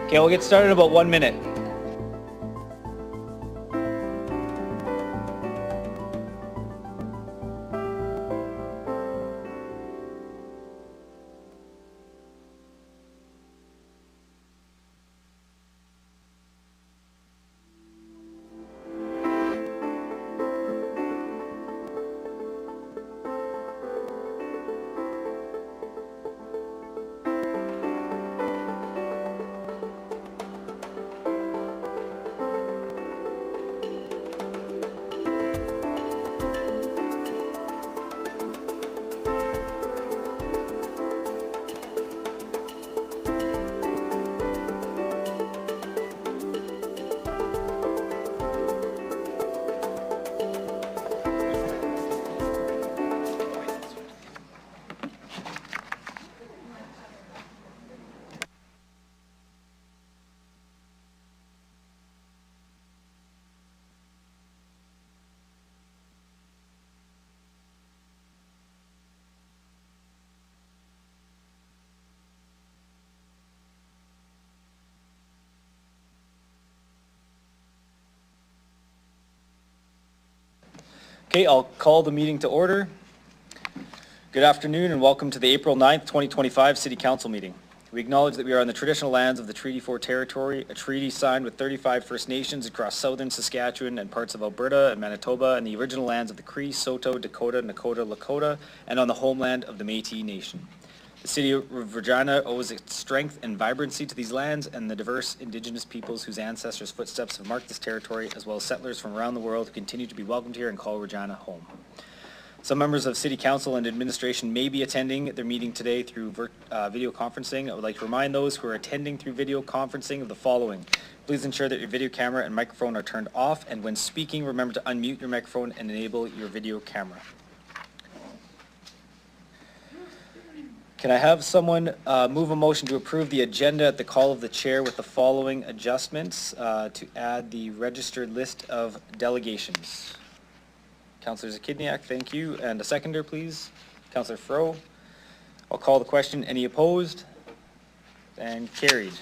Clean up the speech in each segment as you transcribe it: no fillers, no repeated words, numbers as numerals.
Okay, we'll get started in about 1 minute. Okay, I'll call the meeting to order. Good afternoon and welcome to the April 9th, 2025 City Council meeting. We acknowledge that we are on the traditional lands of the Treaty 4 territory, a treaty signed with 35 First Nations across southern Saskatchewan and parts of Alberta and Manitoba, and the original lands of the Cree, Saulteaux, Dakota, Nakota, Lakota, and on the homeland of the Métis Nation. The city of Regina owes its strength and vibrancy to these lands and the diverse Indigenous peoples whose ancestors' footsteps have marked this territory, as well as settlers from around the world who continue to be welcomed here and call Regina home. Some members of City Council and Administration may be attending their meeting today through video conferencing. I would like to remind those who are attending through video conferencing of the following. Please ensure that your video camera and microphone are turned off, and when speaking, remember to unmute your microphone and enable your video camera. Can I have someone move a motion to approve the agenda at the call of the chair with the following adjustments to add the registered list of delegations? Councillor Zakidniak, thank you. And a seconder, please. Councillor Fro. I'll call the question. Any opposed? And carried.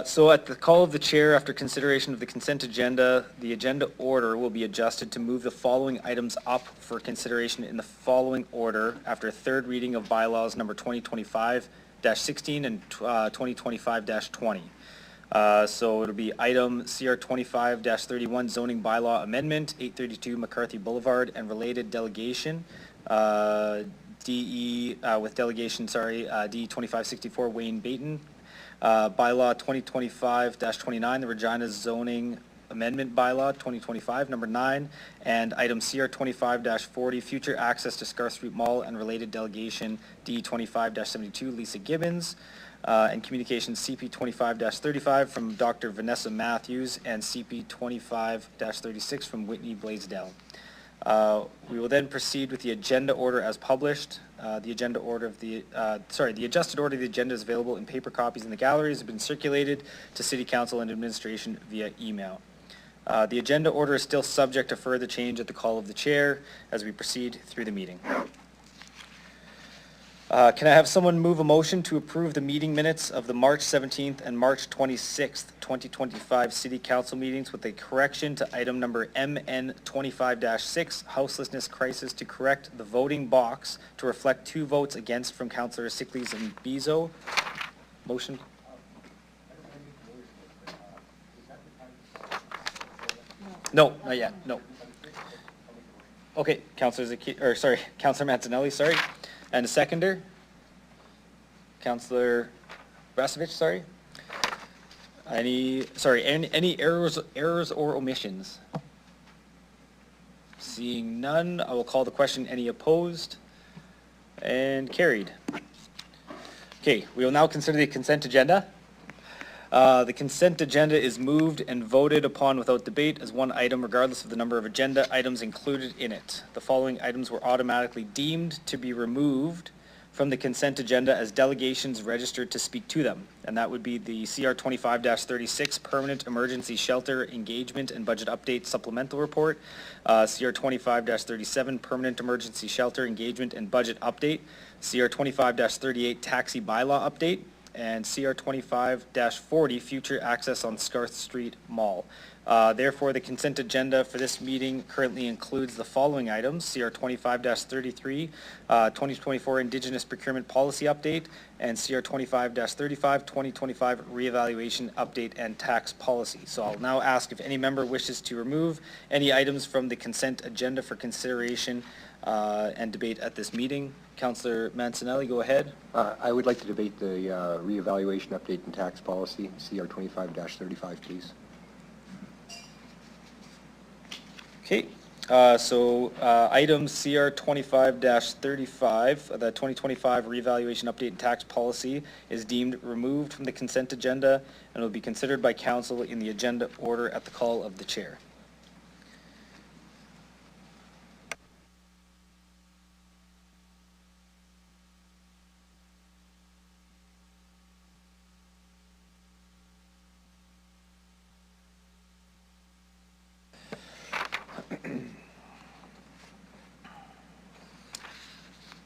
So at the call of the chair, after consideration of the consent agenda, the agenda order will be adjusted to move the following items up for consideration in the following order after a third reading of bylaws number 2025-16 and 2025-20. So it'll be item CR 25-31 zoning bylaw amendment, 832 McCarthy Boulevard and related delegation, DE 2564 Wayne Baiton. Bylaw 2025-29, the Regina zoning amendment bylaw 2025, number 9, and item CR 25-40, future access to Scarth Street Mall and related delegation, D 25-72, Lisa Gibbons, and communications CP 25-35 from Dr. Vanessa Matthews and CP 25-36 from Whitney Blaisdell. We will then proceed with the agenda order as published. The adjusted order of the agenda is available in paper copies in the galleries. Have been circulated to City Council and Administration via email. The agenda order is still subject to further change at the call of the chair as we proceed through the meeting. Can I have someone move a motion to approve the meeting minutes of the March 17th and March 26th, 2025 City Council meetings with a correction to item number MN 25-6, houselessness crisis, to correct the voting box to reflect 2 votes against from Councillor Sickles and Bezo. Motion. No, not yet, no. Okay, Councillor Manzanelli, sorry. And a seconder, Councillor Brasovich, sorry. Any errors or omissions? Seeing none, I will call the question. Any opposed? And carried. Okay, we will now consider the consent agenda. The consent agenda is moved and voted upon without debate as one item regardless of the number of agenda items included in it. The following items were automatically deemed to be removed from the consent agenda as delegations registered to speak to them. And that would be the CR 25-36 Permanent Emergency Shelter Engagement and Budget Update Supplemental Report, CR 25-37 Permanent Emergency Shelter Engagement and Budget Update, CR 25-38 Taxi Bylaw Update, and CR 25-40 Future Access on Scarth Street Mall. Therefore, the consent agenda for this meeting currently includes the following items: CR 25-33, 2024 Indigenous Procurement Policy Update, and CR 25-35, 2025 Reevaluation Update and Tax Policy. So I'll now ask if any member wishes to remove any items from the consent agenda for consideration and debate at this meeting. Councillor Mancinelli, go ahead. I would like to debate the reevaluation update and tax policy, CR 25-35, please. Okay, so item CR 25-35, the 2025 reevaluation update and tax policy is deemed removed from the consent agenda and will be considered by council in the agenda order at the call of the chair.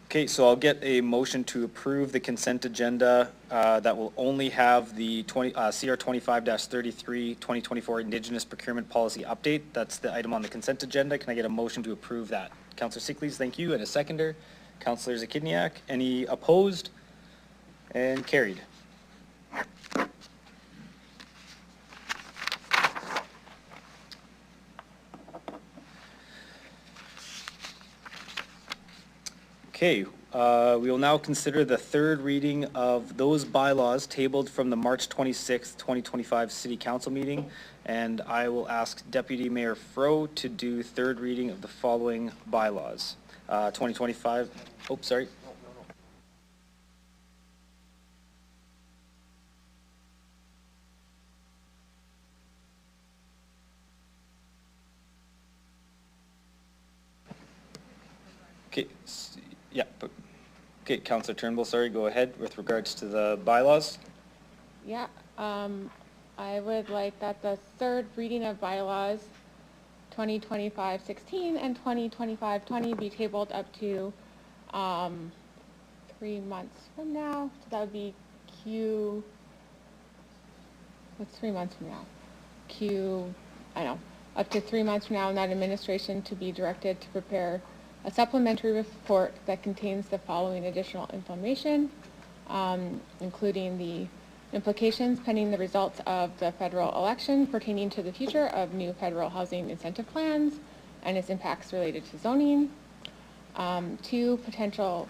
Okay, so I'll get a motion to approve the consent agenda that will only have the CR 25-33 2024 Indigenous Procurement Policy Update. That's the item on the consent agenda. Can I get a motion to approve that? Councillor Sickley, thank you, and a seconder. Councillor Zakidniak, any opposed? And carried. Okay, we will now consider the third reading of those bylaws tabled from the March 26th, 2025 City Council meeting, and I will ask Deputy Mayor Fro to do third reading of the following bylaws. 2025, oh, sorry. Okay. Yeah, but, okay, Councillor Turnbull, sorry, go ahead with regards to the bylaws. Yeah, I would like that the third reading of bylaws 2025-16 and 2025-20 be tabled up to 3 months from now. So that would be what's 3 months from now? Up to 3 months from now, and that administration to be directed to prepare a supplementary report that contains the following additional information, including the implications pending the results of the federal election pertaining to the future of new federal housing incentive plans and its impacts related to zoning. 2 potential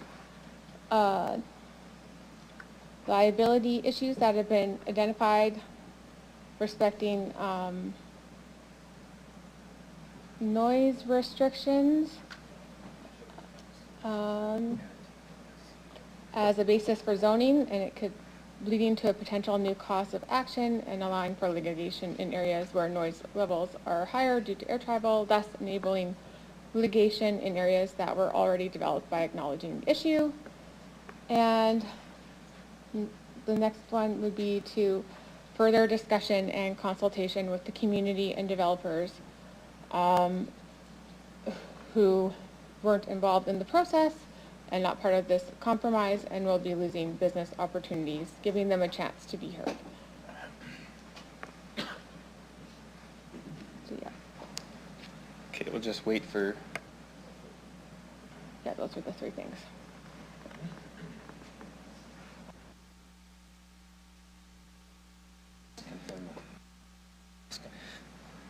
liability issues that have been identified respecting noise restrictions as a basis for zoning, and it could leading to a potential new cause of action and allowing for litigation in areas where noise levels are higher due to air travel, thus enabling litigation in areas that were already developed by acknowledging the issue. And the next one would be to further discussion and consultation with the community and developers who weren't involved in the process and not part of this compromise and will be losing business opportunities, giving them a chance to be heard. So yeah. Okay, we'll just wait for... Yeah, those are the 3 things.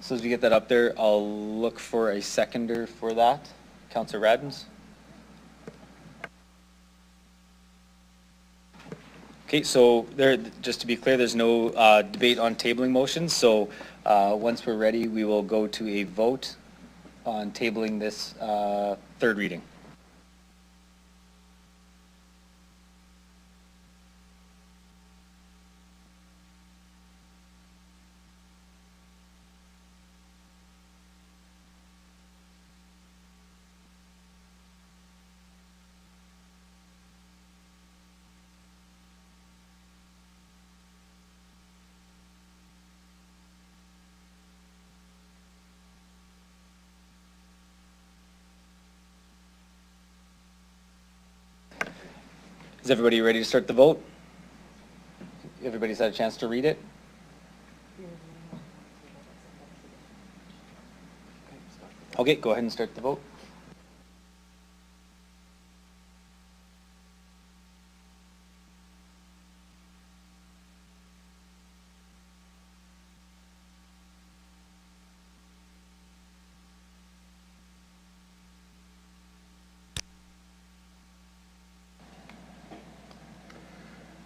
So as we get that up there, I'll look for a seconder for that. Councillor Radens. Okay, so there, just to be clear, there's no debate on tabling motions. So once we're ready, we will go to a vote on tabling this third reading. Is everybody ready to start the vote? Everybody's had a chance to read it? Okay, go ahead and start the vote.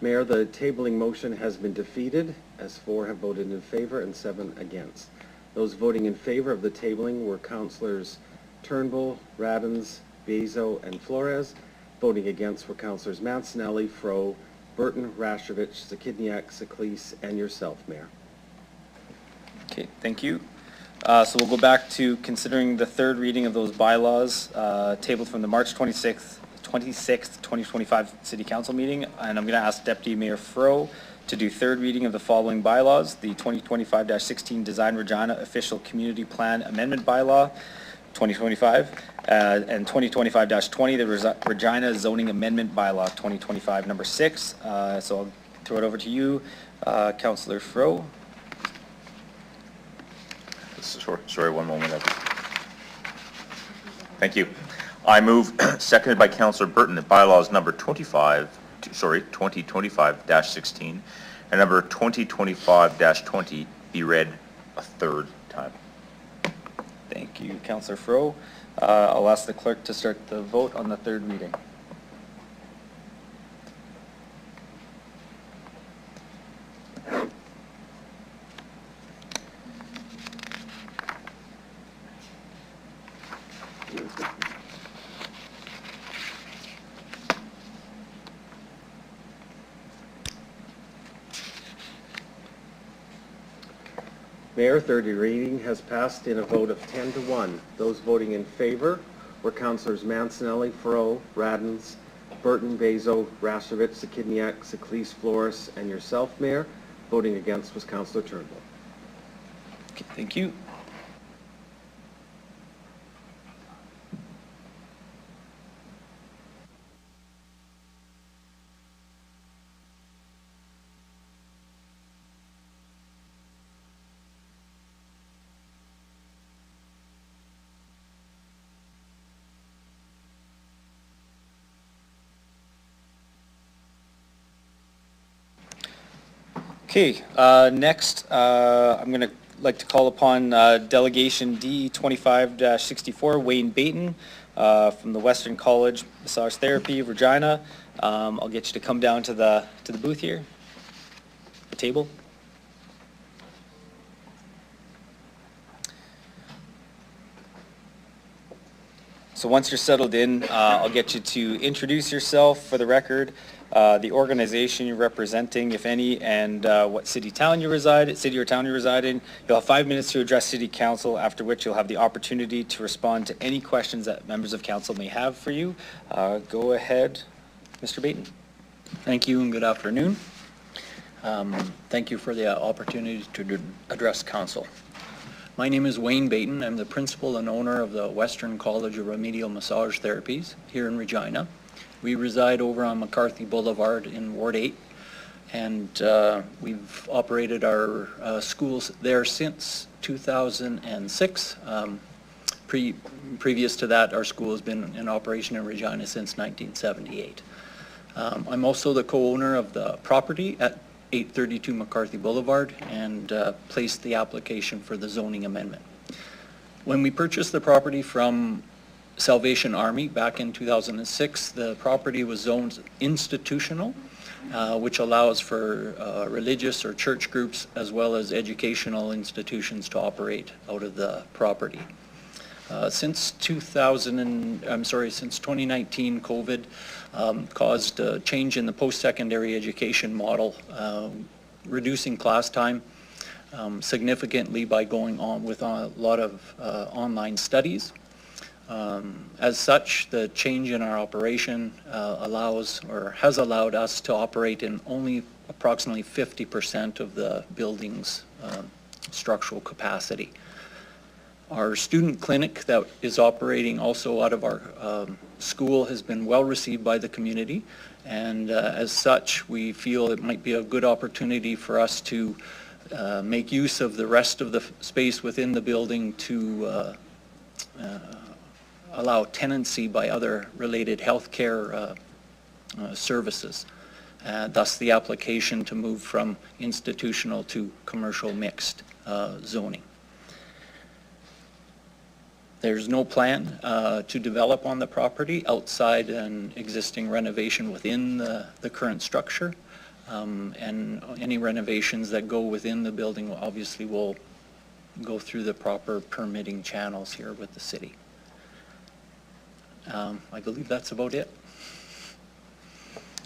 Mayor, the tabling motion has been defeated, as 4 have voted in favor and 7 against. Those voting in favor of the tabling were Councillors Turnbull, Radens, Bezo, and Flores. Voting against were Councillors Mancinelli, Fro, Burton, Rashovich, Zakidniak, Saklis, and yourself, Mayor. Okay, thank you. So we'll go back to considering the third reading of those bylaws tabled from the March 26th, 2025 City Council meeting. And I'm going to ask Deputy Mayor Fro to do third reading of the following bylaws: the 2025-16 Design Regina Official Community Plan Amendment Bylaw 2025, and 2025-20 the Regina Zoning Amendment Bylaw 2025 number 6. So I'll throw it over to you, Councillor Fro. Sorry, one moment. Thank you. I move, seconded by Councillor Burton, that bylaws number 2025-16 and number 2025-20 be read a third time. Thank you, Councillor Fro. I'll ask the clerk to start the vote on the third reading. Mayor, third reading has passed in a vote of 10-1. Those voting in favor were Councillors Mancinelli, Fro, Radens, Burton, Bezo, Rashovich, Zakidniak, Saklis, Flores, and yourself, Mayor. Voting against was Councillor Turnbull. Okay, thank you. Okay, next, I'm going to like to call upon Delegation D 25-64, Wayne Baiton, from the Western College Massage Therapy, Regina. I'll get you to come down to the booth here, the table. So once you're settled in, I'll get you to introduce yourself for the record, the organization you're representing, if any, and what city or town you reside in. You'll have 5 minutes to address City Council, after which you'll have the opportunity to respond to any questions that members of council may have for you. Go ahead, Mr. Baiton. Thank you and good afternoon. Thank you for the opportunity to address council. My name is Wayne Baiton. I'm the principal and owner of the Western College of Remedial Massage Therapies here in Regina. We reside over on McCarthy Boulevard in Ward 8, and we've operated our schools there since 2006. Previous to that, our school has been in operation in Regina since 1978. I'm also the co-owner of the property at 832 McCarthy Boulevard and placed the application for the zoning amendment. When we purchased the property from Salvation Army back in 2006, the property was zoned institutional, which allows for religious or church groups as well as educational institutions to operate out of the property. Since 2019, COVID caused a change in the post-secondary education model, reducing class time significantly by going on with a lot of online studies. As such, the change in our operation has allowed us to operate in only approximately 50% of the building's structural capacity. Our student clinic that is operating also out of our school has been well received by the community, and as such, we feel it might be a good opportunity for us to make use of the rest of the space within the building to allow tenancy by other related healthcare services. Thus the application to move from institutional to commercial mixed zoning. There's no plan to develop on the property outside an existing renovation within the current structure. And any renovations that go within the building obviously will go through the proper permitting channels here with the city. I believe that's about it.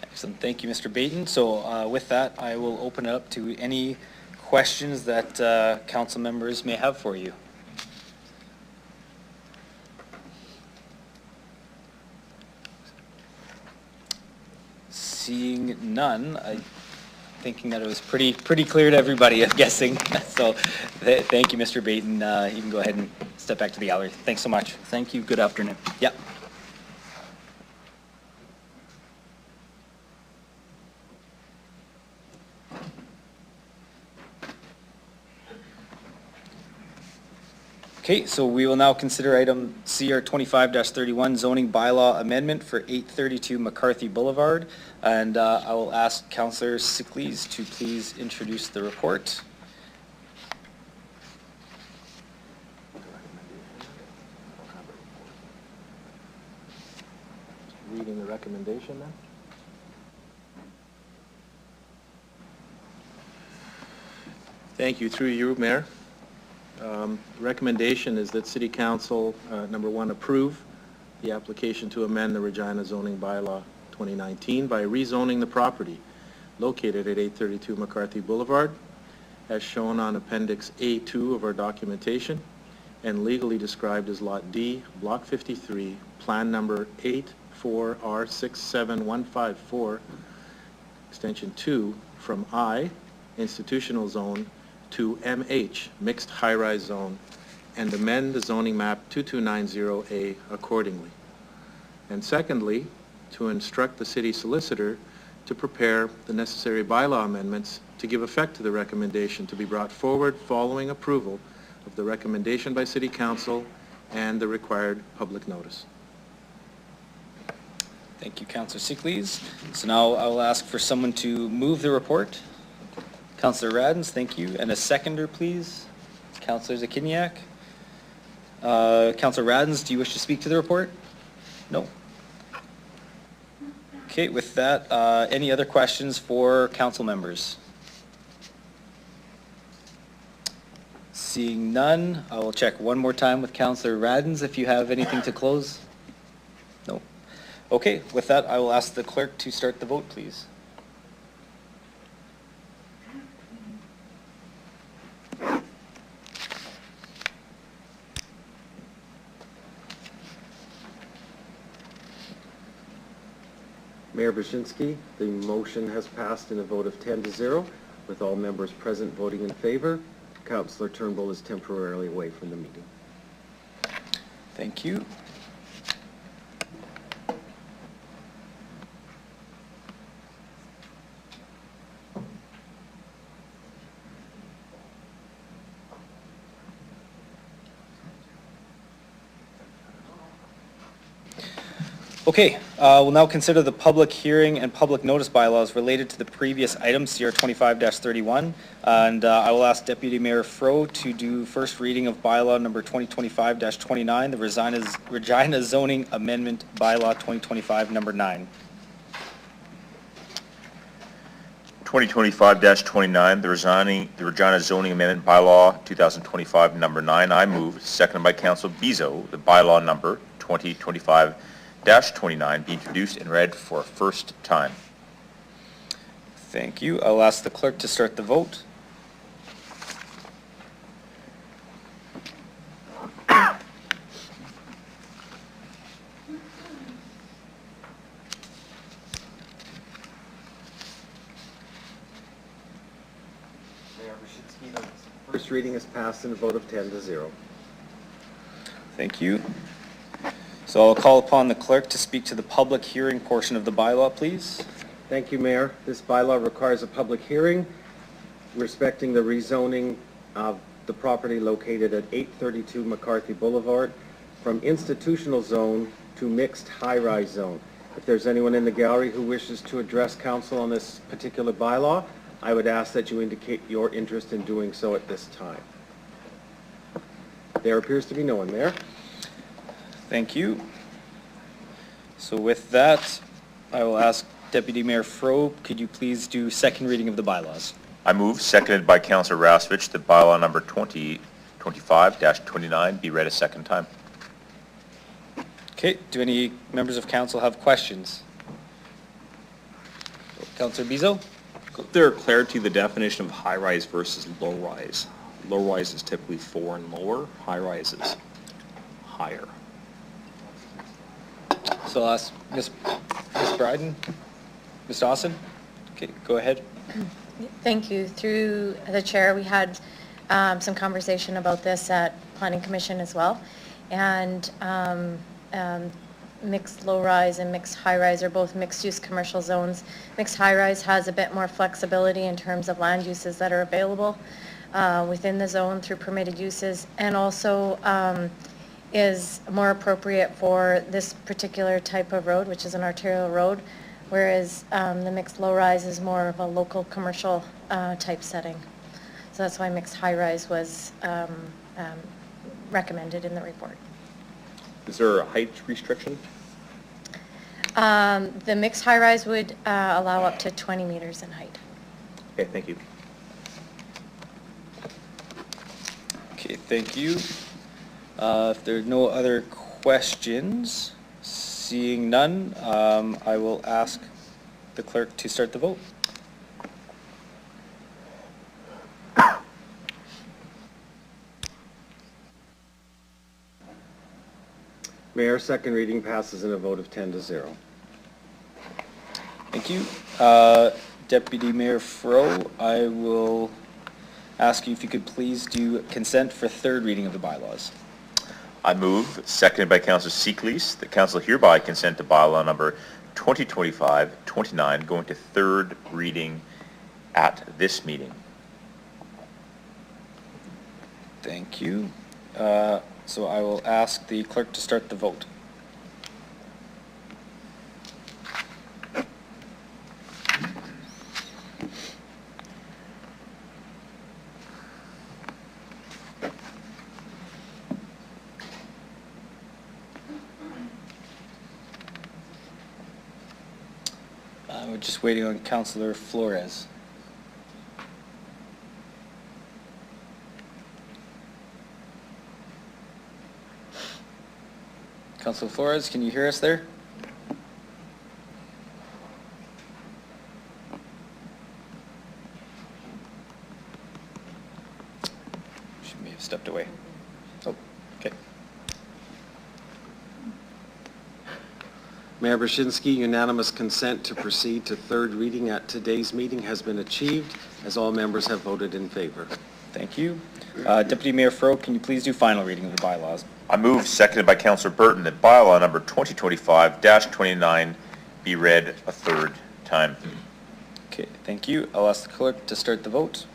Excellent. Thank you, Mr. Baiton. So with that, I will open it up to any questions that council members may have for you. Seeing none, I'm thinking that it was pretty clear to everybody, I'm guessing. So thank you, Mr. Baiton. You can go ahead and step back to the gallery. Thanks so much. Thank you. Good afternoon. Yep. Okay, so we will now consider item CR 25-31 zoning bylaw amendment for 832 McCarthy Boulevard. And I will ask Councillor Sickles to please introduce the report. Reading the recommendation then? Thank you. Through you, Mayor. Recommendation is that City Council, number one, approve the application to amend the Regina zoning bylaw 2019 by rezoning the property located at 832 McCarthy Boulevard as shown on Appendix A2 of our documentation and legally described as Lot D, Block 53, Plan Number 84R67154, Extension 2, from I, Institutional Zone, to MH, Mixed High-Rise Zone, and amend the zoning map 2290A accordingly. And secondly, to instruct the city solicitor to prepare the necessary bylaw amendments to give effect to the recommendation to be brought forward following approval of the recommendation by City Council and the required public notice. Thank you, Councillor Sickles. So now I will ask for someone to move the report. Councillor Radens, thank you. And a seconder, please. Councillor Zakiniak. Councillor Radens, do you wish to speak to the report? No. Okay, with that, any other questions for council members? Seeing none, I will check one more time with Councillor Radens if you have anything to close. No. Okay, with that, I will ask the clerk to start the vote, please. Mayor Brzezinski, the motion has passed in a vote of 10-0, with all members present voting in favor. Councillor Turnbull is temporarily away from the meeting. Thank you. Okay, we'll now consider the public hearing and public notice bylaws related to the previous item, CR 25-31. And I will ask Deputy Mayor Fro to do first reading of bylaw number 2025-29, the Regina Zoning Amendment Bylaw 2025 number 9. 2025-29, the Regina Zoning Amendment Bylaw 2025 number 9. I move, seconded by Council Bizo, the bylaw number 2025-29 be introduced and read for a first time. Thank you. I'll ask the clerk to start the vote. Mayor Brzezinski, the first reading is passed in a vote of 10-0. Thank you. So I'll call upon the clerk to speak to the public hearing portion of the bylaw, please. Thank you, Mayor. This bylaw requires a public hearing respecting the rezoning of the property located at 832 McCarthy Boulevard from institutional zone to mixed high-rise zone. If there's anyone in the gallery who wishes to address council on this particular bylaw, I would ask that you indicate your interest in doing so at this time. There appears to be no one, Mayor. Thank you. So with that, I will ask Deputy Mayor Fro, could you please do second reading of the bylaws? I move, seconded by Councillor Rasevich, that bylaw number 2025-29 be read a second time. Okay, do any members of council have questions? Councillor Bezo? There clarity the definition of high-rise versus low-rise. Low-rise is typically 4 and lower, high-rise is higher. So I'll ask Ms. Bryden, Ms. Dawson? Okay, go ahead. Thank you. Through the chair, we had some conversation about this at Planning Commission as well. And mixed low-rise and mixed high-rise are both mixed-use commercial zones. Mixed high-rise has a bit more flexibility in terms of land uses that are available within the zone through permitted uses, and also is more appropriate for this particular type of road, which is an arterial road, whereas the mixed low-rise is more of a local commercial type setting. So that's why mixed high-rise was recommended in the report. Is there a height restriction? The mixed high-rise would allow up to 20 meters in height. Okay, thank you. Okay, thank you. If there are no other questions, seeing none, I will ask the clerk to start the vote. Mayor, second reading passes in a vote of 10-0. Thank you. Deputy Mayor Fro, I will ask you if you could please do consent for third reading of the bylaws. I move, seconded by Councillor Seeklees, that council hereby consent to bylaw number 2025-29 going to third reading at this meeting. Thank you. So I will ask the clerk to start the vote. We're just waiting on Councillor Flores. Councillor Flores, can you hear us there? She may have stepped away. Oh, okay. Mayor Brzezinski, unanimous consent to proceed to third reading at today's meeting has been achieved, as all members have voted in favor. Thank you. Deputy Mayor Fro, can you please do final reading of the bylaws? I move, seconded by Councillor Burton, that bylaw number 2025-29 be read a third time. Okay, thank you. I'll ask the clerk to start the vote.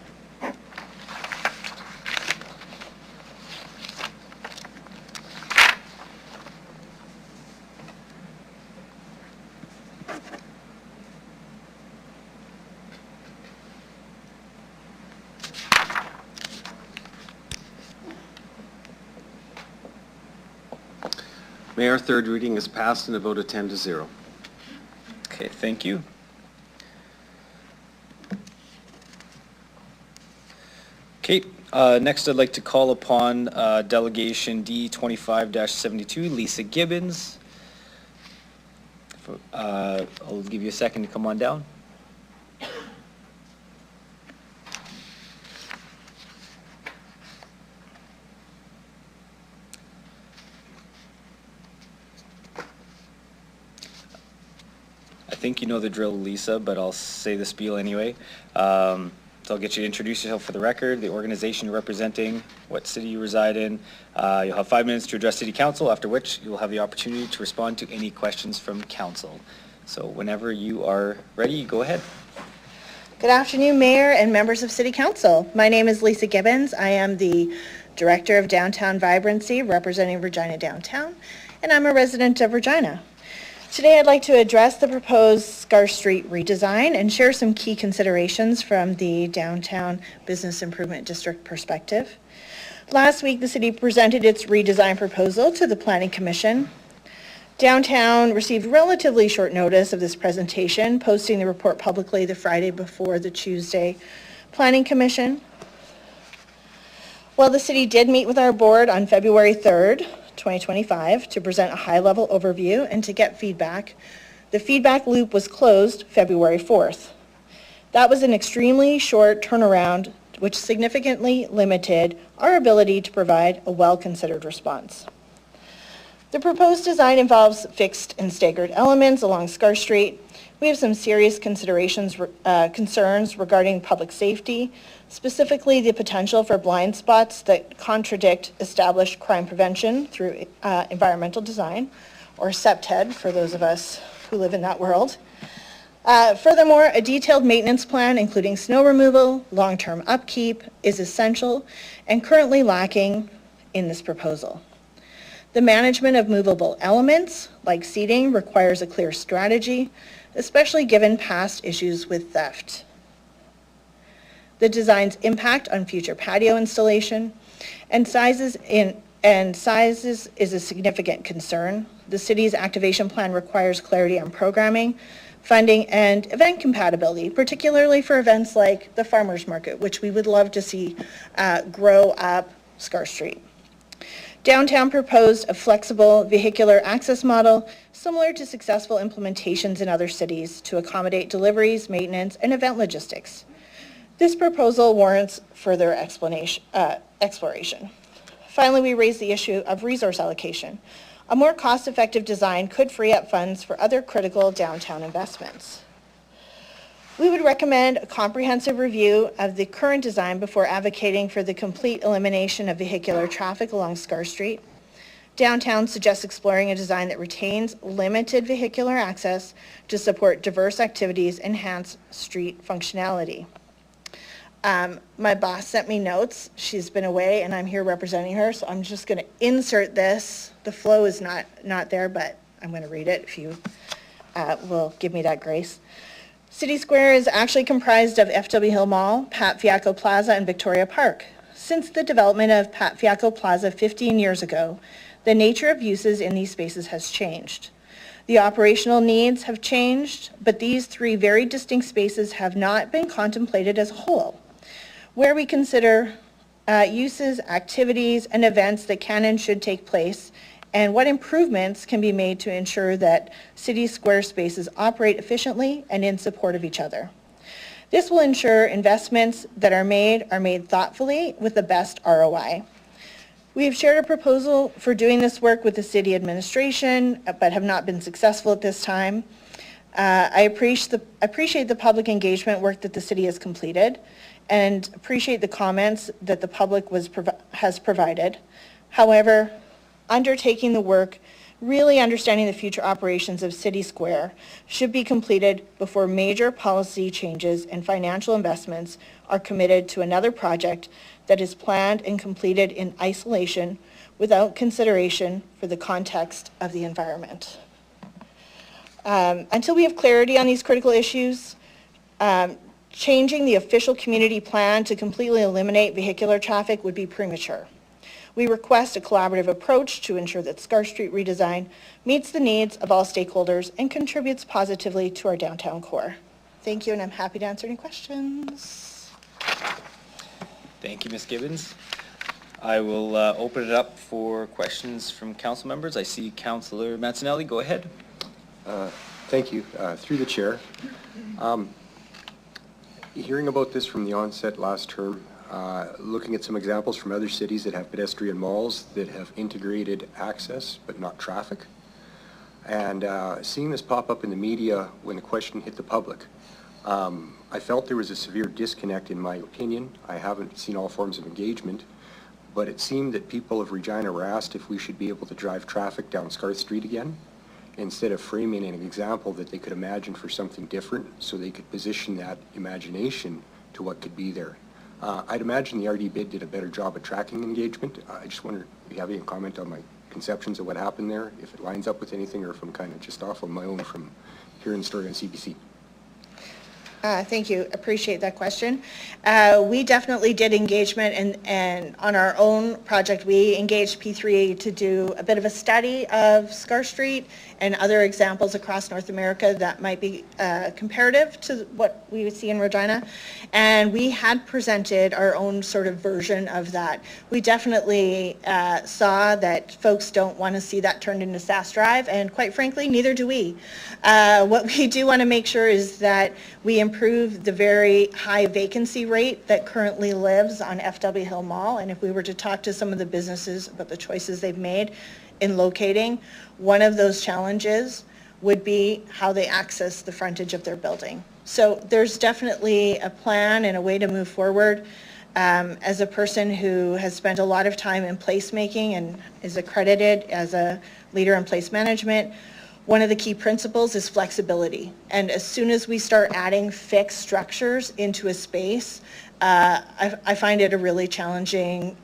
Mayor, third reading is passed in a vote of 10-0. Okay, thank you. Okay, next I'd like to call upon Delegation D 25-72, Lisa Gibbons. I'll give you a second to come on down. I think you know the drill, Lisa, but I'll say the spiel anyway. So I'll get you to introduce yourself for the record, the organization you're representing, what city you reside in. You'll have 5 minutes to address City Council, after which you'll have the opportunity to respond to any questions from Council. So whenever you are ready, go ahead. Good afternoon, Mayor and members of City Council. My name is Lisa Gibbons. I am the Director of Downtown Vibrancy, representing Regina Downtown, and I'm a resident of Regina. Today I'd like to address the proposed Scarth Street redesign and share some key considerations from the Downtown Business Improvement District perspective. Last week, the city presented its redesign proposal to the Planning Commission. Downtown received relatively short notice of this presentation, posting the report publicly the Friday before the Tuesday Planning Commission. While the city did meet with our board on February 3rd, 2025 to present a high-level overview and to get feedback, the feedback loop was closed February 4th. That was an extremely short turnaround, which significantly limited our ability to provide a well-considered response. The proposed design involves fixed and staggered elements along Scarth Street. We have some serious concerns regarding public safety, specifically the potential for blind spots that contradict established crime prevention through environmental design, or CPTED for those of us who live in that world. Furthermore, a detailed maintenance plan, including snow removal, long-term upkeep, is essential and currently lacking in this proposal. The management of movable elements, like seating, requires a clear strategy, especially given past issues with theft. The design's impact on future patio installation and sizes is a significant concern. The city's activation plan requires clarity on programming, funding, and event compatibility, particularly for events like the Farmers Market, which we would love to see grow up Scarth Street. Downtown proposed a flexible vehicular access model similar to successful implementations in other cities to accommodate deliveries, maintenance, and event logistics. This proposal warrants further exploration. Finally, we raised the issue of resource allocation. A more cost-effective design could free up funds for other critical downtown investments. We would recommend a comprehensive review of the current design before advocating for the complete elimination of vehicular traffic along Scarth Street. Downtown suggests exploring a design that retains limited vehicular access to support diverse activities and enhance street functionality. My boss sent me notes. She's been away and I'm here representing her, so I'm just going to insert this. The flow is not there, but I'm going to read it if you will give me that grace. City Square is actually comprised of FW Hill Mall, Pat Fiacco Plaza, and Victoria Park. Since the development of Pat Fiacco Plaza 15 years ago, the nature of uses in these spaces has changed. The operational needs have changed, but these three very distinct spaces have not been contemplated as a whole, where we consider uses, activities, and events that can and should take place, and what improvements can be made to ensure that city square spaces operate efficiently and in support of each other. This will ensure investments that are made thoughtfully with the best ROI. We have shared a proposal for doing this work with the city administration, but have not been successful at this time. I appreciate the public engagement work that the city has completed and appreciate the comments that the public has provided. However, undertaking the work, really understanding the future operations of City Square should be completed before major policy changes and financial investments are committed to another project that is planned and completed in isolation without consideration for the context of the environment. Until we have clarity on these critical issues, changing the official community plan to completely eliminate vehicular traffic would be premature. We request a collaborative approach to ensure that Scarth Street redesign meets the needs of all stakeholders and contributes positively to our downtown core. Thank you, and I'm happy to answer any questions. Thank you, Ms. Gibbons. I will open it up for questions from council members. I see Councillor Mancinelli. Go ahead. Thank you. Through the chair. Hearing about this from the onset last term, looking at some examples from other cities that have pedestrian malls that have integrated access but not traffic, and seeing this pop up in the media when the question hit the public, I felt there was a severe disconnect in my opinion. I haven't seen all forms of engagement, but it seemed that people of Regina were asked if we should be able to drive traffic down Scarth Street again, instead of framing an example that they could imagine for something different, so they could position that imagination to what could be there. I'd imagine the RD bid did a better job at tracking engagement. I just wonder if you have any comment on my conceptions of what happened there, if it lines up with anything, or if I'm kind of just off on my own from hearing the story on CBC. Thank you. Appreciate that question. We definitely did engagement, and on our own project, we engaged P3A to do a bit of a study of Scarth Street and other examples across North America that might be comparative to what we would see in Regina. And we had presented our own sort of version of that. We definitely saw that folks don't want to see that turned into SAS Drive, and quite frankly, neither do we. What we do want to make sure is that we improve the very high vacancy rate that currently lives on FW Hill Mall. And if we were to talk to some of the businesses about the choices they've made in locating, one of those challenges would be how they access the frontage of their building. So there's definitely a plan and a way to move forward. As a person who has spent a lot of time in placemaking and is accredited as a leader in place management, one of the key principles is flexibility. And as soon as we start adding fixed structures into a space, I find it a really challenging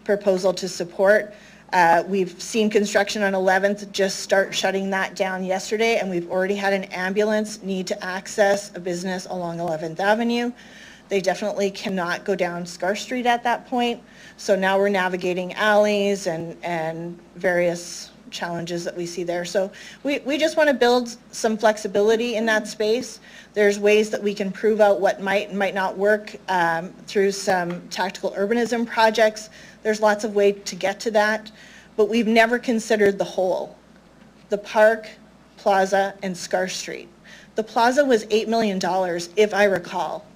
proposal to support. We've seen construction on 11th just start shutting that down yesterday, and we've already had an ambulance need to access a business along 11th Avenue. They definitely cannot go down Scarth Street at that point. So now we're navigating alleys and various challenges that we see there. So we just want to build some flexibility in that space. There's ways that we can prove out what might and might not work through some tactical urbanism projects. There's lots of ways to get to that, but we've never considered the whole, the park, plaza, and Scarth Street. The plaza was $8 million, if I recall,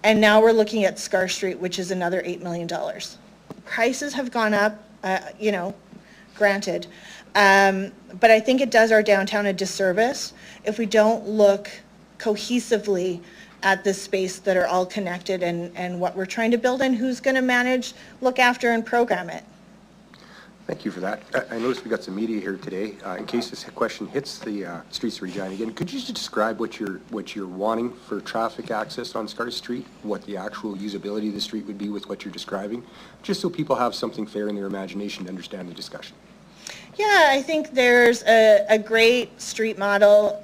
and now we're looking at Scarth Street, which is another $8 million. Prices have gone up, granted, but I think it does our downtown a disservice if we don't look cohesively at this space that are all connected and what we're trying to build and who's going to manage, look after, and program it. Thank you for that. I noticed we got some media here today. In case this question hits the streets of Regina again, could you just describe what you're wanting for traffic access on Scarth Street, what the actual usability of the street would be with what you're describing, just so people have something fair in their imagination to understand the discussion? Yeah, I think there's a great street model.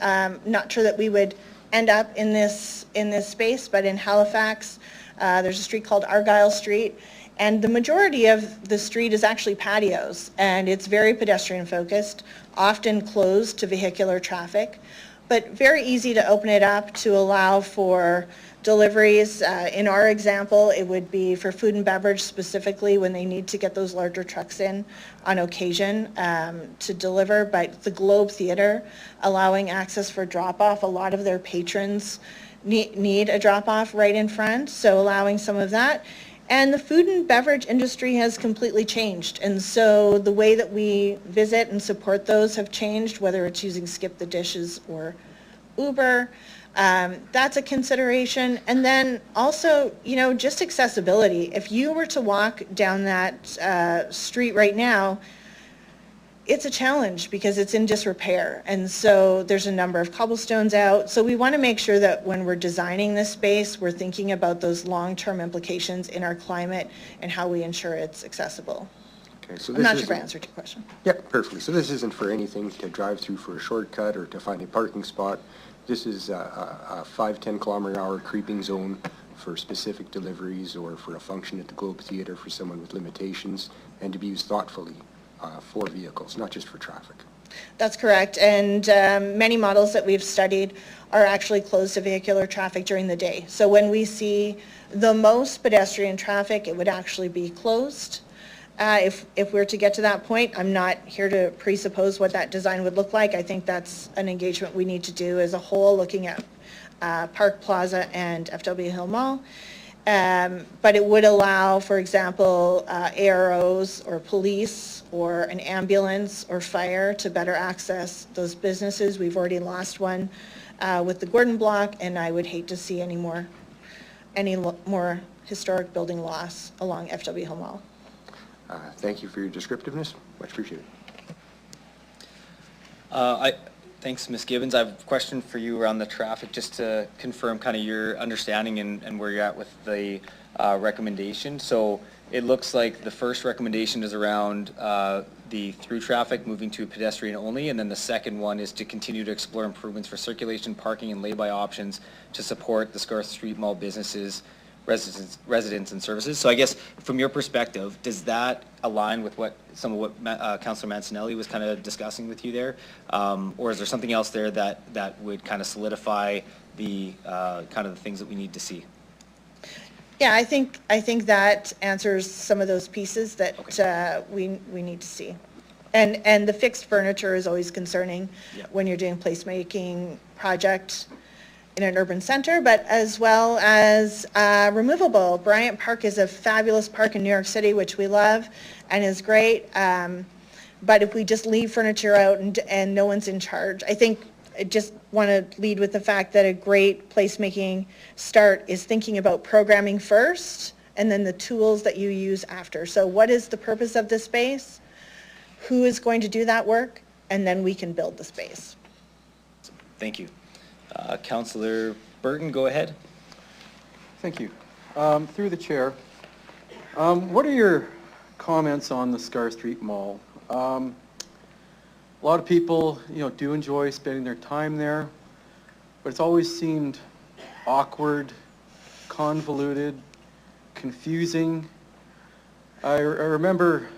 Not sure that we would end up in this space, but in Halifax, there's a street called Argyle Street, and the majority of the street is actually patios, and it's very pedestrian focused, often closed to vehicular traffic, but very easy to open it up to allow for deliveries. In our example, it would be for food and beverage specifically when they need to get those larger trucks in on occasion to deliver, but the Globe Theatre allowing access for drop-off. A lot of their patrons need a drop-off right in front, so allowing some of that. And the food and beverage industry has completely changed, and so the way that we visit and support those have changed, whether it's using Skip the Dishes or Uber. That's a consideration. And then also, just accessibility. If you were to walk down that street right now, it's a challenge because it's in disrepair. And so there's a number of cobblestones out. So we want to make sure that when we're designing this space, we're thinking about those long-term implications in our climate and how we ensure it's accessible. Okay, so I'm not sure if I answered your question. Yeah, perfectly. So this isn't for anything to drive through for a shortcut or to find a parking spot. This is a 5-10 kilometer-hour creeping zone for specific deliveries or for a function at the Globe Theatre for someone with limitations, and to be used thoughtfully for vehicles, not just for traffic. That's correct, and many models that we've studied are actually closed to vehicular traffic during the day. So when we see the most pedestrian traffic, it would actually be closed. If we're to get to that point, I'm not here to presuppose what that design would look like. I think that's an engagement we need to do as a whole, looking at Park Plaza and FW Hill Mall. But it would allow, for example, AROs or police or an ambulance or fire to better access those businesses. We've already lost one with the Gordon Block, and I would hate to see any more historic building loss along FW Hill Mall. Thank you for your descriptiveness. Much appreciated. Thanks, Ms. Gibbons. I have a question for you around the traffic, just to confirm kind of your understanding and where you're at with the recommendation. So it looks like the first recommendation is around the through traffic moving to pedestrian only, and then the second one is to continue to explore improvements for circulation, parking, and lay-by options to support the Scarth Street Mall businesses, residents and services. So I guess from your perspective, does that align with some of what Councillor Mancinelli was kind of discussing with you there? Or is there something else there that would kind of solidify the kind of the things that we need to see? Yeah, I think that answers some of those pieces that Okay. we need to see. And the fixed furniture is always concerning when you're doing placemaking project in an urban center, but as well as removable. Bryant Park is a fabulous park in New York City, which we love and is great. But if we just leave furniture out and no one's in charge, I think I just want to lead with the fact that a great placemaking start is thinking about programming first and then the tools that you use after. So what is the purpose of the space? Who is going to do that work? And then we can build the space. Thank you. Councillor Burton, go ahead. Thank you. Through the chair, what are your comments on the Scarth Street Mall? A lot of people, do enjoy spending their time there, but it's always seemed awkward, convoluted, confusing. I remember,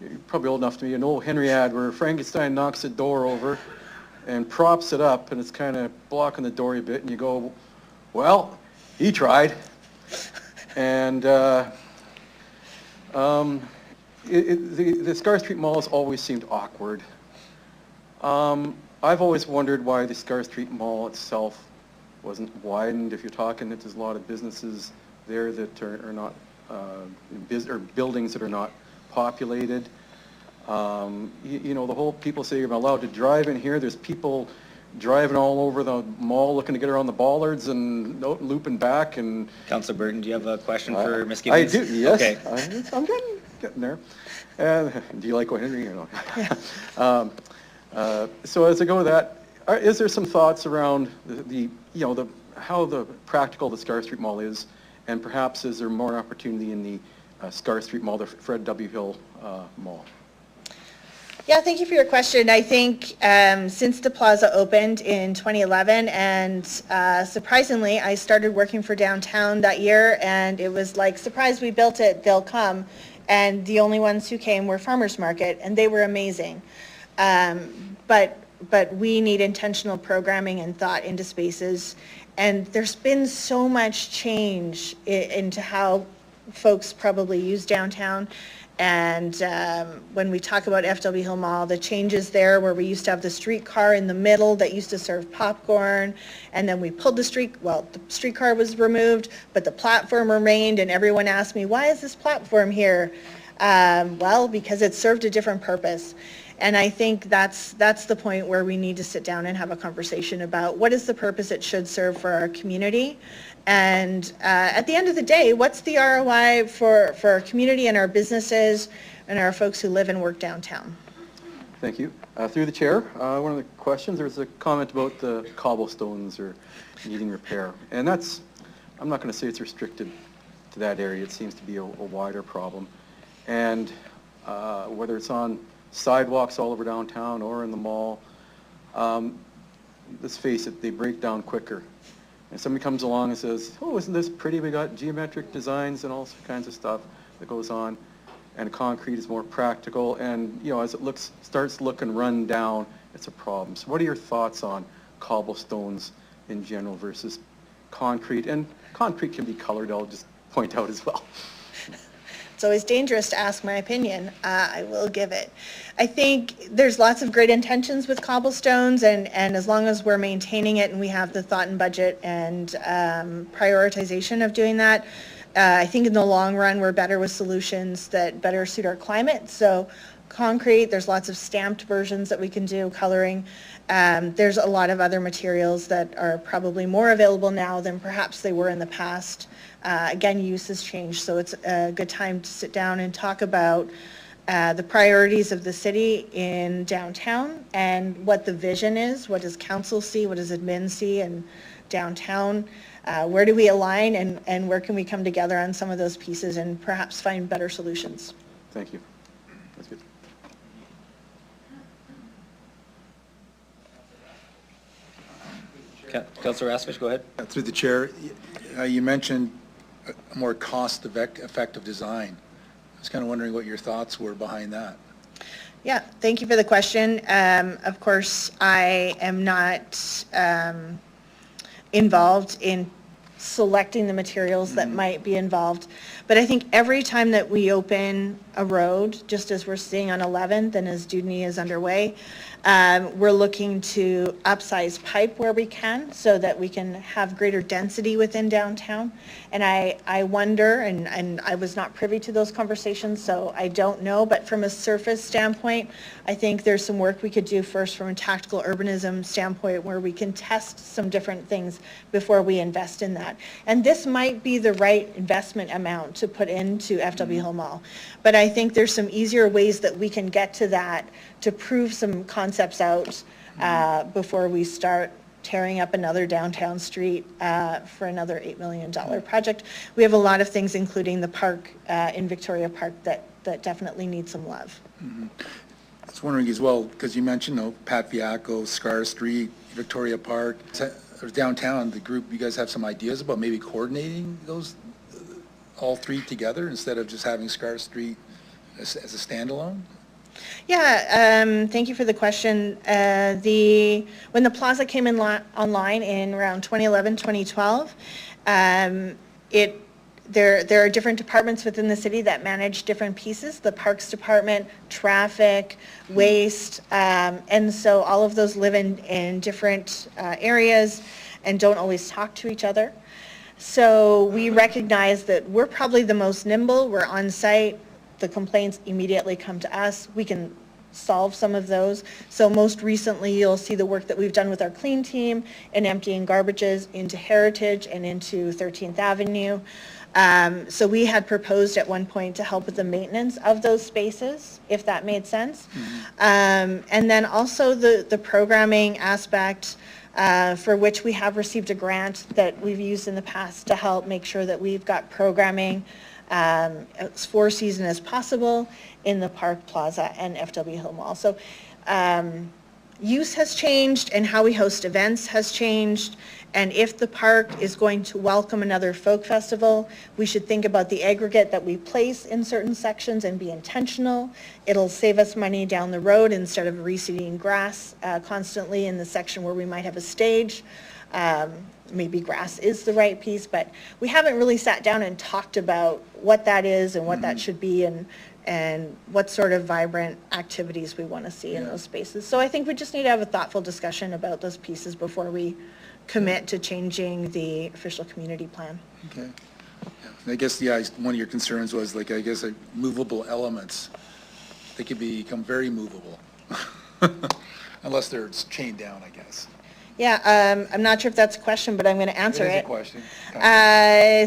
you're probably old enough to be, an old Henry ad where Frankenstein knocks the door over and props it up, and it's kind of blocking the door a bit, and you go, well, he tried. And the Scarth Street Mall has always seemed awkward. I've always wondered why the Scarth Street Mall itself wasn't widened. If you're talking that there's a lot of businesses there that are not, or buildings that are not populated. The whole people say you're allowed to drive in here. There's people driving all over the mall looking to get around the bollards and looping back. And Councillor Burton, do you have a question for Ms. Gibbons? I do, yes. Okay. I'm getting there. Do you like O. Henry or not? Yeah. So as I go with that, is there some thoughts around how the practical the Scarth Street Mall is, and perhaps is there more opportunity in the Scarth Street Mall, the Fred W. Hill Mall? Yeah, thank you for your question. I think since the plaza opened in 2011, and surprisingly, I started working for downtown that year, and it was like, surprise, we built it, they'll come. And the only ones who came were Farmers Market, and they were amazing. But we need intentional programming and thought into spaces. And there's been so much change into how folks probably use downtown. And when we talk about FW Hill Mall, the changes there where we used to have the streetcar in the middle that used to serve popcorn, and then we pulled the streetcar was removed, but the platform remained, and everyone asked me, why is this platform here? Well, because it served a different purpose. And I think that's the point where we need to sit down and have a conversation about what is the purpose it should serve for our community. And at the end of the day, what's the ROI for our community and our businesses and our folks who live and work downtown? Thank you. Through the chair, one of the questions, there's a comment about the cobblestones or needing repair. And that's, I'm not going to say it's restricted to that area. It seems to be a wider problem. And whether it's on sidewalks all over downtown or in the mall, let's face it, they break down quicker. And somebody comes along and says, oh, isn't this pretty? We got geometric designs and all kinds of stuff that goes on. And concrete is more practical. And, as it starts looking run down, it's a problem. So what are your thoughts on cobblestones in general versus concrete? And concrete can be colored, I'll just point out as well. It's always dangerous to ask my opinion. I will give it. I think there's lots of great intentions with cobblestones, and as long as we're maintaining it and we have the thought and budget and prioritization of doing that, I think in the long run, we're better with solutions that better suit our climate. So concrete, there's lots of stamped versions that we can do, coloring. There's a lot of other materials that are probably more available now than perhaps they were in the past. Again, use has changed, so it's a good time to sit down and talk about the priorities of the city in downtown and what the vision is. What does council see? What does admin see in downtown? Where do we align, and where can we come together on some of those pieces and perhaps find better solutions? Thank you. That's good. Councillor Asmish, go ahead. Through the chair, you mentioned a more cost-effective design. I was kind of wondering what your thoughts were behind that. Yeah, thank you for the question. Of course, I am not involved in selecting the materials that might be involved, but I think every time that we open a road, just as we're seeing on 11th and as Dudney is underway, we're looking to upsize pipe where we can so that we can have greater density within downtown. And I wonder, and I was not privy to those conversations, so I don't know, but from a surface standpoint, I think there's some work we could do first from a tactical urbanism standpoint where we can test some different things before we invest in that. And this might be the right investment amount to put into FW Hill Mall. But I think there's some easier ways that we can get to that to prove some concepts out before we start tearing up another downtown street for another $8 million project. We have a lot of things, including the park in Victoria Park, that definitely need some love. I was wondering as well, because you mentioned Pat Fiacco, Scarth Street, Victoria Park, or downtown, the group, you guys have some ideas about maybe coordinating those all three together instead of just having Scarth Street as a standalone? Yeah, thank you for the question. When the plaza came online in around 2011, 2012, there are different departments within the city that manage different pieces, the Parks Department, traffic, waste, and so all of those live in different areas and don't always talk to each other. So we recognize that we're probably the most nimble, we're on site, the complaints immediately come to us, we can solve some of those. So most recently, you'll see the work that we've done with our clean team in emptying garbages into Heritage and into 13th Avenue. So we had proposed at one point to help with the maintenance of those spaces, if that made sense. And then also the programming aspect, for which we have received a grant that we've used in the past to help make sure that we've got programming as four-season as possible in the Park Plaza and FW Hill Mall. So use has changed and how we host events has changed. And if the park is going to welcome another folk festival, we should think about the aggregate that we place in certain sections and be intentional. It'll save us money down the road instead of reseeding grass constantly in the section where we might have a stage. Maybe grass is the right piece, but we haven't really sat down and talked about what that is and what that should be and what sort of vibrant activities we want to see in those spaces. So I think we just need to have a thoughtful discussion about those pieces before we commit to changing the official community plan. Okay. I guess, one of your concerns was movable elements. They could become very movable, unless they're chained down, I guess. Yeah, I'm not sure if that's a question, but I'm going to answer it. It is a question.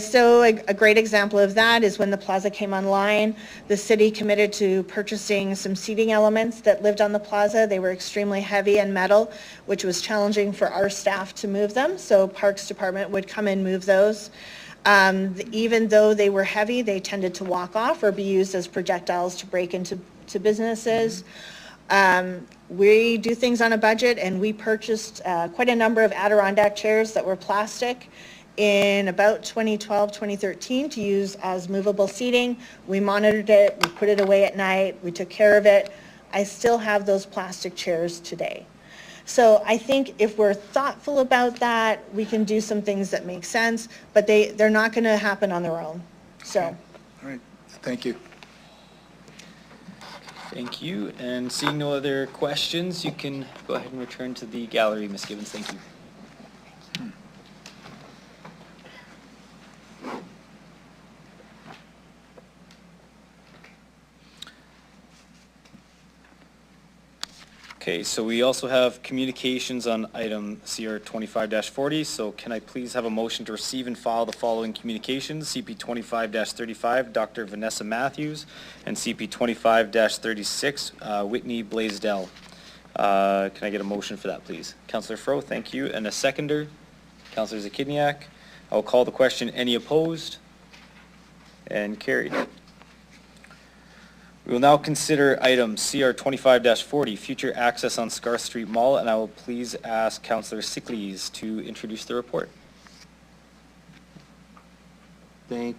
So a great example of that is when the plaza came online, the city committed to purchasing some seating elements that lived on the plaza. They were extremely heavy and metal, which was challenging for our staff to move them. So Parks Department would come and move those. Even though they were heavy, they tended to walk off or be used as projectiles to break into businesses. We do things on a budget, and we purchased quite a number of Adirondack chairs that were plastic in about 2012, 2013 to use as movable seating. We monitored it, we put it away at night, we took care of it. I still have those plastic chairs today. So I think if we're thoughtful about that, we can do some things that make sense, but they're not going to happen on their own. So. All right. Thank you. Thank you. And seeing no other questions, you can go ahead and return to the gallery, Ms. Gibbons. Thank you. Okay, so we also have communications on item CR 25-40. So can I please have a motion to receive and file the following communications? CP 25-35, Dr. Vanessa Matthews, and CP 25-36, Whitney Blaisdell. Can I get a motion for that, please? Councillor Fro, thank you. And a seconder, Councillor Zakidniak. I will call the question. Any opposed? And carried. We will now consider item CR 25-40, future access on Scarth Street Mall, and I will please ask Councillor Sickles to introduce the report. Thank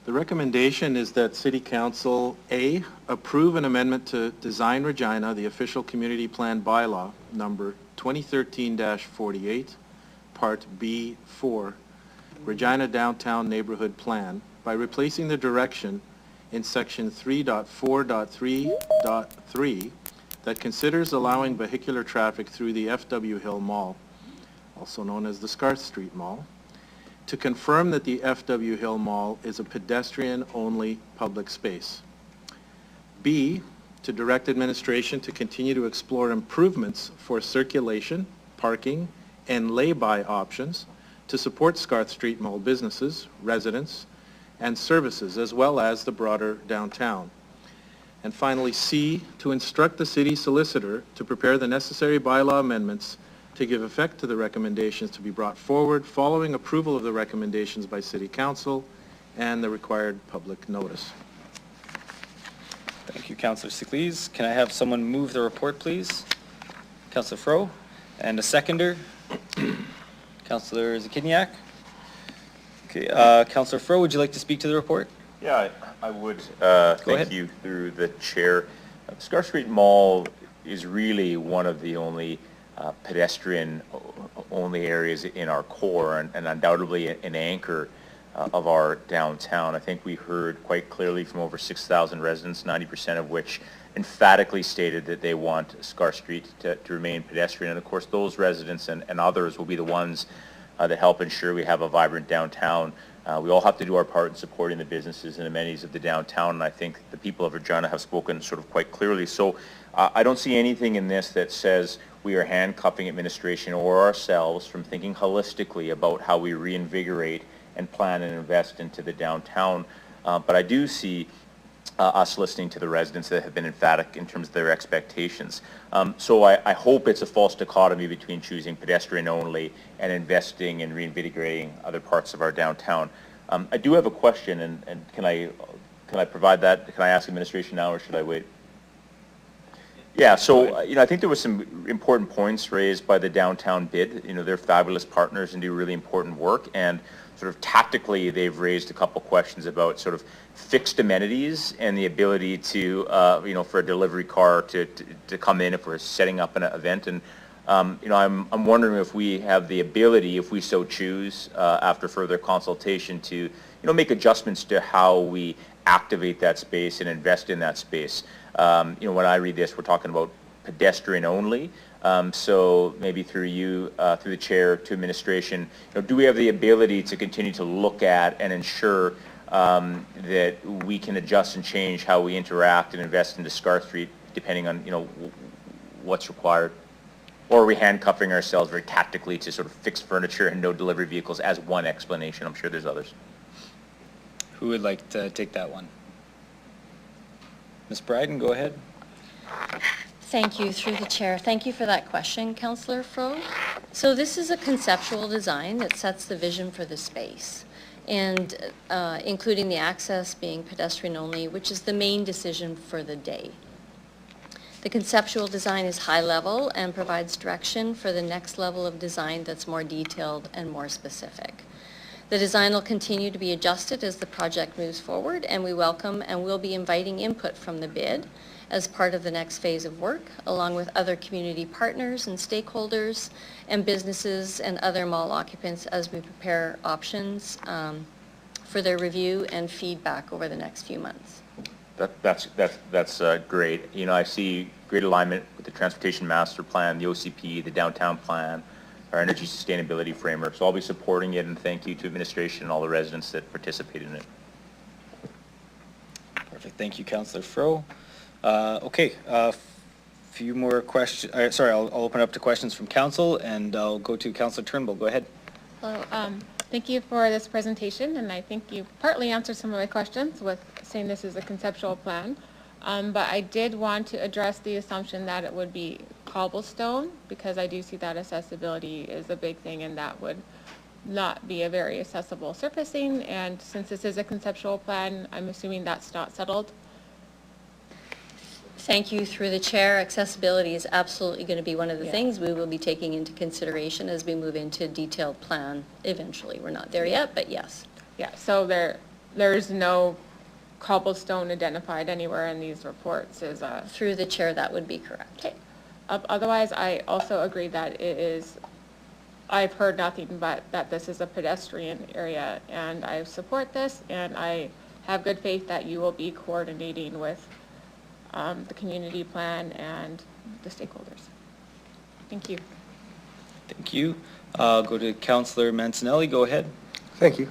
The recommendation is that City Council, A, approve an amendment to Design Regina, the official community plan bylaw, number 2013-48, Part B4, Regina Downtown Neighborhood Plan, by replacing the direction in Section 3.4.3.3 that considers allowing vehicular traffic through the FW Hill Mall, also known as the Scarth Street Mall, to confirm that the FW Hill Mall is a pedestrian-only public space. B, to direct administration to continue to explore improvements for circulation, parking, and lay-by options to support Scarth Street Mall businesses, residents, and services, as well as the broader downtown. And finally, C, to instruct the city solicitor to prepare the necessary bylaw amendments to give effect to the recommendations to be brought forward following approval of the recommendations by City Council and the required public notice. Thank you, Councillor Sickles. Can I have someone move the report, please? Councillor Fro, and a seconder, Councillor Zakidniak. Okay, Councillor Fro, would you like to speak to the report? Yeah, I would. Thank you through the chair. Scarth Street Mall is really one of the only pedestrian-only areas in our core, and undoubtedly an anchor of our downtown. I think we heard quite clearly from over 6,000 residents, 90% of which emphatically stated that they want Scarth Street to remain pedestrian. And of course, those residents and others will be the ones that help ensure we have a vibrant downtown. We all have to do our part in supporting the businesses and amenities of the downtown, and I think the people of Regina have spoken sort of quite clearly. So I don't see anything in this that says we are handcuffing administration or ourselves from thinking holistically about how we reinvigorate and plan and invest into the downtown. But I do see us listening to the residents that have been emphatic in terms of their expectations. So I hope it's a false dichotomy between choosing pedestrian only and investing and reinvigorating other parts of our downtown. I do have a question, and can I provide that? Can I ask administration now, or should I wait? Yeah, so I think there were some important points raised by the downtown bid. They're fabulous partners and do really important work, and sort of tactically they've raised a couple questions about sort of fixed amenities and the ability to for a delivery car to come in if we're setting up an event. And I'm wondering if we have the ability, if we so choose, after further consultation, to make adjustments to how we activate that space and invest in that space. When I read this, we're talking about pedestrian only. So maybe through you, through the chair, to administration, do we have the ability to continue to look at and ensure that we can adjust and change how we interact and invest into Scarth Street depending on what's required? Or are we handcuffing ourselves very tactically to sort of fixed furniture and no delivery vehicles as one explanation? I'm sure there's others. Who would like to take that one? Ms. Bryden, go ahead. Thank you, through the chair. Thank you for that question, Councillor Fro. So this is a conceptual design that sets the vision for the space, and including the access being pedestrian only, which is the main decision for the day. The conceptual design is high level and provides direction for the next level of design that's more detailed and more specific. The design will continue to be adjusted as the project moves forward, and we welcome and will be inviting input from the bid as part of the next phase of work, along with other community partners and stakeholders and businesses and other mall occupants as we prepare options for their review and feedback over the next few months. That's great. You know, I see great alignment with the Transportation Master Plan, the OCP, the Downtown Plan, our Energy Sustainability Framework. So I'll be supporting it, and thank you to administration and all the residents that participated in it. Perfect. Thank you, Councillor Fro. Okay, few more questions. Sorry, I'll open up to questions from council, and I'll go to Councillor Turnbull. Go ahead. Hello. Thank you for this presentation, and I think you partly answered some of my questions with saying this is a conceptual plan. But I did want to address the assumption that it would be cobblestone, because I do see that accessibility is a big thing, and that would not be a very accessible surfacing. And since this is a conceptual plan, I'm assuming that's not settled. Thank you. Through the chair, accessibility is absolutely going to be one of the things we will be taking into consideration as we move into detailed plan eventually. We're not there yet, but yes. Yeah, so there's no cobblestone identified anywhere in these reports is Through the chair, that would be correct. Okay. Otherwise, I also agree that it is, I've heard nothing but that this is a pedestrian area, and I support this, and I have good faith that you will be coordinating with the community plan and the stakeholders. Thank you. Thank you. I'll go to Councillor Mancinelli. Go ahead. Thank you.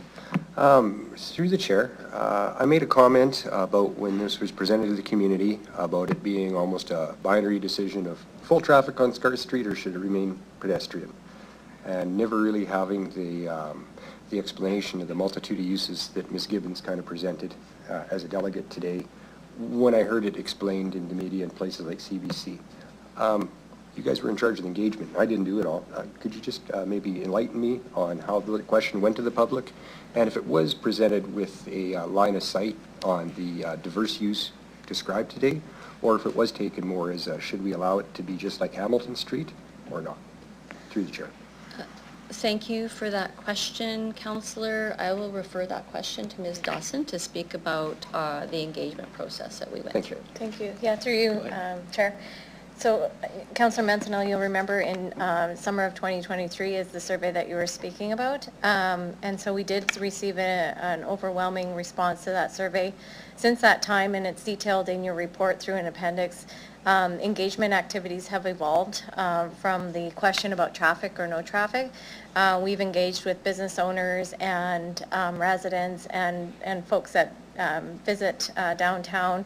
Through the chair, I made a comment about when this was presented to the community about it being almost a binary decision of full traffic on Scarth Street or should it remain pedestrian, and never really having the explanation of the multitude of uses that Ms. Gibbons kind of presented as a delegate today when I heard it explained in the media and places like CBC. You guys were in charge of the engagement. I didn't do it all. Could you just maybe enlighten me on how the question went to the public, and if it was presented with a line of sight on the diverse use described today, or if it was taken more as should we allow it to be just like Hamilton Street or not? Through the chair. Thank you for that question, Councillor. I will refer that question to Ms. Dawson to speak about the engagement process that we went through. Thank you. Yeah, through you, Chair. So, Councillor Mancinelli, you'll remember in summer of 2023 is the survey that you were speaking about. And so we did receive an overwhelming response to that survey. Since that time, and it's detailed in your report through an appendix, engagement activities have evolved from the question about traffic or no traffic. We've engaged with business owners and residents and folks that visit downtown.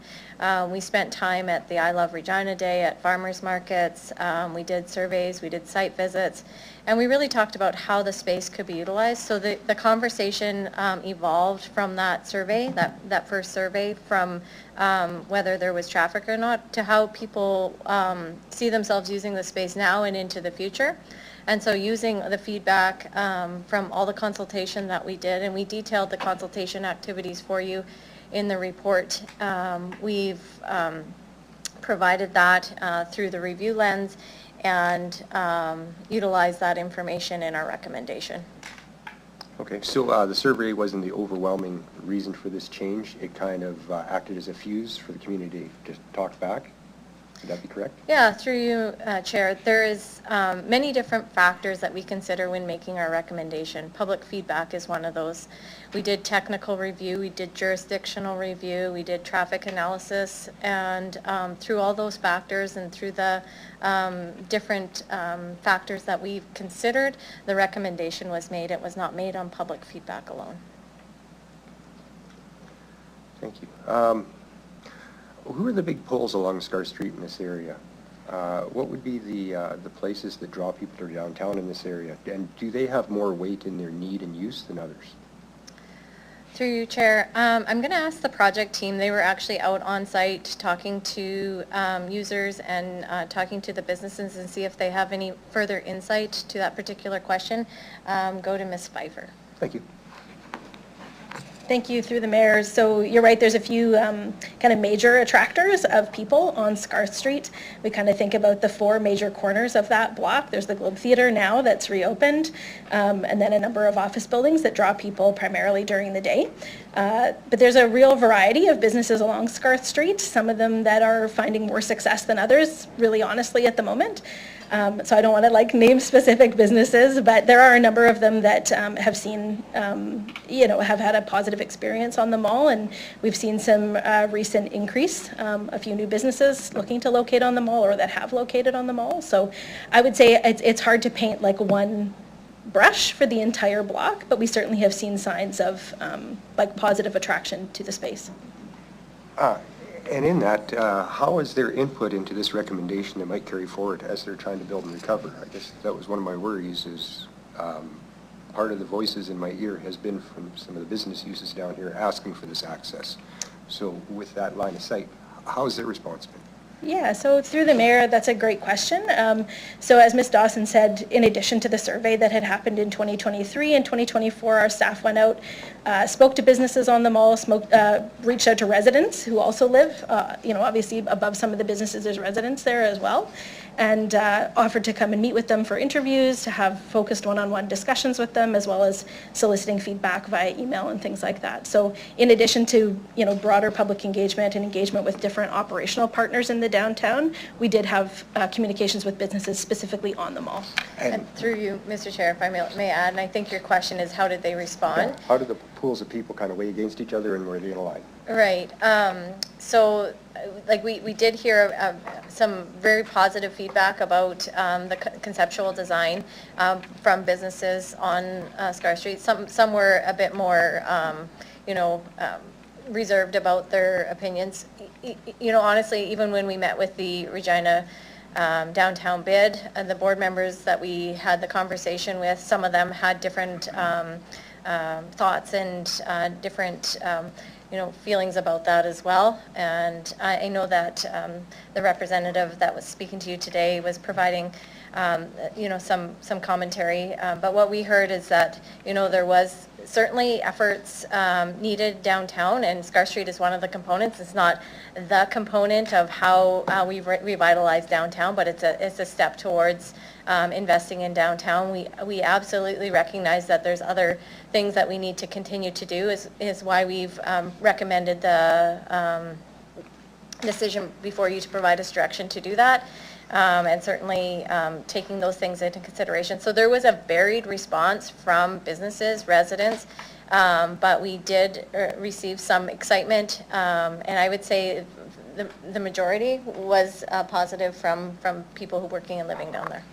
We spent time at the I Love Regina Day at farmers markets. We did surveys, we did site visits, and we really talked about how the space could be utilized. So the conversation evolved from that survey, that first survey, from whether there was traffic or not, to how people see themselves using the space now and into the future. And so using the feedback from all the consultation that we did, and we detailed the consultation activities for you in the report, we've provided that through the review lens and utilized that information in our recommendation. Okay, so the survey wasn't the overwhelming reason for this change. It kind of acted as a fuse for the community to talk back. Would that be correct? Yeah, through you, Chair. There is many different factors that we consider when making our recommendation. Public feedback is one of those. We did technical review, we did jurisdictional review, we did traffic analysis, and through all those factors and through the different factors that we've considered, the recommendation was made. It was not made on public feedback alone. Thank you. Who are the big pulls along Scarth Street in this area? What would be the places that draw people to downtown in this area? And do they have more weight in their need and use than others? Through you, Chair. I'm going to ask the project team. They were actually out on site talking to users and talking to the businesses and see if they have any further insight to that particular question. Go to Ms. Pfeiffer. Thank you. Thank you, through the mayor. So you're right, there's a few kind of major attractors of people on Scarth Street. We kind of think about the 4 major corners of that block. There's the Globe Theatre now that's reopened, and then a number of office buildings that draw people primarily during the day. But there's a real variety of businesses along Scarth Street, some of them that are finding more success than others, really honestly, at the moment. So I don't want to name specific businesses, but there are a number of them that have seen, have had a positive experience on the mall, and we've seen some recent increase, a few new businesses looking to locate on the mall or that have located on the mall. So I would say it's hard to paint one brush for the entire block, but we certainly have seen signs of positive attraction to the space. And in that, how is their input into this recommendation that might carry forward as they're trying to build and recover? I guess that was one of my worries is part of the voices in my ear has been from some of the business uses down here asking for this access. So with that line of sight, how has their response been? Yeah, so through the mayor, that's a great question. So as Ms. Dawson said, in addition to the survey that had happened in 2023 and 2024, our staff went out, spoke to businesses on the mall, reached out to residents who also live, obviously above some of the businesses, there's residents there as well, and offered to come and meet with them for interviews, to have focused one-on-one discussions with them, as well as soliciting feedback via email and things like that. So in addition to, broader public engagement and engagement with different operational partners in the downtown, we did have communications with businesses specifically on the mall. And through you, Mr. Chair, if I may add, and I think your question is how did they respond? Yeah. How did the pools of people kind of weigh against each other and were they in a line? Right. So we did hear some very positive feedback about the conceptual design from businesses on Scarth Street. Some were a bit more, reserved about their opinions. Honestly, even when we met with the Regina downtown bid and the board members that we had the conversation with, some of them had different thoughts and different feelings about that as well. And I know that the representative that was speaking to you today was providing some commentary. But what we heard is that, there was certainly efforts needed downtown, and Scarth Street is one of the components. It's not the component of how we revitalize downtown, but it's a step towards investing in downtown. We absolutely recognize that there's other things that we need to continue to do, is why we've recommended the decision before you to provide us direction to do that. And certainly taking those things into consideration. So there was a varied response from businesses, residents, but we did receive some excitement, and I would say the majority was positive from people who are working and living down there.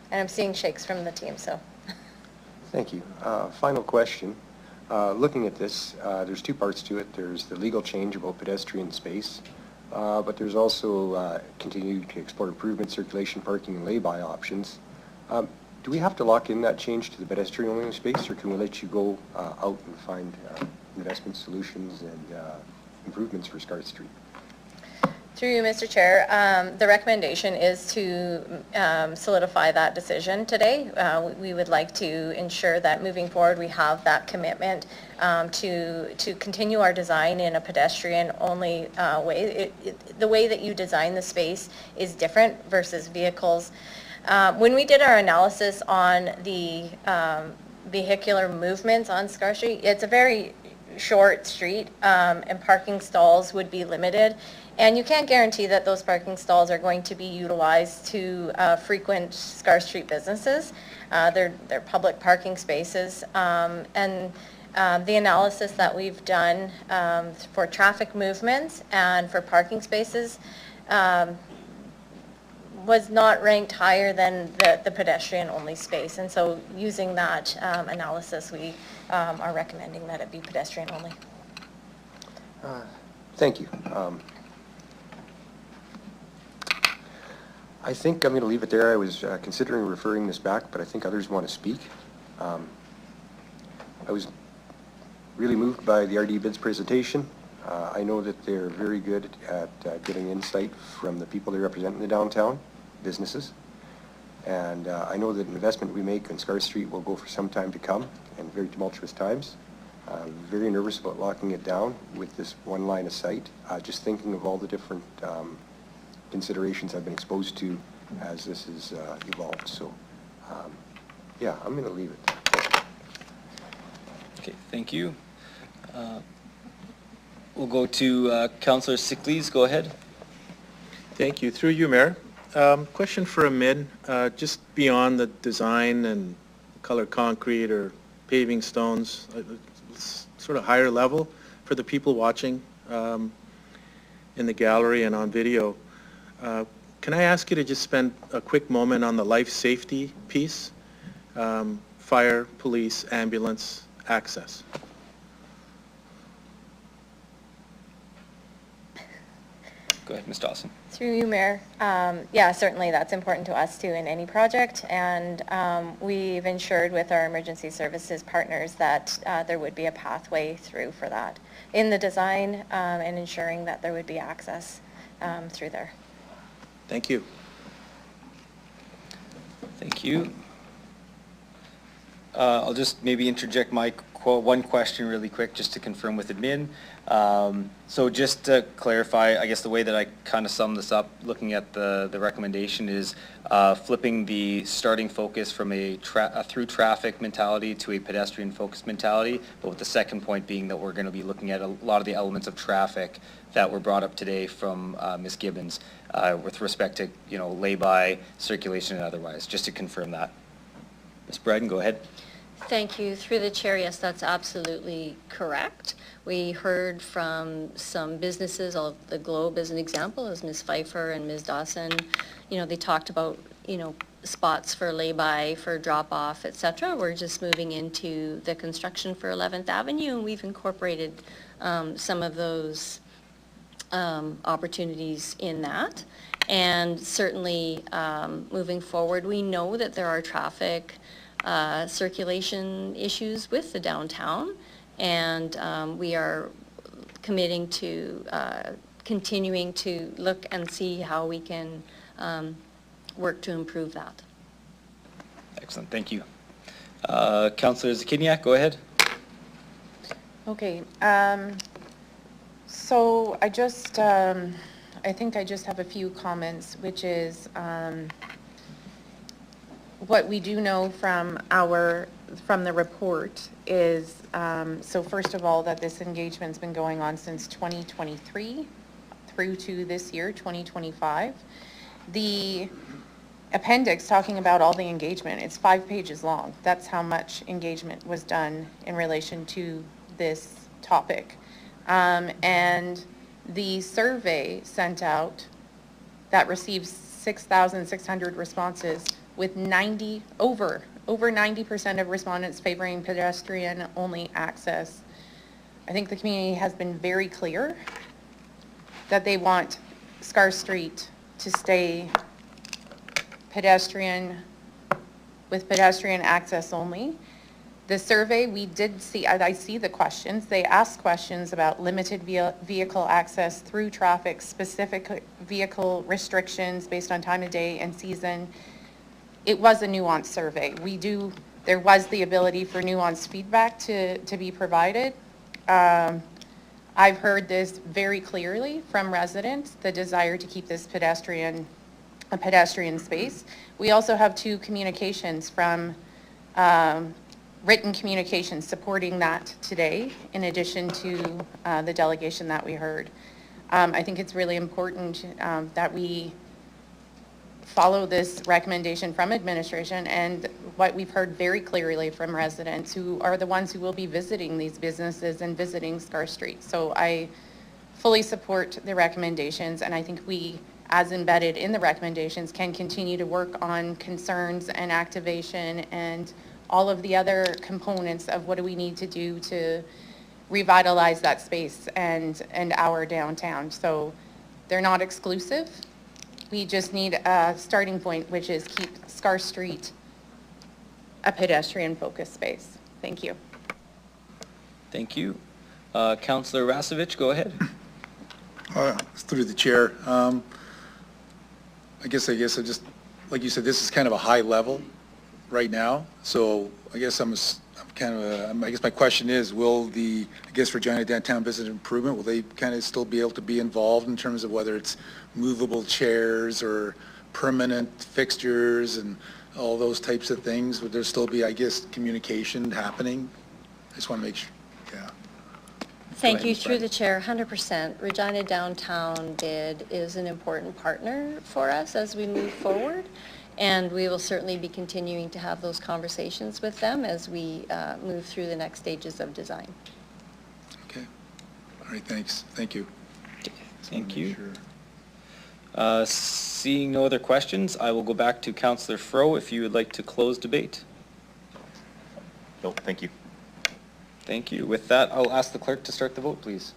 And I'm seeing shakes from the team, so. Thank you. Final question. Looking at this, there's 2 parts to it. There's the legal change about pedestrian space, but there's also continue to explore improvement, circulation, parking, and lay-by options. Do we have to lock in that change to the pedestrian-only space, or can we let you go out and find investment solutions and improvements for Scarth Street? Through you, Mr. Chair, the recommendation is to solidify that decision today. We would like to ensure that moving forward we have that commitment to continue our design in a pedestrian-only way. The way that you design the space is different versus vehicles. When we did our analysis on the vehicular movements on Scarth Street, it's a very short street, and parking stalls would be limited. And you can't guarantee that those parking stalls are going to be utilized to frequent Scarth Street businesses. They're public parking spaces. And the analysis that we've done for traffic movements and for parking spaces was not ranked higher than the pedestrian-only space. And so using that analysis, we are recommending that it be pedestrian-only. Thank you. I think I'm going to leave it there. I was considering referring this back, but I think others want to speak. I was really moved by the RD Bids presentation. I know that they're very good at getting insight from the people they represent in the downtown, businesses. And I know that an investment we make on Scarth Street will go for some time to come, and very tumultuous times. Very nervous about locking it down with this one line of sight. Just thinking of all the different considerations I've been exposed to as this has evolved. So, yeah, I'm going to leave it. Okay, thank you. We'll go to Councillor Sickleys. Go ahead. Thank you. Through you, Mayor. Question for Amid, just beyond the design and color concrete or paving stones, sort of higher level for the people watching in the gallery and on video. Can I ask you to just spend a quick moment on the life safety piece? Fire, police, ambulance, access. Go ahead, Ms. Dawson. Through you, Mayor. Yeah, certainly that's important to us too in any project, and we've ensured with our emergency services partners that there would be a pathway through for that in the design and ensuring that there would be access through there. Thank you. Thank you. I'll just maybe interject my one question really quick just to confirm with admin. So just to clarify, I guess the way that I kind of sum this up, looking at the recommendation is flipping the starting focus from a through traffic mentality to a pedestrian focused mentality, but with the second point being that we're going to be looking at a lot of the elements of traffic that were brought up today from Ms. Gibbons with respect to, lay-by, circulation and otherwise, just to confirm that. Ms. Bryden, go ahead. Thank you. Through the chair, yes, that's absolutely correct. We heard from some businesses, the Globe as an example, as Ms. Pfeiffer and Ms. Dawson, they talked about, spots for lay-by, for drop-off, etc. We're just moving into the construction for 11th Avenue, and we've incorporated some of those opportunities in that. And certainly moving forward, we know that there are traffic circulation issues with the downtown, and we are committing to continuing to look and see how we can work to improve that. Excellent, thank you. Councillor Zakiniak, go ahead. Okay, so I think I just have a few comments, which is what we do know from the report is, so first of all, that this engagement's been going on since 2023 through to this year, 2025. The appendix talking about all the engagement, it's 5 pages long. That's how much engagement was done in relation to this topic. And the survey sent out that receives 6,600 responses with over 90% of respondents favoring pedestrian-only access. I think the community has been very clear that they want Scarth Street to stay with pedestrian access only. The survey, we did see, I see the questions. They asked questions about limited vehicle access through traffic, specific vehicle restrictions based on time of day and season. It was a nuanced survey. There was the ability for nuanced feedback to be provided. I've heard this very clearly from residents, the desire to keep this a pedestrian space. We also have 2 communications from written communications supporting that today, in addition to the delegation that we heard. I think it's really important that we follow this recommendation from administration and what we've heard very clearly from residents who are the ones who will be visiting these businesses and visiting Scarth Street. So I fully support the recommendations, and I think we, as embedded in the recommendations, can continue to work on concerns and activation and all of the other components of what do we need to do to revitalize that space and our downtown. So they're not exclusive. We just need a starting point, which is keep Scarth Street a pedestrian-focused space. Thank you. Thank you. Councillor Rasevich, go ahead. Through the chair. I guess I just, like you said, this is kind of a high level right now. So I guess I'm kind of, I guess my question is, will the, I guess Regina Downtown Business Improvement, will they kind of still be able to be involved in terms of whether it's movable chairs or permanent fixtures and all those types of things? Would there still be, I guess, communication happening? I just want to make sure, yeah. Thank you. Ms. Through Baiton. the chair, 100%. Regina Downtown is an important partner for us as we move forward, and we will certainly be continuing to have those conversations with them as we move through the next stages of design. Okay. All right, thanks. Thank you. Thank Just wanna you. make sure. Seeing no other questions, I will go back to Councillor Fro if you would like to close debate. No, thank you. Thank you. With that, I'll ask the clerk to start the vote, please.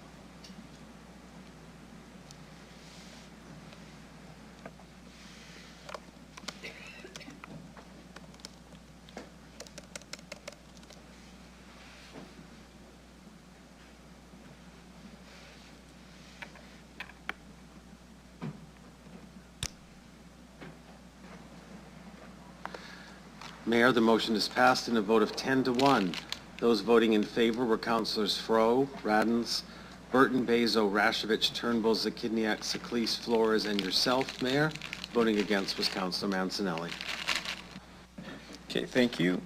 Mayor, the motion is passed in a vote of 10-1. Those voting in favor were Councillors Fro, Radens, Burton, Bazo, Rashevich, Turnbull, Zakidniak, Saklis, Flores, and yourself, Mayor. Voting against was Councillor Mancinelli. Okay, thank you.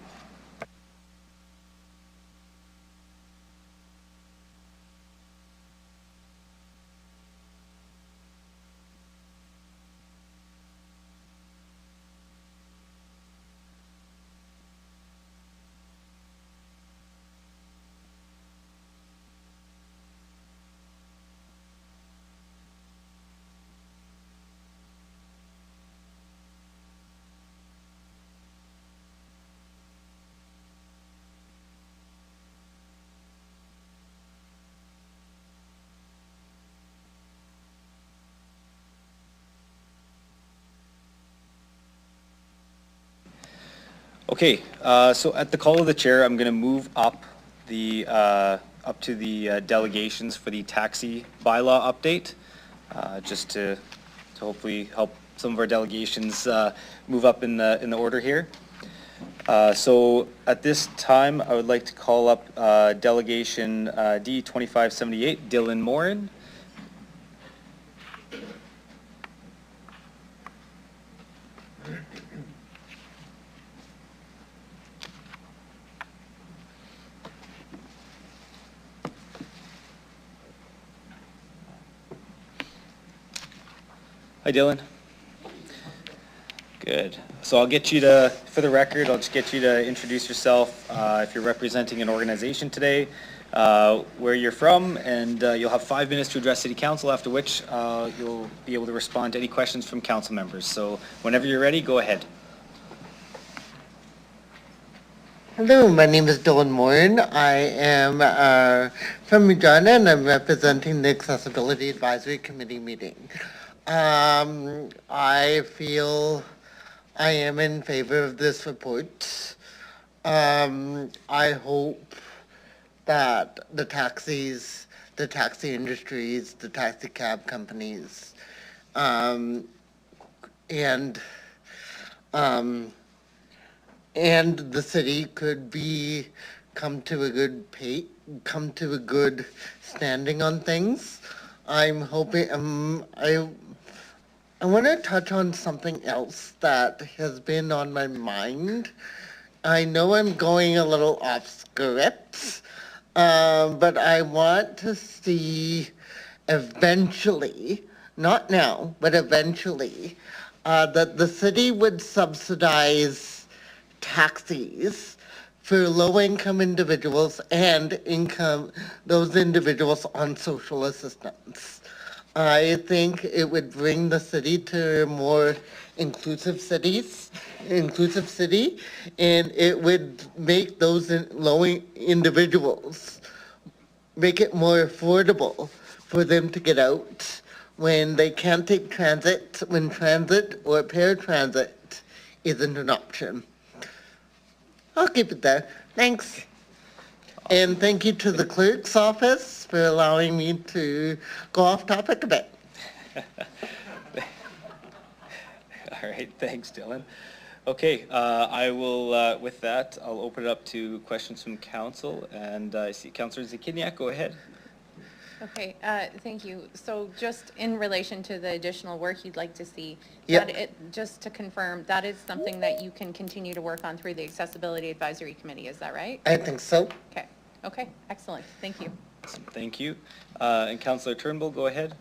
Okay, so at the call of the chair, I'm going to move up to the delegations for the taxi bylaw update, just to hopefully help some of our delegations move up in the order here. So at this time, I would like to call up Delegation D2578, Dylan Morin. Hi, Dylan. Good. So I'll get you to, for the record, I'll just get you to introduce yourself, if you're representing an organization today, where you're from, and you'll have 5 minutes to address City Council, after which you'll be able to respond to any questions from council members. So whenever you're ready, go ahead. Hello, my name is Dylan Morin. I am from Regina, and I'm representing the Accessibility Advisory Committee meeting. I feel I am in favor of this report. I hope that the taxi industries, the taxi cab companies, and the city could come to a good standing on things. I'm hoping, I want to touch on something else that has been on my mind. I know I'm going a little off script, but I want to see eventually, not now, but eventually, that the city would subsidize taxis for low-income individuals and those individuals on social assistance. I think it would bring the city to a more inclusive city, and it would make those low individuals, make it more affordable for them to get out when they can't take transit, when transit or paratransit isn't an option. I'll keep it there. Thanks. And thank you to the clerk's office for allowing me to go off topic a bit. All right, thanks, Dylan. Okay, I will, with that, I'll open it up to questions from council, and I see Councillor Zakiniak, go ahead. Okay, thank you. So just in relation to the additional work you'd like to see, Yep. just to confirm, that is something that you can continue to work on through the Accessibility Advisory Committee, is that right? I think so. Okay, excellent, thank you. Thank you. And Councillor Turnbull, go ahead.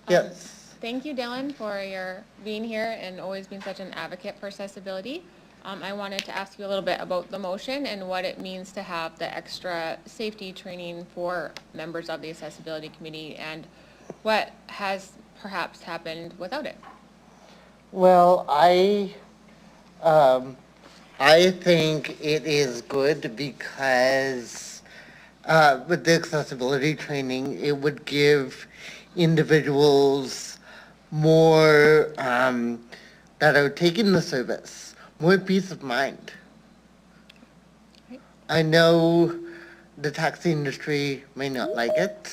Yes. Thank you, Dylan, for your being here and always being such an advocate for accessibility. I wanted to ask you a little bit about the motion and what it means to have the extra safety training for members of the Accessibility Committee and what has perhaps happened without it. Well, I think it is good because with the accessibility training, it would give individuals more that are taking the service more peace of mind. I know the taxi industry may not like it,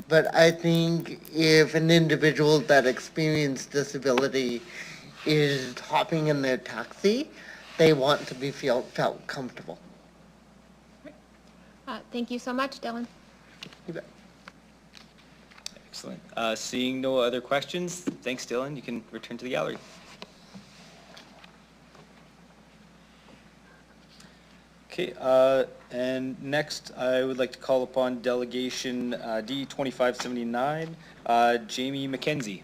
but I think if an individual that experienced disability is hopping in their taxi, they want to be felt comfortable. Thank you so much, Dylan. You bet. Excellent. Seeing no other questions, thanks, Dylan. You can return to the gallery. Okay, and next I would like to call upon Delegation D2579, Jamie McKenzie.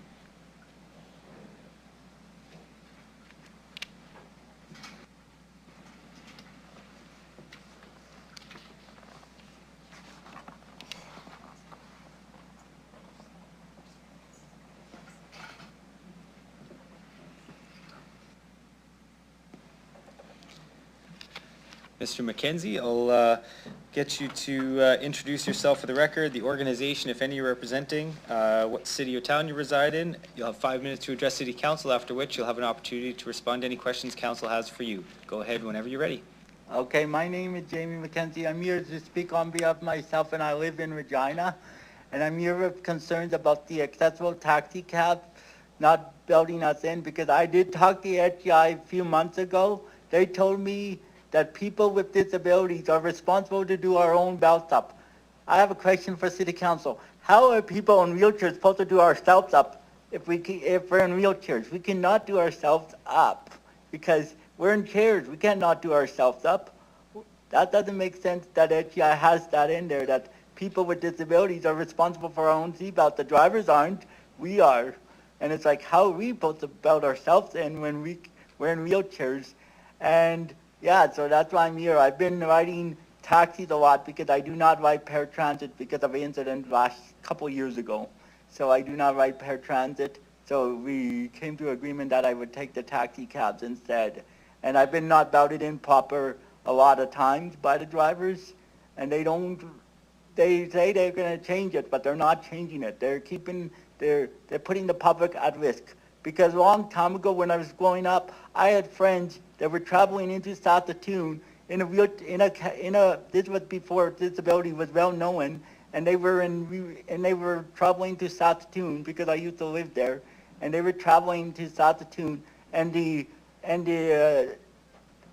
Mr. McKenzie, I'll get you to introduce yourself for the record, the organization, if any, you're representing, what city or town you reside in. You'll have 5 minutes to address City Council, after which you'll have an opportunity to respond to any questions Council has for you. Go ahead whenever you're ready. Okay, my name is Jamie McKenzie. I'm here to speak on behalf of myself, and I live in Regina. And I'm here with concerns about the accessible taxi cab not building us in, because I did talk to HGI a few months ago. They told me that people with disabilities are responsible to do our own belt up. I have a question for City Council. How are people in wheelchairs supposed to do ourselves up if we're in wheelchairs? We cannot do ourselves up because we're in chairs. We cannot do ourselves up. That doesn't make sense that HGI has that in there, that people with disabilities are responsible for our own seatbelt. The drivers aren't, we are. And it's like, how are we supposed to belt ourselves in when we're in wheelchairs? And yeah, so that's why I'm here. I've been riding taxis a lot because I do not ride paratransit because of an incident last couple years ago. So I do not ride paratransit. So we came to agreement that I would take the taxi cabs instead. And I've been not belted in proper a lot of times by the drivers. And they say they're going to change it, but they're not changing it. They're putting the public at risk. Because a long time ago when I was growing up, I had friends that were traveling into Saskatoon this was before disability was well known, and they were traveling to Saskatoon because I used to live there, and they were traveling to Saskatoon, and the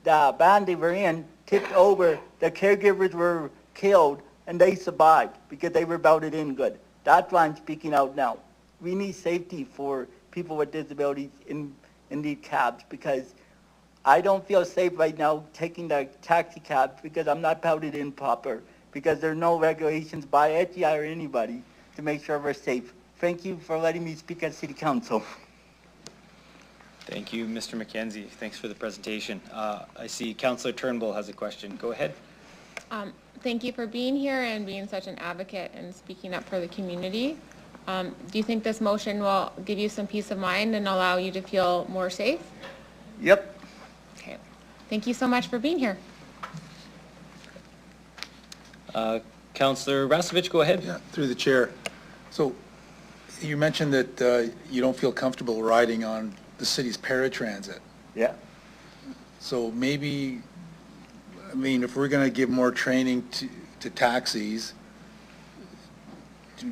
band they were in tipped over. The caregivers were killed, and they survived because they were belted in good. That's why I'm speaking out now. We need safety for people with disabilities in these cabs, because I don't feel safe right now taking the taxi cabs because I'm not belted in proper, because there are no regulations by HGI or anybody to make sure we're safe. Thank you for letting me speak at City Council. Thank you, Mr. McKenzie. Thanks for the presentation. I see Councillor Turnbull has a question. Go ahead. Thank you for being here and being such an advocate and speaking up for the community. Do you think this motion will give you some peace of mind and allow you to feel more safe? Yep. Okay. Thank you so much for being here. Councillor Rasovich, go ahead. Yeah, through the chair. So you mentioned that you don't feel comfortable riding on the city's paratransit. Yeah. So maybe, I mean, if we're going to give more training to taxis,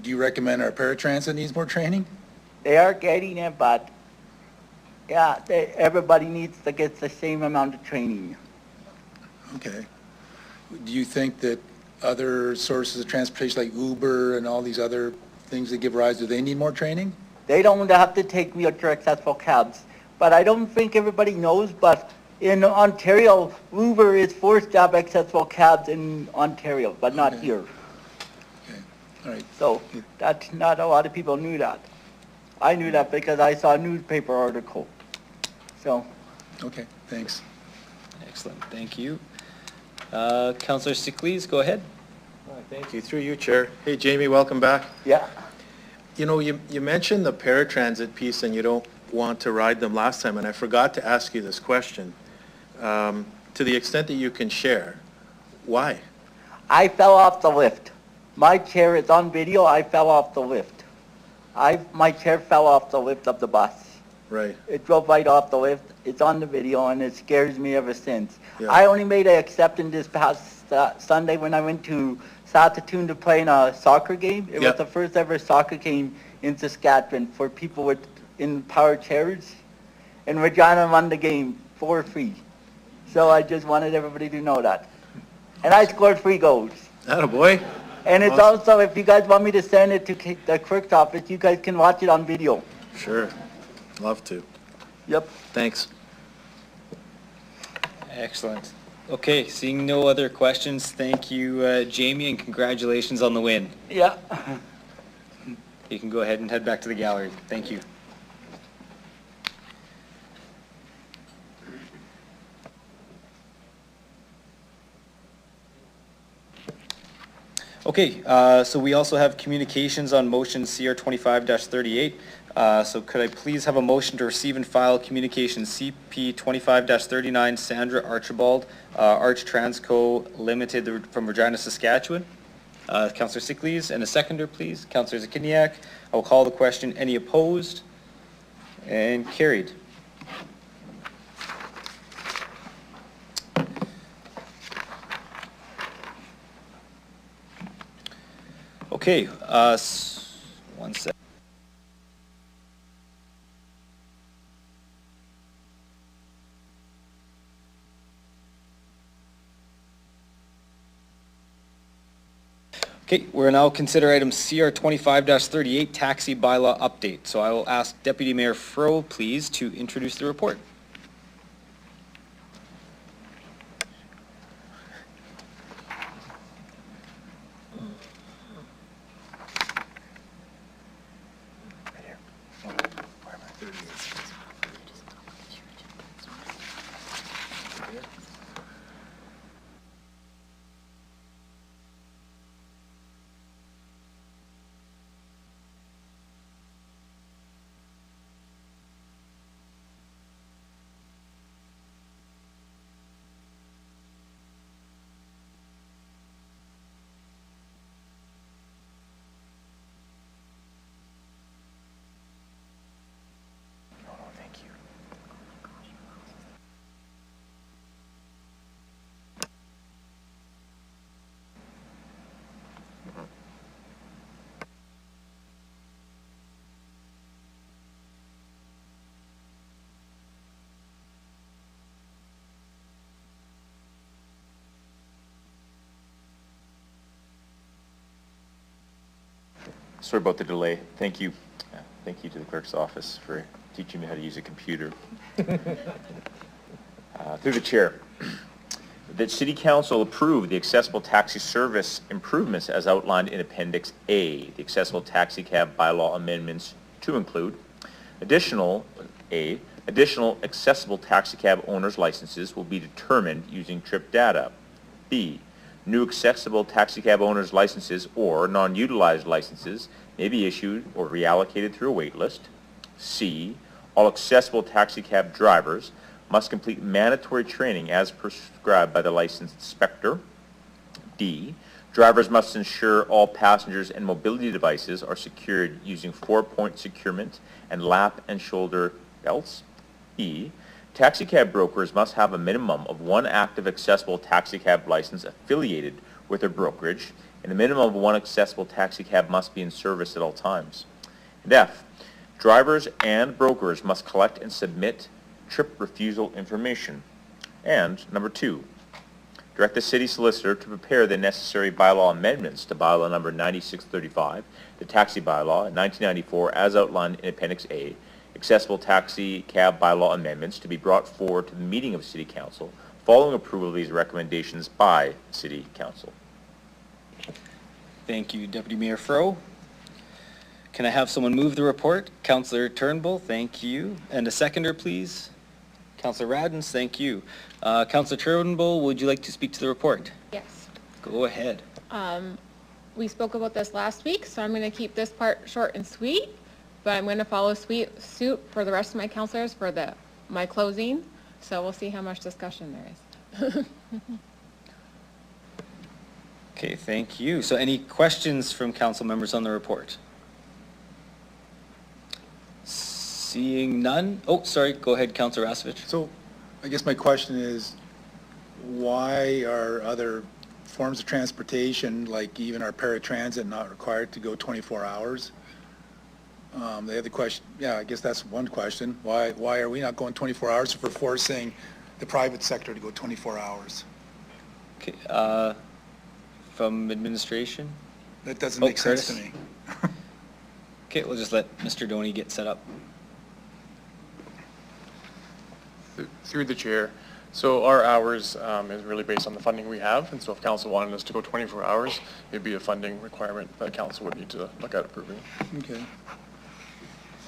do you recommend our paratransit needs more training? They are getting it, but Yeah, everybody needs to get the same amount of training. Okay. Do you think that other sources of transportation like Uber and all these other things that give rise, do they need more training? They don't have to take wheelchair accessible cabs. But I don't think everybody knows, but in Ontario, Uber is forced to have accessible cabs in Ontario, but not here. Okay, all right. So that's not a lot of people knew that. I knew that because I saw a newspaper article. So. Okay, thanks. Excellent, thank you. Councillor Sickley, go ahead. Thank you. Through you, Chair. Hey, Jamie, welcome back. Yeah. You know, you mentioned the paratransit piece and you don't want to ride them last time, and I forgot to ask you this question. To the extent that you can share, why? I fell off the lift. My chair is on video. I fell off the lift. My chair fell off the lift of the bus. Right. It drove right off the lift. It's on the video, and it scares me ever since. Yeah. I only made an exception this past Sunday when I went to Saskatoon to play in a soccer game. It was the first ever soccer game in Saskatchewan for people in power chairs. And Regina won the game for free. So I just wanted everybody to know that. And I scored 3 goals. Attaboy. And it's also, if you guys want me to send it to the clerk's office, you guys can watch it on video. Sure. Love to. Yep. Thanks. Excellent. Okay, seeing no other questions, thank you, Jamie, and congratulations on the win. Yeah. You can go ahead and head back to the gallery. Thank you. Okay, so we also have communications on motion CR 25-38. So could I please have a motion to receive and file communication CP 25-39 Sandra Archibald, Arch Transco Limited from Regina, Saskatchewan. Councillor Sickley, and a seconder, please. Councillor Zakiniak. I will call the question. Any opposed? And carried. Okay, one sec. Okay, we're now consider item CR 25-38 taxi bylaw update. So I will ask Deputy Mayor Fro, please, to introduce the report. Sorry about the delay. Thank you. Thank you to the clerk's office for teaching me how to use a computer. Through the chair, that City Council approve the accessible taxi service improvements as outlined in Appendix A, the accessible taxi cab bylaw amendments to include additional accessible taxi cab owners' licenses will be determined using trip data. B, new accessible taxi cab owners' licenses or non-utilized licenses may be issued or reallocated through a wait list. C, all accessible taxi cab drivers must complete mandatory training as prescribed by the licensed inspector. D, drivers must ensure all passengers and mobility devices are secured using 4-point securement and lap and shoulder belts. E, taxi cab brokers must have a minimum of 1 active accessible taxi cab license affiliated with their brokerage, and a minimum of 1 accessible taxi cab must be in service at all times. And F, Drivers and brokers must collect and submit trip refusal information. And number 2, direct the city solicitor to prepare the necessary bylaw amendments to bylaw number 9635, the taxi bylaw, 1994, as outlined in Appendix A, accessible taxi cab bylaw amendments to be brought forward to the meeting of City Council following approval of these recommendations by City Council. Thank you, Deputy Mayor Fro. Can I have someone move the report? Councillor Turnbull, thank you. And a seconder, please. Councillor Radens, thank you. Councillor Turnbull, would you like to speak to the report? Yes. Go ahead. We spoke about this last week, so I'm going to keep this part short and sweet, but I'm going to follow suit for the rest of my councillors for my closing, so we'll see how much discussion there is. Okay, thank you. So any questions from council members on the report? Seeing none? Oh, sorry, go ahead, Councillor Rasevich. So I guess my question is, why are other forms of transportation, like even our paratransit, not required to go 24 hours? The other question, yeah, I guess that's one question. Why are we not going 24 hours if we're forcing the private sector to go 24 hours? Okay, from administration? That doesn't make sense to me. Okay, we'll just let Mr. Doney get set up. Through the chair. So our hours is really based on the funding we have, and so if council wanted us to go 24 hours, it'd be a funding requirement that council would need to look at approving. Okay.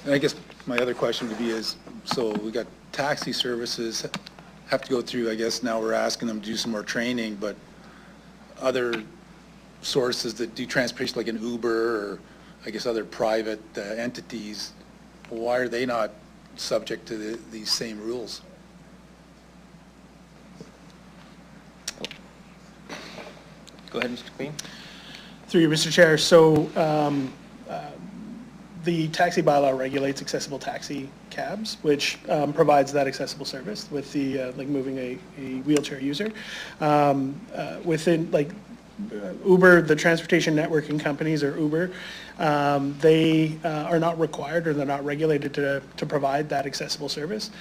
And I guess my other question would be is, so we got taxi services have to go through, I guess now we're asking them to do some more training, but other sources that do transportation like an Uber or I guess other private entities, why are they not subject to these same rules? Go ahead, Mr. Queen. Through you, Mr. Chair. So the taxi bylaw regulates accessible taxi cabs, which provides that accessible service with the like moving a wheelchair user. Within like Uber, the transportation networking companies, or Uber, they are not required or they're not regulated to provide that accessible service,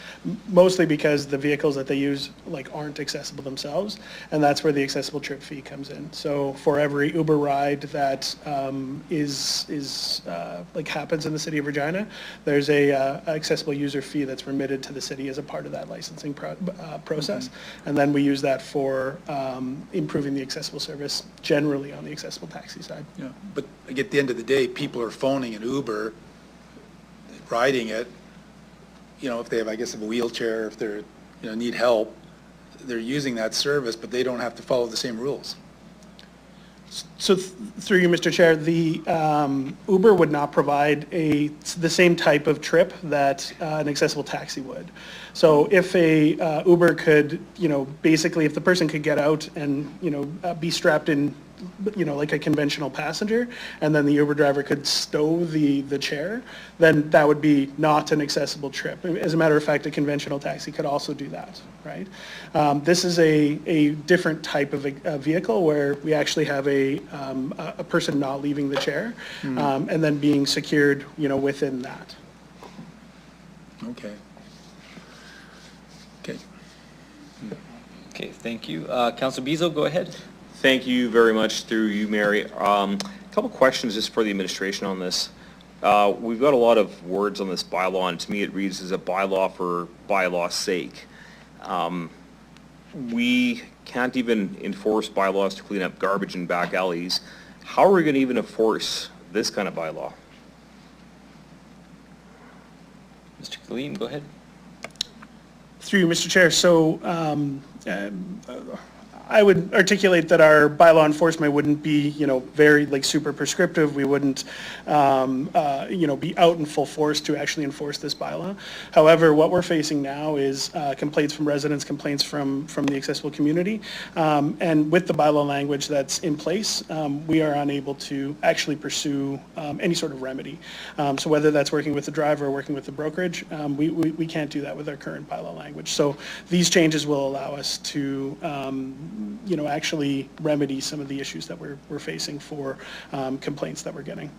mostly because the vehicles that they use like aren't accessible themselves, and that's where the accessible trip fee comes in. So for every Uber ride that is like happens in the city of Regina, there's a accessible user fee that's remitted to the city as a part of that licensing process, and then we use that for improving the accessible service generally on the accessible taxi side. Yeah, but at the end of the day, people are phoning an Uber, riding it, you know, if they have, I guess, a wheelchair, if they're, you know, need help, they're using that service, but they don't have to follow the same rules. So through you, Mr. Chair, the Uber would not provide the same type of trip that an accessible taxi would. So if a Uber could, you know, basically if the person could get out and, you know, be strapped in, you know, like a conventional passenger, and then the Uber driver could stow the chair, then that would be not an accessible trip. As a matter of fact, a conventional taxi could also do that, right? This is a different type of a vehicle where we actually have a person not leaving the chair, and then being secured, you know, within that. Okay. Okay. Okay, thank you. Councilor Bezo, go ahead. Thank you very much, through you, Mary. A couple questions just for the administration on this. We've got a lot of words on this bylaw, and to me it reads as a bylaw for bylaw's sake. We can't even enforce bylaws to clean up garbage in back alleys. How are we going to even enforce this kind of bylaw? Mr. Killeen, go ahead. Through you, Mr. Chair. So I would articulate that our bylaw enforcement wouldn't be, you know, very like super prescriptive. We wouldn't, you know, be out in full force to actually enforce this bylaw. However, what we're facing now is complaints from residents, complaints from the accessible community, and with the bylaw language that's in place, we are unable to actually pursue any sort of remedy. So whether that's working with the driver or working with the brokerage, we can't do that with our current bylaw language. So these changes will allow us to you know, actually remedy some of the issues that we're facing for complaints that we're getting.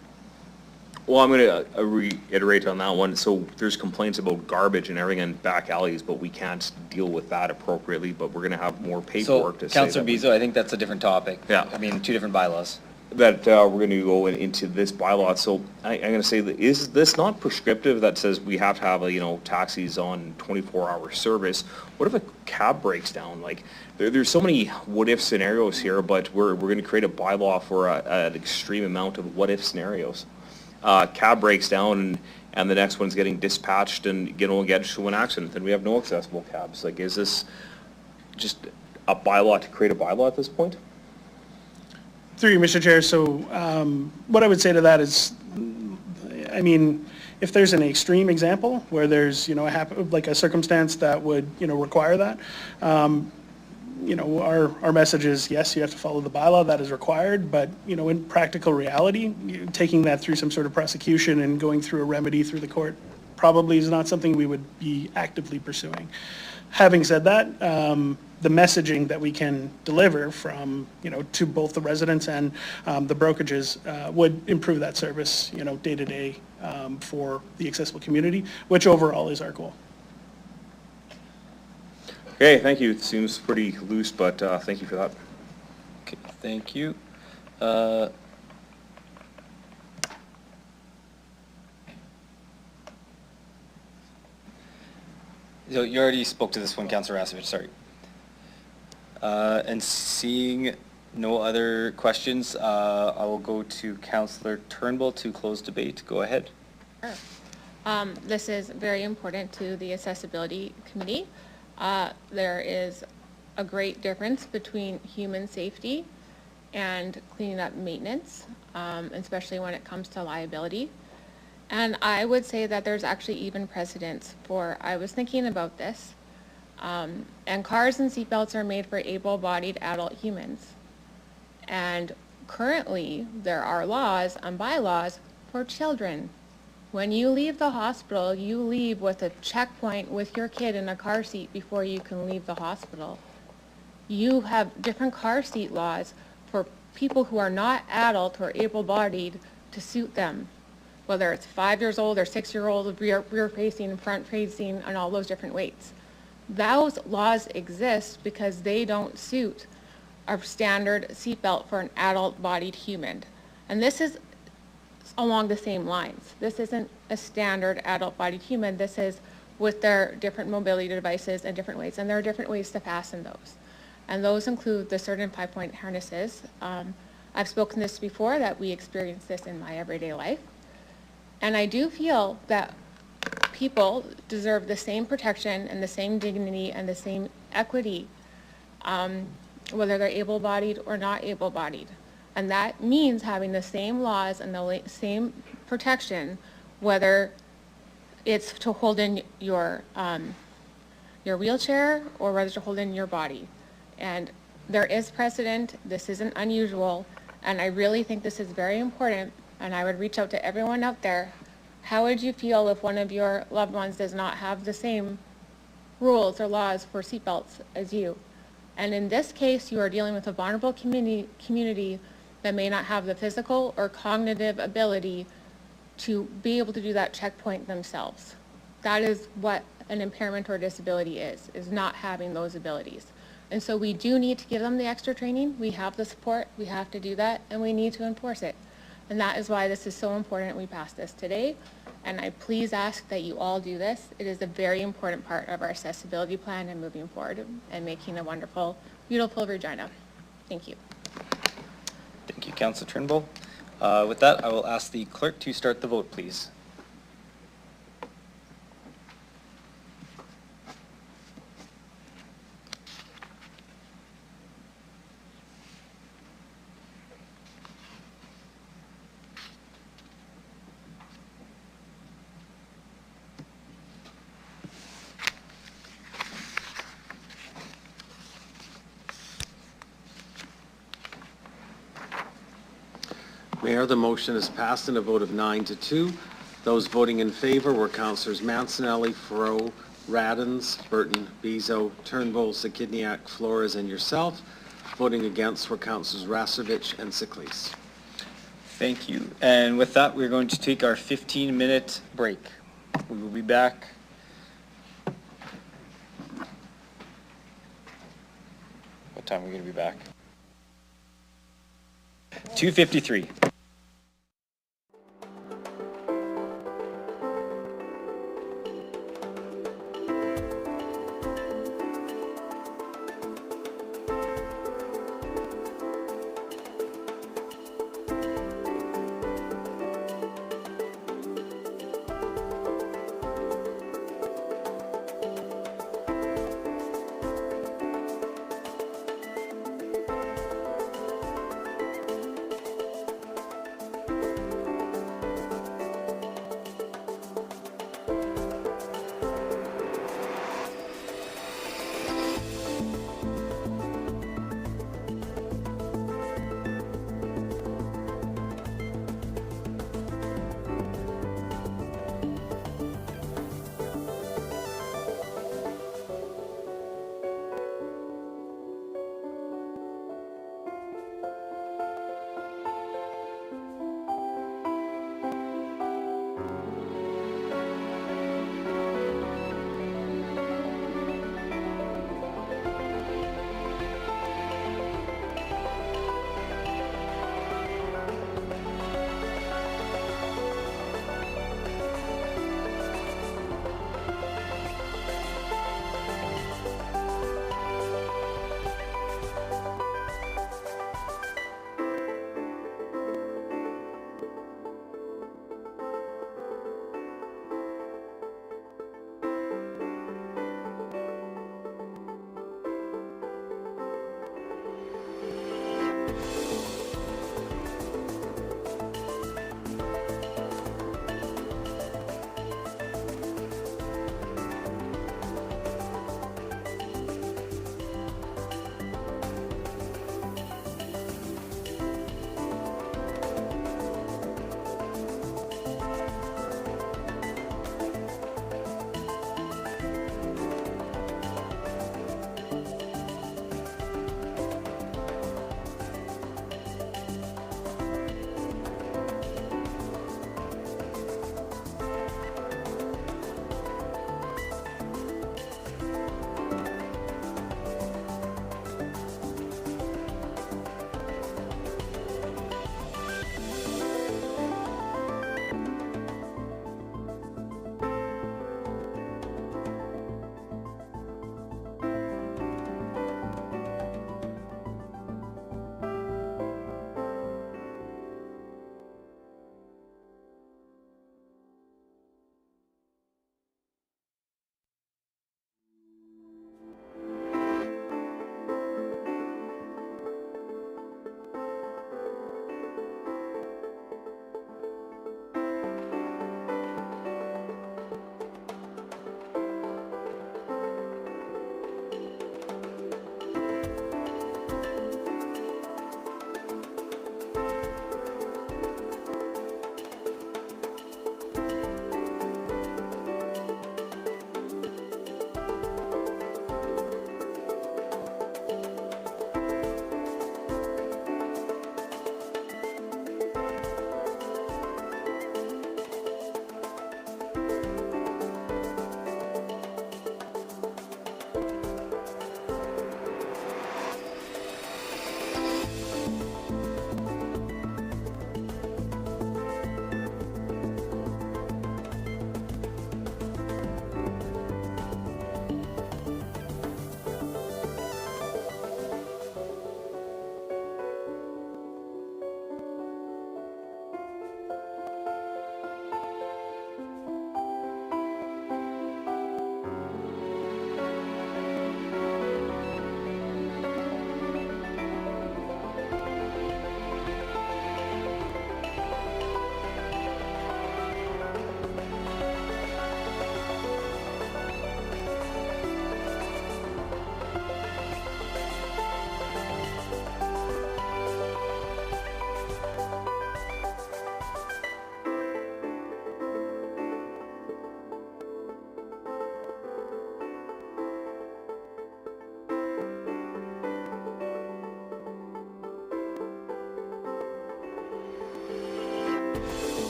Well, I'm going to reiterate on that one. So there's complaints about garbage and everything in back alleys, but we can't deal with that appropriately, but we're going to have more So, paperwork to say Councillor that we- Bezo, I think that's a different topic. Yeah. I mean, two different bylaws. that we're going to go into this bylaw. So I'm going to say, that is this not prescriptive that says we have to have, taxis on 24-hour service? What if a cab breaks down? Like, there's so many what-if scenarios here, but we're going to create a bylaw for an extreme amount of what-if scenarios. Cab breaks down and the next one's getting dispatched and, gets to an accident, then we have no accessible cabs. Like, is this just a bylaw to create a bylaw at this point? Through you, Mr. Chair, so what I would say to that is, I mean, if there's an extreme example where there's, like a circumstance that would, require that, our message is, yes, you have to follow the bylaw, that is required, but, in practical reality, taking that through some sort of prosecution and going through a remedy through the court probably is not something we would be actively pursuing. Having said that, the messaging that we can deliver from, to both the residents and the brokerages would improve that service, day to day for the accessible community, which overall is our goal. Okay, thank you. It seems pretty loose, but thank you for that. Okay, thank you. So you already spoke to this one, Councillor Rasevich, sorry. And seeing no other questions, I will go to Councillor Turnbull to close debate. Go ahead. This is very important to the Accessibility Committee. There is a great difference between human safety and cleaning up maintenance, especially when it comes to liability. And I would say that there's actually even precedents for, I was thinking about this, and cars and seatbelts are made for able-bodied adult humans. And currently, there are laws and bylaws for children. When you leave the hospital, you leave with a checkpoint with your kid in a car seat before you can leave the hospital. You have different car seat laws for people who are not adult or able-bodied to suit them, whether it's 5 years old or 6-year-old, rear-facing, front-facing, and all those different weights. Those laws exist because they don't suit a standard seatbelt for an adult-bodied human. And this is along the same lines. This isn't a standard adult-bodied human. This is with their different mobility devices and different weights, and there are different ways to fasten those. And those include the certain 5-point harnesses. I've spoken this before, that we experience this in my everyday life. And I do feel that people deserve the same protection and the same dignity and the same equity, whether they're able-bodied or not able-bodied. And that means having the same laws and the same protection, whether it's to hold in your wheelchair or whether to hold in your body. And there is precedent. This isn't unusual. And I really think this is very important. And I would reach out to everyone out there. How would you feel if one of your loved ones does not have the same rules or laws for seatbelts as you? And in this case, you are dealing with a vulnerable community that may not have the physical or cognitive ability to be able to do that checkpoint themselves. That is what an impairment or disability is not having those abilities. And so we do need to give them the extra training. We have the support, we have to do that, and we need to enforce it. And that is why this is so important we pass this today. And I please ask that you all do this. It is a very important part of our accessibility plan and moving forward and making a wonderful, beautiful Regina. Thank you. Thank you, Councillor Turnbull. With that, I will ask the clerk to start the vote, please. Mayor, the motion is passed in a vote of 9-2. Those voting in favor were Councillors Mancinelli, Farrow, Radens, Burton, Bezo, Turnbull, Sakidniak, Flores, and yourself. Voting against were Councillors Rasevich and Siklis. Thank you. And with that, we're going to take our 15-minute break. We will be back. What time are we going to be back? 2:53.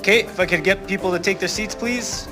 Okay, if I could get people to take their seats, please.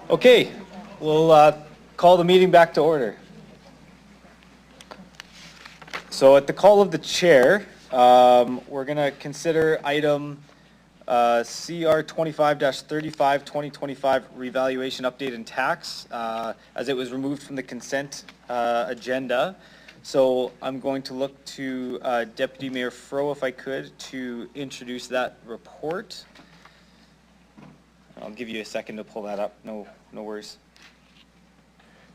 Okay, we'll call the meeting back to order. So at the call of the chair, we're going to consider item CR 25-35 2025 revaluation update and tax as it was removed from the consent agenda. So I'm going to look to Deputy Mayor Fro, if I could, to introduce that report. I'll give you a second to pull that up. No worries.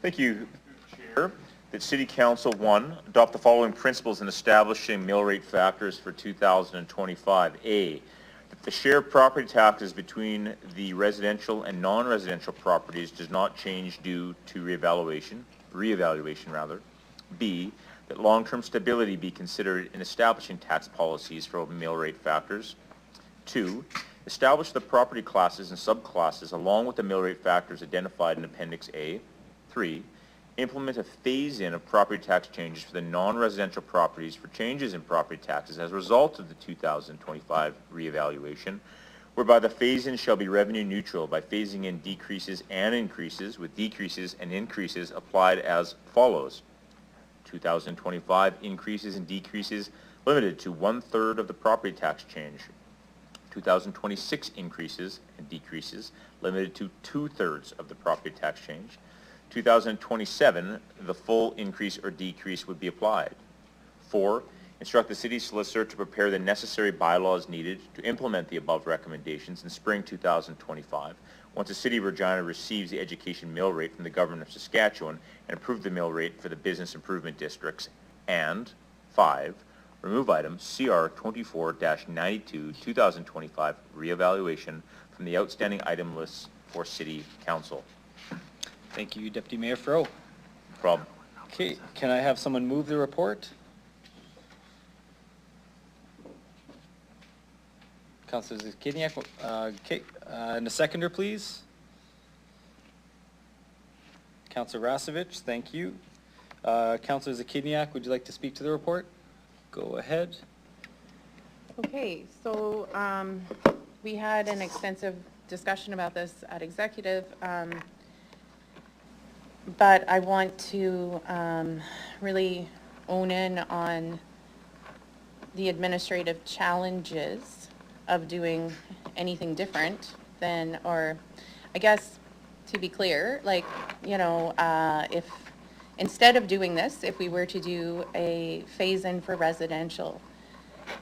Thank you, Chair. That City Council, one, adopt the following principles in establishing mill rate factors for 2025. A, that the share of property taxes between the residential and non-residential properties does not change due to reevaluation. B, that long-term stability be considered in establishing tax policies for mill rate factors. 2, establish the property classes and subclasses along with the mill rate factors identified in Appendix A. 3, implement a phase-in of property tax changes for the non-residential properties for changes in property taxes as a result of the 2025 reevaluation, whereby the phase-in shall be revenue neutral by phasing in decreases and increases, with decreases and increases applied as follows. 2025 increases and decreases limited to 1/3 of the property tax change. 2026 increases and decreases limited to 2/3 of the property tax change. 2027, the full increase or decrease would be applied. 4, instruct the city solicitor to prepare the necessary bylaws needed to implement the above recommendations in spring 2025, once the City of Regina receives the education mill rate from the Government of Saskatchewan and approve the mill rate for the business improvement districts. And 5, remove item CR 24-92 2025 reevaluation from the outstanding item list for City Council. Thank you, Deputy Mayor Fro. No problem. Okay, can I have someone move the report? Councilor Zakiniak, okay, and a seconder, please. Councilor Rasevich, thank you. Councilor Zakiniak, would you like to speak to the report? Go ahead. Okay, so we had an extensive discussion about this at executive, but I want to really own in on the administrative challenges of doing anything different than, or I guess to be clear, like, you know, if instead of doing this, if we were to do a phase-in for residential,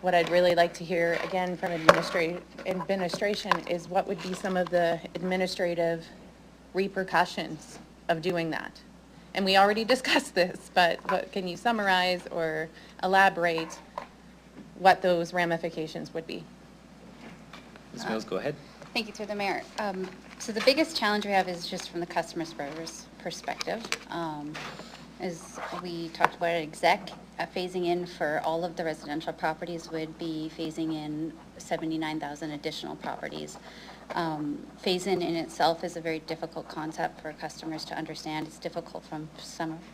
what I'd really like to hear again from administration is what would be some of the administrative repercussions of doing that? And we already discussed this, but what, can you summarize or elaborate what those ramifications would be? Ms. Mills, go ahead. Thank you, through the mayor. So the biggest challenge we have is just from the customer perspective. As we talked about at exec, phasing in for all of the residential properties would be phasing in 79,000 additional properties. Phase-in itself is a very difficult concept for customers to understand. It's difficult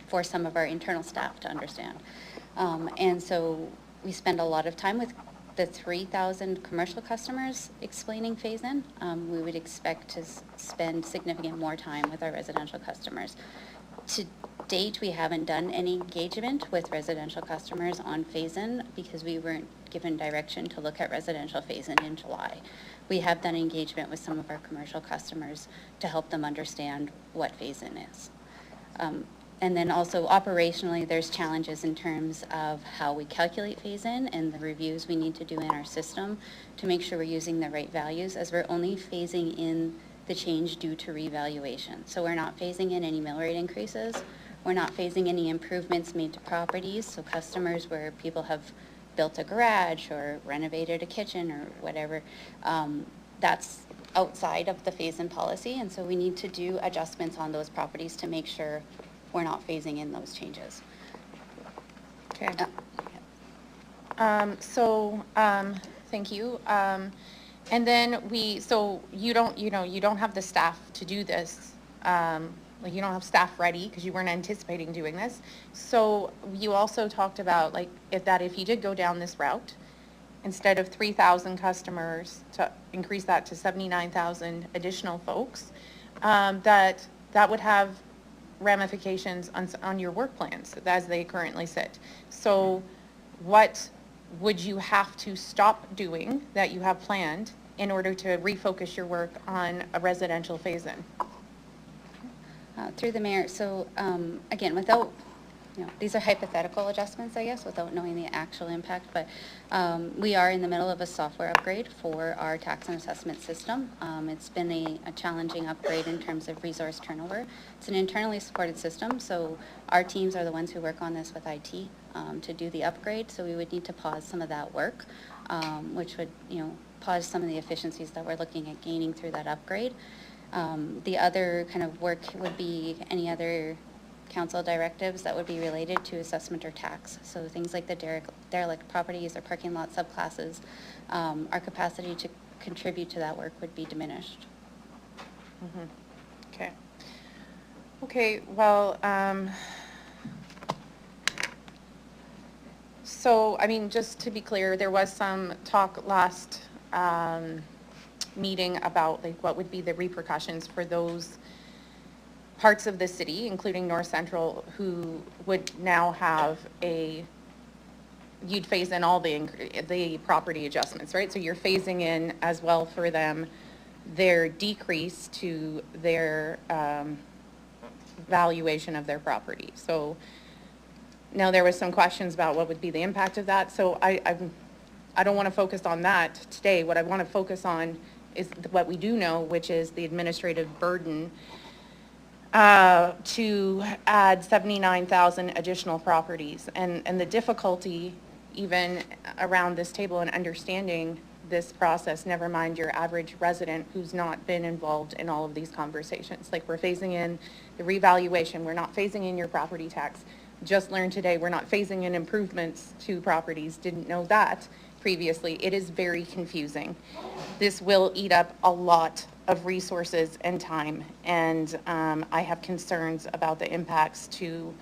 for some of our internal staff to understand. And so we spend a lot of time with the 3,000 commercial customers explaining phase-in. We would expect to spend significant more time with our residential customers. To date, we haven't done any engagement with residential customers on phase-in because we weren't given direction to look at residential phase-in in July. We have done engagement with some of our commercial customers to help them understand what phase-in is. And then also operationally, there's challenges in terms of how we calculate phase-in and the reviews we need to do in our system to make sure we're using the right values, as we're only phasing in the change due to revaluation. So we're not phasing in any mill rate increases. We're not phasing any improvements made to properties. So customers where people have built a garage or renovated a kitchen or whatever, that's outside of the phase-in policy. And so we need to do adjustments on those properties to make sure we're not phasing in those changes. Okay. Thank you. And then so you don't have the staff to do this. Like you don't have staff ready because you weren't anticipating doing this. So you also talked about like if you did go down this route, instead of 3,000 customers to increase that to 79,000 additional folks, that would have ramifications on your work plans as they currently sit. So what would you have to stop doing that you have planned in order to refocus your work on a residential phase-in? Through the mayor, so again, without, these are hypothetical adjustments, I guess, without knowing the actual impact, but we are in the middle of a software upgrade for our tax and assessment system. It's been a challenging upgrade in terms of resource turnover. It's an internally supported system, so our teams are the ones who work on this with IT to do the upgrade, so we would need to pause some of that work, which would, pause some of the efficiencies that we're looking at gaining through that upgrade. The other kind of work would be any other council directives that would be related to assessment or tax. So things like the derelict properties or parking lot subclasses, our capacity to contribute to that work would be diminished. Mm-hmm. Okay. Okay, well, so, I mean, just to be clear, there was some talk last meeting about like what would be the repercussions for those parts of the city, including North Central, who would now have you'd phase in all the property adjustments, right? So you're phasing in as well for them their decrease to their valuation of their property. So now there was some questions about what would be the impact of that. So I don't want to focus on that today. What I want to focus on is what we do know, which is the administrative burden to add 79,000 additional properties and the difficulty even around this table and understanding this process, never mind your average resident who's not been involved in all of these conversations. Like we're phasing in the revaluation, we're not phasing in your property tax. Just learned today we're not phasing in improvements to properties, didn't know that previously. It is very confusing. This will eat up a lot of resources and time, and I have concerns about the impacts to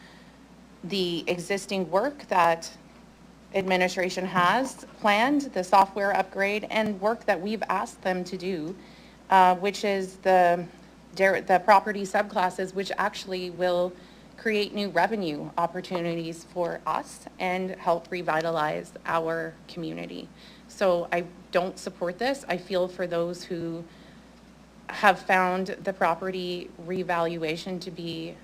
the existing work that administration has planned, the software upgrade, and work that we've asked them to do, which is the property subclasses, which actually will create new revenue opportunities for us and help revitalize our community. So I don't support this. I feel for those who have found the property revaluation to be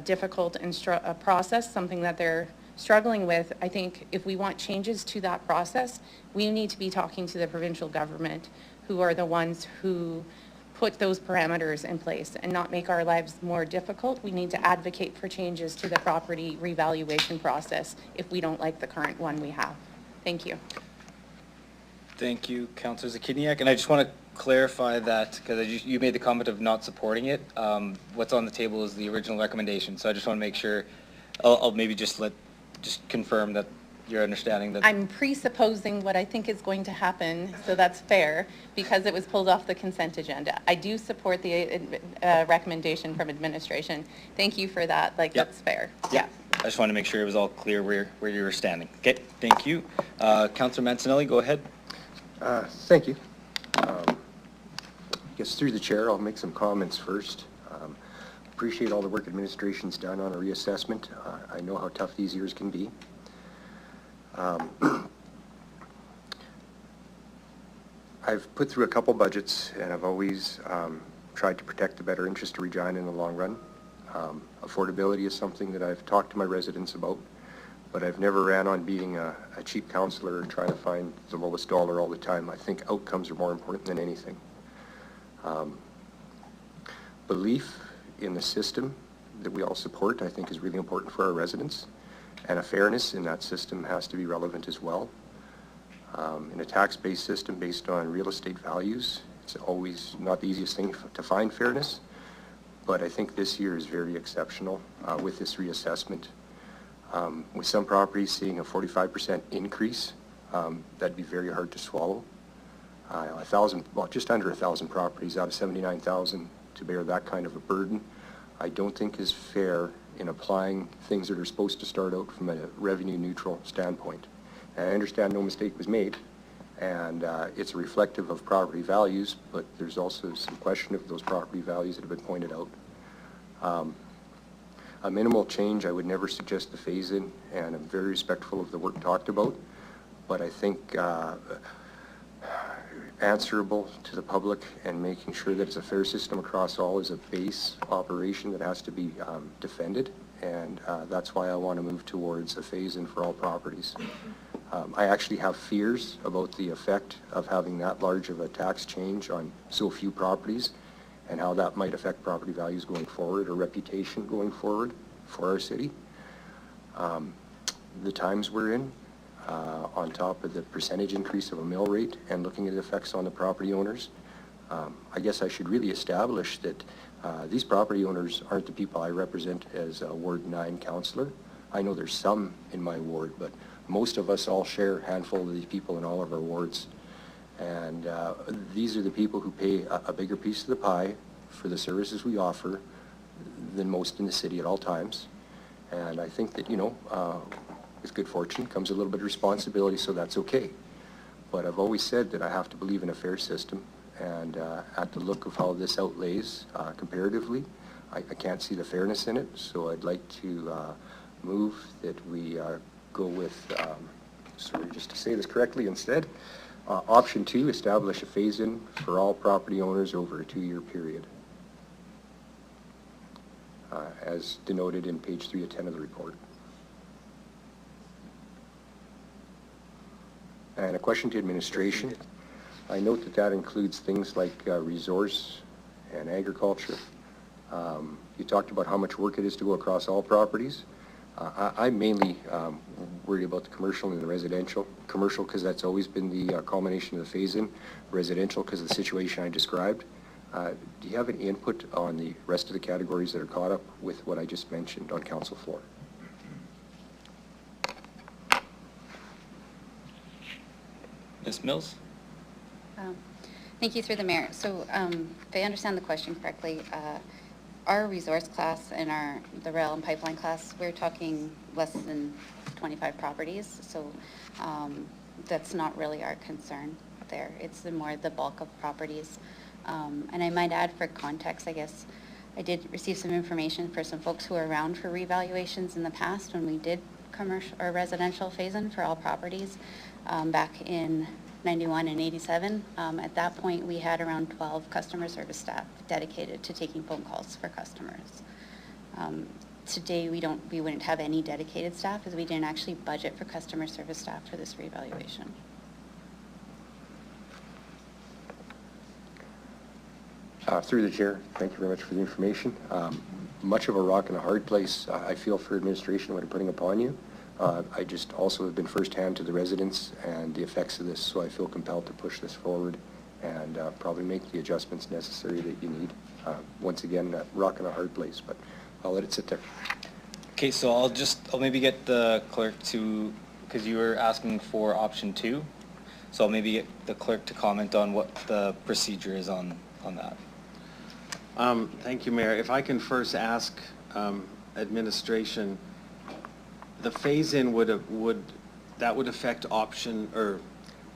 difficult and a process, something that they're struggling with, I think if we want changes to that process, we need to be talking to the provincial government, who are the ones who put those parameters in place, and not make our lives more difficult. We need to advocate for changes to the property revaluation process if we don't like the current one we have. Thank you. Thank you, Councillor Zakiniak. And I just want to clarify that, because you made the comment of not supporting it. What's on the table is the original recommendation. So I just want to make sure, I'll maybe just confirm that you're understanding that. I'm presupposing what I think is going to happen, so that's fair, because it was pulled off the consent agenda. I do support the recommendation from administration. Thank you for that. Like, Yep. that's fair. Yeah. I just want to make sure it was all clear where you were standing. Okay, thank you. Councillor Mancinelli, go ahead. Thank you. I guess through the chair, I'll make some comments first. Appreciate all the work administration's done on a reassessment. I know how tough these years can be. I've put through a couple budgets, and I've always tried to protect the better interest of Regina in the long run. Affordability is something that I've talked to my residents about, but I've never ran on being a cheap councillor or trying to find the lowest dollar all the time. I think outcomes are more important than anything. Belief in the system that we all support, I think, is really important for our residents, and a fairness in that system has to be relevant as well. In a tax-based system based on real estate values, it's always not the easiest thing to find fairness, but I think this year is very exceptional with this reassessment. With some properties seeing a 45% increase, that'd be very hard to swallow. Just under 1,000 properties out of 79,000 to bear that kind of a burden, I don't think is fair in applying things that are supposed to start out from a revenue neutral standpoint. And I understand no mistake was made, and it's reflective of property values, but there's also some question of those property values that have been pointed out. A minimal change, I would never suggest the phase-in, and I'm very respectful of the work talked about, but I think answerable to the public and making sure that it's a fair system across all is a base operation that has to be defended, and that's why I want to move towards a phase-in for all properties. I actually have fears about the effect of having that large of a tax change on so few properties and how that might affect property values going forward or reputation going forward for our city. The times we're in, on top of the percentage increase of a mill rate and looking at the effects on the property owners, I guess I should really establish that these property owners aren't the people I represent as a Ward 9 councillor. I know there's some in my ward, but most of us all share a handful of these people in all of our wards. And these are the people who pay a bigger piece of the pie for the services we offer than most in the city at all times. And I think that, with good fortune comes a little bit of responsibility, so that's okay. But I've always said that I have to believe in a fair system, and at the look of how this outlays comparatively, I can't see the fairness in it, so I'd like to move that we go with, just to say this correctly instead, option 2, establish a phase-in for all property owners over a 2-year period, as denoted in page 3 of 10 of the report. And a question to administration. I note that that includes things like resource and agriculture. You talked about how much work it is to go across all properties. I'm mainly worried about the commercial and the residential. Commercial because that's always been the culmination of the phase-in. Residential because of the situation I described. Do you have any input on the rest of the categories that are caught up with what I just mentioned on council floor? Ms. Mills? Thank you, through the mayor. So if I understand the question correctly, our resource class and the rail and pipeline class, we're talking less than 25 properties. So that's not really our concern there. It's more the bulk of properties. And I might add for context, I guess, I did receive some information for some folks who were around for revaluations in the past when we did commercial or residential phase-in for all properties back in 91 and 87. At that point, we had around 12 customer service staff dedicated to taking phone calls for customers. today we wouldn't have any dedicated staff, as we didn't actually budget for customer service staff for this reevaluation. Through the chair, thank you very much for the information. Much of a rock and a hard place, I feel, for administration what I'm putting upon you. I just also have been firsthand to the residents and the effects of this, so I feel compelled to push this forward and probably make the adjustments necessary that you need. Once again, a rock and a hard place, but I'll let it sit there. Okay, so I'll maybe get the clerk to, because you were asking for option 2, so I'll maybe get the clerk to comment on what the procedure is on that. Thank you, Mayor. If I can first ask administration, the phase-in would affect option, or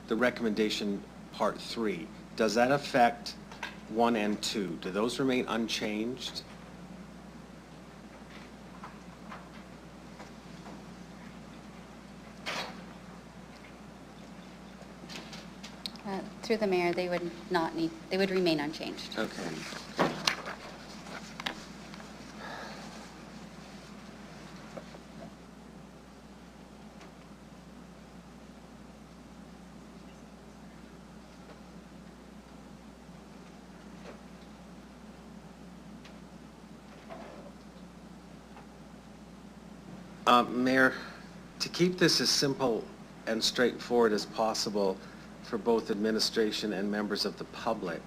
the recommendation part 3. Does that affect 1 and 2? Do those remain unchanged? Through the mayor, they would remain unchanged. Okay. Mayor, to keep this as simple and straightforward as possible for both administration and members of the public,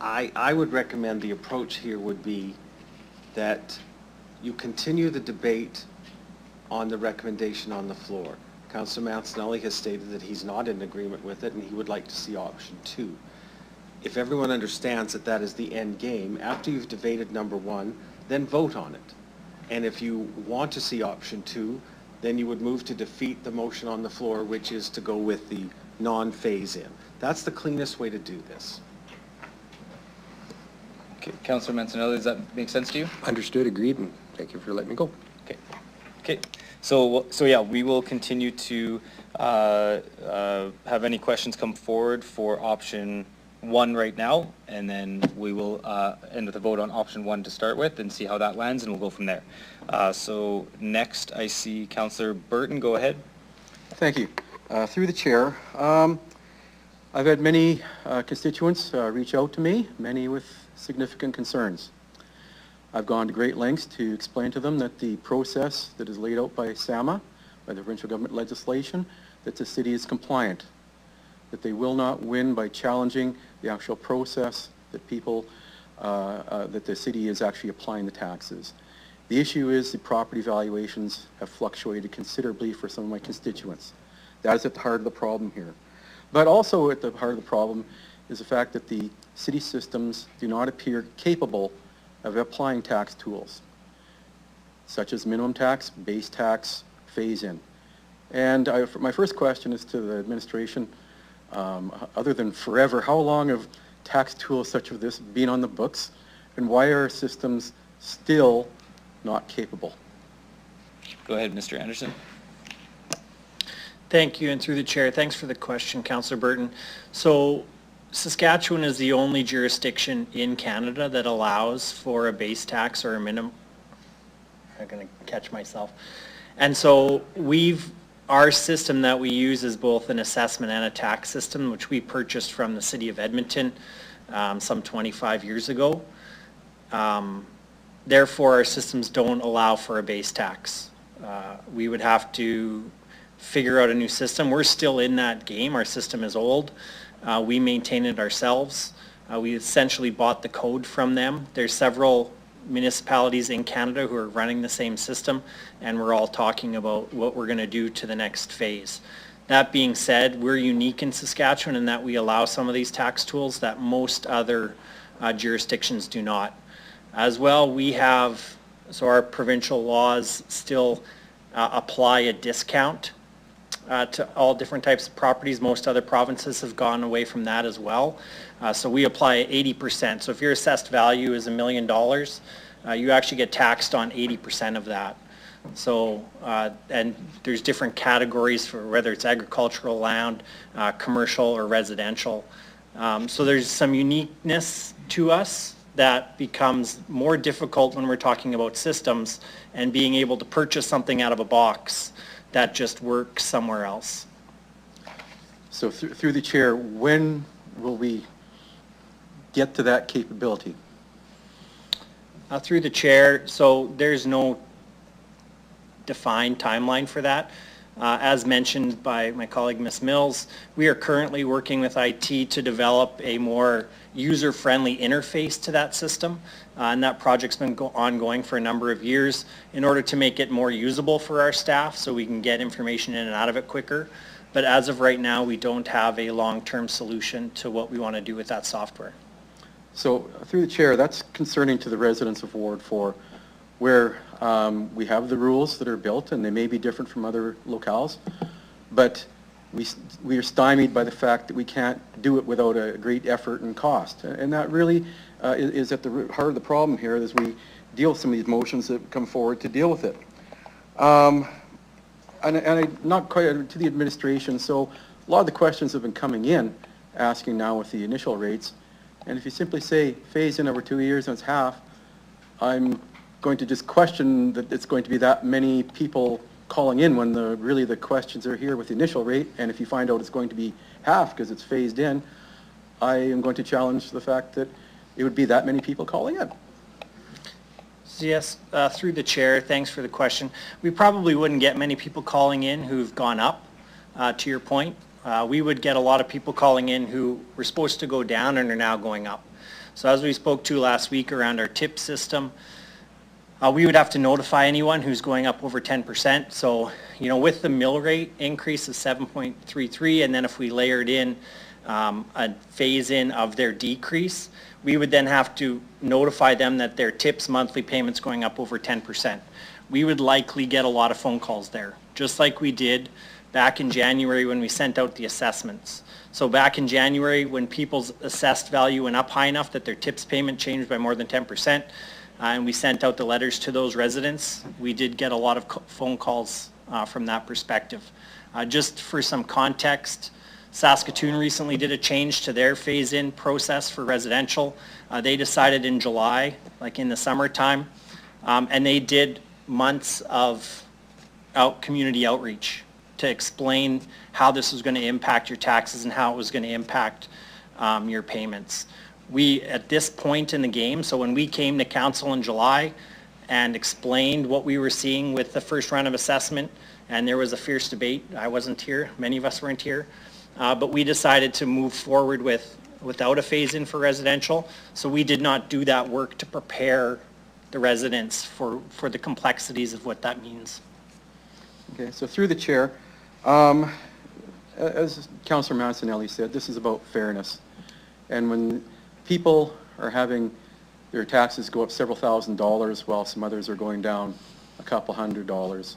I would recommend the approach here would be that you continue the debate on the recommendation on the floor. Councillor Mancinelli has stated that he's not in agreement with it and he would like to see option 2. If everyone understands that that is the end game, after you've debated number 1, then vote on it. And if you want to see option 2, then you would move to defeat the motion on the floor, which is to go with the non-phase-in. That's the cleanest way to do this. Okay, Councillor Mancinelli, does that make sense to you? Understood, agreed, and thank you for letting me go. Okay. Okay. So yeah, we will continue to have any questions come forward for option 1 right now, and then we will end with a vote on option 1 to start with and see how that lands, and we'll go from there. So next I see Councillor Baiton. Go ahead. Thank you. Through the chair, I've had many constituents reach out to me, many with significant concerns. I've gone to great lengths to explain to them that the process that is laid out by SAMA, by the provincial government legislation, that the city is compliant, that they will not win by challenging the actual process that people, that the city is actually applying the taxes. The issue is the property valuations have fluctuated considerably for some of my constituents. That is at the heart of the problem here. But also at the heart of the problem is the fact that the city systems do not appear capable of applying tax tools, such as minimum tax, base tax, phase-in. And my first question is to the administration. Other than forever, how long have tax tools such as this been on the books, and why are our systems still not capable? Go ahead, Mr. Anderson. Thank you, and through the chair, thanks for the question, Councillor Baiton. So Saskatchewan is the only jurisdiction in Canada that allows for a base tax or a minimum. I'm going to catch myself. And so our system that we use is both an assessment and a tax system, which we purchased from the City of Edmonton some 25 years ago. Therefore, our systems don't allow for a base tax. We would have to figure out a new system. We're still in that game. Our system is old. We maintain it ourselves. We essentially bought the code from them. There's several municipalities in Canada who are running the same system, and we're all talking about what we're going to do to the next phase. That being said, we're unique in Saskatchewan in that we allow some of these tax tools that most other jurisdictions do not. As well, so our provincial laws still apply a discount to all different types of properties. Most other provinces have gone away from that as well. So we apply 80%. So if your assessed value is $1 million, you actually get taxed on 80% of that. So, and there's different categories for whether it's agricultural land, commercial or residential. So there's some uniqueness to us that becomes more difficult when we're talking about systems and being able to purchase something out of a box that just works somewhere else. So through the chair, when will we get to that capability? Through the chair, so there's no defined timeline for that. As mentioned by my colleague Ms. Mills, we are currently working with IT to develop a more user-friendly interface to that system, and that project's been ongoing for a number of years in order to make it more usable for our staff so we can get information in and out of it quicker. But as of right now, we don't have a long-term solution to what we want to do with that software. So through the chair, that's concerning to the residents of Ward 4, where we have the rules that are built, and they may be different from other locales, but we are stymied by the fact that we can't do it without a great effort and cost. And that really is at the heart of the problem here as we deal with some of these motions that come forward to deal with it. And not quite to the administration, so a lot of the questions have been coming in, asking now with the initial rates, and if you simply say phase in over 2 years and it's half, I'm going to just question that it's going to be that many people calling in when really the questions are here with the initial rate, and if you find out it's going to be half because it's phased in, I am going to challenge the fact that it would be that many people calling in. So yes, through the chair, thanks for the question. We probably wouldn't get many people calling in who've gone up, to your point. We would get a lot of people calling in who were supposed to go down and are now going up. So as we spoke to last week around our tip system, we would have to notify anyone who's going up over 10%. So, you know, with the mill rate increase of 7.33, and then if we layered in a phase in of their decrease, we would then have to notify them that their tips monthly payments going up over 10%. We would likely get a lot of phone calls there, just like we did back in January when we sent out the assessments. So back in January, when people's assessed value went up high enough that their tips payment changed by more than 10%, and we sent out the letters to those residents, we did get a lot of phone calls from that perspective. Just for some context, Saskatoon recently did a change to their phase-in process for residential. They decided in July, like in the summertime, and they did months of community outreach to explain how this was going to impact your taxes and how it was going to impact your payments. We, at this point in the game, so when we came to council in July and explained what we were seeing with the first round of assessment, and there was a fierce debate, I wasn't here, many of us weren't here, but we decided to move forward without a phase-in for residential, so we did not do that work to prepare the residents for the complexities of what that means. Okay, so through the chair, as Councillor Mancinelli said, this is about fairness. And when people are having their taxes go up several $1,000s while some others are going down a couple $100s,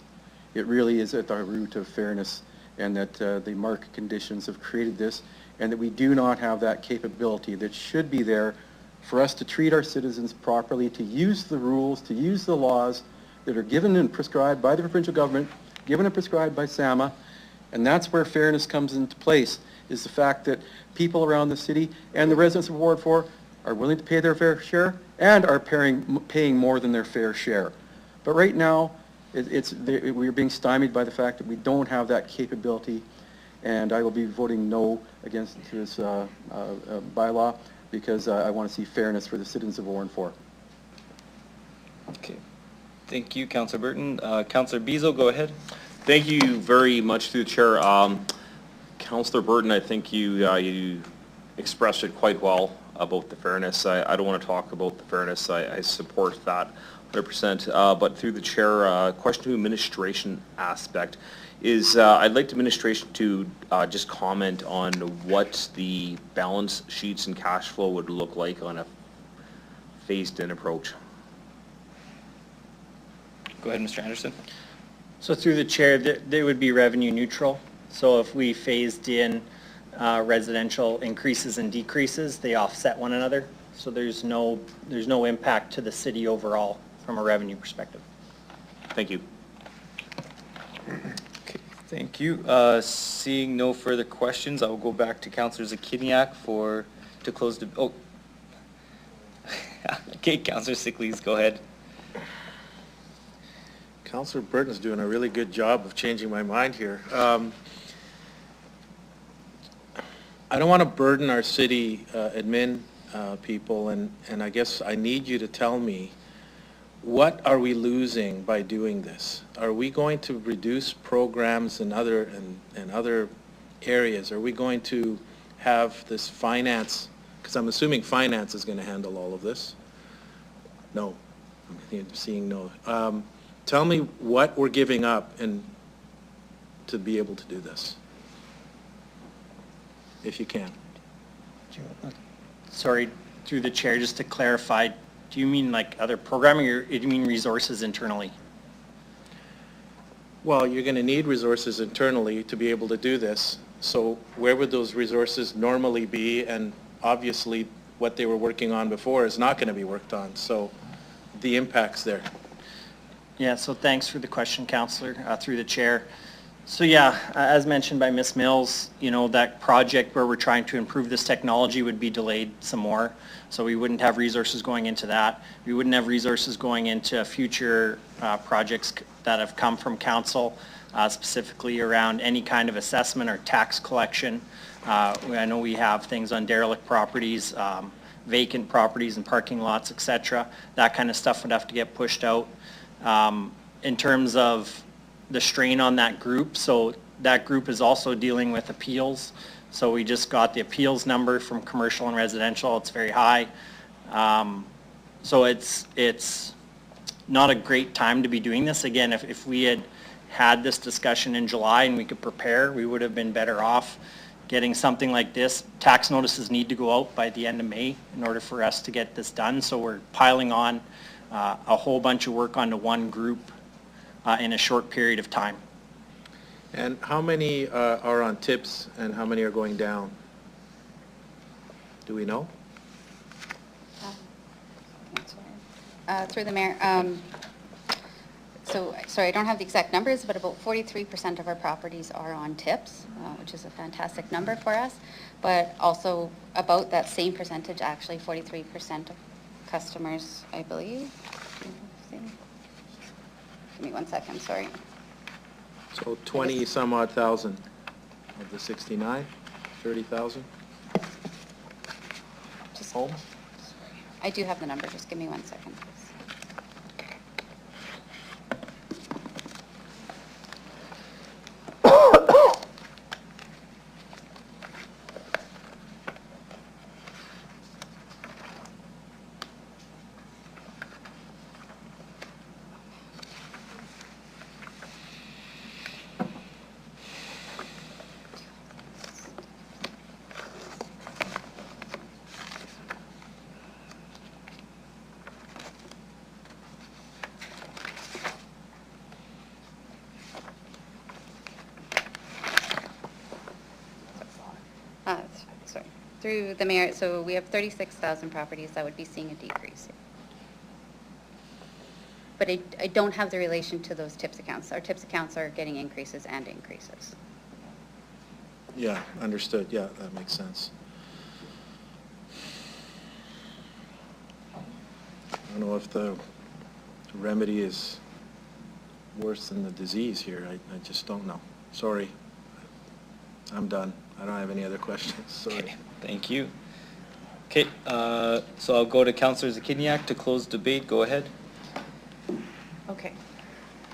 it really is at the root of fairness, and that the market conditions have created this, and that we do not have that capability that should be there for us to treat our citizens properly, to use the rules, to use the laws that are given and prescribed by the provincial government, given and prescribed by SAMA, and that's where fairness comes into place, is the fact that people around the city and the residents of Ward 4 are willing to pay their fair share and are paying more than their fair share. But right now, we're being stymied by the fact that we don't have that capability, and I will be voting no against this bylaw because I want to see fairness for the citizens of Ward 4. Okay. Thank you, Councillor Burton. Councillor Bezo, go ahead. Thank you very much through the chair. Councillor Burton, I think you expressed it quite well about the fairness. I don't want to talk about the fairness. I support that 100%. But through the chair, question to administration aspect is I'd like the administration to just comment on what the balance sheets and cash flow would look like on a phased-in approach. Go ahead, Mr. Anderson. So through the chair, they would be revenue neutral. So if we phased in residential increases and decreases, they offset one another. So there's no impact to the city overall from a revenue perspective. Thank you. Okay, thank you. Seeing no further questions, I will go back to Councillor Zakiniak to close the, Okay, Councillor Sickles, go ahead. Councillor Burton's doing a really good job of changing my mind here. I don't want to burden our city admin people, and I guess I need you to tell me, what are we losing by doing this? Are we going to reduce programs in other areas? Are we going to have this finance, because I'm assuming finance is going to handle all of this? No. I'm seeing no. Tell me what we're giving up and to be able to do this, if you can. Sorry, through the chair, just to clarify, do you mean like other programming, or do you mean resources internally? Well, you're going to need resources internally to be able to do this. So where would those resources normally be? And obviously, what they were working on before is not going to be worked on. So the impact's there. Yeah, so thanks for the question, Councillor, through the chair. So yeah, as mentioned by Ms. Mills, you know, that project where we're trying to improve this technology would be delayed some more. So we wouldn't have resources going into that. We wouldn't have resources going into future projects that have come from council, specifically around any kind of assessment or tax collection. I know we have things on derelict properties, vacant properties and parking lots, etc. That kind of stuff would have to get pushed out. In terms of the strain on that group, so that group is also dealing with appeals. So we just got the appeals number from commercial and residential. It's very high. So it's not a great time to be doing this. Again, if we had this discussion in July and we could prepare, we would have been better off getting something like this. Tax notices need to go out by the end of May in order for us to get this done. So we're piling on a whole bunch of work onto one group in a short period of time. And how many are on tips and how many are going down? Do we know? Through the mayor, so, sorry, I don't have the exact numbers, but about 43% of our properties are on tips, which is a fantastic number for us. But also about that same percentage, actually 43% of customers, I believe. Give me 1 second, sorry. So 20 some odd thousand of the 69, 30,000 homes? I do have the number, just give me 1 second, please. Sorry. Through the mayor, so we have 36,000 properties that would be seeing a decrease. But I don't have the relation to those tips accounts. Our tips accounts are getting increases and increases. Yeah, understood. Yeah, that makes sense. I don't know if the remedy is worse than the disease here. I just don't know. Sorry. I'm done. I don't have any other questions. Sorry. Okay, thank you. Okay, so I'll go to Councillor Zakiniak to close debate. Go ahead. Okay.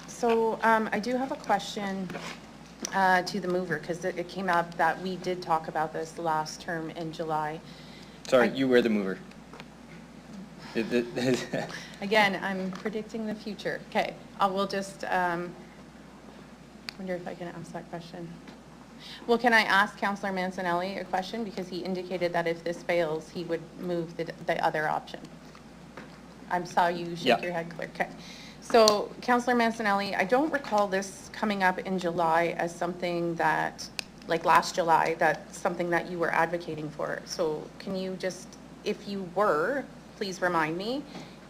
So I do have a question to the mover, because it came up that we did talk about this last term in July. Sorry, you were the mover. Again, I'm predicting the future. Okay, I will just wonder if I can ask that question. Well, can I ask Councillor Mancinelli a question? Because he indicated that if this fails, he would move the other option. I saw you shake your head clear. Okay. So, Councillor Mancinelli, I don't recall this coming up in July as something that, like last July, that's something that you were advocating for. So, can you just, if you were, please remind me?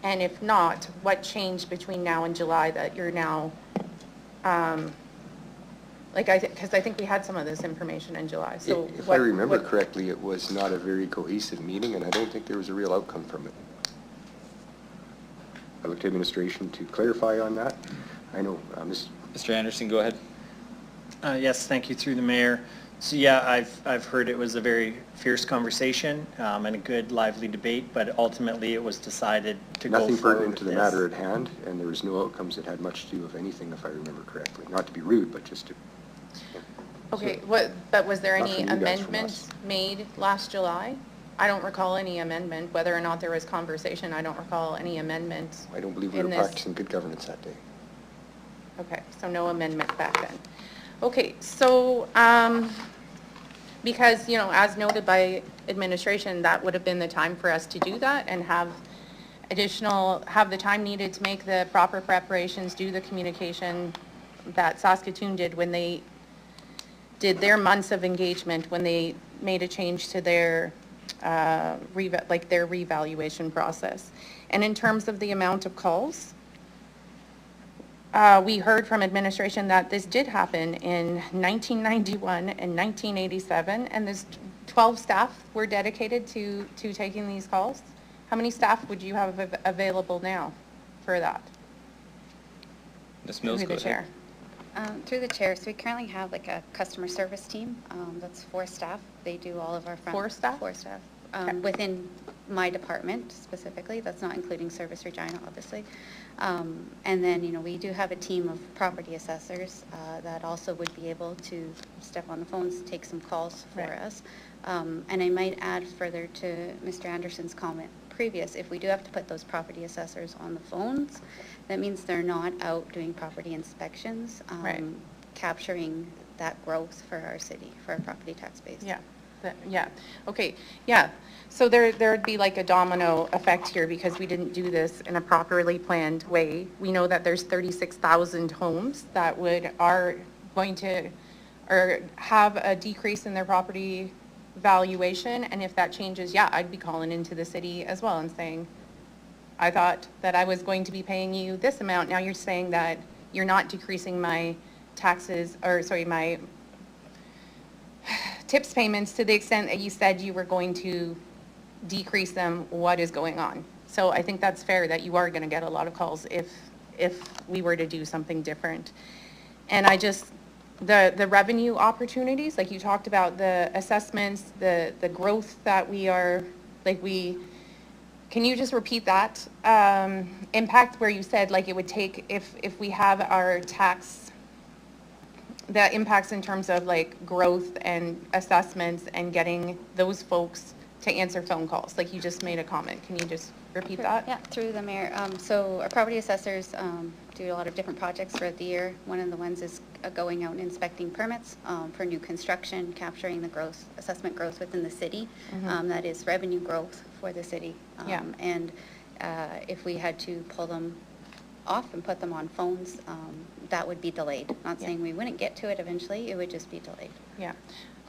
And if not, what changed between now and July that you're now, because I think we had some of this information in July. So if I remember correctly, it was not a very cohesive meeting, and I don't think there was a real outcome from it. I look to administration to clarify on that. I know, Mr. Anderson, go ahead. Yes, thank you through the mayor. So yeah, I've heard it was a very fierce conversation and a good lively debate, but ultimately it was decided to go nothing forward pertinent with to the this. matter at hand, and there was no outcomes that had much to do with anything, if I remember correctly. Not to be rude, but just to... Okay, but was there Not any from you guys, from amendments us. made last July? I don't recall any amendment, whether or not there was conversation, I don't recall any amendments. I don't believe we in were this. practicing good governance that day. Okay, so no amendment back then. Okay, so, because, you know, as noted by administration, that would have been the time for us to do that and have the time needed to make the proper preparations, do the communication that Saskatoon did when they did their months of engagement, when they made a change to their, their revaluation process. And in terms of the amount of calls, we heard from administration that this did happen in 1991 and 1987, and there's 12 staff were dedicated to taking these calls. How many staff would you have available now for that? Ms. Mills, go ahead. Through the chair, so we currently have like a customer service team, that's 4 staff. They do all of our front. 4 staff? 4 staff. Within my department specifically, that's not including Service Regina, obviously. And then, you know, we do have a team of property assessors that also would be able to step on the phones, take some calls for us. And I might add further to Mr. Anderson's comment previous, if we do have to put those property assessors on the phones, that means they're not out doing property inspections, capturing that growth for our city, for our property tax base. Yeah, okay, yeah. So there'd be like a domino effect here because we didn't do this in a properly planned way. We know that there's 36,000 homes that are going to, or have a decrease in their property valuation, and if that changes, yeah, I'd be calling into the city as well and saying, I thought that I was going to be paying you this amount, now you're saying that you're not decreasing my taxes, or sorry, my tips payments to the extent that you said you were going to decrease them. What is going on? So I think that's fair that you are going to get a lot of calls if we were to do something different. And I just, the revenue opportunities, like you talked about the assessments, the growth that we are, can you just repeat that impact where you said like it would take, if we have our tax, the impacts in terms of like growth and assessments and getting those folks to answer phone calls, like you just made a comment. Can you just repeat that? Yeah, through the mayor. So our property assessors do a lot of different projects throughout the year. One of the ones is going out and inspecting permits for new construction, capturing the growth, assessment growth within the city. That is revenue growth for the city. And if we had to pull them off and put them on phones, that would be delayed. Not saying we wouldn't get to it eventually, it would just be delayed. Yeah.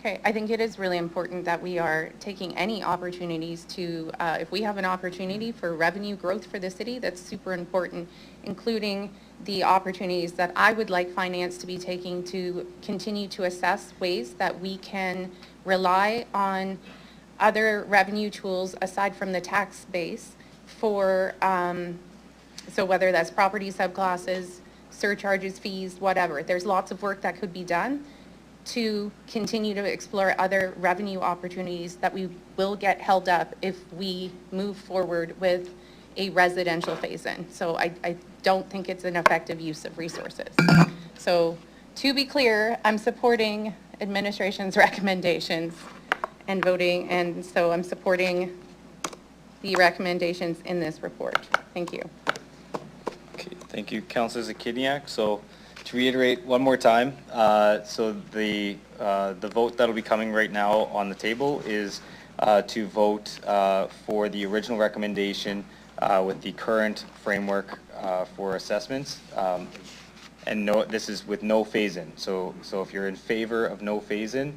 Okay, I think it is really important that we are taking any opportunities to, if we have an opportunity for revenue growth for the city, that's super important, including the opportunities that I would like finance to be taking to continue to assess ways that we can rely on other revenue tools aside from the tax base for, so whether that's property subclasses, surcharges, fees, whatever. There's lots of work that could be done to continue to explore other revenue opportunities that we will get held up if we move forward with a residential phase-in. So I don't think it's an effective use of resources. So to be clear, I'm supporting administration's recommendations and voting, and so I'm supporting the recommendations in this report. Thank you. Okay, thank you, Councillor Zakidniak. So to reiterate one more time, so the vote that'll be coming right now on the table is to vote for the original recommendation with the current framework for assessments. And no, this is with no phase-in. So if you're in favor of no phase-in,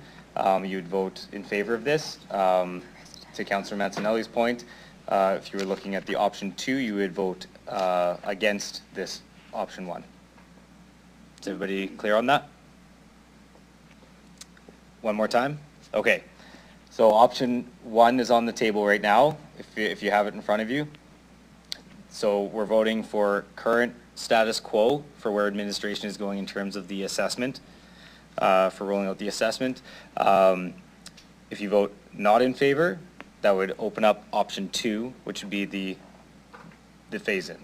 you'd vote in favor of this. To Councillor Mancinelli's point, if you were looking at the option 2, you would vote against this option 1. Is everybody clear on that? One more time? Okay. So option 1 is on the table right now, if you have it in front of you. So we're voting for current status quo for where administration is going in terms of the assessment, for rolling out the assessment. If you vote not in favor, that would open up option 2, which would be the phase-in.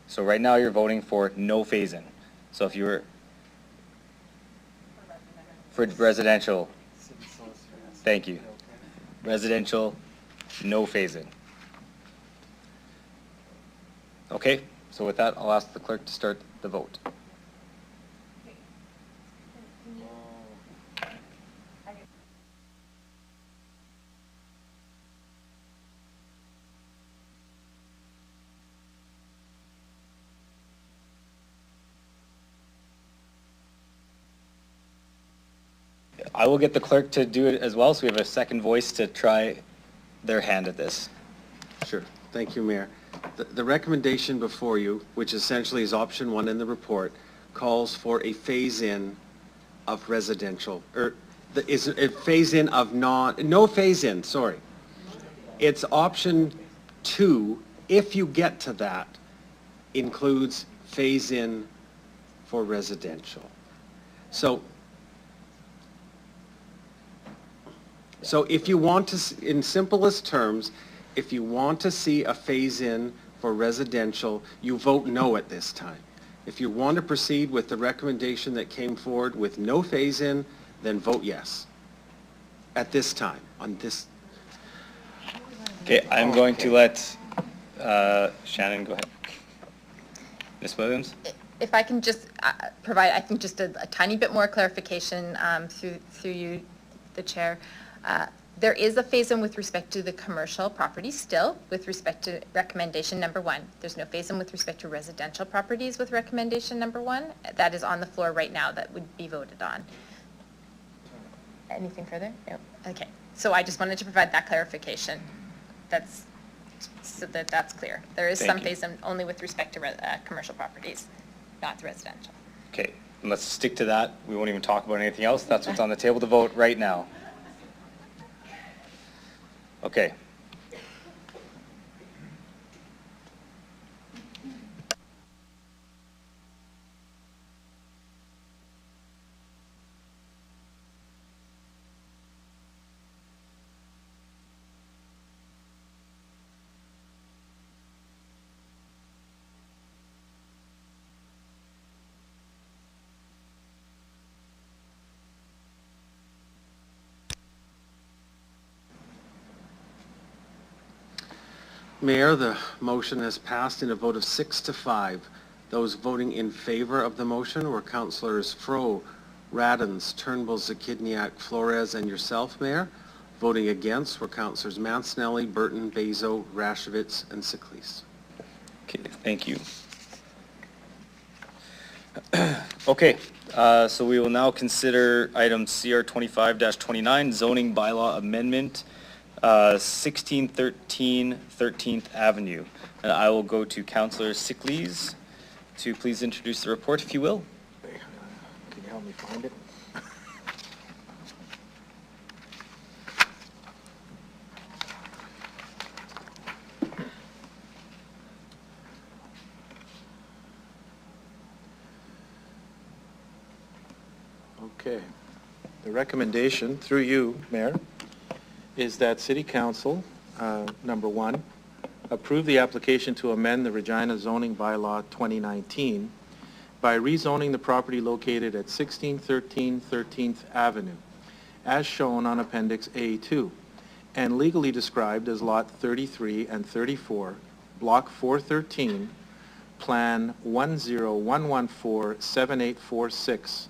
So right now you're voting for no phase-in. So if you were for residential, thank you. Residential, no phase-in. Okay, so with that, I'll ask the clerk to start the vote. I will get the clerk to do it as well, so we have a second voice to try their hand at this. Sure. Thank you, Mayor. The recommendation before you, which essentially is option 1 in the report, calls for a phase-in of residential, or is a phase-in of no phase-in, sorry. It's option 2, if you get to that, includes phase-in for residential. So if you want to, in simplest terms, if you want to see a phase-in for residential, you vote no at this time. If you want to proceed with the recommendation that came forward with no phase-in, then vote yes. At this time, on this. Okay, I'm going to let Shannon go ahead. Ms. Williams? If I can just provide, I think, just a tiny bit more clarification through you, the chair. There is a phase-in with respect to the commercial property still, with respect to recommendation number 1. There's no phase-in with respect to residential properties with recommendation number 1. That is on the floor right now that would be voted on. Anything further? No. Okay. So I just wanted to provide that clarification. So that's clear. There is some phase-in only with respect to commercial properties, not residential. Okay, and let's stick to that. We won't even talk about anything else. That's what's on the table to vote right now. Okay. Mayor, the motion has passed in a vote of 6-5. Those voting in favor of the motion were Councillors Fro, Radens, Turnbull, Zakidniak, Flores, and yourself, Mayor. Voting against were Councillors Mancinelli, Burton, Bezo, Rashevitz, and Siklis. Okay, thank you. Okay, so we will now consider item CR 25-29, zoning bylaw amendment, 1613 13th Avenue. And I will go to Councillor Siklis to please introduce the report, if you will. Can you help me find it? Okay. The recommendation, through you, Mayor, is that City Council, number 1, approve the application to amend the Regina zoning bylaw 2019 by rezoning the property located at 1613 13th Avenue, as shown on Appendix A2, and legally described as Lot 33 and 34, Block 413, Plan 101147846,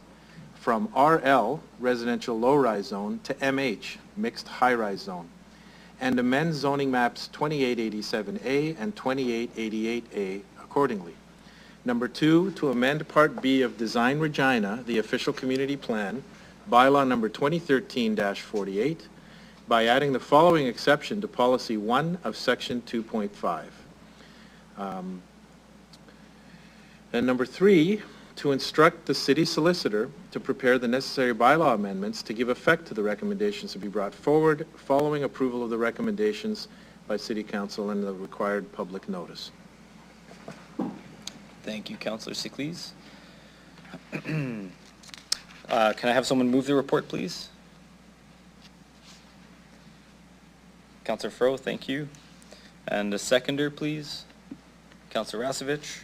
from RL, Residential Low-Rise Zone, to MH, Mixed High-Rise Zone, and amend zoning maps 2887A and 2888A accordingly. Number 2, to amend Part B of Design Regina, the official community plan, bylaw number 2013-48, by adding the following exception to Policy 1 of Section 2.5. And number 3, to instruct the city solicitor to prepare the necessary bylaw amendments to give effect to the recommendations to be brought forward following approval of the recommendations by City Council and the required public notice. Thank you, Councillor Siklees. Can I have someone move the report, please? Councillor Fro, thank you. And a seconder, please. Councillor Rasevich.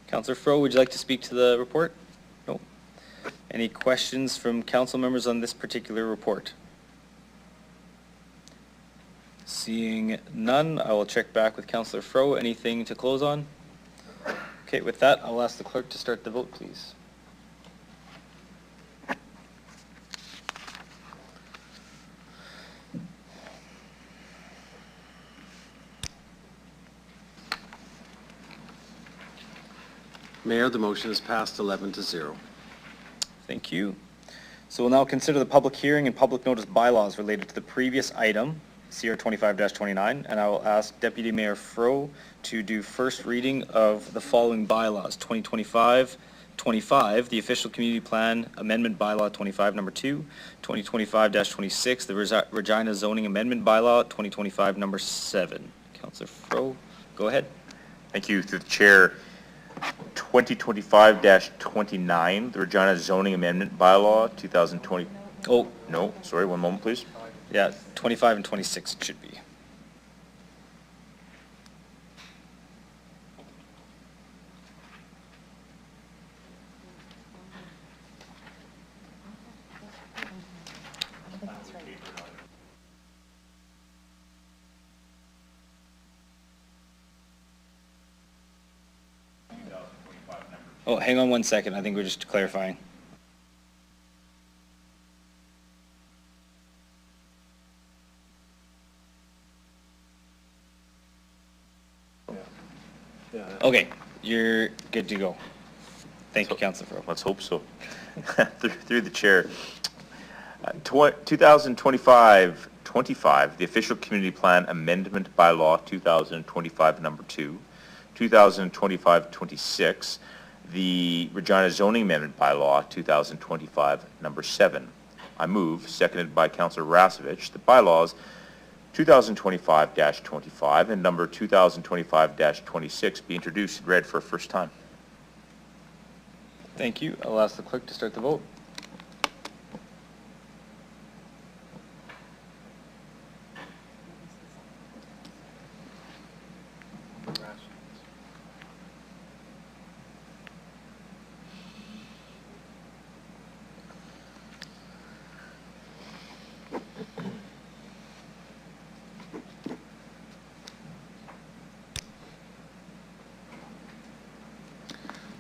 Councillor Fro, would you like to speak to the report? No. Any questions from council members on this particular report? Seeing none, I will check back with Councillor Fro. Anything to close on? Okay, with that, I'll ask the clerk to start the vote, please. Mayor, the motion is passed 11-0. Thank you. So we'll now consider the public hearing and public notice bylaws related to the previous item, CR 25-29, and I will ask Deputy Mayor Fro to do first reading of the following bylaws. 2025, the official community plan amendment bylaw 25, number 2, 2025-26, the Regina zoning amendment bylaw 2025, number 7. Councillor Fro, go ahead. Thank you. Through the chair, 2025-29, the Regina zoning amendment bylaw 2020. Oh. No, sorry, one moment, please. Yeah, 25 and 26 it should be. Oh, hang on one second. I think we're just clarifying. Okay, you're good to go. Thank you, Councillor Fro. Let's hope so. Through the chair. 2025, the official community plan amendment bylaw 2025, number 2. 2025-26, the Regina zoning amendment bylaw 2025, number 7. I move, seconded by Councillor Rasevich, the bylaws 2025-25 and number 2025-26 be introduced and read for a first time. Thank you. I'll ask the clerk to start the vote.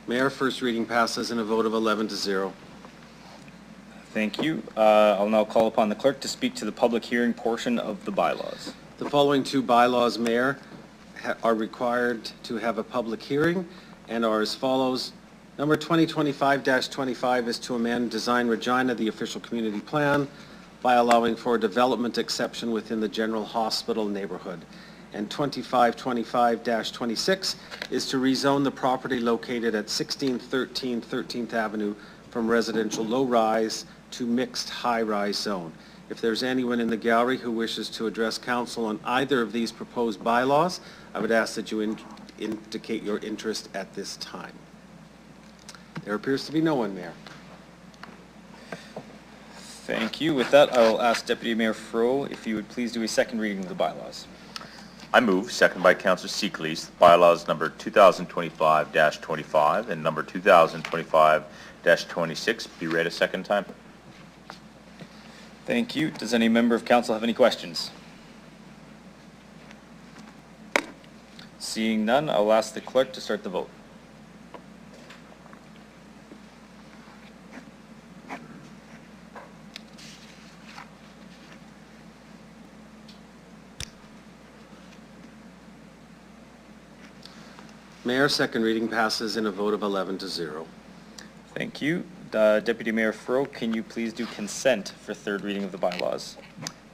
Mayor, first reading passes in a vote of 11-0. Thank you. I'll now call upon the clerk to speak to the public hearing portion of the bylaws. The following two bylaws, Mayor, are required to have a public hearing and are as follows. Number 2025-25 is to amend Design Regina, the official community plan, by allowing for a development exception within the general hospital neighborhood. And 2525-26 is to rezone the property located at 1613 13th Avenue from residential low-rise to mixed high-rise zone. If there's anyone in the gallery who wishes to address council on either of these proposed bylaws, I would ask that you indicate your interest at this time. There appears to be no one, Mayor. Thank you. With that, I will ask Deputy Mayor Fro if you would please do a second reading of the bylaws. I move, seconded by Councillor Siklees, bylaws number 2025-25 and number 2025-26 be read a second time. Thank you. Does any member of council have any questions? Seeing none, I'll ask the clerk to start the vote. Mayor, second reading passes in a vote of 11-0. Thank you. Deputy Mayor Fro, can you please do consent for third reading of the bylaws?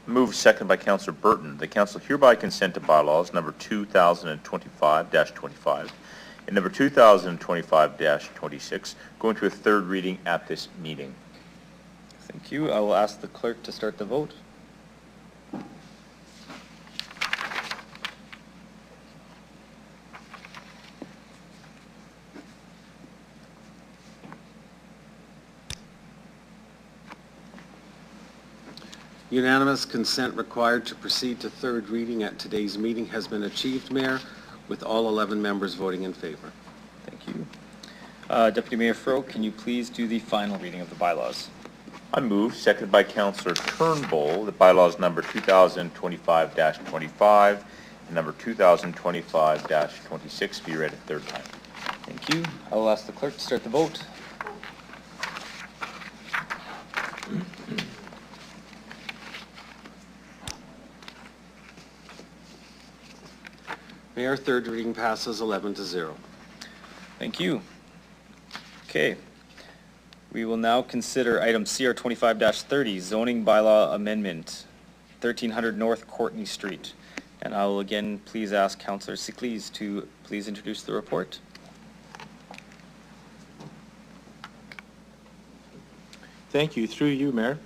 Moved, seconded by Councillor Burton. The council hereby consent to bylaws number 2025-25 and number 2025-26 going to a third reading at this meeting. Thank you. I will ask the clerk to start the vote. Unanimous consent required to proceed to third reading at today's meeting has been achieved, Mayor, with all 11 members voting in favor. Thank you. Deputy Mayor Fro, can you please do the final reading of the bylaws? I move, seconded by Councillor Turnbull, that bylaws number 2025-25 and number 2025-26 be read a third time. Thank you. I will ask the clerk to start the vote. Mayor, third reading passes 11-0. Thank you. Okay. We will now consider item CR 25-30, zoning bylaw amendment, 1300 North Courtney Street. And I will again please ask Councillor Siklees to please introduce the report. Thank you. Through you, Mayor.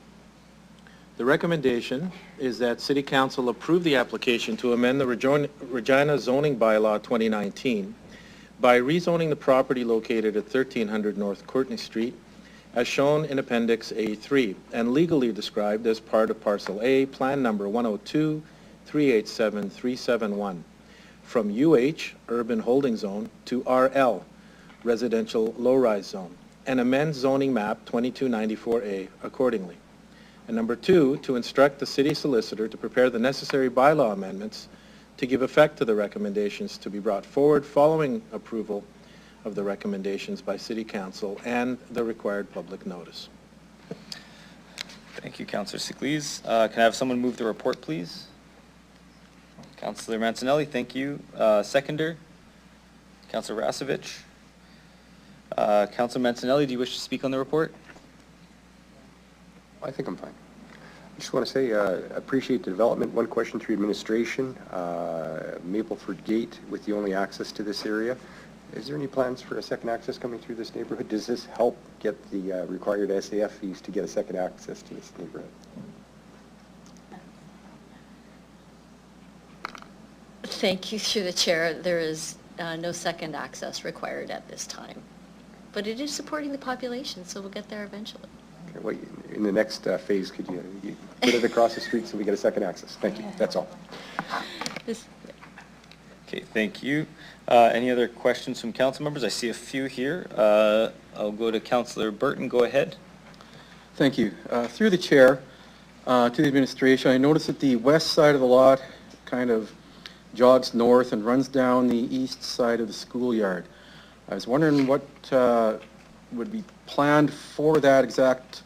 The recommendation is that City Council approve the application to amend the Regina zoning bylaw 2019 by rezoning the property located at 1300 North Courtney Street as shown in Appendix A3 and legally described as part of Parcel A, Plan Number 102-387-371, from UH, Urban Holding Zone, to RL, Residential Low-Rise Zone, and amend zoning map 2294A accordingly. And number 2, to instruct the city solicitor to prepare the necessary bylaw amendments to give effect to the recommendations to be brought forward following approval of the recommendations by City Council and the required public notice. Thank you, Councillor Siklees. Can I have someone move the report, please? Councillor Mancinelli, thank you. Seconder? Councillor Rasevich? Councillor Mancinelli, do you wish to speak on the report? I think I'm fine. I just want to say, appreciate the development. One question through administration. Mapleford Gate with the only access to this area. Is there any plans for a second access coming through this neighborhood? Does this help get the required SAF fees to get a second access to this neighborhood? Thank you. Through the chair, there is no second access required at this time. But it is supporting the population, so we'll get there eventually. Okay, well, in the next phase, could you put it across the street so we get a second access? Thank you. That's all. Okay, thank you. Any other questions from council members? I see a few here. I'll go to Councillor Burton. Go ahead. Thank you. Through the chair, to the administration, I noticed that the west side of the lot kind of jogs north and runs down the east side of the schoolyard. I was wondering what would be planned for that exact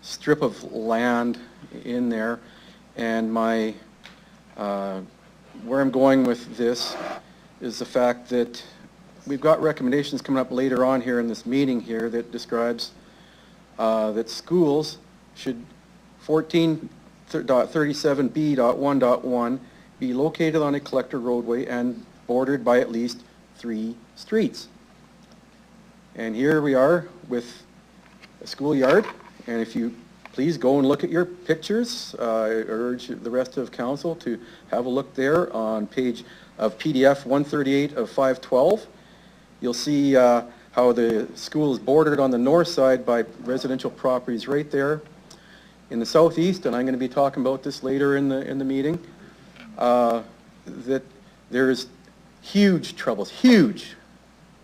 strip of land in there, and my where I'm going with this is the fact that we've got recommendations coming up later on here in this meeting here that describes that schools should 14.37b.1.1 be located on a collector roadway and bordered by at least 3 streets. And here we are with a schoolyard, and if you please go and look at your pictures. I urge the rest of council to have a look there on page of PDF 138 of 512. You'll see how the school is bordered on the north side by residential properties right there. In the southeast, and I'm going to be talking about this later in the meeting, that there's huge troubles, huge.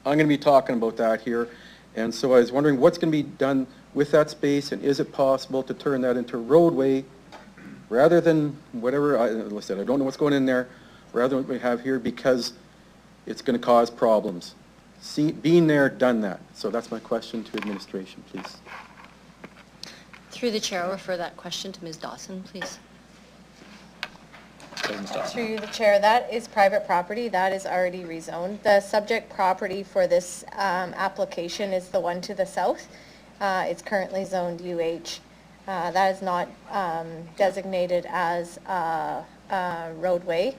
I'm going to be talking about that here. And so I was wondering what's going to be done with that space, and is it possible to turn that into roadway rather than whatever, listen, I don't know what's going in there, rather than what we have here, because it's going to cause problems. Being there, done that. So that's my question to administration, please. Through the chair, I'll refer that question to Ms. Dawson, please. Through the chair, that is private property. That is already rezoned. The subject property for this application is the one to the south. It's currently zoned UH. That is not designated as a roadway.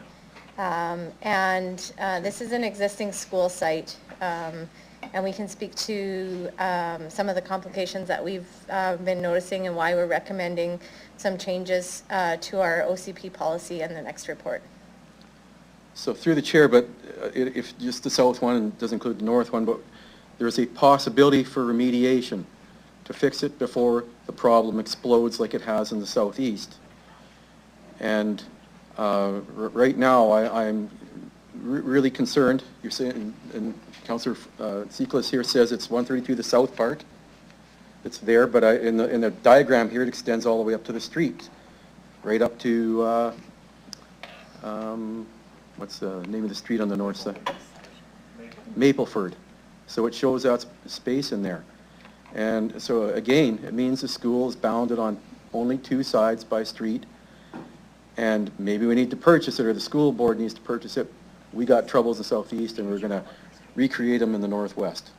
And this is an existing school site. And we can speak to some of the complications that we've been noticing and why we're recommending some changes to our OCP policy in the next report. So through the chair, but if just the south one doesn't include the north one, but there is a possibility for remediation to fix it before the problem explodes like it has in the southeast. And right now, I'm really concerned. You're saying, and Councillor Seacliffe here says it's 132, the south part. It's there, but in the diagram here, it extends all the way up to the street, right up to, what's the name of the street on the north side? Mapleford. So it shows that space in there. And so again, it means the school is bounded on only two sides by street, and maybe we need to purchase it, or the school board needs to purchase it. We got troubles in the southeast, and we're going to recreate them in the northwest.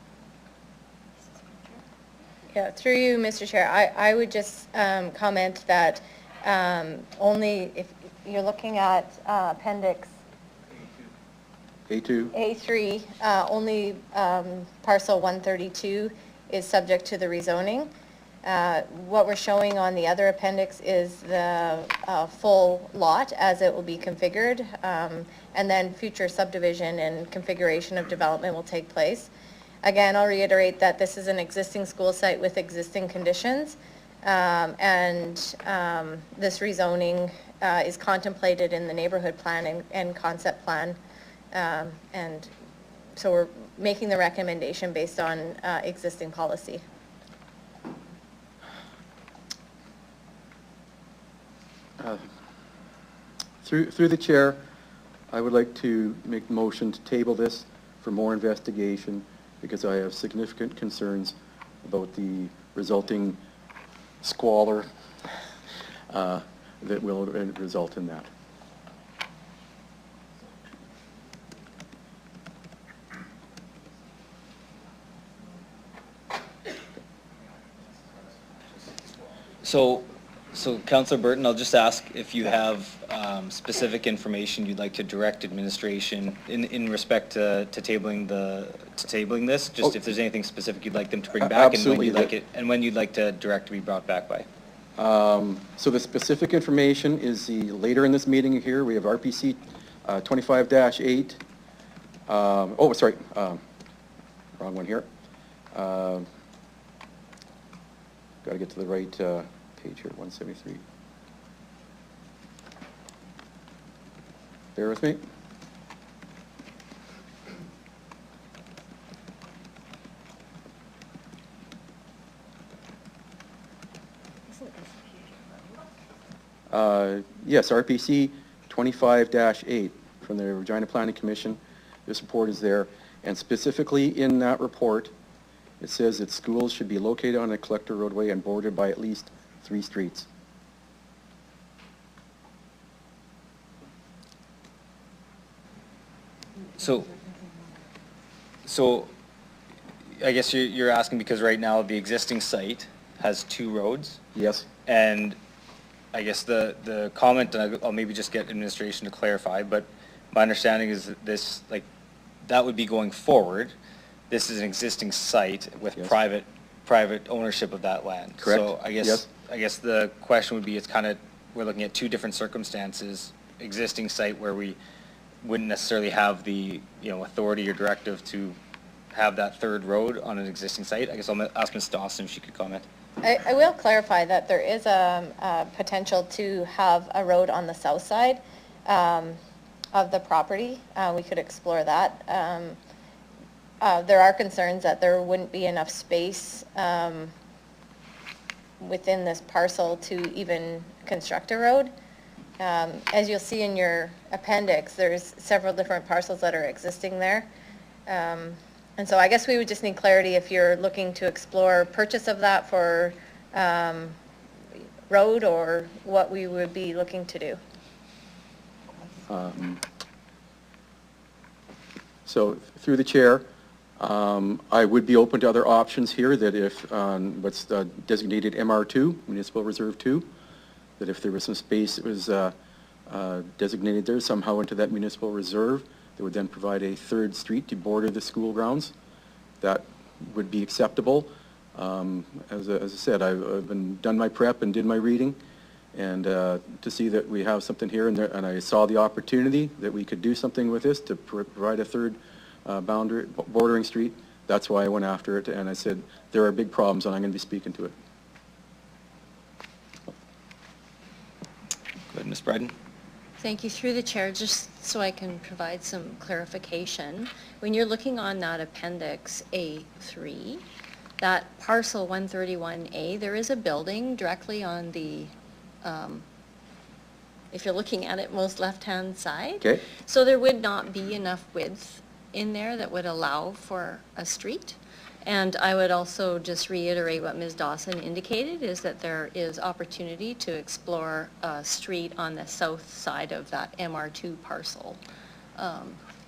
Yeah, through you, Mr. Chair, I would just comment that only if you're looking at appendix A2. A3, only parcel 132 is subject to the rezoning. What we're showing on the other appendix is the full lot as it will be configured, and then future subdivision and configuration of development will take place. Again, I'll reiterate that this is an existing school site with existing conditions, and this rezoning is contemplated in the neighborhood plan and concept plan, and so we're making the recommendation based on existing policy. Through the chair, I would like to make the motion to table this for more investigation, because I have significant concerns about the resulting squalor that will result in that. So Councillor Burton, I'll just ask if you have specific information you'd like to direct administration in respect to tabling this. Just if there's anything specific you'd like them to bring back, Absolutely. and when you'd like to direct to be brought back by. So the specific information is later in this meeting here, we have RPC 25-8. Oh, sorry, wrong one here. Got to get to the right page here, 173. Bear with me. Yes, RPC 25-8 from the Regina Planning Commission. This report is there, and specifically in that report, it says that schools should be located on a collector roadway and bordered by at least 3 streets. So I guess you're asking because right now the existing site has 2 roads? Yes. And I guess the comment, and I'll maybe just get administration to clarify, but my understanding is that this, like, that would be going forward. This is an existing site with Yes. private ownership of that land. Correct. So I guess the question would be, it's kind of, we're looking at 2 different circumstances. Existing site where we wouldn't necessarily have the, authority or directive to have that 3rd road on an existing site. I guess I'll ask Ms. Dawson if she could comment. I will clarify that there is a potential to have a road on the south side of the property. We could explore that. There are concerns that there wouldn't be enough space within this parcel to even construct a road. As you'll see in your appendix, there's several different parcels that are existing there. And so I guess we would just need clarity if you're looking to explore purchase of that for road, or what we would be looking to do. So through the chair, I would be open to other options here, that if what's designated MR2, Municipal Reserve 2, that if there was some space that was designated there somehow into that municipal reserve, that would then provide a 3rd street to border the school grounds, that would be acceptable. As I said, I've done my prep and did my reading, and to see that we have something here, and I saw the opportunity that we could do something with this to provide a 3rd bordering street. That's why I went after it, and I said there are big problems, and I'm going to be speaking to it. ahead, Ms. Bryden. Thank you. Through the chair, just so I can provide some clarification. When you're looking on that appendix A3, that parcel 131A, there is a building directly on the, if you're looking at it, most left-hand side. Okay. So there would not be enough width in there that would allow for a street. And I would also just reiterate what Ms. Dawson indicated, is that there is opportunity to explore a street on the south side of that MR2 parcel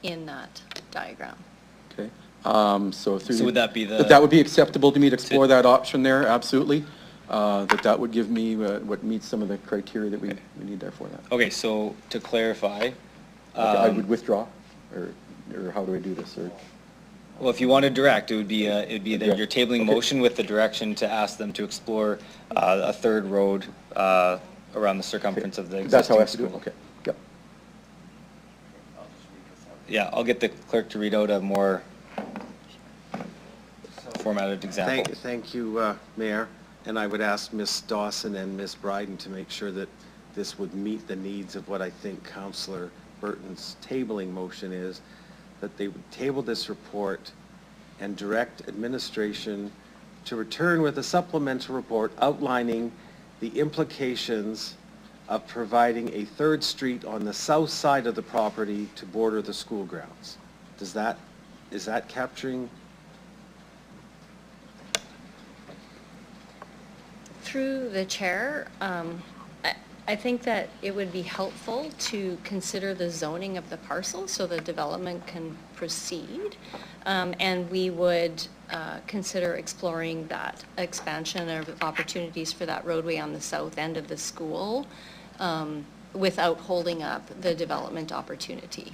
in that diagram. Okay, so through. So would that be the? That would be acceptable to me to explore that option there, absolutely. That would give me what meets some of the criteria that we need there for that. Okay, so to clarify. I would withdraw, or how do I do this, or? Well, if you wanted direct, it would be that you're tabling Okay. motion with the direction to ask them to explore a third road around the circumference of the That's how I existing have to do school. it, okay, yep. Yeah, I'll get the clerk to read out a more formatted example. Thank you, Mayor. And I would ask Ms. Dawson and Ms. Bryden to make sure that this would meet the needs of what I think Councillor Burton's tabling motion is, that they would table this report and direct administration to return with a supplemental report outlining the implications of providing a third street on the south side of the property to border the school grounds. Is that capturing? Through the chair, I think that it would be helpful to consider the zoning of the parcel so the development can proceed. And we would consider exploring that expansion of opportunities for that roadway on the south end of the school without holding up the development opportunity.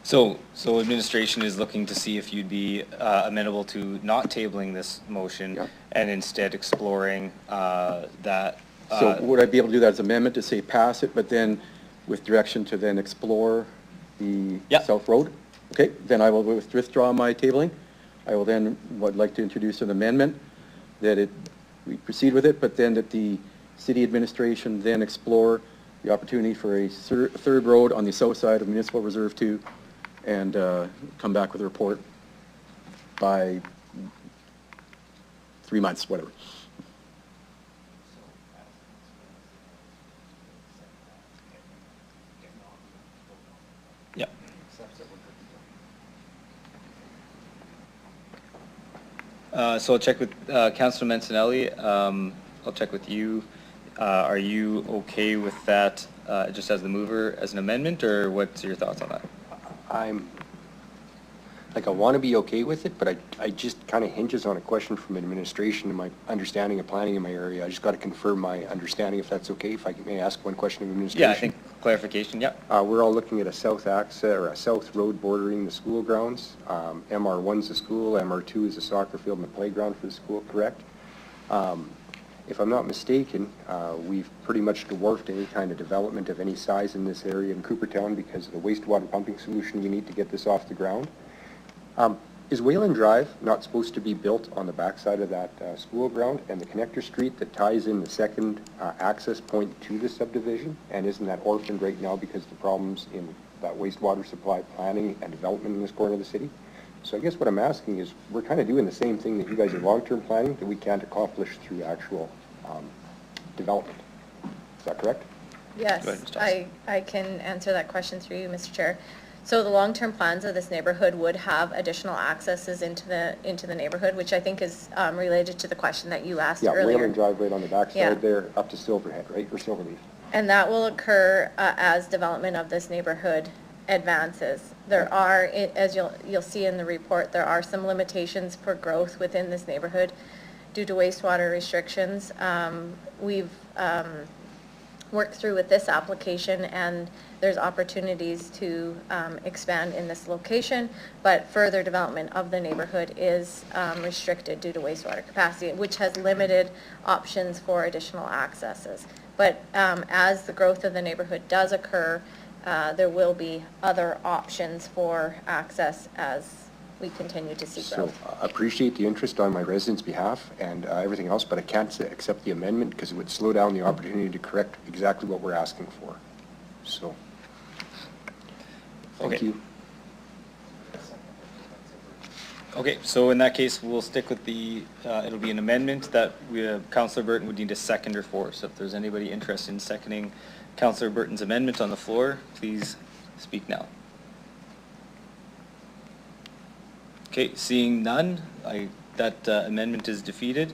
So administration is looking to see if you'd be amenable to not tabling this motion and instead exploring that. So would I be able to do that as amendment to say pass it, but then with direction to then explore the South Road? Okay, then I will withdraw my tabling. I will then would like to introduce an amendment that we proceed with it, but then that the city administration then explore the opportunity for a third road on the south side of Municipal Reserve 2 and come back with a report by 3 months, whatever. Yep. So I'll check with Councilor Mancinelli. I'll check with you. Are you okay with that just as the mover as an amendment, or what's your thoughts on that? I want to be okay with it, but I just kind of hinges on a question from administration and my understanding of planning in my area. I just got to confirm my understanding, if that's okay, if I may ask one question of administration. Yeah, I think clarification, yeah. We're all looking at a south access, or a south road bordering the school grounds. MR1's the school, MR2 is the soccer field and the playground for the school, correct? If I'm not mistaken, we've pretty much dwarfed any kind of development of any size in this area in Coopertown because of the wastewater pumping solution we need to get this off the ground. Is Wayland Drive not supposed to be built on the backside of that school ground and the connector street that ties in the second access point to the subdivision? And isn't that orphaned right now because of the problems in that wastewater supply planning and development in this corner of the city? So I guess what I'm asking is, we're kind of doing the same thing that you guys are long-term planning that we can't accomplish through actual development. Is that correct? Yes, Go ahead, Ms. Dawson. I can answer that question through you, Mr. Chair. So the long-term plans of this neighborhood would have additional accesses into the neighborhood, which I think is related to the question that you asked earlier. Yeah, Wayland Drive right on the backside Yeah. there, up to Silverhead, right, or Silverleaf? And that will occur as development of this neighborhood advances. There are, as you'll see in the report, there are some limitations for growth within this neighborhood due to wastewater restrictions. We've worked through with this application, and there's opportunities to expand in this location, but further development of the neighborhood is restricted due to wastewater capacity, which has limited options for additional accesses. But as the growth of the neighborhood does occur, there will be other options for access as we continue to see So growth. I appreciate the interest on my residents' behalf and everything else, but I can't accept the amendment because it would slow down the opportunity to correct exactly what we're asking for. So, thank Okay. you. Okay, so in that case, we'll stick with the, it'll be an amendment that Councillor Burton would need a seconder for. So if there's anybody interested in seconding Councillor Burton's amendment on the floor, please speak now. Okay, seeing none, that amendment is defeated.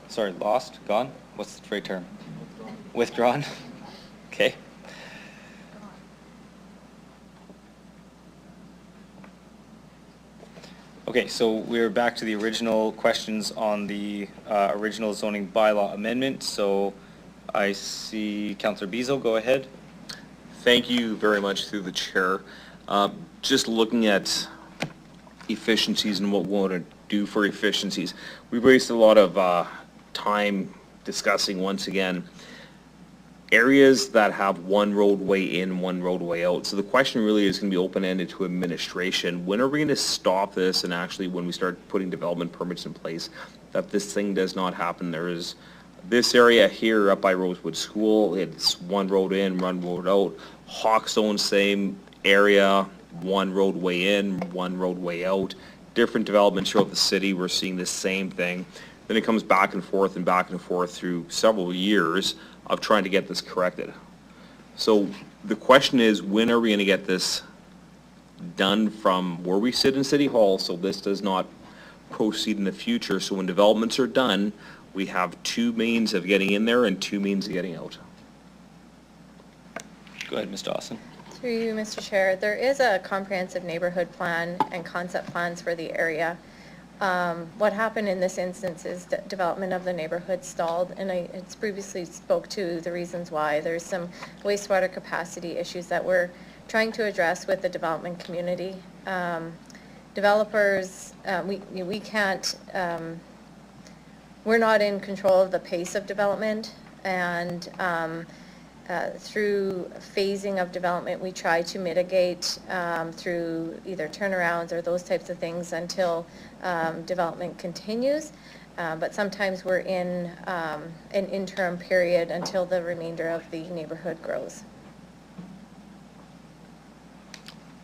Sorry, lost, gone? What's the right term? Withdrawn? Okay. Okay, so we're back to the original questions on the original zoning bylaw amendment. So I see Councillor Beazle, go ahead. Thank you very much through the chair. Just looking at efficiencies and what we want to do for efficiencies. We've wasted a lot of time discussing, once again, areas that have one roadway in, one roadway out. So the question really is going to be open-ended to administration. When are we going to stop this and actually, when we start putting development permits in place, that this thing does not happen? There is this area here up by Rosewood School, it's one road in, one road out. Hawkstone, same area, one roadway in, one roadway out. Different developments throughout the city, we're seeing the same thing. Then it comes back and forth through several years of trying to get this corrected. So the question is, when are we going to get this done from where we sit in City Hall, so this does not proceed in the future? So when developments are done, we have two means of getting in there and two means of getting out. Go ahead, Ms. Dawson. Through you, Mr. Chair, there is a comprehensive neighborhood plan and concept plans for the area. What happened in this instance is that development of the neighborhood stalled, and it's previously spoke to the reasons why. There's some wastewater capacity issues that we're trying to address with the development community. Developers, we can't, we're not in control of the pace of development, and through phasing of development, we try to mitigate through either turnarounds or those types of things until development continues. But sometimes we're in an interim period until the remainder of the neighborhood grows.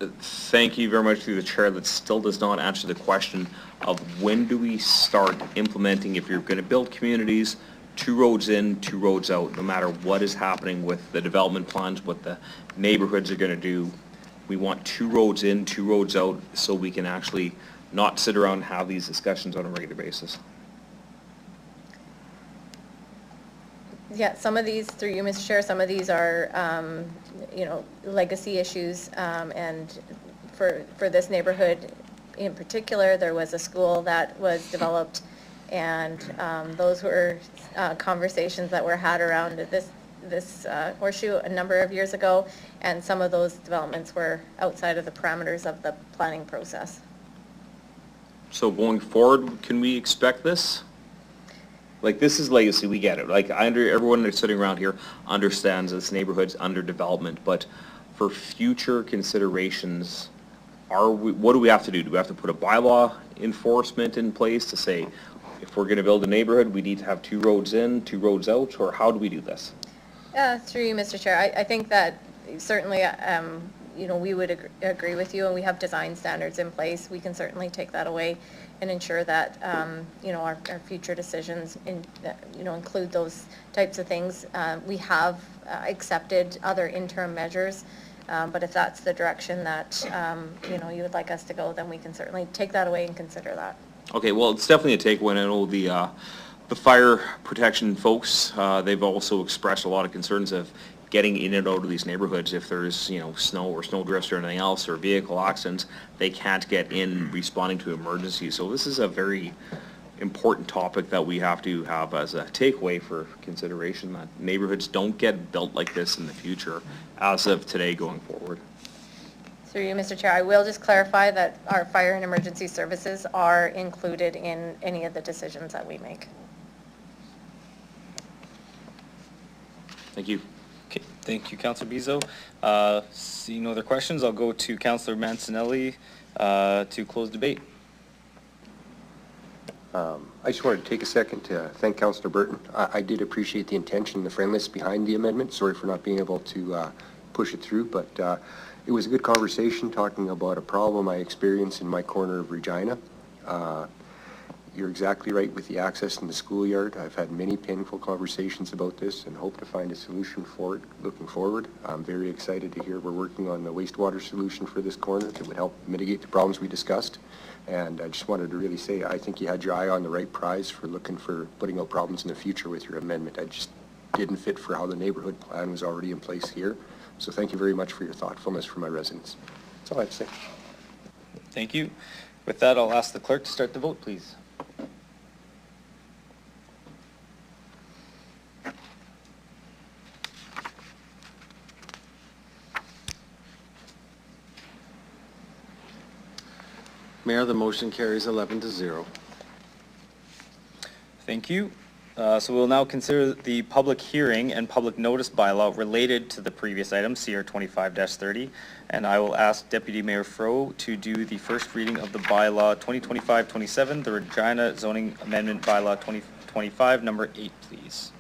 Thank you very much through the chair. That still does not answer the question of when do we start implementing, if you're going to build communities, 2 roads in, 2 roads out, no matter what is happening with the development plans, what the neighborhoods are going to do. We want 2 roads in, 2 roads out, so we can actually not sit around and have these discussions on a regular basis. Yeah, some of these, through you, Mr. Chair, some of these are, you know, legacy issues, and for this neighborhood in particular, there was a school that was developed, and those were conversations that were had around this horseshoe a number of years ago, and some of those developments were outside of the parameters of the planning process. So going forward, can we expect this? Like, this is legacy, we get it. Like, everyone that's sitting around here understands this neighborhood's under development, but for future considerations, what do we have to do? Do we have to put a bylaw enforcement in place to say, if we're gonna build a neighborhood, we need to have 2 roads in, 2 roads out, or how do we do this? Through you, Mr. Chair, I think that certainly, you know, we would agree with you, and we have design standards in place. We can certainly take that away and ensure that, you know, our future decisions, you know, include those types of things. We have accepted other interim measures, but if that's the direction that, you know, you would like us to go, then we can certainly take that away and consider that. Okay, well, it's definitely a takeaway. I know the fire protection folks, they've also expressed a lot of concerns of getting in and out of these neighborhoods. If there's, you know, snow or snow drifts or anything else, or vehicle accidents, they can't get in responding to emergencies. So this is a very important topic that we have to have as a takeaway for consideration, that neighborhoods don't get built like this in the future as of today going forward. Through you, Mr. Chair, I will just clarify that our fire and emergency services are included in any of the decisions that we make. Thank you. Okay, thank you, Councillor Bezo. Seeing no other questions, I'll go to Councillor Mancinelli to close debate. I just wanted to take a second to thank Councillor Burton. I did appreciate the intention and the friendliness behind the amendment. Sorry for not being able to push it through, but it was a good conversation talking about a problem I experienced in my corner of Regina. You're exactly right with the access in the schoolyard. I've had many painful conversations about this and hope to find a solution for it looking forward. I'm very excited to hear we're working on the wastewater solution for this corner that would help mitigate the problems we discussed. And I just wanted to really say, I think you had your eye on the right prize for looking for putting out problems in the future with your amendment. I just didn't fit for how the neighborhood plan was already in place here. So thank you very much for your thoughtfulness for my residents. That's all I have to say. Thank you. With that, I'll ask the clerk to start the vote, please. Mayor, the motion carries 11-0. Thank you. So we'll now consider the public hearing and public notice bylaw related to the previous item, CR 25-30. And I will ask Deputy Mayor Fro to do the first reading of the bylaw 2025-27, the Regina Zoning Amendment Bylaw 2025, number 8, please.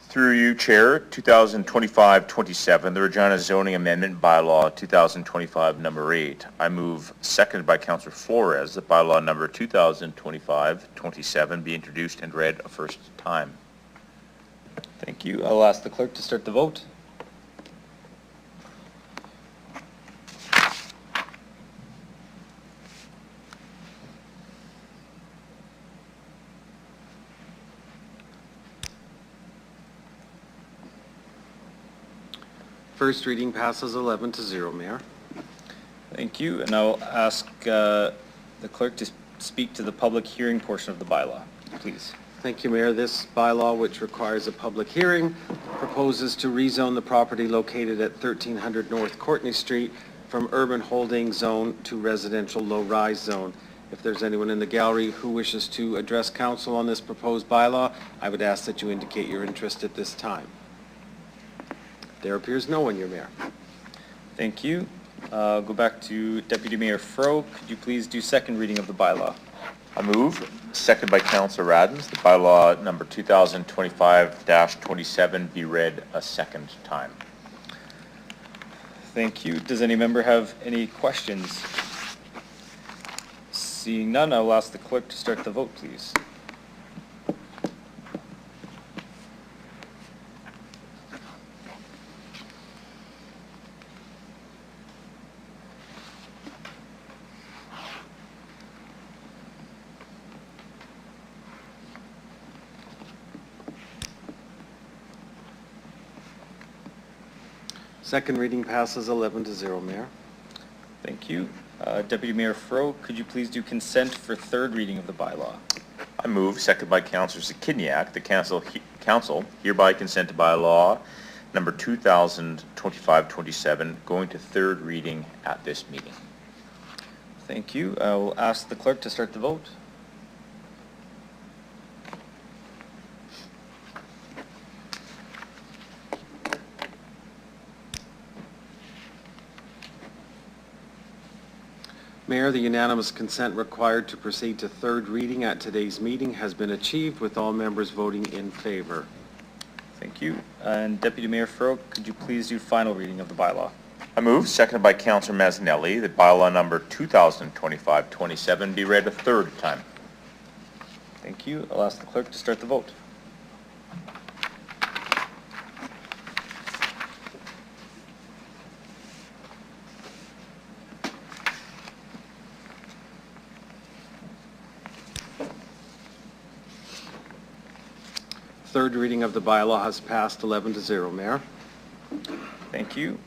Through you, Chair, 2025-27, the Regina Zoning Amendment Bylaw 2025, number 8. I move, seconded by Councillor Flores, that bylaw number 2025-27 be introduced and read a first time. Thank you. I'll ask the clerk to start the vote. First reading passes 11-0, Mayor. Thank you. And I'll ask the clerk to speak to the public hearing portion of the bylaw, please. Thank you, Mayor. This bylaw, which requires a public hearing, proposes to rezone the property located at 1300 North Courtney Street from urban holding zone to residential low-rise zone. If there's anyone in the gallery who wishes to address council on this proposed bylaw, I would ask that you indicate your interest at this time. There appears no one, your Mayor. Thank you. Go back to Deputy Mayor Fro. Could you please do second reading of the bylaw? I move, seconded by Councillor Radens, that bylaw number 2025-27 be read a second time. Thank you. Does any member have any questions? Seeing none, I will ask the clerk to start the vote, please. Second reading passes 11-0, Mayor. Thank you. Deputy Mayor Fro, could you please do consent for third reading of the bylaw? I move, seconded by Councillor Zakiniak, the council hereby consent to bylaw number 2025-27 going to third reading at this meeting. Thank you. I will ask the clerk to start the vote. Mayor, the unanimous consent required to proceed to third reading at today's meeting has been achieved with all members voting in favor. Thank you. And Deputy Mayor Fro, could you please do final reading of the bylaw? I move, seconded by Councillor Mazzanelli, that bylaw number 2025-27 be read a third time. Thank you. I'll ask the clerk to start the vote. Third reading of the bylaw has passed 11-0, Mayor. Thank you.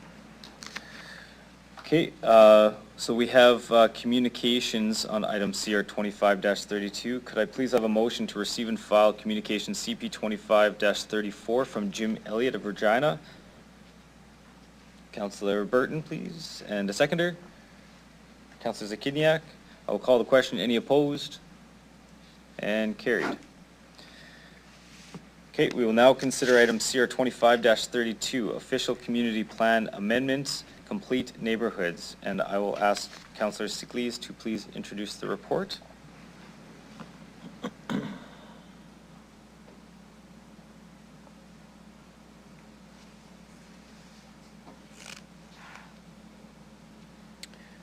Okay, so we have communications on item CR 25-32. Could I please have a motion to receive and file communication CP 25-34 from Jim Elliott of Regina? Councillor Burton, please, and a seconder. Councillor Zakiniak. I will call the question. Any opposed? And carried. Okay, we will now consider item CR 25-32, Official Community Plan Amendments, Complete Neighborhoods. And I will ask Councillor Siklees to please introduce the report.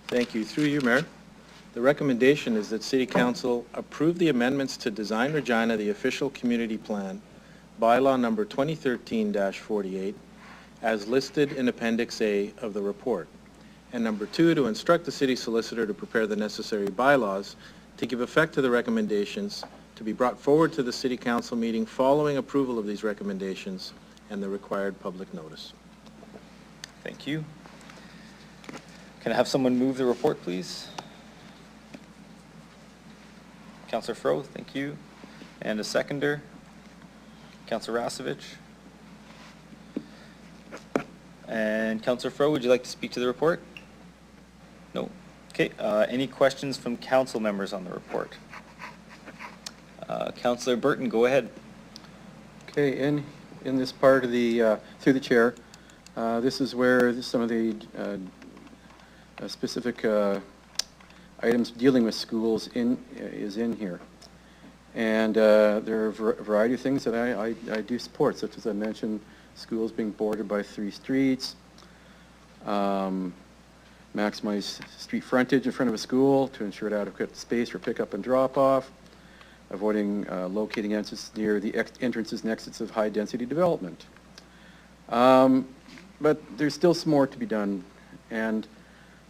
Thank you. Through you, Mayor. The recommendation is that City Council approve the amendments to Design Regina, the official community plan, bylaw number 2013-48, as listed in Appendix A of the report. And number 2, to instruct the city solicitor to prepare the necessary bylaws to give effect to the recommendations to be brought forward to the City Council meeting following approval of these recommendations and the required public notice. Thank you. Can I have someone move the report, please? Councillor Fro, thank you. And a seconder? Councillor Rasevich. And Councillor Fro, would you like to speak to the report? No. Okay, any questions from council members on the report? Councillor Burton, go ahead. Okay, in this part of the, through the chair, this is where some of the specific items dealing with schools is in here. And there are a variety of things that I do support, such as I mentioned, schools being bordered by 3 streets, maximize street frontage in front of a school to ensure adequate space for pickup and drop-off, avoiding locating entrances near the entrances and exits of high-density development. But there's still some more to be done. And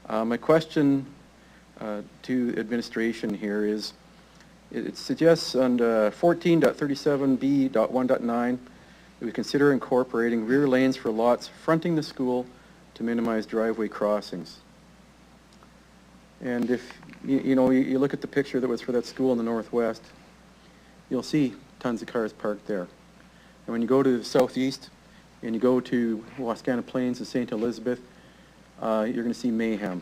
my question to administration here is, it suggests under 14.37b.1.9 that we consider incorporating rear lanes for lots fronting the school to minimize driveway crossings. And if you look at the picture that was for that school in the northwest, you'll see tons of cars parked there. And when you go to the southeast and you go to Wascana Plains and St. Elizabeth, you're going to see mayhem.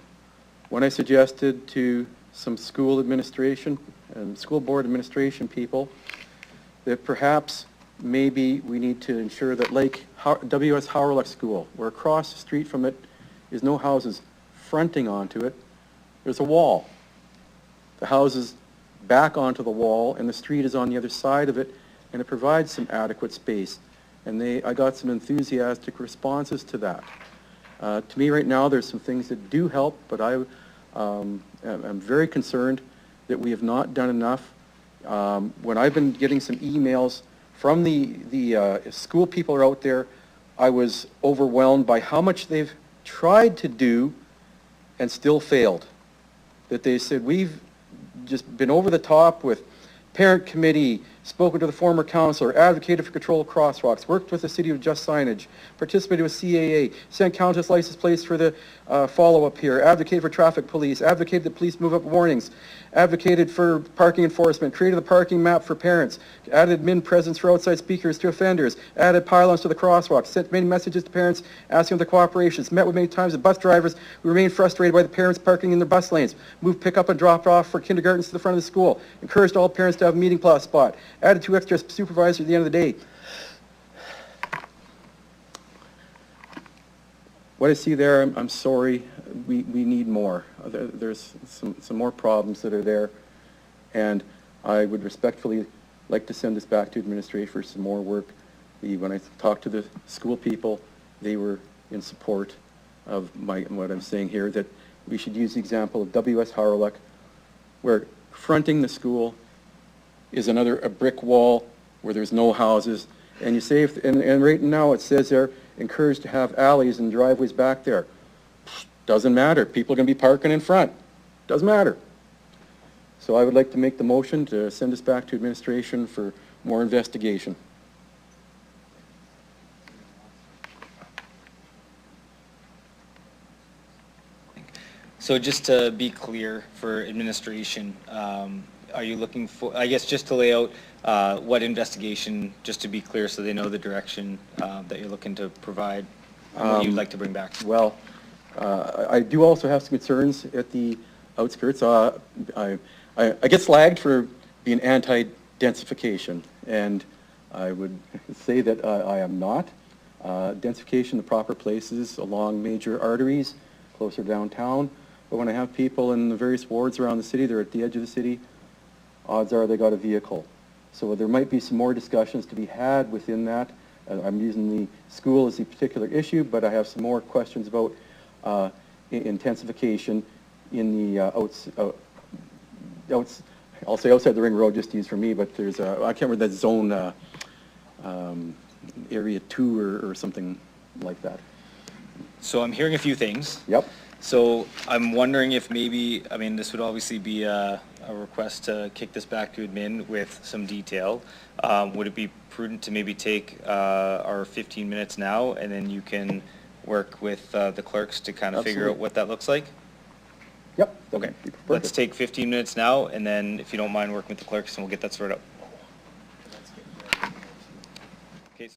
When I suggested to some school administration and school board administration people that perhaps maybe we need to ensure that like W.S. Howrellock School, where across the street from it is no houses fronting onto it, there's a wall. The houses back onto the wall and the street is on the other side of it, and it provides some adequate space. And I got some enthusiastic responses to that. To me right now, there's some things that do help, but I'm very concerned that we have not done enough. When I've been getting some emails from the school people are out there, I was overwhelmed by how much they've tried to do and still failed. That they said, we've just been over the top with parent committee, spoken to the former counselor, advocated for control of crosswalks, worked with the city of just signage, participated with CAA, sent countless license plates for the follow-up here, advocated for traffic police, advocated that police move up warnings, advocated for parking enforcement, created the parking map for parents, added admin presence for outside speakers to offenders, added pylons to the crosswalks, sent many messages to parents asking for their cooperation, met with many times the bus drivers who remained frustrated by the parents parking in their bus lanes, moved pick up and drop off for kindergartens to the front of the school, encouraged all parents to have a meeting spot, added 2 extra supervisors at the end of the day. What I see there, I'm sorry, we need more. There's some more problems that are there, and I would respectfully like to send this back to administration for some more work. When I talked to the school people, they were in support of what I'm saying here, that we should use the example of W.S. Howrellock, where fronting the school is a brick wall where there's no houses, and you say, and right now it says there, encouraged to have alleys and driveways back there. Doesn't matter. People are going to be parking in front. Doesn't matter. So I would like to make the motion to send this back to administration for more investigation. So just to be clear for administration, are you looking for, I guess just to lay out what investigation, just to be clear so they know the direction that you're looking to provide, and what you'd like to bring back? Well, I do also have some concerns at the outskirts. I get slagged for being anti-densification, and I would say that I am not. Densification in the proper places along major arteries, closer downtown. But when I have people in the various wards around the city, they're at the edge of the city, odds are they got a vehicle. So there might be some more discussions to be had within that. I'm using the school as the particular issue, but I have some more questions about intensification in the I'll say outside the ring road, just to use for me, but there's a, I can't remember that zone, area 2 or something like that. So I'm hearing a few things. Yep. So I'm wondering if maybe, I mean, this would obviously be a request to kick this back to admin with some detail. Would it be prudent to maybe take our 15 minutes now, and then you can work with the clerks to kind of figure out Absolutely. what that looks like? Yep. Okay, let's take 15 minutes now, and then if you don't mind working with the clerks, and we'll get that sorted out. Okay.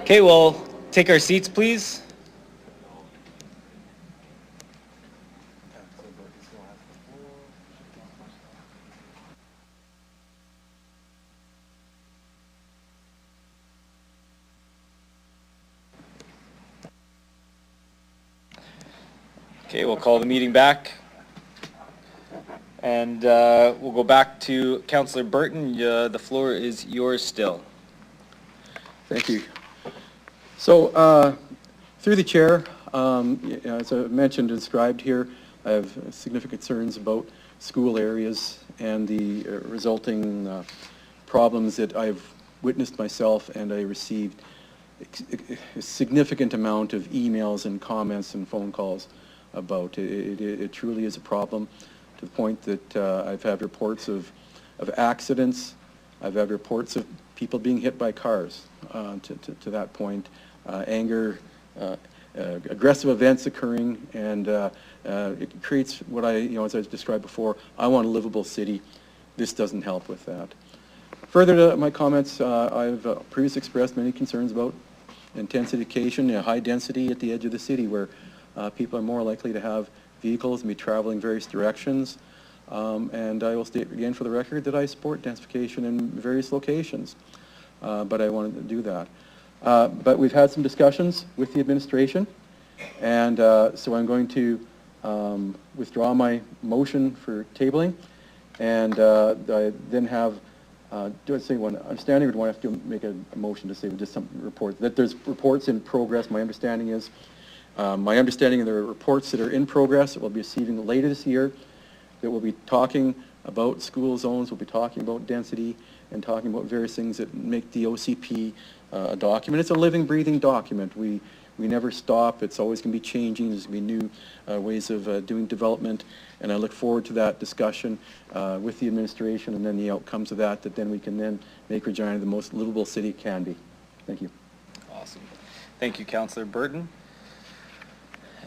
Okay, we'll take our seats, please. Okay, we'll call the meeting back. And we'll go back to Councillor Baiton. The floor is yours still. Thank you. So, through the chair, as I mentioned and described here, I have significant concerns about school areas and the resulting problems that I've witnessed myself, and I received a significant amount of emails and comments and phone calls about. It truly is a problem, to the point that I've had reports of accidents. I've had reports of people being hit by cars, to that point. Anger, aggressive events occurring, and it creates what as I described before, I want a livable city. This doesn't help with that. Further to my comments, I've previously expressed many concerns about intensification, high density at the edge of the city, where people are more likely to have vehicles and be traveling various directions. And I will state again for the record that I support densification in various locations, but I wanted to do that. But we've had some discussions with the administration, and so I'm going to withdraw my motion for tabling, and I then have, do I say one understanding, or do I have to make a motion to say just some report, that there's reports in progress? My understanding is, my understanding of the reports that are in progress that we'll be receiving later this year, that we'll be talking about school zones, we'll be talking about density, and talking about various things that make the OCP a document. It's a living, breathing document. We never stop. It's always going to be changing. There's going to be new ways of doing development, and I look forward to that discussion with the administration, and then the outcomes of that then we can then make Regina the most livable city it can be. Thank you. Awesome. Thank you, Councillor Baiton.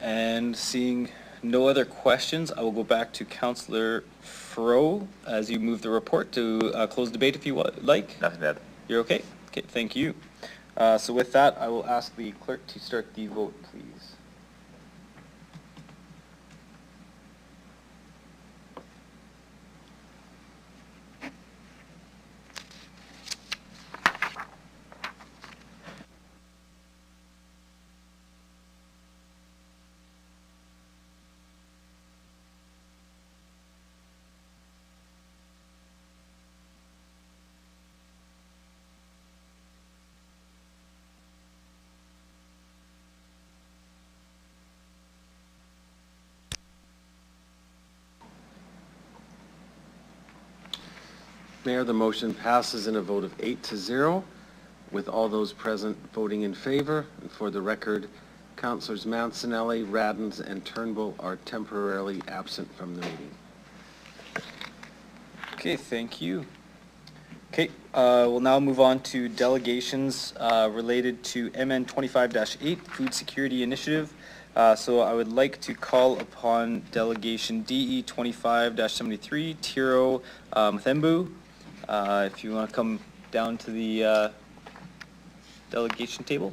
And seeing no other questions, I will go back to Councillor Fro as you move the report to close debate if you like. Nothing to add. You're okay? Okay, thank you. So with that, I will ask the clerk to start the vote, please. Mayor, the motion passes in a vote of 8-0, with all those present voting in favor. And for the record, Councillors Mancinelli, Radens, and Turnbull are temporarily absent from the meeting. Okay, thank you. Okay, we'll now move on to delegations related to MN 25-8, Food Security Initiative. So I would like to call upon Delegation DE 25-73, Tiro Mthembu. If you want to come down to the delegation table.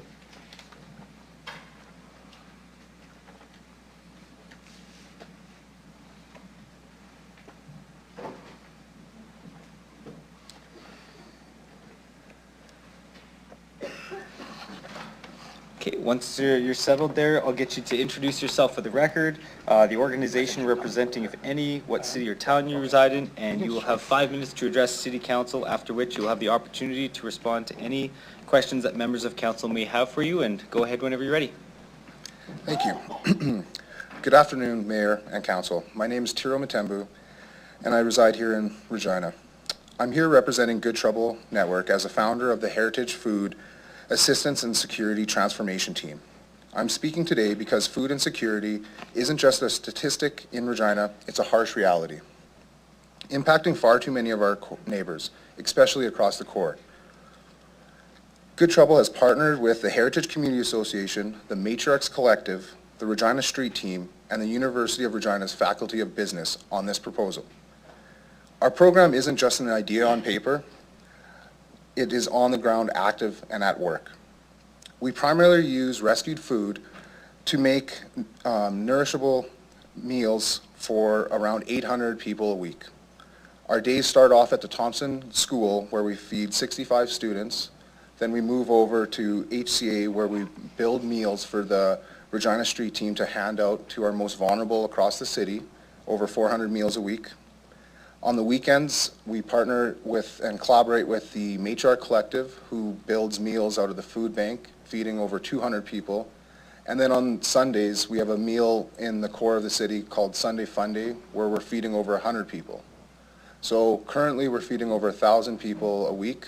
Okay, once you're settled there, I'll get you to introduce yourself for the record, the organization representing, if any, what city or town you reside in, and you will have 5 minutes to address City Council, after which you'll have the opportunity to respond to any questions that members of council may have for you, and go ahead whenever you're ready. Thank you. Good afternoon, Mayor and Council. My name is Tiro Mthembu, and I reside here in Regina. I'm here representing Good Trouble Network as a founder of the Heritage Food Assistance and Security Transformation Team. I'm speaking today because food insecurity isn't just a statistic in Regina, it's a harsh reality, impacting far too many of our neighbors, especially across the Court. Good Trouble has partnered with the Heritage Community Association, the Matriarchs Collective, the Regina Street Team, and the University of Regina's Faculty of Business on this proposal. Our program isn't just an idea on paper, it is on the ground, active and at work. We primarily use rescued food to make nourishable meals for around 800 people a week. Our days start off at the Thompson School, where we feed 65 students. Then we move over to HCA, where we build meals for the Regina Street team to hand out to our most vulnerable across the city, over 400 meals a week. On the weekends, we partner with and collaborate with the Matriarch Collective, who builds meals out of the food bank, feeding over 200 people. And then on Sundays, we have a meal in the core of the city called Sunday Fun Day, where we're feeding over 100 people. So currently, we're feeding over 1,000 people a week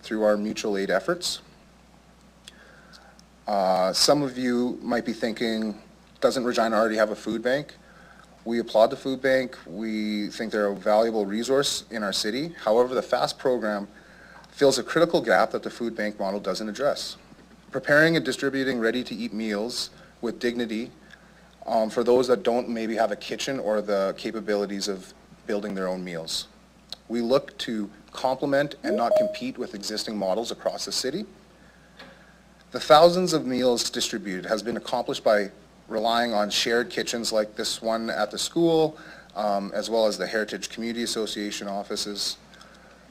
through our mutual aid efforts. Some of you might be thinking, doesn't Regina already have a food bank? We applaud the food bank. We think they're a valuable resource in our city. However, the FAST program fills a critical gap that the food bank model doesn't address. Preparing and distributing ready-to-eat meals with dignity for those that don't maybe have a kitchen or the capabilities of building their own meals. We look to complement and not compete with existing models across the city. The thousands of meals distributed has been accomplished by relying on shared kitchens like this one at the school, as well as the Heritage Community Association offices.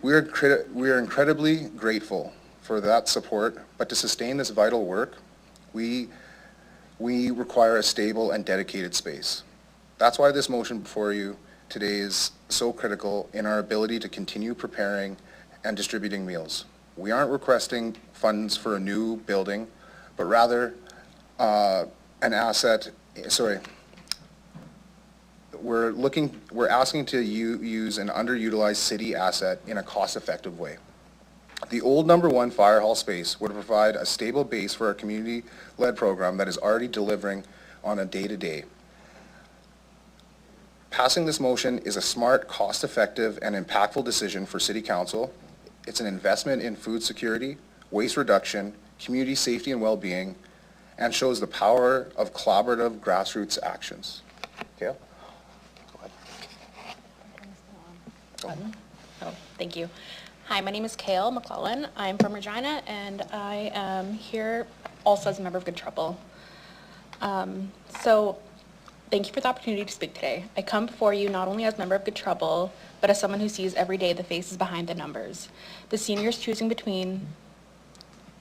We are incredibly grateful for that support, but to sustain this vital work, we require a stable and dedicated space. That's why this motion before you today is so critical in our ability to continue preparing and distributing meals. We aren't requesting funds for a new building, but rather we're asking to use an underutilized city asset in a cost-effective way. The old number 1 fire hall space would provide a stable base for our community-led program that is already delivering on a day-to-day. Passing this motion is a smart, cost-effective, and impactful decision for City Council. It's an investment in food security, waste reduction, community safety and well-being, and shows the power of collaborative grassroots actions. Kale? Go ahead. Oh, thank you. Hi, my name is Kale McClellan. I'm from Regina, and I am here also as a member of Good Trouble. Thank you for the opportunity to speak today. I come before you not only as a member of Good Trouble, but as someone who sees every day the faces behind the numbers. The seniors choosing between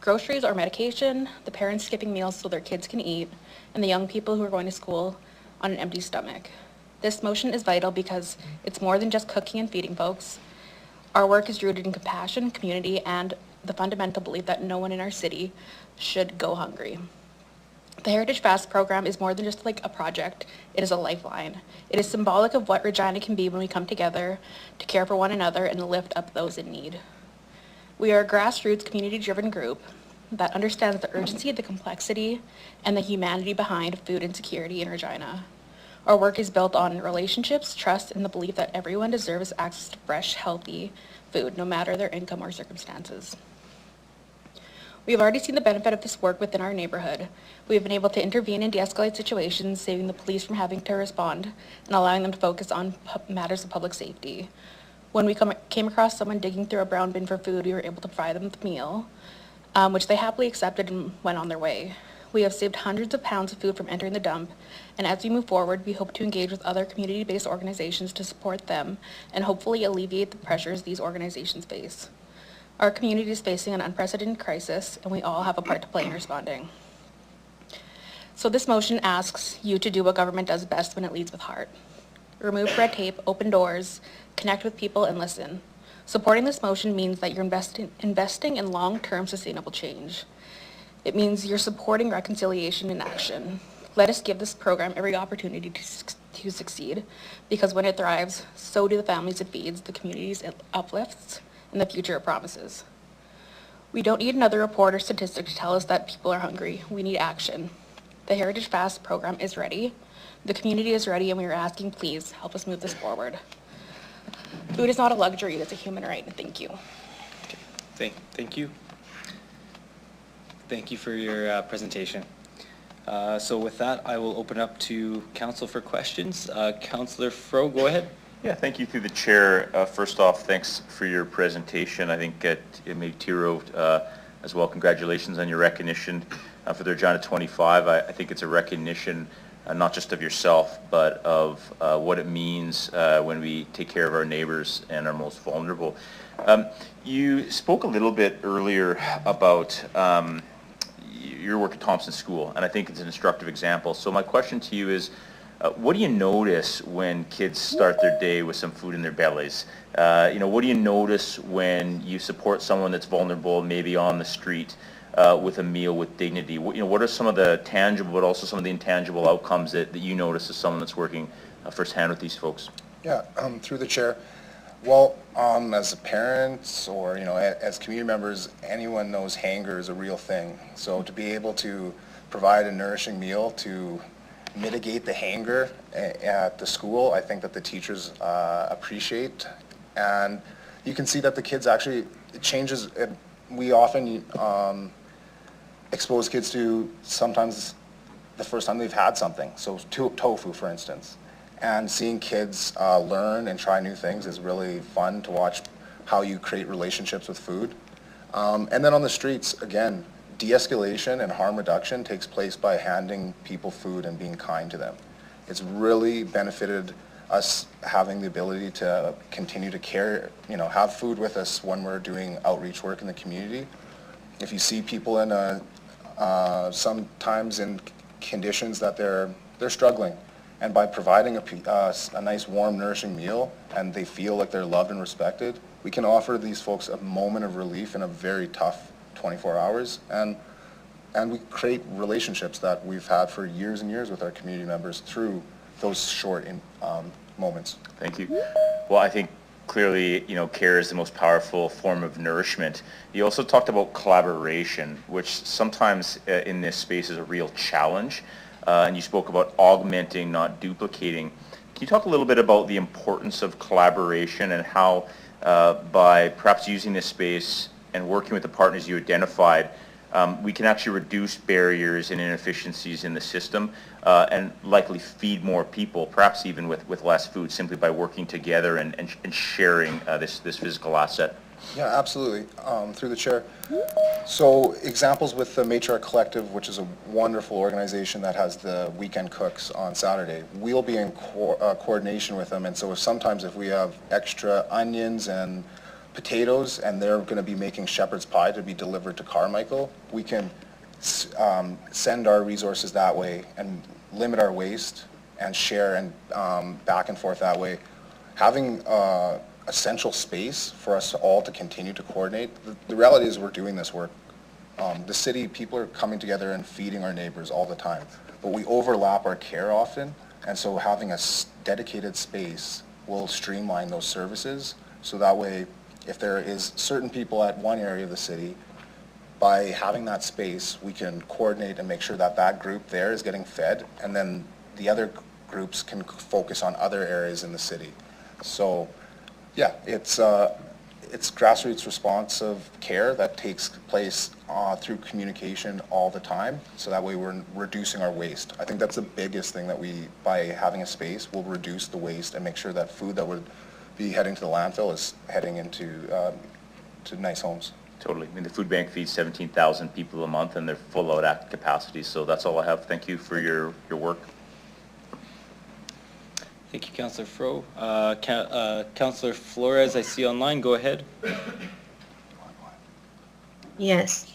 groceries or medication, the parents skipping meals so their kids can eat, and the young people who are going to school on an empty stomach. This motion is vital because it's more than just cooking and feeding folks. Our work is rooted in compassion, community, and the fundamental belief that no one in our city should go hungry. The Heritage Fast program is more than just like a project, it is a lifeline. It is symbolic of what Regina can be when we come together to care for one another and lift up those in need. We are a grassroots, community-driven group that understands the urgency, the complexity, and the humanity behind food insecurity in Regina. Our work is built on relationships, trust, and the belief that everyone deserves access to fresh, healthy food, no matter their income or circumstances. We have already seen the benefit of this work within our neighborhood. We have been able to intervene and de-escalate situations, saving the police from having to respond and allowing them to focus on matters of public safety. When we came across someone digging through a brown bin for food, we were able to provide them with a meal, which they happily accepted and went on their way. We have saved hundreds of pounds of food from entering the dump, and as we move forward, we hope to engage with other community-based organizations to support them and hopefully alleviate the pressures these organizations face. Our community is facing an unprecedented crisis, and we all have a part to play in responding. So this motion asks you to do what government does best when it leads with heart. Remove red tape, open doors, connect with people, and listen. Supporting this motion means that you're investing in long-term sustainable change. It means you're supporting reconciliation in action. Let us give this program every opportunity to succeed, because when it thrives, so do the families it feeds, the communities it uplifts, and the future it promises. We don't need another report or statistic to tell us that people are hungry. We need action. The Heritage Fast program is ready. The community is ready, and we are asking, please help us move this forward. Food is not a luxury, it's a human right. Thank you. Thank you. Thank you for your presentation. So with that, I will open up to council for questions. Councillor Fro, go ahead. Yeah, thank you through the chair. First off, thanks for your presentation. I think it made Tiro as well. Congratulations on your recognition for the Regina 25. I think it's a recognition not just of yourself, but of what it means when we take care of our neighbors and our most vulnerable. You spoke a little bit earlier about your work at Thompson School, and I think it's an instructive example. So my question to you is, what do you notice when kids start their day with some food in their bellies? What do you notice when you support someone that's vulnerable, maybe on the street, with a meal with dignity? What are some of the tangible, but also some of the intangible outcomes that you notice as someone that's working firsthand with these folks? Yeah, through the chair. Well, as parents or, as community members, anyone knows hunger is a real thing. So to be able to provide a nourishing meal to mitigate the hunger at the school, I think that the teachers appreciate. And you can see that the kids actually, it changes. We often expose kids to sometimes the first time they've had something. So tofu, for instance. And seeing kids learn and try new things is really fun to watch how you create relationships with food. And then on the streets, again, de-escalation and harm reduction takes place by handing people food and being kind to them. It's really benefited us having the ability to continue to care, have food with us when we're doing outreach work in the community. If you see people in sometimes in conditions that they're struggling, and by providing a nice, warm, nourishing meal, and they feel like they're loved and respected, we can offer these folks a moment of relief in a very tough 24 hours, and we create relationships that we've had for years and years with our community members through those short moments. Thank you. Well, I think clearly, care is the most powerful form of nourishment. You also talked about collaboration, which sometimes in this space is a real challenge. And you spoke about augmenting, not duplicating. Can you talk a little bit about the importance of collaboration and how by perhaps using this space and working with the partners you identified, we can actually reduce barriers and inefficiencies in the system and likely feed more people, perhaps even with less food, simply by working together and sharing this physical asset? Yeah, absolutely. Through the chair. So examples with the Matriarch Collective, which is a wonderful organization that has the weekend cooks on Saturday. We'll be in coordination with them, and so sometimes if we have extra onions and potatoes and they're going to be making shepherd's pie to be delivered to Carmichael, we can send our resources that way and limit our waste and share and back and forth that way. Having a central space for us all to continue to coordinate. The reality is we're doing this work. The city, people are coming together and feeding our neighbors all the time, but we overlap our care often, and so having a dedicated space will streamline those services, so that way if there is certain people at one area of the city, by having that space, we can coordinate and make sure that that group there is getting fed, and then the other groups can focus on other areas in the city. So yeah, it's grassroots responsive care that takes place through communication all the time, so that way we're reducing our waste. I think that's the biggest thing that by having a space, we'll reduce the waste and make sure that food that would be heading to the landfill is heading into to nice homes. Totally. I mean, the food bank feeds 17,000 people a month, and they're full out at capacity, so that's all I have. Thank you for your work. Thank you, Councillor Fro. Councillor Flores, I see online. Go ahead. Yes.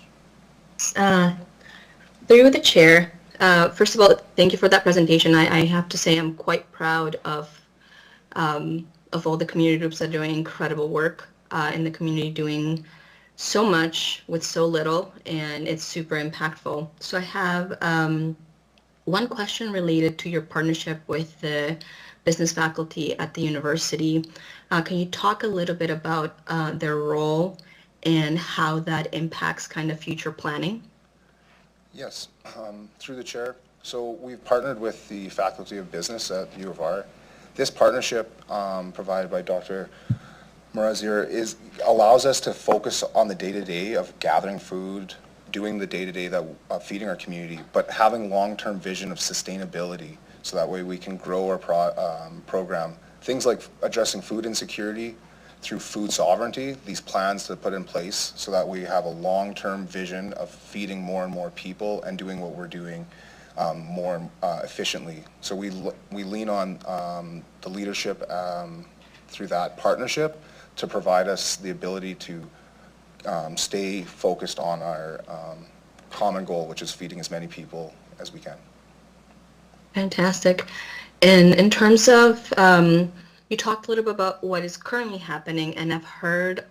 Through the chair, first of all, thank you for that presentation. I have to say I'm quite proud of all the community groups that are doing incredible work in the community, doing so much with so little, and it's super impactful. So I have one question related to your partnership with the business faculty at the university. Can you talk a little bit about their role and how that impacts kind of future planning? Yes, through the chair. So we've partnered with the Faculty of Business at U of R. This partnership provided by Dr. Morazier allows us to focus on the day-to-day of gathering food, doing the day-to-day of feeding our community, but having long-term vision of sustainability, so that way we can grow our program. Things like addressing food insecurity, through food sovereignty, these plans to put in place so that we have a long-term vision of feeding more and more people and doing what we're doing more efficiently. So we lean on the leadership through that partnership to provide us the ability to stay focused on our common goal, which is feeding as many people as we can. Fantastic. And in terms of, you talked a little bit about what is currently happening, and I've heard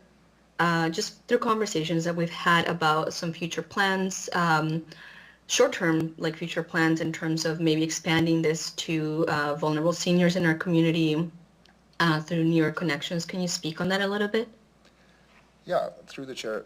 just through conversations that we've had about some future plans, short-term like future plans in terms of maybe expanding this to vulnerable seniors in our community through newer connections. Can you speak on that a little bit? Yeah, through the chair.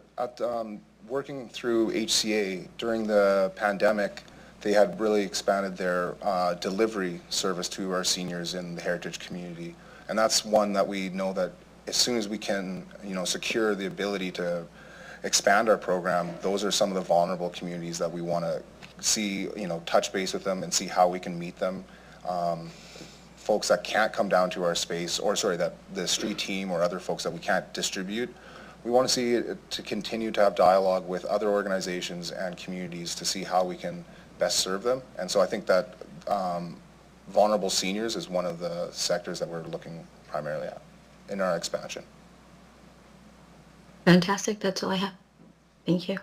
Working through HCA during the pandemic, they had really expanded their delivery service to our seniors in the heritage community. And that's one that we know that as soon as we can, secure the ability to expand our program, those are some of the vulnerable communities that we want to see, touch base with them and see how we can meet them. Folks that can't come down to our space, that the street team or other folks that we can't distribute, we want to see it to continue to have dialogue with other organizations and communities to see how we can best serve them. And so I think that vulnerable seniors is one of the sectors that we're looking primarily at in our expansion. Fantastic. That's all I have. Thank you.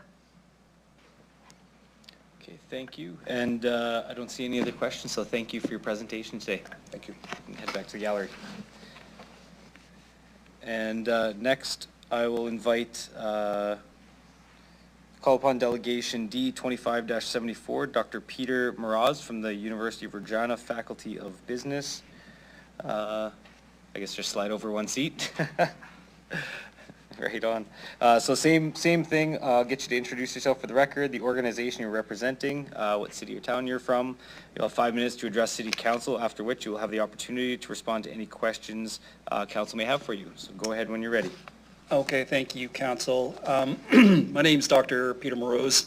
Okay, thank you. And I don't see any other questions, so thank you for your presentation today. Thank you. You can head back to the gallery. And next, I will invite, call upon Delegation D 25-74, Dr. Peter Mraz from the University of Regina Faculty of Business. I guess just slide over one seat. Right on. So same thing, I'll get you to introduce yourself for the record, the organization you're representing, what city or town you're from. You'll have 5 minutes to address City Council, after which you will have the opportunity to respond to any questions Council may have for you. So go ahead when you're ready. Okay, thank you, Council. My name is Dr. Peter Moroz.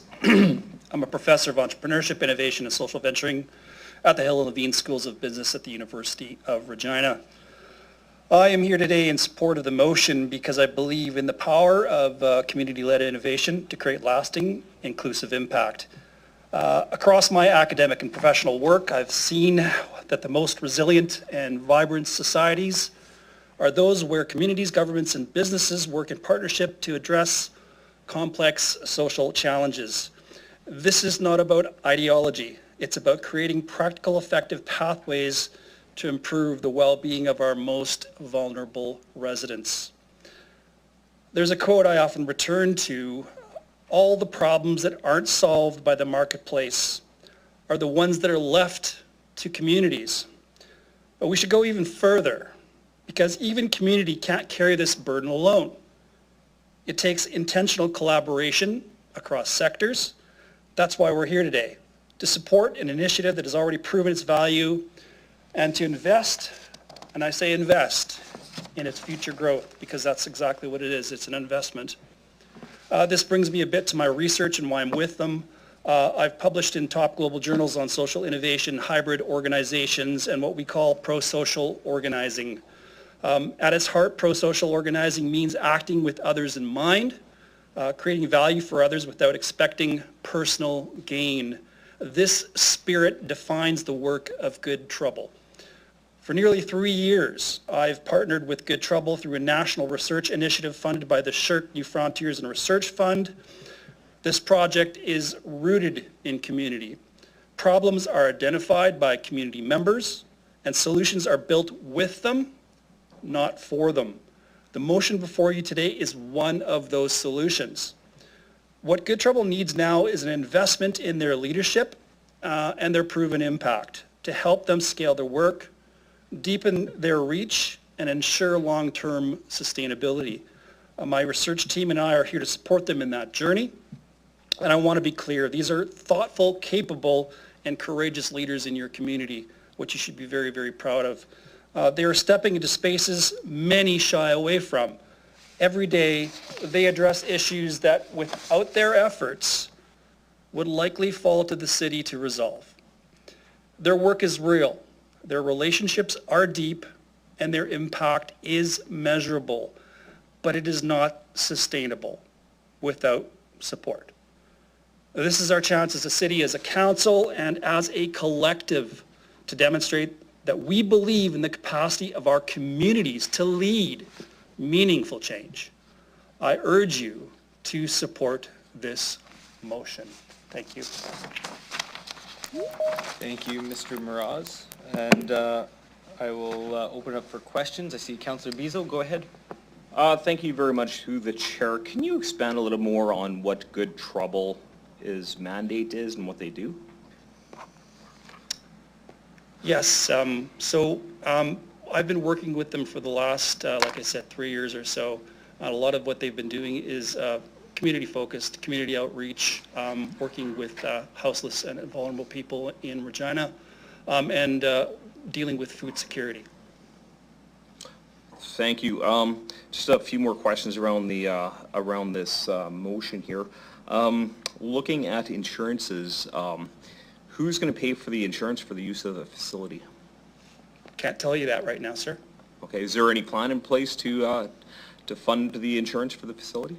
I'm a professor of entrepreneurship, innovation, and social venturing at the Hill and Levine Schools of Business at the University of Regina. I am here today in support of the motion because I believe in the power of community-led innovation to create lasting, inclusive impact. Across my academic and professional work, I've seen that the most resilient and vibrant societies are those where communities, governments, and businesses work in partnership to address complex social challenges. This is not about ideology. It's about creating practical, effective pathways to improve the well-being of our most vulnerable residents. There's a quote I often return to: all the problems that aren't solved by the marketplace are the ones that are left to communities. But we should go even further, because even community can't carry this burden alone. It takes intentional collaboration across sectors. That's why we're here today, to support an initiative that has already proven its value and to invest, and I say invest, in its future growth, because that's exactly what it is. It's an investment. This brings me a bit to my research and why I'm with them. I've published in top global journals on social innovation, hybrid organizations, and what we call pro-social organizing. At its heart, pro-social organizing means acting with others in mind, creating value for others without expecting personal gain. This spirit defines the work of Good Trouble. For nearly 3 years, I've partnered with Good Trouble through a national research initiative funded by the SSHRC New Frontiers and Research Fund. This project is rooted in community. Problems are identified by community members, and solutions are built with them, not for them. The motion before you today is one of those solutions. What Good Trouble needs now is an investment in their leadership and their proven impact to help them scale their work, deepen their reach, and ensure long-term sustainability. My research team and I are here to support them in that journey. And I want to be clear, these are thoughtful, capable, and courageous leaders in your community, which you should be very, very proud of. They are stepping into spaces many shy away from. Every day, they address issues that, without their efforts, would likely fall to the city to resolve. Their work is real, their relationships are deep, and their impact is measurable. but it is not sustainable without support. This is our chance as a city, as a council, and as a collective to demonstrate that we believe in the capacity of our communities to lead meaningful change. I urge you to support this motion. Thank you. Thank you, Mr. Mraz. And I will open up for questions. I see Councillor Beazle. Go ahead. Thank you very much to the chair. Can you expand a little more on what Good Trouble is mandate is and what they do? Yes, I've been working with them for the last, like I said, 3 years or so. A lot of what they've been doing is community-focused, community outreach, working with houseless and vulnerable people in Regina, and dealing with food security. Thank you. Just a few more questions around the around this motion here. Looking at insurances, who's going to pay for the insurance for the use of the facility? Can't tell you that right now, sir. Okay, is there any plan in place to fund the insurance for the facility?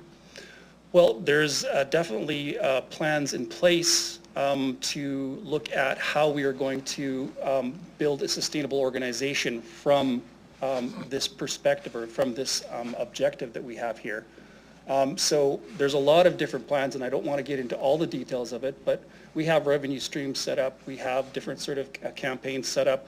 Well, there's definitely plans in place to look at how we are going to build a sustainable organization from this perspective, or from this objective that we have here. So there's a lot of different plans, and I don't want to get into all the details of it, but we have revenue streams set up, we have different sort of campaigns set up,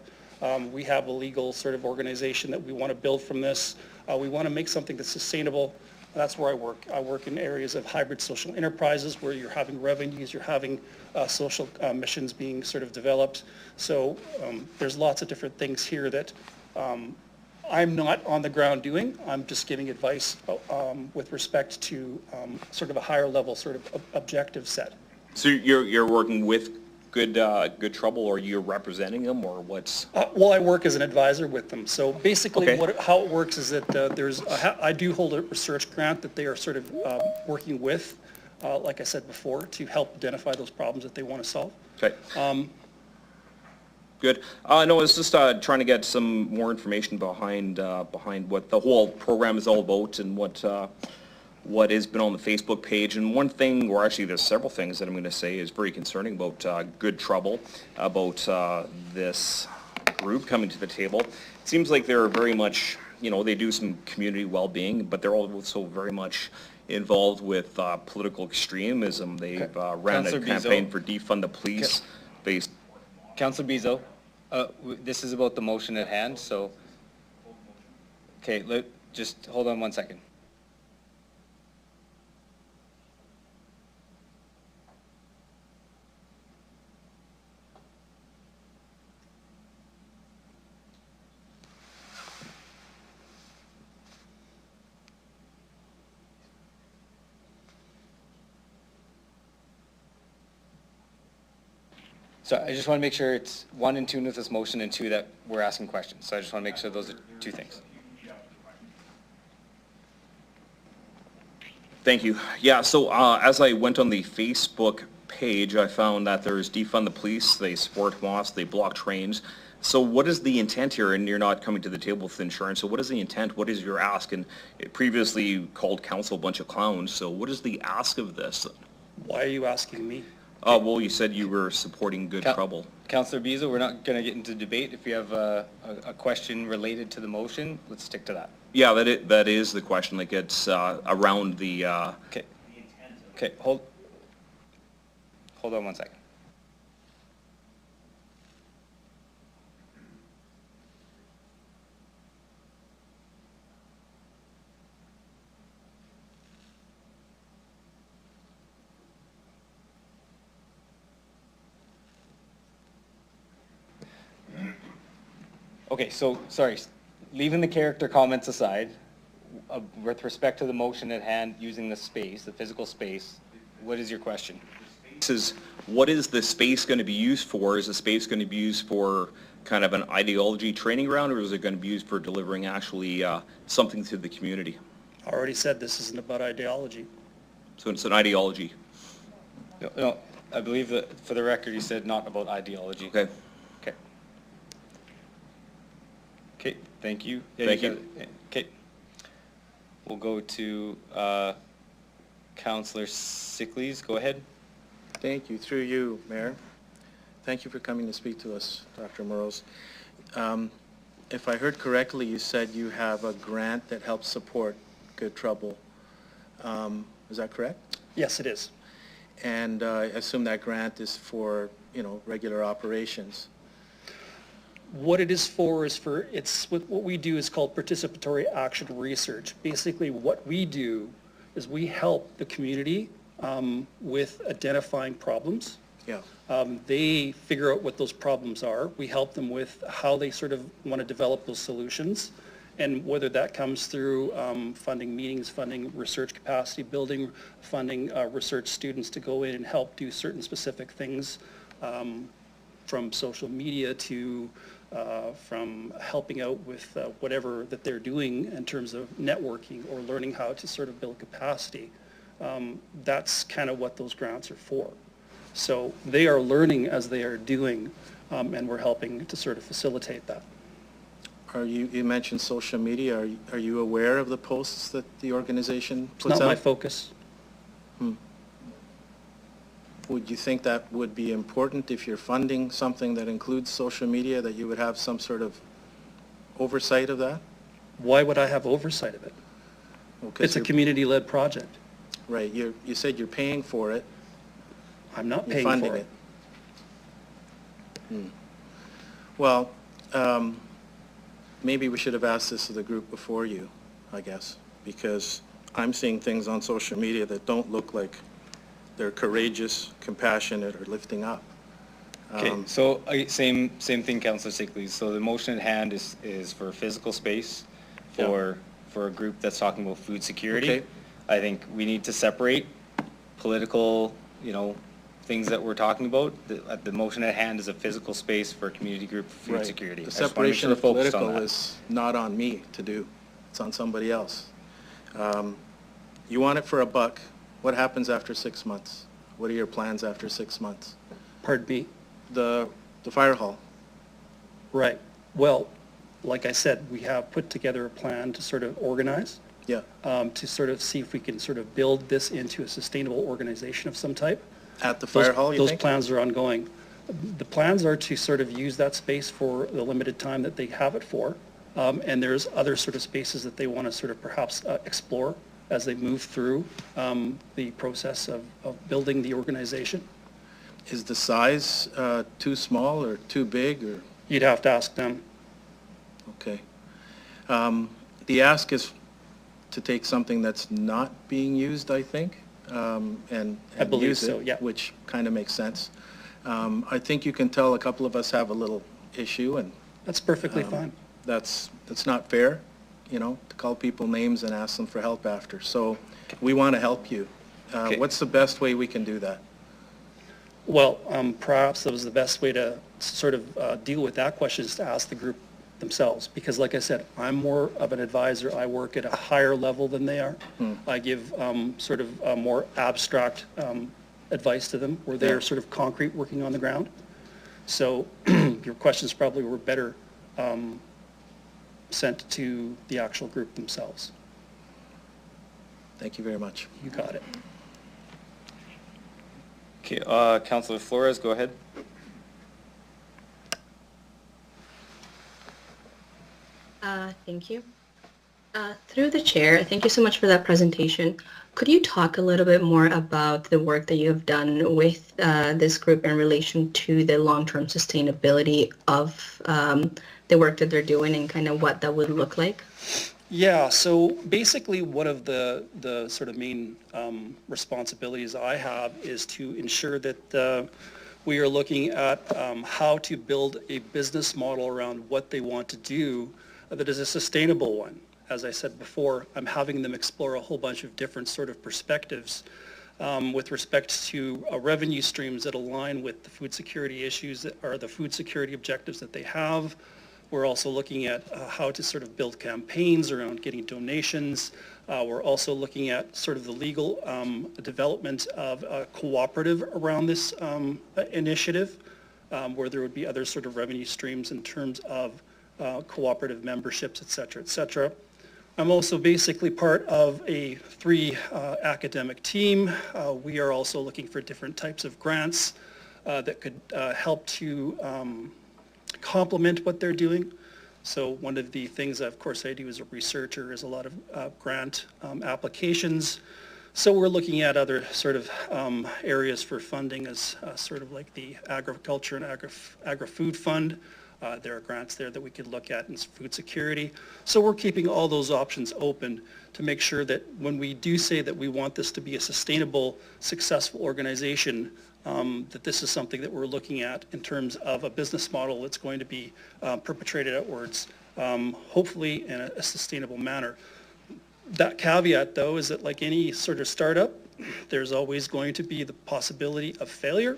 we have a legal sort of organization that we want to build from this. We want to make something that's sustainable. That's where I work. I work in areas of hybrid social enterprises where you're having revenues, you're having social missions being sort of developed. So there's lots of different things here that I'm not on the ground doing. I'm just giving advice with respect to sort of a higher level sort of objective set. So you're working with Good Trouble, or you're representing them, or what's? Well, I work as an advisor with them. So basically, Okay. how it works is that I do hold a research grant that they are sort of working with, like I said before, to help identify those problems that they want to solve. Okay. Good. No, I was just trying to get some more information behind what the whole program is all about and what has been on the Facebook page. And one thing, or actually there's several things that I'm going to say is very concerning about Good Trouble, about this group coming to the table. It seems like they're very much, they do some community well-being, but they're also very much involved with political extremism. They've ran Councillor a campaign Bizot. for defund the police based. Councillor Beazle, this is about the motion at hand, so. Okay, just hold on 1 second. So I just want to make sure it's 1 in tune with this motion, and 2 that we're asking questions. So I just want to make sure those are 2 things. Thank you. Yeah, so as I went on the Facebook page, I found that there's defund the police, they support Moss, they block trains. So what is the intent here? And you're not coming to the table with insurance, so what is the intent? What is your ask? And previously you called council a bunch of clowns, so what is the ask of this? Why are you asking me? Well, you said you were supporting Good Trouble. Councillor Beazle, we're not going to get into debate. If you have a question related to the motion, let's stick to that. Yeah, that is the question, like it's around the... Okay. Okay, hold on 1 second. Okay, so, sorry, leaving the character comments aside, with respect to the motion at hand, using the space, the physical space, what is your question? This is, what is the space going to be used for? Is the space going to be used for kind of an ideology training ground, or is it going to be used for delivering actually something to the community? I already said this isn't about ideology. So it's an ideology. No, I believe that for the record, you said not about ideology. Okay. Okay. Okay, thank you. Thank you. Okay. We'll go to Councillor Sickles. Go ahead. Thank you. Through you, Mayor. Thank you for coming to speak to us, Dr. Moroz. If I heard correctly, you said you have a grant that helps support Good Trouble. Is that correct? Yes, it is. And I assume that grant is for, regular operations. What it is for what we do is called participatory action research. Basically, what we do is we help the community with identifying problems. Yeah. They figure out what those problems are. We help them with how they sort of want to develop those solutions, and whether that comes through funding meetings, funding research capacity building, funding research students to go in and help do certain specific things, from social media to from helping out with whatever that they're doing in terms of networking or learning how to sort of build capacity. That's kind of what those grants are for. So they are learning as they are doing, and we're helping to sort of facilitate that. You mentioned social media. Are you aware of the posts that the organization puts out? It's not my focus. Would you think that would be important if you're funding something that includes social media, that you would have some sort of oversight of that? Why would I have oversight of it? Well, it's a community-led project. Right. You said you're paying for it. I'm not You're paying funding for it. Well, maybe we should have asked this of the group before you, I guess, because I'm seeing things on social media that don't look like they're courageous, compassionate, or lifting up. Okay, so same thing, Councillor Sickles. So the motion at hand is for physical space for a group that's talking about food security. Okay. I think we need to separate political, things that we're talking about. The motion at hand is a physical space for a community group for food Right. security. The I just wanna make separation sure of we're focused on political that. is not on me to do. It's on somebody else. You want it for a buck. What happens after 6 months? What are your plans after 6 months? Pardon me? The fire hall. Right. Well, like I said, we have put together a plan to sort of organize. Yeah. To sort of see if we can sort of build this into a sustainable organization of some type. At the fire hall, you Those think? plans are ongoing. The plans are to sort of use that space for the limited time that they have it for. And there's other sort of spaces that they want to sort of perhaps explore as they move through the process of building the organization. Is the size too small or too big, or? You'd have to ask them. Okay. The ask is to take something that's not being used, I think, and I believe use so, it, yeah. which kind of makes sense. I think you can tell a couple of us have a little issue, and That's perfectly fine. that's not fair, to call people names and ask them for help after. So we want to help you. Okay. What's the best way we can do that? Well, perhaps that was the best way to sort of deal with that question is to ask the group themselves. Because like I said, I'm more of an advisor. I work at a higher level than they are. I give sort of more abstract advice to them where they're sort of concrete working on the ground. So your questions probably were better sent to the actual group themselves. Thank you very much. You got it. Okay, Councillor Flores, go ahead. Thank you. Through the chair, thank you so much for that presentation. Could you talk a little bit more about the work that you have done with this group in relation to the long-term sustainability of the work that they're doing and kind of what that would look like? Yeah, so basically one of the sort of main responsibilities I have is to ensure that we are looking at how to build a business model around what they want to do that is a sustainable one. As I said before, I'm having them explore a whole bunch of different sort of perspectives with respect to revenue streams that align with the food security issues that are the food security objectives that they have. We're also looking at how to sort of build campaigns around getting donations. We're also looking at sort of the legal development of a cooperative around this initiative, where there would be other sort of revenue streams in terms of cooperative memberships, et cetera, et cetera. I'm also basically part of a 3 academic team. We are also looking for different types of grants that could help to complement what they're doing. So one of the things, of course, I do as a researcher is a lot of grant applications. So we're looking at other sort of areas for funding as sort of like the Agriculture and Agri-Food Fund. There are grants there that we could look at in food security. So we're keeping all those options open to make sure that when we do say that we want this to be a sustainable, successful organization, that this is something that we're looking at in terms of a business model that's going to be perpetrated outwards, hopefully in a sustainable manner. That caveat, though, is that like any sort of startup, there's always going to be the possibility of failure.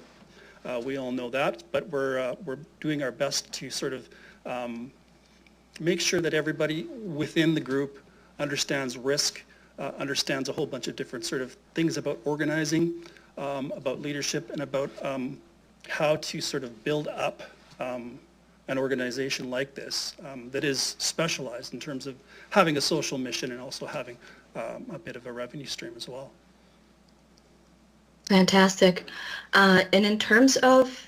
We all know that, but we're doing our best to sort of make sure that everybody within the group understands risk, understands a whole bunch of different sort of things about organizing, about leadership, and about how to sort of build up an organization like this that is specialized in terms of having a social mission and also having a bit of a revenue stream as well. Fantastic. And in terms of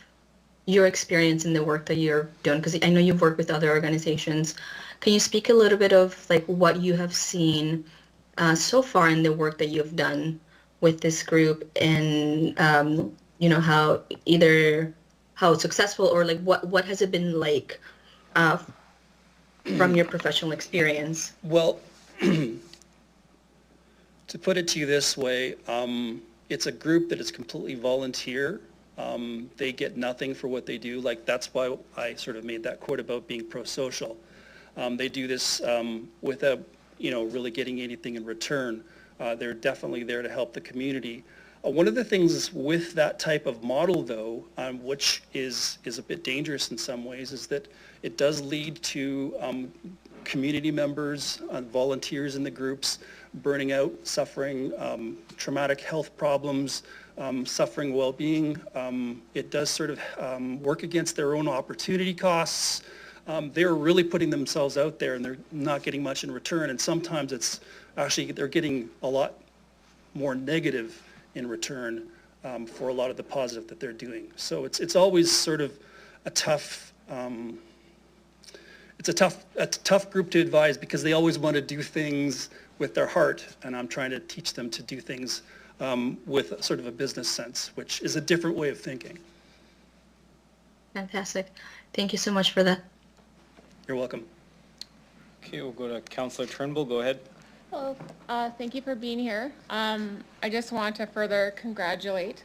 your experience in the work that you're doing, because I know you've worked with other organizations, can you speak a little bit of like what you have seen so far in the work that you've done with this group, and you know, how either how successful or like what has it been like from your professional experience? Well, to put it to you this way, it's a group that is completely volunteer. They get nothing for what they do. Like, that's why I sort of made that quote about being pro-social. They do this without, you know, really getting anything in return. They're definitely there to help the community. One of the things with that type of model, though, which is a bit dangerous in some ways, is that it does lead to community members, volunteers in the groups, burning out, suffering traumatic health problems, suffering well-being. It does sort of work against their own opportunity costs. They're really putting themselves out there and they're not getting much in return, and sometimes it's actually they're getting a lot more negative in return for a lot of the positive that they're doing. So it's always sort of a tough it's a tough group to advise, because they always want to do things with their heart, and I'm trying to teach them to do things with sort of a business sense, which is a different way of thinking. Fantastic. Thank you so much for that. You're welcome. Okay, we'll go to Councillor Turnbull. Go ahead. Hello. Thank you for being here. I just want to further congratulate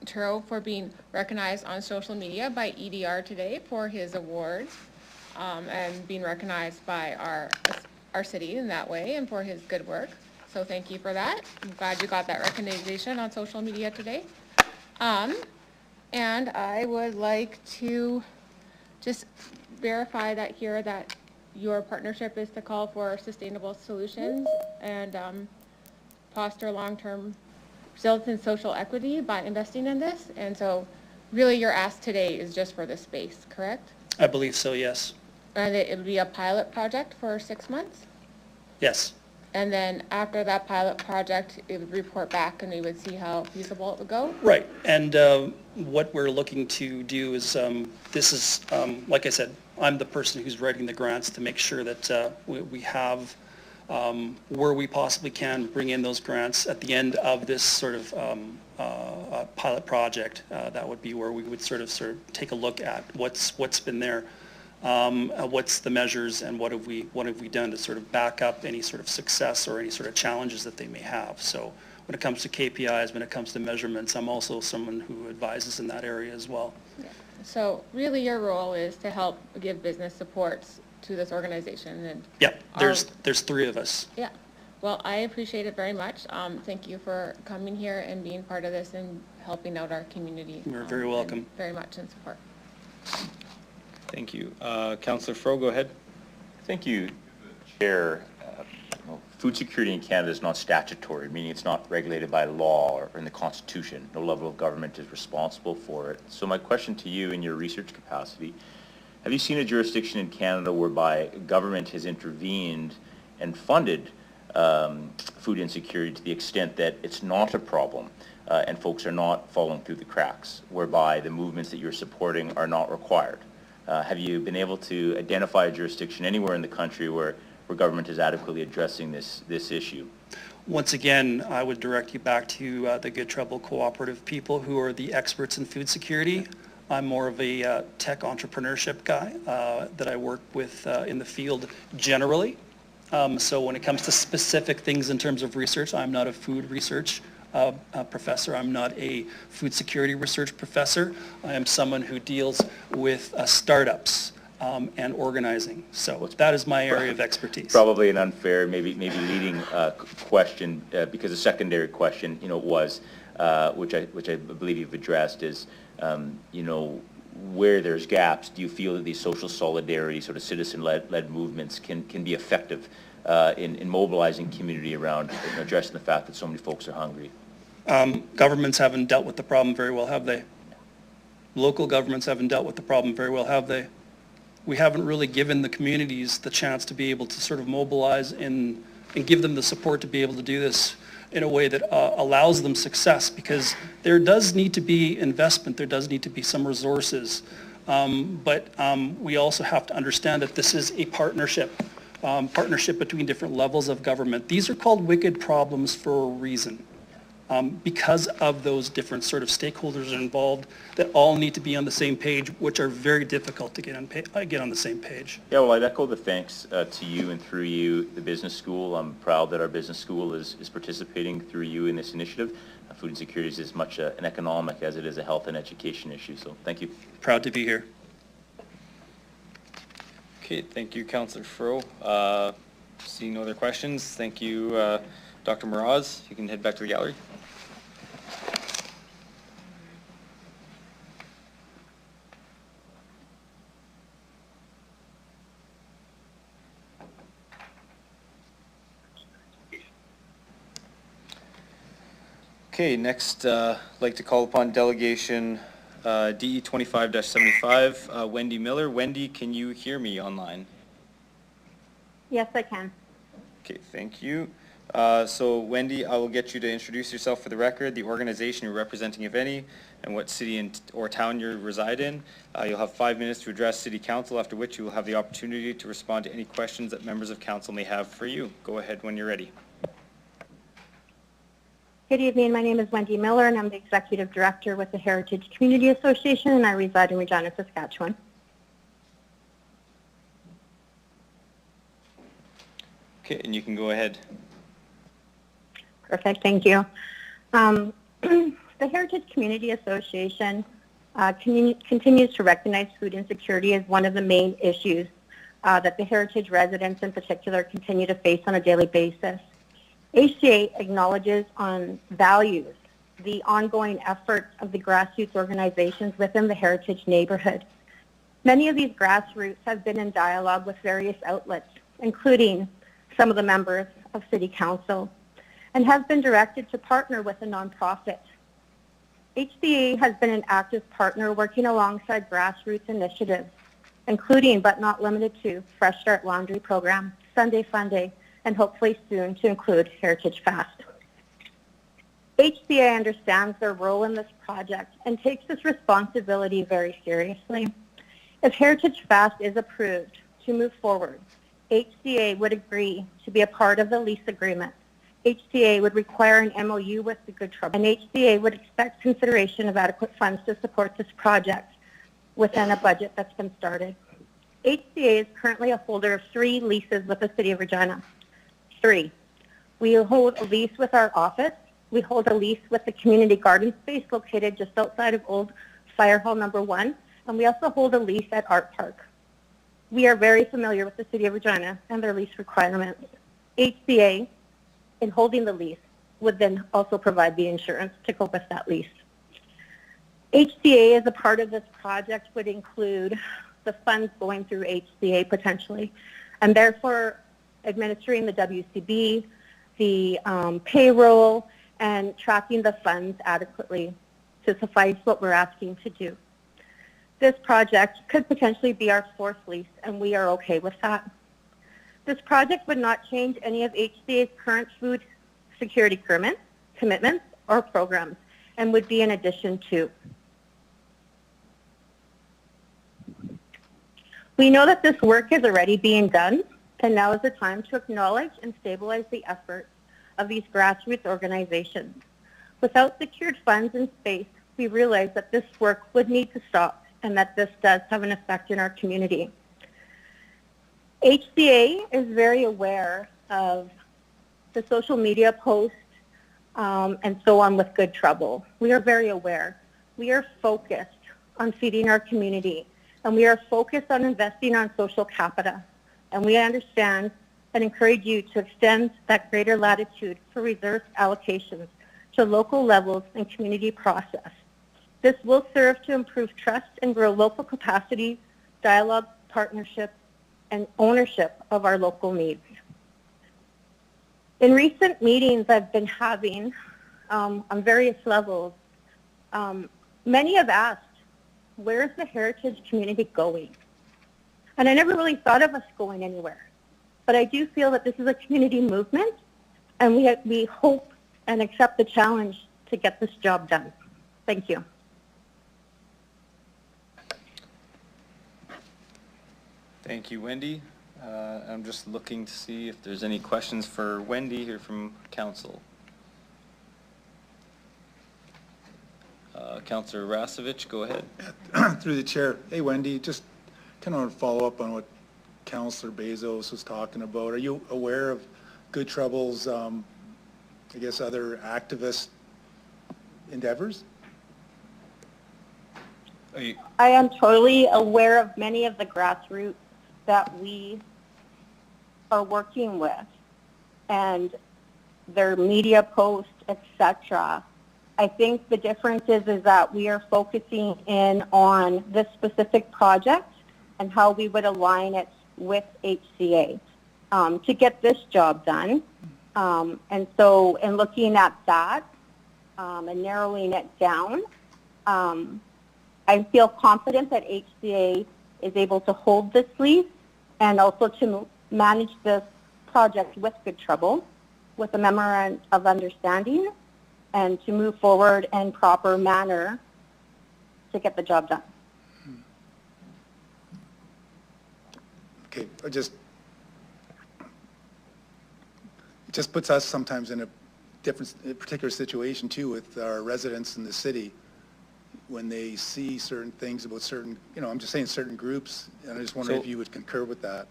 Turo for being recognized on social media by EDR today for his awards, and being recognized by our city in that way and for his good work. So thank you for that. I'm glad you got that recognition on social media today. And I would like to just verify that here that your partnership is to call for sustainable solutions and foster long-term resilience and social equity by investing in this. And so really your ask today is just for the space, correct? I believe so, yes. And it would be a pilot project for 6 months? Yes. And then after that pilot project, it would report back and we would see how feasible it would go? Right. And what we're looking to do is, this is, like I said, I'm the person who's writing the grants to make sure that we have, where we possibly can, bring in those grants at the end of this sort of pilot project. That would be where we would sort of take a look at what's been there, what's the measures, and what have we done to sort of back up any sort of success or any sort of challenges that they may have. So when it comes to KPIs, when it comes to measurements, I'm also someone who advises in that area as well. Yeah. So really your role is to help give business supports to this organization. And yep, there's 3 of us. Yeah, well, I appreciate it very much. Thank you for coming here and being part of this and helping out our community. You're very welcome. Very much in support. Thank you. Councillor Fro, go ahead. Thank you, Chair. Food security in Canada is not statutory, meaning it's not regulated by law or in the Constitution. No level of government is responsible for it. So my question to you in your research capacity, Have you seen a jurisdiction in Canada whereby government has intervened and funded food insecurity to the extent that it's not a problem and folks are not falling through the cracks, whereby the movements that you're supporting are not required? Have you been able to identify a jurisdiction anywhere in the country where government is adequately addressing this issue? Once again, I would direct you back to the Good Trouble Cooperative people who are the experts in food security. I'm more of a tech entrepreneurship guy that I work with in the field generally. So when it comes to specific things in terms of research, I'm not a food research professor. I'm not a food security research professor. I am someone who deals with startups and organizing. So that is my area of expertise. Probably an unfair, maybe leading question, because a secondary question, was, which I believe you've addressed, is, where there's gaps, do you feel that these social solidarity, sort of citizen-led movements can be effective in mobilizing community around addressing the fact that so many folks are hungry? Governments haven't dealt with the problem very well, have they? Local governments haven't dealt with the problem very well, have they? We haven't really given the communities the chance to be able to sort of mobilize and give them the support to be able to do this in a way that allows them success, because there does need to be investment, there does need to be some resources, but we also have to understand that this is a partnership between different levels of government. These are called wicked problems for a reason. Because of those different sort of stakeholders involved that all need to be on the same page, which are very difficult to get on the same page. Yeah, well, I'd echo the thanks to you, and through you, the business school. I'm proud that our business school is participating through you in this initiative. Food insecurity is as much an economic as it is a health and education issue, so thank you. Proud to be here. Okay, thank you, Councillor Fro. Seeing no other questions, thank you, Dr. Mraz. You can head back to the gallery. Okay, next, I'd like to call upon Delegation DE 25-75, Wendy Miller. Wendy, can you hear me online? Yes, I can. Okay, thank you. So Wendy, I will get you to introduce yourself for the record, the organization you're representing, if any, and what city or town you reside in. You'll have 5 minutes to address City Council, after which you will have the opportunity to respond to any questions that members of Council may have for you. Go ahead when you're ready. Good evening. My name is Wendy Miller, and I'm the Executive Director with the Heritage Community Association, and I reside in Regina, Saskatchewan. Okay, and you can go ahead. Perfect. Thank you. The Heritage Community Association continues to recognize food insecurity as one of the main issues that the Heritage residents in particular continue to face on a daily basis. HCA acknowledges on values the ongoing efforts of the grassroots organizations within the Heritage neighborhood. Many of these grassroots have been in dialogue with various outlets, including some of the members of City Council, and have been directed to partner with a nonprofit. HCA has been an active partner working alongside grassroots initiatives, including but not limited to Fresh Start Laundry Program, Sunday Funday, and hopefully soon to include Heritage Fast. HCA understands their role in this project and takes this responsibility very seriously. If Heritage Fast is approved to move forward, HCA would agree to be a part of the lease agreement. HCA would require an MOU with the Good Trouble, and HCA would expect consideration of adequate funds to support this project within a budget that's been started. HCA is currently a holder of 3 leases with the City of Regina. 3. We hold a lease with our office. We hold a lease with the community garden space located just outside of Old Fire Hall number 1, and we also hold a lease at Art Park. We are very familiar with the City of Regina and their lease requirements. HCA, in holding the lease, would then also provide the insurance to go with that lease. HCA as a part of this project would include the funds going through HCA potentially, and therefore administering the WCB, the payroll, and tracking the funds adequately to suffice what we're asking to do. This project could potentially be our 4th lease, and we are okay with that. This project would not change any of HCA's current food security commitments or programs, and would be in addition to. We know that this work is already being done, and now is the time to acknowledge and stabilize the efforts of these grassroots organizations. Without secured funds and space, we realize that this work would need to stop and that this does have an effect in our community. HCA is very aware of the social media posts and so on with Good Trouble. We are very aware. We are focused on feeding our community, and we are focused on investing on social capita. And we understand and encourage you to extend that greater latitude for resource allocations to local levels and community process. This will serve to improve trust and grow local capacity, dialogue, partnership, and ownership of our local needs. In recent meetings I've been having on various levels, many have asked, where is the heritage community going? And I never really thought of us going anywhere. But I do feel that this is a community movement, and we hope and accept the challenge to get this job done. Thank you. Thank you, Wendy. I'm just looking to see if there's any questions for Wendy here from council. Councillor Rasevich, go ahead. Through the chair. Hey, Wendy, just kind of want to follow up on what Councillor Bezos was talking about. Are you aware of Good Trouble's, I guess, other activist endeavors? I am totally aware of many of the grassroots that we are working with and their media posts, etc. I think the difference is that we are focusing in on this specific project and how we would align it with HCA to get this job done. And so in looking at that and narrowing it down, I feel confident that HCA is able to hold this lease and also to manage this project with Good Trouble with a memorandum of understanding and to move forward in proper manner to get the job done. Okay, it just puts us sometimes in a particular situation too with our residents in the city when they see certain things about certain, I'm just saying certain groups, and I just wonder if you would concur with that.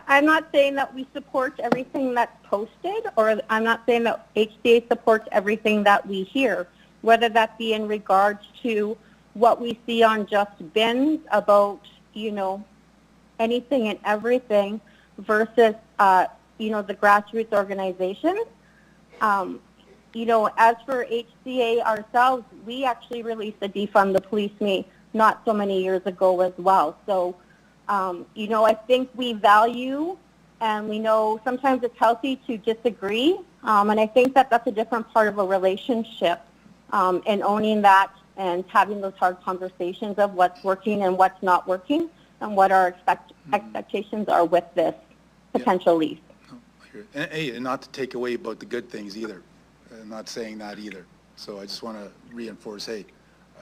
I'm not saying that we support everything that's posted, or I'm not saying that HCA supports everything that we hear, whether that be in regards to what we see on Just Bins about, anything and everything versus, the grassroots organizations. As for HCA ourselves, we actually released a Defund the Police Me not so many years ago as well. So, I think we value and we know sometimes it's healthy to disagree. And I think that that's a different part of a relationship and owning that and having those hard conversations of what's working and what's not working and what our expectations are with this potential lease. And, hey, and not to take away about the good things either. I'm not saying that either. So I just want to reinforce, hey,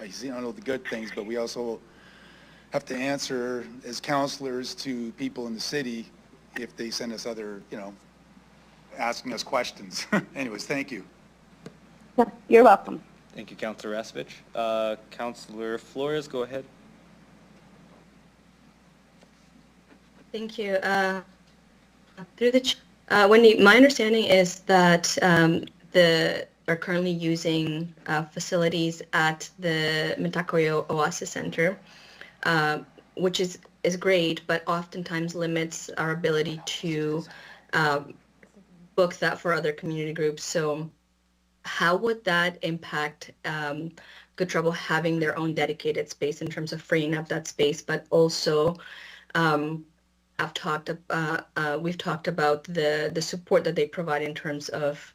I know the good things, but we also have to answer as councillors to people in the city if they send us other, asking us questions. Anyways, thank you. Yeah, you're welcome. Thank you, Councillor Rasevich. Councillor Flores, go ahead. Thank you. Wendy, my understanding is that are currently using facilities at the Mitakoyo Oasis Center, which is great, but oftentimes limits our ability to book that for other community groups. So how would that impact Good Trouble having their own dedicated space in terms of freeing up that space, but also we've talked about the support that they provide in terms of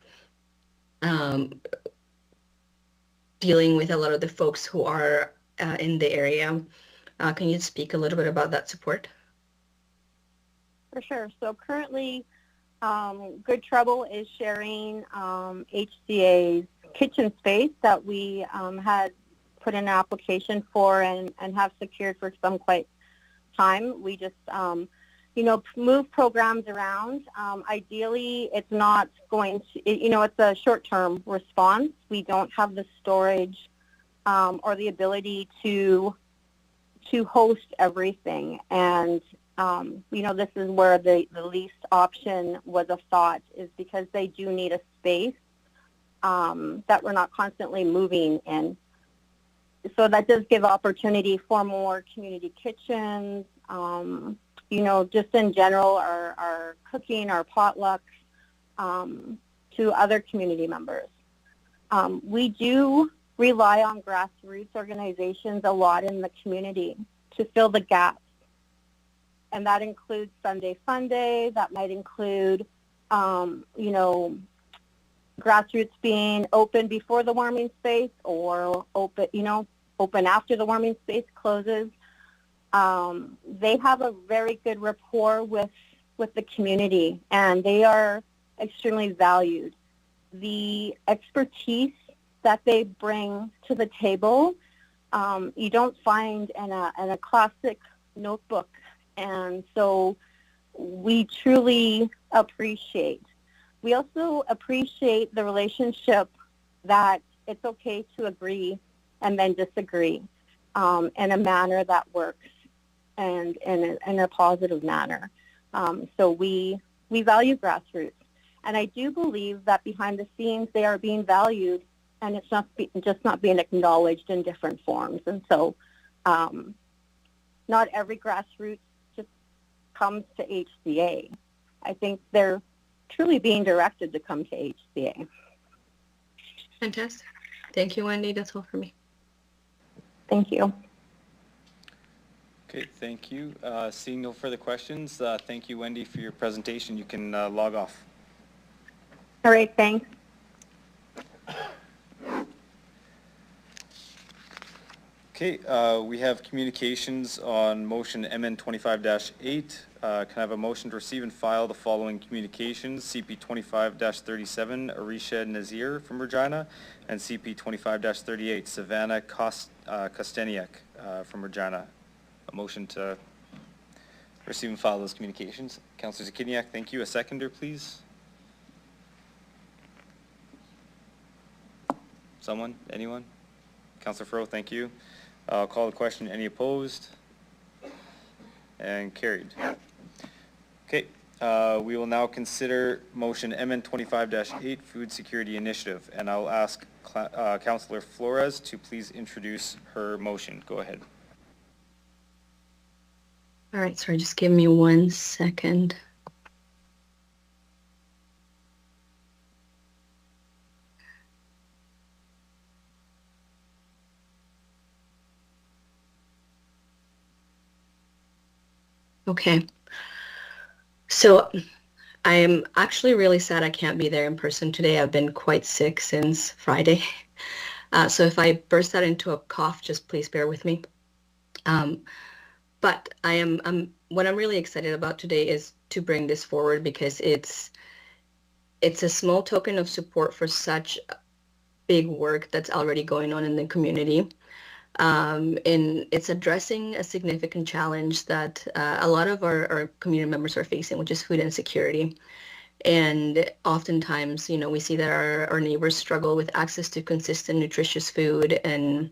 dealing with a lot of the folks who are in the area. Can you speak a little bit about that support? For sure. So currently, Good Trouble is sharing HCA's kitchen space that we had put in an application for and have secured for some quite time. We just, move programs around. Ideally, it's not going to, it's a short-term response. We don't have the storage or the ability to host everything. And, this is where the least option was a thought, is because they do need a space that we're not constantly moving in. So that does give opportunity for more community kitchens, just in general, our cooking, our potlucks to other community members. We do rely on grassroots organizations a lot in the community to fill the gaps. And that includes Sunday Fun Day. That might include, grassroots being open before the warming space or open after the warming space closes. They have a very good rapport with the community, and they are extremely valued. The expertise that they bring to the table, you don't find in a classic notebook. And so we truly appreciate. We also appreciate the relationship that it's okay to agree and then disagree in a manner that works and in a positive manner. So we value grassroots. And I do believe that behind the scenes they are being valued, and it's just not being acknowledged in different forms. And so not every grassroots just comes to HCA. I think they're truly being directed to come to HCA. Fantastic. Thank you, Wendy. That's all for me. Thank you. Okay, thank you. Seeing no further questions, thank you, Wendy, for your presentation. You can log off. All right, thanks. Okay, we have communications on motion MN 25-8. Can I have a motion to receive and file the following communications? CP 25-37, Arisha Nazir from Regina, and CP 25-38, Savannah Kosteniak from Regina. A motion to receive and file those communications. Councillor Zakiniak, thank you. A seconder, please. Someone? Anyone? Councillor Fro, thank you. I'll call the question. Any opposed? And carried. Okay, we will now consider motion MN 25-8, Food Security Initiative, and I'll ask Councillor Flores to please introduce her motion. Go ahead. All right, sorry, just give me 1 second. Okay, so I am actually really sad I can't be there in person today. I've been quite sick since Friday. So if I burst out into a cough, just please bear with me. But what I'm really excited about today is to bring this forward because it's a small token of support for such big work that's already going on in the community. And it's addressing a significant challenge that a lot of our community members are facing, which is food insecurity. And oftentimes, we see that our neighbors struggle with access to consistent, nutritious food, and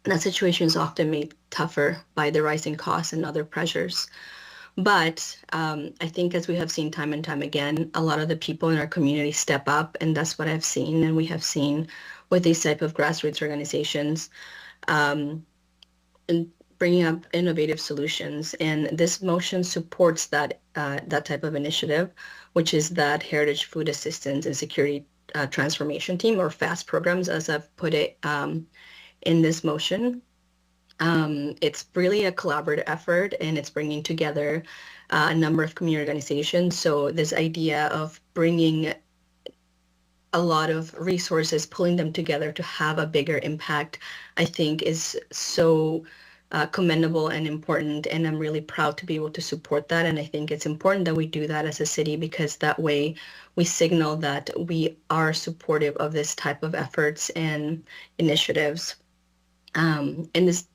that situation is often made tougher by the rising costs and other pressures. But I think, as we have seen time and time again, a lot of the people in our community step up, and that's what I've seen, and we have seen with these type of grassroots organizations, and bringing up innovative solutions. And this motion supports that type of initiative, which is that Heritage Food Assistance and Security Transformation Team, or FAST programs, as I've put it in this motion. It's really a collaborative effort, and it's bringing together a number of community organizations. So this idea of bringing a lot of resources, pulling them together to have a bigger impact, I think is so commendable and important, and I'm really proud to be able to support that. And I think it's important that we do that as a city, because that way we signal that we are supportive of this type of efforts and initiatives. And this,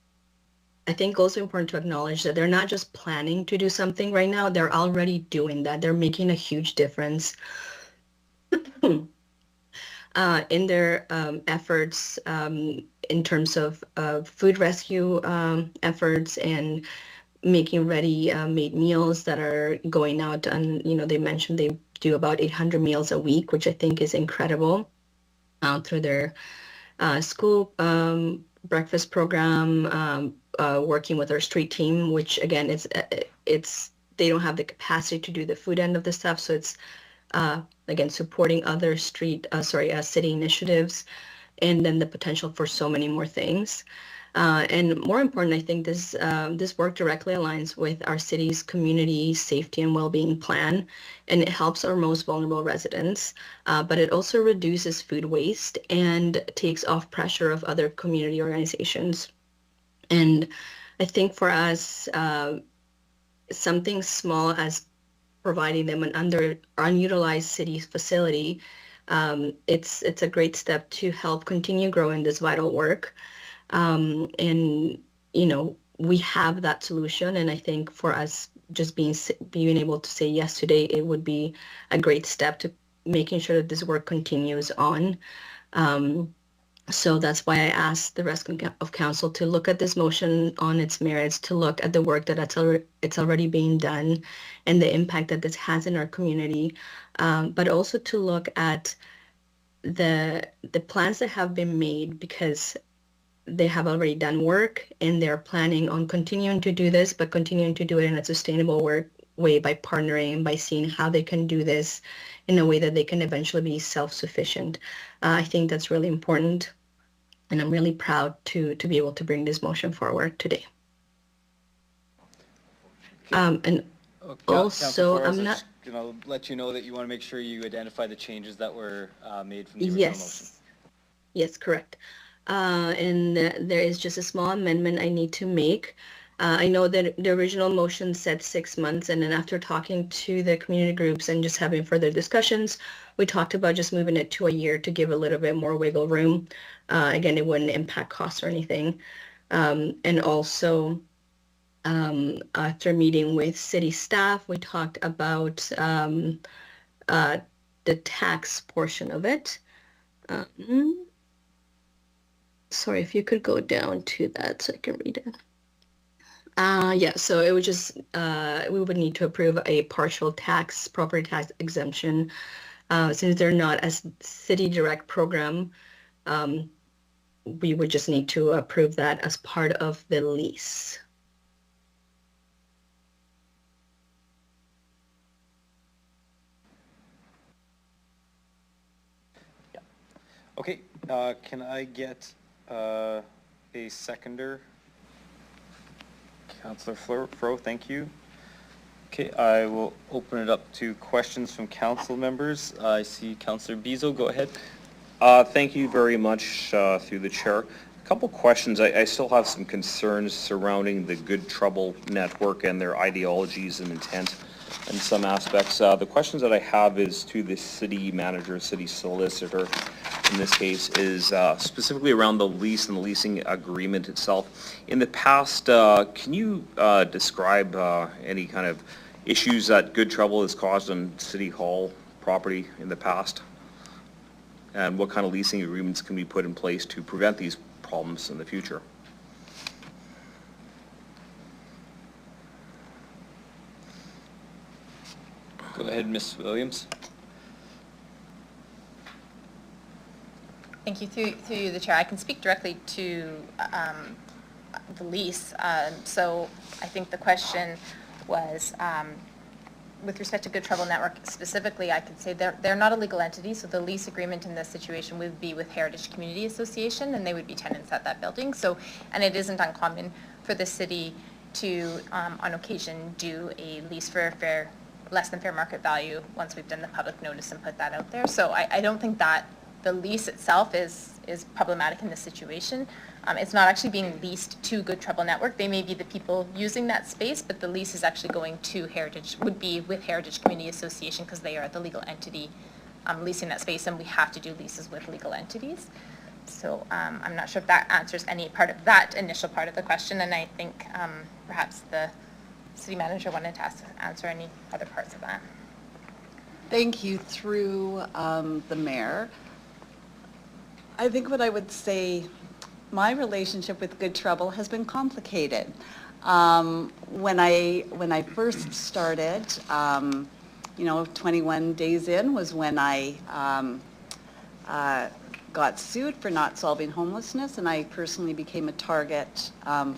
I think, also important to acknowledge that they're not just planning to do something right now, they're already doing that. They're making a huge difference in their efforts in terms of food rescue efforts and making ready made meals that are going out. And, you know, they mentioned they do about 800 meals a week, which I think is incredible, through their school breakfast program, working with our street team, which again, it's they don't have the capacity to do the food end of the stuff. So it's, again, supporting other city initiatives, and then the potential for so many more things. And more important, I think this work directly aligns with our city's community safety and well-being plan, and it helps our most vulnerable residents, but it also reduces food waste and takes off pressure of other community organizations. And I think for us, something small as providing them an unutilized city facility, it's a great step to help continue growing this vital work. And, you know, we have that solution. And I think for us, just being able to say yes today, it would be a great step to making sure that this work continues on. So that's why I asked the rest of council to look at this motion on its merits, to look at the work that it's already being done and the impact that this has in our community, but also to look at the plans that have been made, because they have already done work and they're planning on continuing to do this, but continuing to do it in a sustainable way by partnering and by seeing how they can do this in a way that they can eventually be self-sufficient. I think that's really important, and I'm really proud to be able to bring this motion forward today. And also, I'm not going to let you know that you want to make sure you identify the changes that were made from the original motion. Yes, correct. And there is just a small amendment I need to make. I know that the original motion said 6 months, and then after talking to the community groups and just having further discussions, we talked about just moving it to a year to give a little bit more wiggle room. Again, it wouldn't impact costs or anything. And also, after meeting with city staff, we talked about the tax portion of it. Sorry, if you could go down to that so I can read it. Yeah, so it would just, we would need to approve a partial property tax exemption. Since they're not a city direct program, we would just need to approve that as part of the lease. Yeah. Okay, can I get a seconder? Councillor Fro, thank you. Okay, I will open it up to questions from council members. I see Councillor Bezo, go ahead. Thank you very much, through the chair. A couple questions. I still have some concerns surrounding the Good Trouble Network and their ideologies and intent in some aspects. The questions that I have is to the city manager, city solicitor, in this case, is specifically around the lease and the leasing agreement itself. In the past, can you describe any kind of issues that Good Trouble has caused on City Hall property in the past? And what kind of leasing agreements can be put in place to prevent these problems in the future? Go ahead, Ms. Williams. Thank you. Through you, the chair. I can speak directly to the lease. So I think the question was, with respect to Good Trouble Network specifically, I could say they're not a legal entity, so the lease agreement in this situation would be with Heritage Community Association, and they would be tenants at that building. So, and it isn't uncommon for the city to, on occasion, do a lease for a fair less than fair market value once we've done the public notice and put that out there. So I don't think that the lease itself is problematic in this situation. It's not actually being leased to Good Trouble Network. They may be the people using that space, but the lease is actually going to Heritage, would be with Heritage Community Association because they are the legal entity leasing that space, and we have to do leases with legal entities. So I'm not sure if that answers any part of that initial part of the question, and I think perhaps the city manager wanted to answer any other parts of that. Thank you. Through the mayor, I think what I would say, my relationship with Good Trouble has been complicated. When I first started, 21 days in was when I got sued for not solving homelessness, and I personally became a target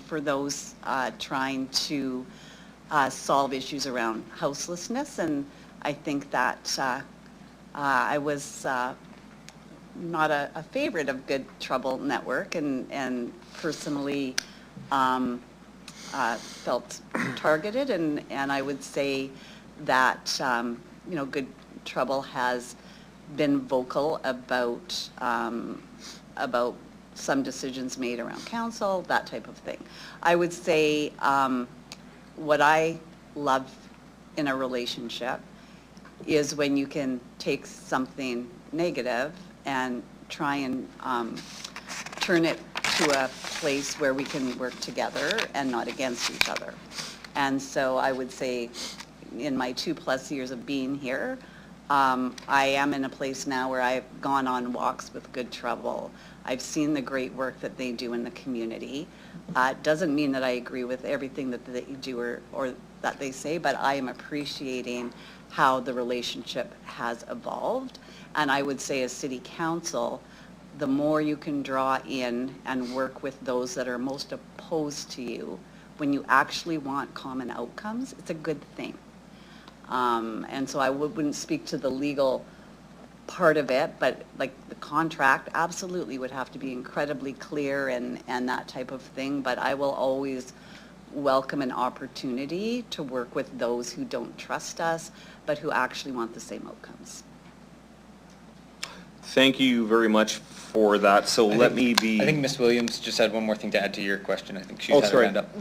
for those trying to solve issues around houselessness, and I think that I was not a favorite of Good Trouble Network, and personally felt targeted, and I would say that Good Trouble has been vocal about some decisions made around council, that type of thing. I would say what I love in a relationship is when you can take something negative and try and turn it to a place where we can work together and not against each other. And so I would say in my 2+ years of being here, I am in a place now where I've gone on walks with Good Trouble. I've seen the great work that they do in the community. It doesn't mean that I agree with everything that they do or that they say, but I am appreciating how the relationship has evolved. And I would say as city council, the more you can draw in and work with those that are most opposed to you, when you actually want common outcomes, it's a good thing. And so I wouldn't speak to the legal part of it, but like the contract absolutely would have to be incredibly clear and that type of thing. But I will always welcome an opportunity to work with those who don't trust us, but who actually want the same outcomes. Thank you very much for that. So let me be... I think Ms. Williams just had one more thing to add to your question. I think she's had her hand up.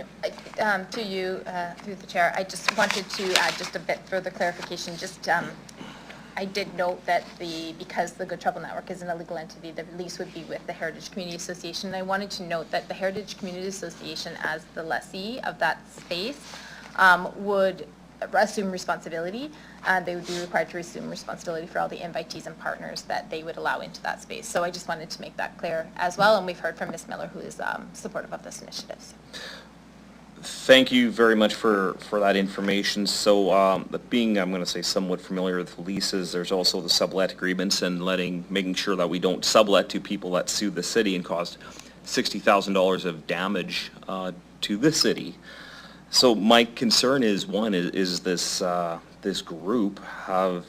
No, to you, through the chair, I just wanted to add just a bit further clarification. Just, I did note that because the Good Trouble Network is an illegal entity, the lease would be with the Heritage Community Association. And I wanted to note that the Heritage Community Association, as the lessee of that space, would assume responsibility. They would be required to assume responsibility for all the invitees and partners that they would allow into that space. So I just wanted to make that clear as well. And we've heard from Ms. Miller, who is supportive of this initiative. Thank you very much for that information. So being, I'm going to say, somewhat familiar with leases, there's also the sublet agreements and making sure that we don't sublet to people that sue the city and caused $60,000 of damage to the city. So my concern is, one, is this group have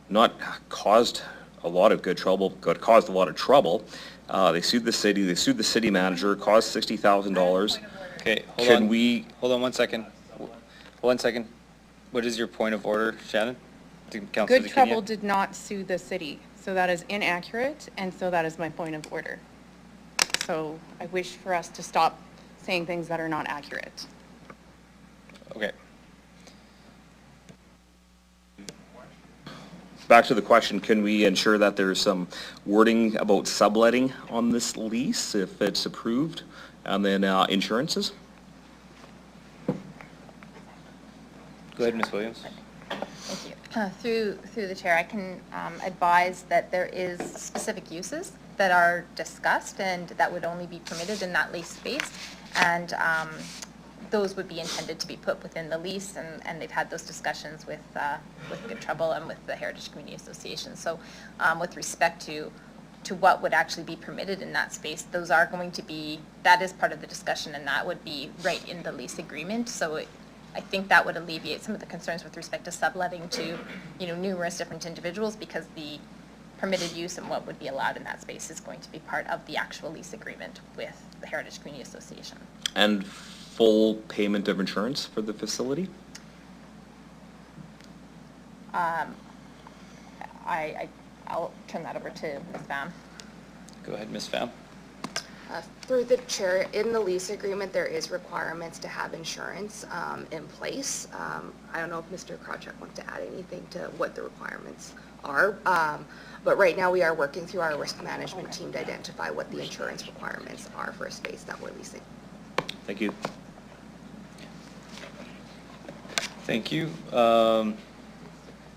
not caused a lot of good trouble, but caused a lot of trouble. They sued the city, they sued the city manager, caused $60,000. Okay, hold on 1 second. 1 second. What is your point of order, Shannon? Good Trouble did not sue the city, so that is inaccurate, and so that is my point of order. So I wish for us to stop saying things that are not accurate. Okay. Back to the question, can we ensure that there's some wording about subletting on this lease if it's approved? And then insurances? Go ahead, Ms. Williams. Thank you. Through the chair, I can advise that there is specific uses that are discussed and that would only be permitted in that lease space. And those would be intended to be put within the lease, and they've had those discussions with Good Trouble and with the Heritage Community Association. So with respect to what would actually be permitted in that space, those are going to be, that is part of the discussion, and that would be right in the lease agreement. So I think that would alleviate some of the concerns with respect to subletting to numerous different individuals, because the permitted use and what would be allowed in that space is going to be part of the actual lease agreement with the Heritage Community Association. And full payment of insurance for the facility? I'll turn that over to Ms. Pham. Go ahead, Ms. Pham. Through the chair, in the lease agreement, there is requirements to have insurance in place. I don't know if Mr. Krawczyk wants to add anything to what the requirements are, but right now we are working through our risk management team to identify what the insurance requirements are for a space that we're leasing. Thank you. Thank you.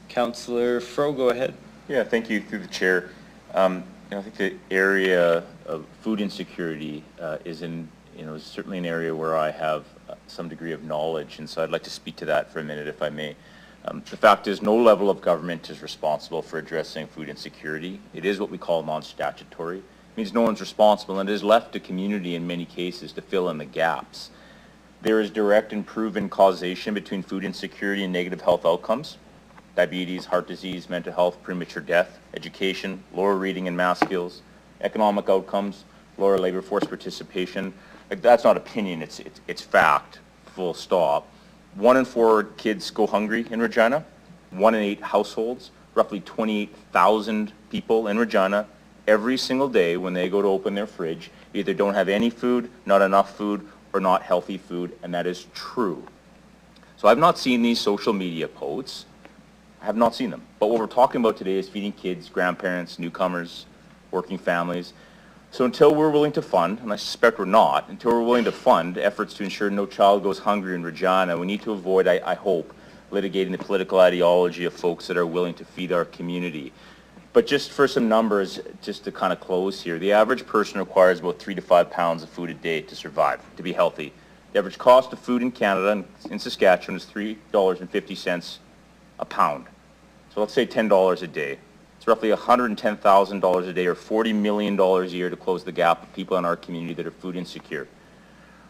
Councillor Fro, go ahead. Yeah, thank you through the chair. I think the area of food insecurity is certainly an area where I have some degree of knowledge, and so I'd like to speak to that for a minute, if I may. The fact is, no level of government is responsible for addressing food insecurity. It is what we call non-statutory. It means no one's responsible, and it is left to community in many cases to fill in the gaps. There is direct and proven causation between food insecurity and negative health outcomes. Diabetes, heart disease, mental health, premature death, education, lower reading and math skills, economic outcomes, lower labor force participation. Like, that's not opinion, it's fact, full stop. 1 in 4 kids go hungry in Regina. 1 in 8 households, roughly 28,000 people in Regina, every single day when they go to open their fridge, either don't have any food, not enough food, or not healthy food, and that is true. So I've not seen these social media posts. I have not seen them. But what we're talking about today is feeding kids, grandparents, newcomers, working families. So until we're willing to fund, and I suspect we're not, until we're willing to fund efforts to ensure no child goes hungry in Regina, we need to avoid, I hope, litigating the political ideology of folks that are willing to feed our community. But just for some numbers, just to kind of close here, the average person requires about 3 to 5 pounds of food a day to survive, to be healthy. The average cost of food in Canada and in Saskatchewan is $3.50 a pound. So let's say $10 a day. It's roughly $110,000 a day or $40 million a year to close the gap of people in our community that are food insecure.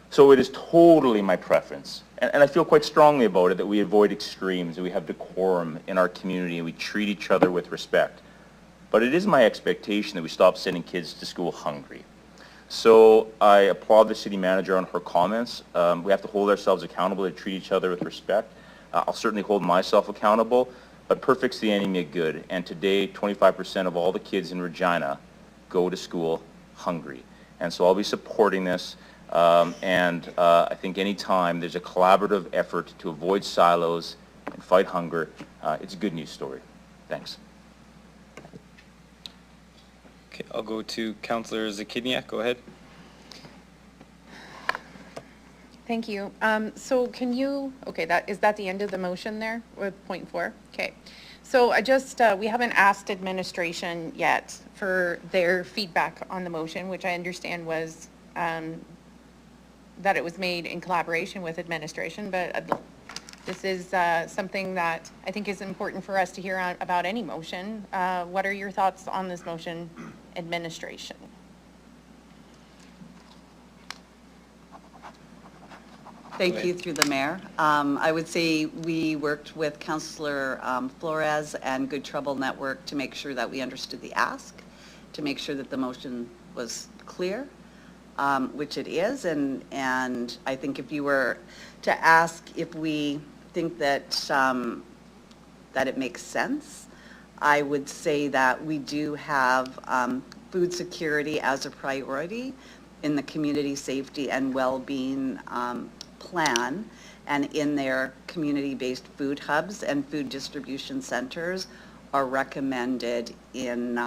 So it is totally my preference, and I feel quite strongly about it, that we avoid extremes, that we have decorum in our community, and we treat each other with respect. But it is my expectation that we stop sending kids to school hungry. So I applaud the city manager on her comments. We have to hold ourselves accountable to treat each other with respect. I'll certainly hold myself accountable. But perfect's the enemy of good, and today 25% of all the kids in Regina go to school hungry. And so I'll be supporting this, I think any time there's a collaborative effort to avoid silos and fight hunger, it's a good news story. Thanks. Okay, I'll go to Councillor Zakidniak, go ahead. Thank you. So can you, okay, is that the end of the motion there with point 4? Okay. So I just, we haven't asked administration yet for their feedback on the motion, which I understand was that it was made in collaboration with administration, but this is something that I think is important for us to hear about any motion. What are your thoughts on this motion, administration? Thank you through the mayor. I would say we worked with Councillor Flores and Good Trouble Network to make sure that we understood the ask, to make sure that the motion was clear, which it is. And I think if you were to ask if we think that that it makes sense, I would say that we do have food security as a priority in the community safety and well-being plan, and in their community-based food hubs and food distribution centers are recommended in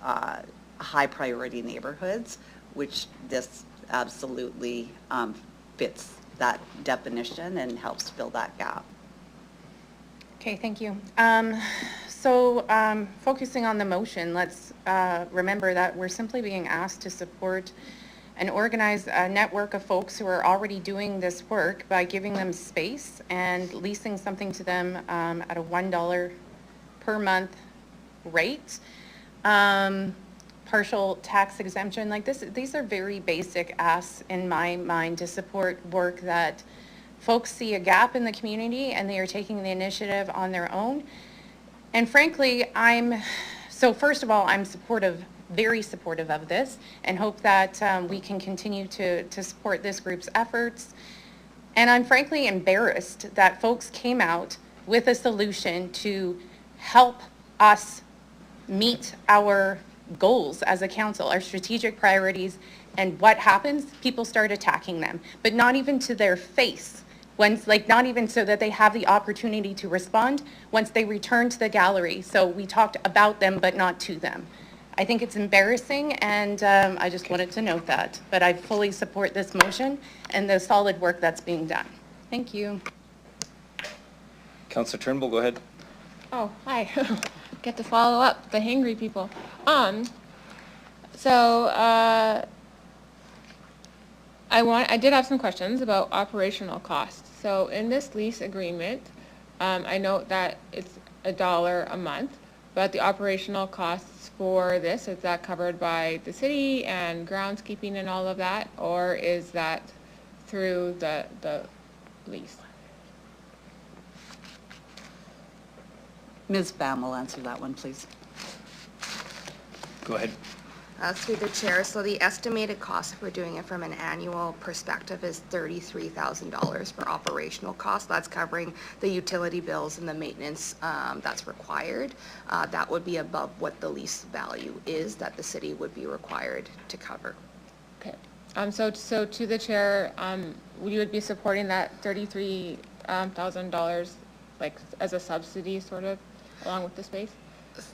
high priority neighborhoods, which this absolutely fits that definition and helps fill that gap. Okay, thank you. Focusing on the motion, let's remember that we're simply being asked to support and organize a network of folks who are already doing this work by giving them space and leasing something to them at a $1 per month rate. Partial tax exemption, like this, these are very basic asks in my mind to support work that folks see a gap in the community and they are taking the initiative on their own. And frankly, first of all, I'm supportive, very supportive of this, and hope that we can continue to support this group's efforts. And I'm frankly embarrassed that folks came out with a solution to help us meet our goals as a council, our strategic priorities, and what happens? People start attacking them, but not even to their face. Once, like, not even so that they have the opportunity to respond once they return to the gallery. So we talked about them, but not to them. I think it's embarrassing, and I just wanted to note that. But I fully support this motion and the solid work that's being done. Thank you. Councillor Turnbull, go ahead. Oh, hi. Get to follow up, the hangry people. So, I did have some questions about operational costs. So in this lease agreement, I note that it's $1 a month, but the operational costs for this, is that covered by the city and groundskeeping and all of that, or is that through the lease? Ms. Bam will answer that one, please. Go ahead. Through the chair, so the estimated cost, if we're doing it from an annual perspective, is $33,000 for operational costs. That's covering the utility bills and the maintenance that's required. That would be above what the lease value is that the city would be required to cover. Okay. So to the chair, you would be supporting that $33,000 like as a subsidy, sort of, along with the space?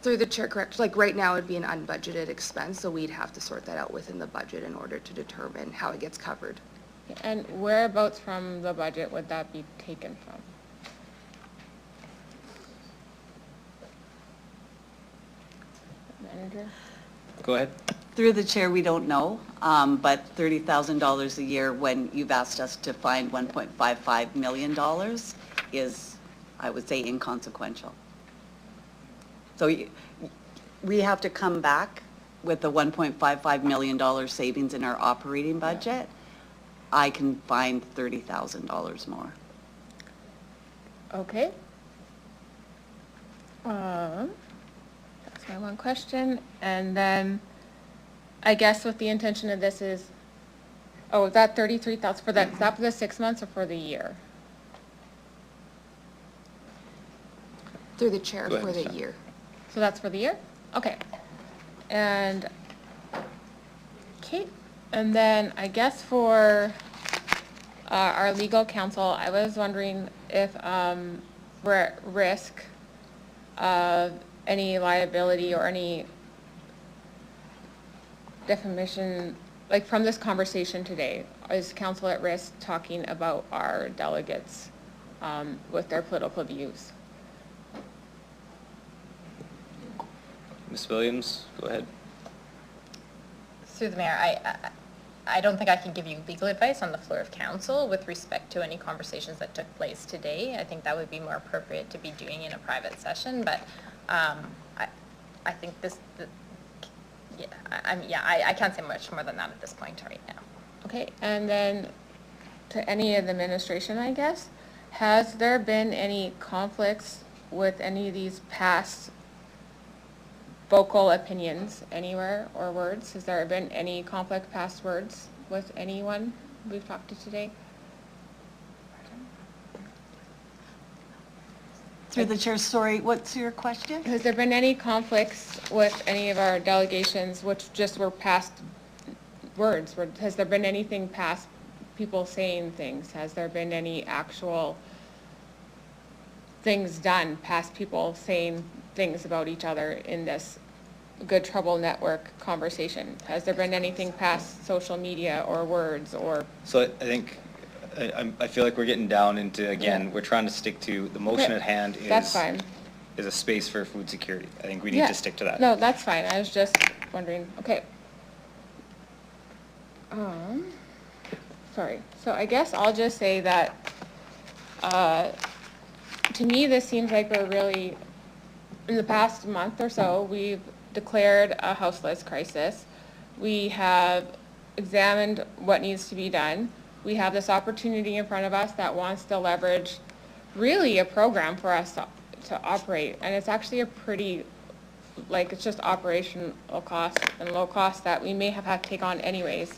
Through the chair, correct. Like right now, it'd be an unbudgeted expense, so we'd have to sort that out within the budget in order to determine how it gets covered. And whereabouts from the budget would that be taken from? Manager? Go ahead. Through the chair, we don't know, but $30,000 a year when you've asked us to find $1.55 million is, I would say, inconsequential. So we have to come back with the $1.55 million savings in our operating budget. I can find $30,000 more. Okay. That's my one question. And then I guess what the intention of this is, oh, is that 33,000 for that, is that for the 6 months or for the year? Through the chair Go ahead, for the Michelle. year. So that's for the year? Okay. And, okay. And then I guess for our legal counsel, I was wondering if we're at risk of any liability or any defamation, like from this conversation today. Is council at risk talking about our delegates with their political views? Ms. Williams, go ahead. Through the mayor, I don't think I can give you legal advice on the floor of council with respect to any conversations that took place today. I think that would be more appropriate to be doing in a private session, but I think I can't say much more than that at this point right now. Okay, and then to any of the administration, I guess, has there been any conflicts with any of these past vocal opinions anywhere or words? Has there been any conflict past words with anyone we've talked to today? Through the chair, sorry, what's your question? Has there been any conflicts with any of our delegations which just were past words? Has there been anything past people saying things? Has there been any actual things done past people saying things about each other in this Good Trouble Network conversation? Has there been anything past social media or words or? So I think, I feel like we're getting down into, again, Yeah. we're trying to stick to, the motion Okay, at hand that's fine. is a space for food security. I think we need Yeah. to stick to that. No, that's fine. I was just wondering, okay. Sorry. So I guess I'll just say that, to me, this seems like we're really, in the past month or so, we've declared a houseless crisis. We have examined what needs to be done. We have this opportunity in front of us that wants to leverage really a program for us to operate. And it's actually a pretty, like, it's just operational cost and low cost that we may have had to take on anyways.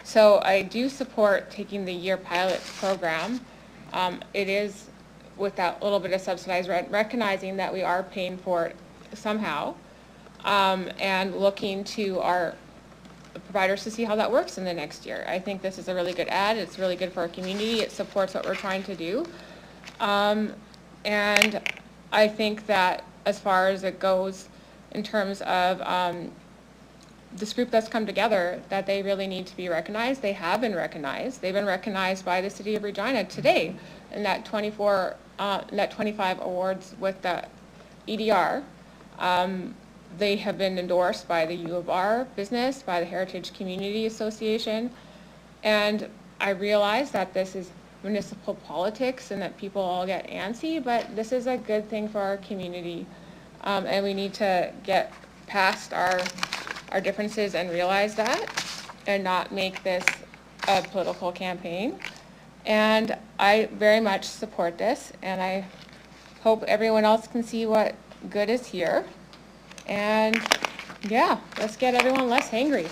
So I do support taking the year pilot program. It is with that little bit of subsidized rent, recognizing that we are paying for it somehow, and looking to our providers to see how that works in the next year. I think this is a really good ad. It's really good for our community. It supports what we're trying to do. And I think that as far as it goes in terms of this group that's come together, that they really need to be recognized. They have been recognized. They've been recognized by the City of Regina today in that 25 awards with the EDR. They have been endorsed by the U of R business, by the Heritage Community Association. And I realize that this is municipal politics and that people all get antsy, but this is a good thing for our community. And we need to get past our differences and realize that and not make this a political campaign. And I very much support this, and I hope everyone else can see what good is here. And yeah, let's get everyone less hangry.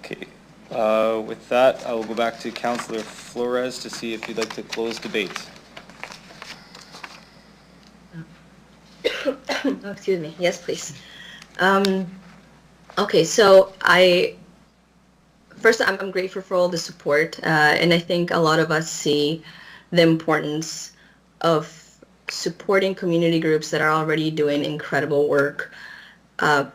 Okay, with that, I will go back to Councillor Flores to see if you'd like to close debate. Oh, excuse me. Yes, please. Okay, so I'm grateful for all the support, and I think a lot of us see the importance of supporting community groups that are already doing incredible work for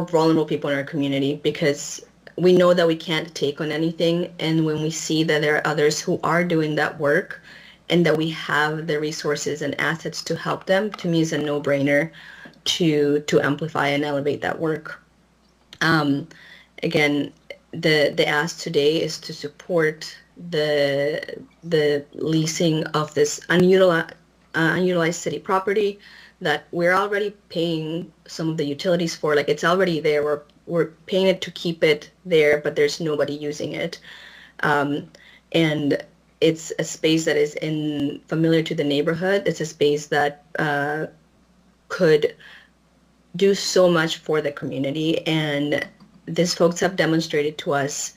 vulnerable people in our community, because we know that we can't take on anything, and when we see that there are others who are doing that work and that we have the resources and assets to help them, to me is a no-brainer to amplify and elevate that work. Again, the ask today is to support the leasing of this unutilized city property that we're already paying some of the utilities for. Like, it's already there. We're paying it to keep it there, but there's nobody using it. And it's a space that is familiar to the neighborhood. It's a space that could do so much for the community. And these folks have demonstrated to us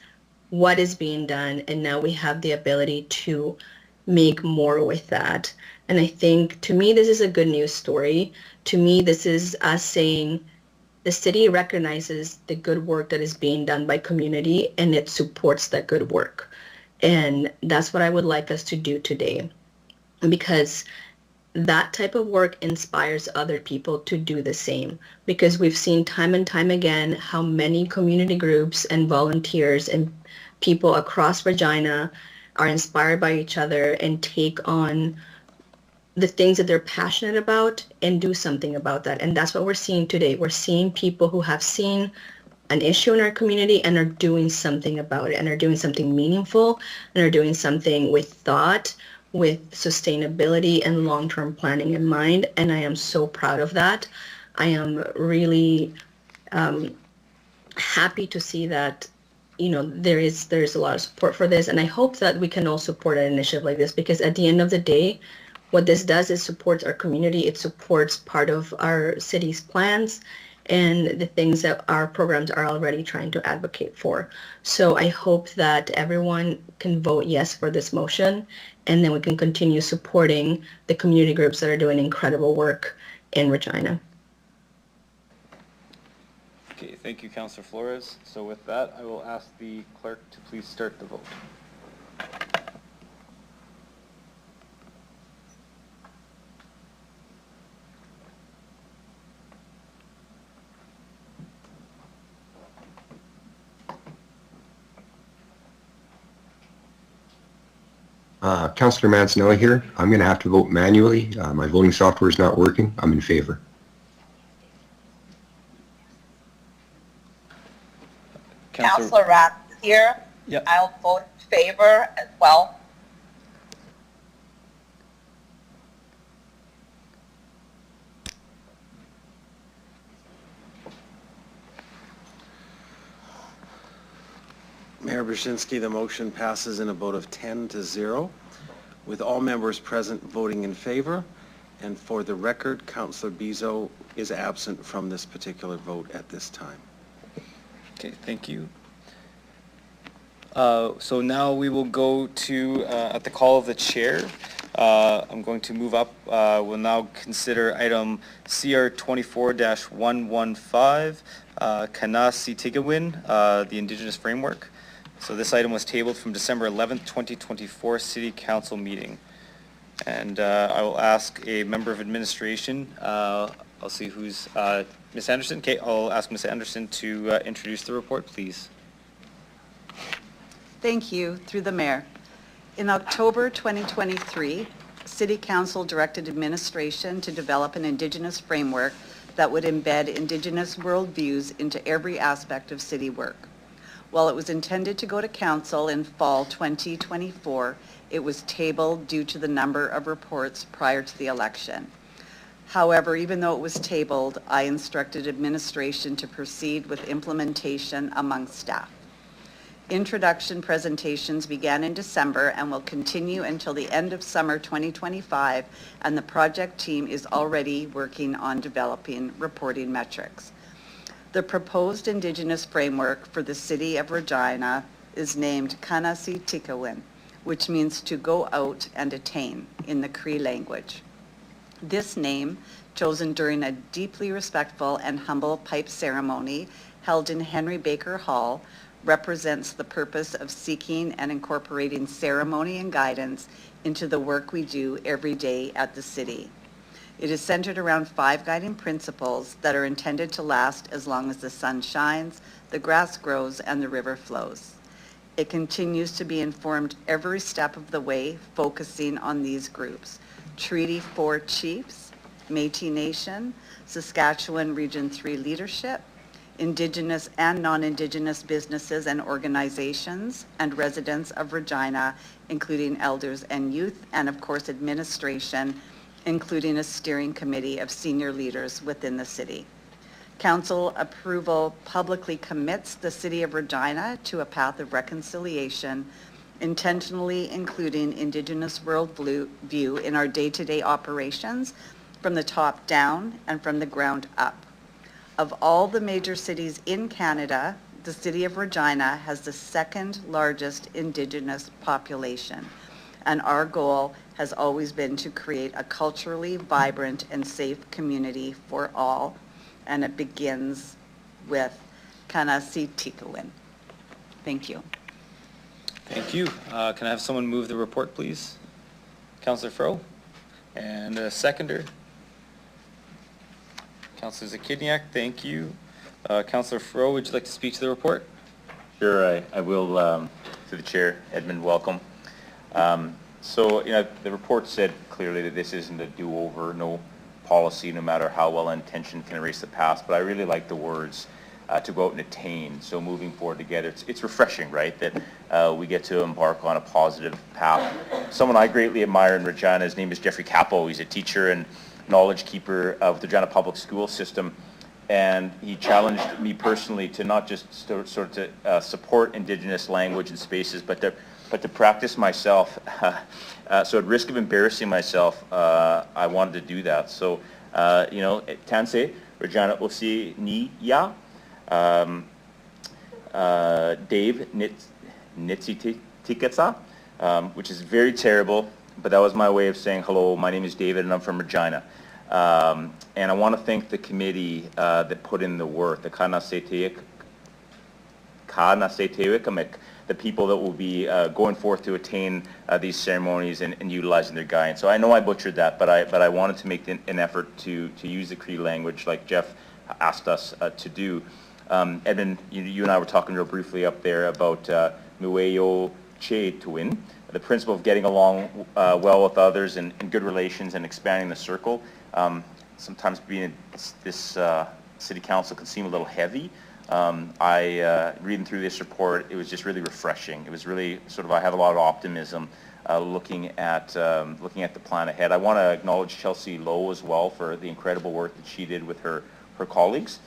what is being done, and now we have the ability to make more with that. And I think, to me, this is a good news story. To me, this is us saying the city recognizes the good work that is being done by community, and it supports that good work. And that's what I would like us to do today, because that type of work inspires other people to do the same, because we've seen time and time again how many community groups and volunteers and people across Regina are inspired by each other and take on the things that they're passionate about and do something about that. And that's what we're seeing today. We're seeing people who have seen an issue in our community and are doing something about it, and are doing something meaningful, and are doing something with thought, with sustainability and long-term planning in mind. And I am so proud of that. I am really happy to see that, there is a lot of support for this. And I hope that we can all support an initiative like this, because at the end of the day, what this does is supports our community. It supports part of our city's plans and the things that our programs are already trying to advocate for. So I hope that everyone can vote yes for this motion, and then we can continue supporting the community groups that are doing incredible work in Regina. Okay, thank you, Councillor Flores. So with that, I will ask the clerk to please start the vote. Councillor Mancinelli here. I'm going to have to vote manually. My voting software is not working. I'm in favor. Councillor Rath here. Yep. I'll vote in favor as well. Mayor Brzezinski, the motion passes in a vote of 10-0, with all members present voting in favor. And for the record, Councillor Bizo is absent from this particular vote at this time. Okay, thank you. So now we will go to, at the call of the chair, I'm going to move up. We'll now consider item CR 24-115, Kanasi Tigawin, the Indigenous Framework. So this item was tabled from December 11th, 2024 City Council meeting. And I will ask a member of administration, I'll see who's, Ms. Anderson. Okay, I'll ask Ms. Anderson to introduce the report, please. Thank you, through the mayor. In October 2023, City Council directed administration to develop an Indigenous framework that would embed Indigenous worldviews into every aspect of city work. While it was intended to go to council in fall 2024, it was tabled due to the number of reports prior to the election. However, even though it was tabled, I instructed administration to proceed with implementation among staff. Introduction presentations began in December and will continue until the end of summer 2025, and the project team is already working on developing reporting metrics. The proposed Indigenous framework for the city of Regina is named Kanasi Tigawin, which means to go out and attain in the Cree language. This name, chosen during a deeply respectful and humble pipe ceremony held in Henry Baker Hall, represents the purpose of seeking and incorporating ceremony and guidance into the work we do every day at the city. It is centered around 5 guiding principles that are intended to last as long as the sun shines, the grass grows, and the river flows. It continues to be informed every step of the way, focusing on these groups: Treaty 4 Chiefs, Métis Nation, Saskatchewan Region 3 leadership, Indigenous and non-Indigenous businesses and organizations, and residents of Regina, including elders and youth, and of course administration, including a steering committee of senior leaders within the city. Council approval publicly commits the city of Regina to a path of reconciliation, intentionally including Indigenous worldview in our day-to-day operations from the top down and from the ground up. Of all the major cities in Canada, the city of Regina has the second largest Indigenous population, and our goal has always been to create a culturally vibrant and safe community for all, and it begins with Kanasi Tigawin. Thank you. Thank you. Can I have someone move the report, please? Councillor Fro, and a seconder. Councillor Zakidniak, thank you. Councillor Fro, would you like to speak to the report? Sure, I will, through the chair. Edmund, welcome. So, you know, the report said clearly that this isn't a do-over, no policy, no matter how well-intentioned, can erase the past, but I really like the words to go out and attain. So moving forward together, it's refreshing, right, that we get to embark on a positive path. Someone I greatly admire in Regina, his name is Jeffrey Capo. He's a teacher and knowledge keeper of the Regina public school system, and he challenged me personally to not just sort of support Indigenous language and spaces, but to practice myself. So at risk of embarrassing myself, I wanted to do that. So, you know, Tanse, Regina Osi Ni Ya, Dave Nitsi Tiketsa, which is very terrible, but that was my way of saying hello. My name is David and I'm from Regina. And I want to thank the committee that put in the work, the the people that will be going forth to attain these ceremonies and utilizing their guidance. So I know I butchered that, but I wanted to make an effort to use the Cree language like Jeff asked us to do. Edmund, you and I were talking real briefly up there about Mueyo Che Tuin, the principle of getting along well with others and good relations and expanding the circle. Sometimes being in this city council can seem a little heavy. Reading through this report, it was just really refreshing. It was really sort of, I have a lot of optimism looking at the plan ahead. I want to acknowledge Chelsea Lowe as well for the incredible work that she did with her colleagues.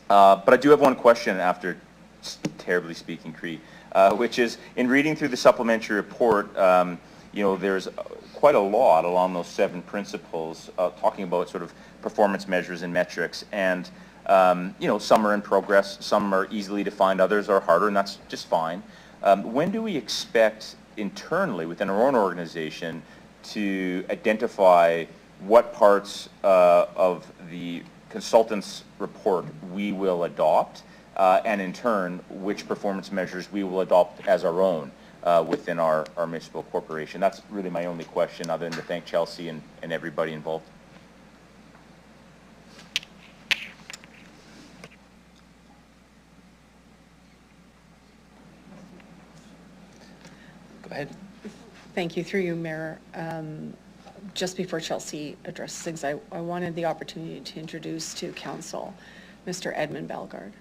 But I do have one question after terribly speaking Cree, which is, in reading through the supplementary report, you know, there's quite a lot along those 7 principles talking about sort of performance measures and metrics, and you know, some are in progress, some are easily defined, others are harder, and that's just fine. When do we expect internally within our own organization to identify what parts of the consultant's report we will adopt, and in turn, which performance measures we will adopt as our own within our municipal corporation? That's really my only question, other than to thank Chelsea and everybody involved. Go ahead. Thank you. Through you, Mayor. Just before Chelsea addresses things, I wanted the opportunity to introduce to Council Mr. Edmund Bellegarde.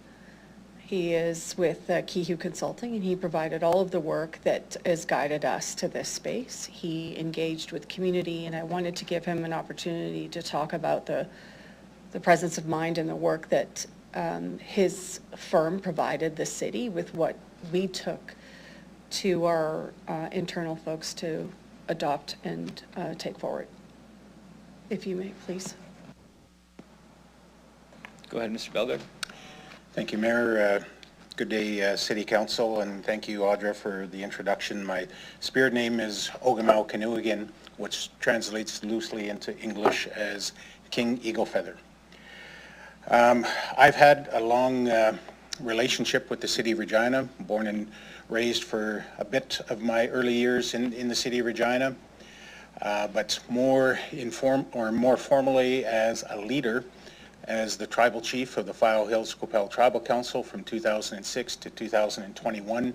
He is with Kehew Consulting, and he provided all of the work that has guided us to this space. He engaged with community, and I wanted to give him an opportunity to talk about the presence of mind and the work that his firm provided the city with what we took to our internal folks to adopt and take forward. If you may, please. Go ahead, Mr. Bellegarde. Thank you, Mayor. Good day, City Council, and thank you, Audra, for the introduction. My spirit name is Ogamau Kanuigan, which translates loosely into English as King Eagle Feather. I've had a long relationship with the City of Regina, born and raised for a bit of my early years in the City of Regina, but more formally as a leader, as the tribal chief of the File Hills Qu'Appelle Tribal Council from 2006 to 2021,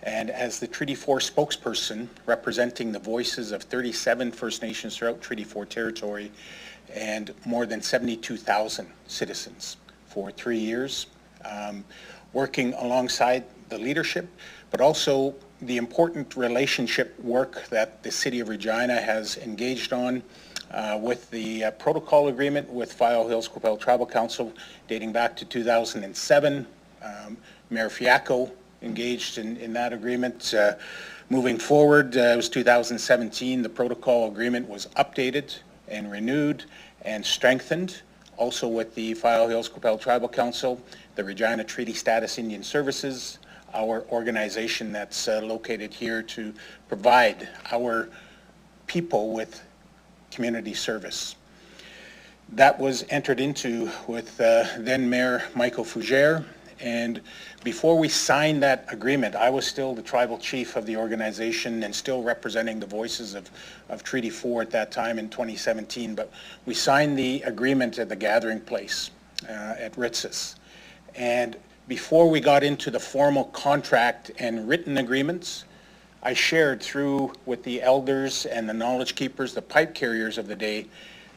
and as the Treaty 4 spokesperson representing the voices of 37 First Nations throughout Treaty 4 territory and more than 72,000 citizens for 3 years, working alongside the leadership, but also the important relationship work that the City of Regina has engaged on with the protocol agreement with File Hills Qu'Appelle Tribal Council dating back to 2007. Mayor Fiacco engaged in that agreement. Moving forward, it was 2017, the protocol agreement was updated and renewed and strengthened, also with the File Hills Qu'Appelle Tribal Council, the Regina Treaty Status Indian Services, our organization that's located here to provide our people with community service. That was entered into with then Mayor Michael Fougere, and before we signed that agreement, I was still the tribal chief of the organization and still representing the voices of Treaty 4 at that time in 2017, but we signed the agreement at the gathering place at Ritzis. And before we got into the formal contract and written agreements, I shared through with the elders and the knowledge keepers, the pipe carriers of the day,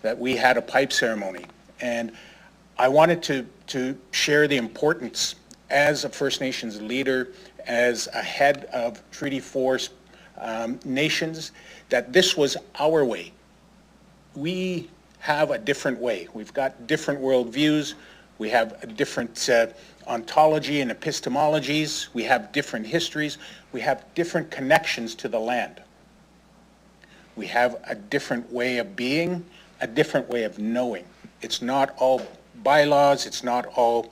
that we had a pipe ceremony. And I wanted to share the importance as a First Nations leader, as a head of Treaty 4 nations, that this was our way. We have a different way. We've got different worldviews. We have a different ontology and epistemologies. We have different histories. We have different connections to the land. We have a different way of being, a different way of knowing. It's not all bylaws. It's not all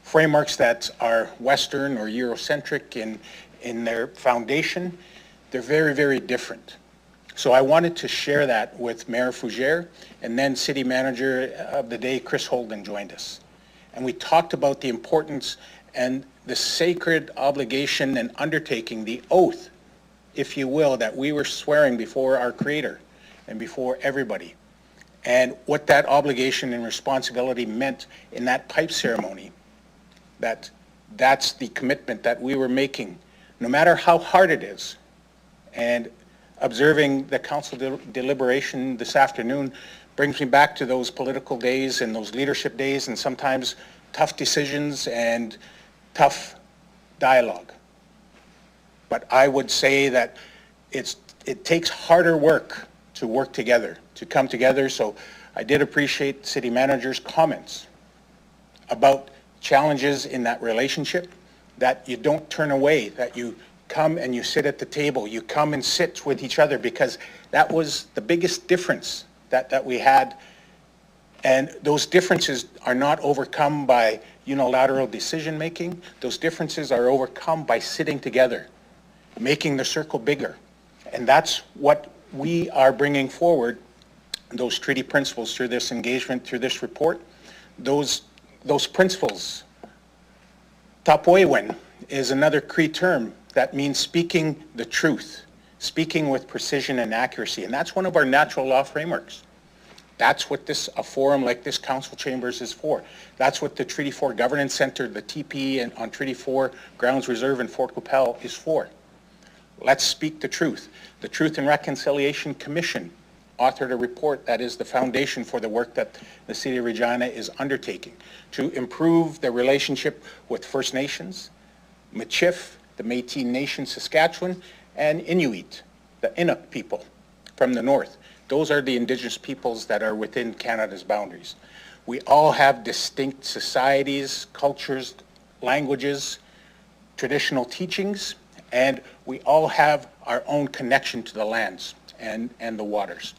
frameworks that are Western or Eurocentric in their foundation. They're very, very different. So I wanted to share that with Mayor Fougere, and then City Manager of the day, Chris Holden, joined us. And we talked about the importance and the sacred obligation and undertaking, the oath, if you will, that we were swearing before our Creator and before everybody. And what that obligation and responsibility meant in that pipe ceremony, that's the commitment that we were making, no matter how hard it is. And observing the council deliberation this afternoon brings me back to those political days and those leadership days, and sometimes tough decisions and tough dialogue. But I would say that it takes harder work to work together, to come together. So I did appreciate the city manager's comments about challenges in that relationship, that you don't turn away, that you come and you sit at the table, you come and sit with each other, because that was the biggest difference that we had. And those differences are not overcome by unilateral decision-making. Those differences are overcome by sitting together, making the circle bigger. And that's what we are bringing forward, those treaty principles through this engagement, through this report. Those principles, Tapoewen is another Cree term that means speaking the truth, speaking with precision and accuracy. And that's one of our natural law frameworks. That's what a forum like this council chambers is for. That's what the Treaty 4 Governance Center, the TP and on Treaty 4 Grounds Reserve in Fort Qu'Appelle is for. Let's speak the truth. The Truth and Reconciliation Commission authored a report that is the foundation for the work that the City of Regina is undertaking to improve the relationship with First Nations, Michif, the Métis Nation Saskatchewan, and Inuit, the Inuk people from the north. Those are the Indigenous peoples that are within Canada's boundaries. We all have distinct societies, cultures, languages, traditional teachings, and we all have our own connection to the lands and the waters.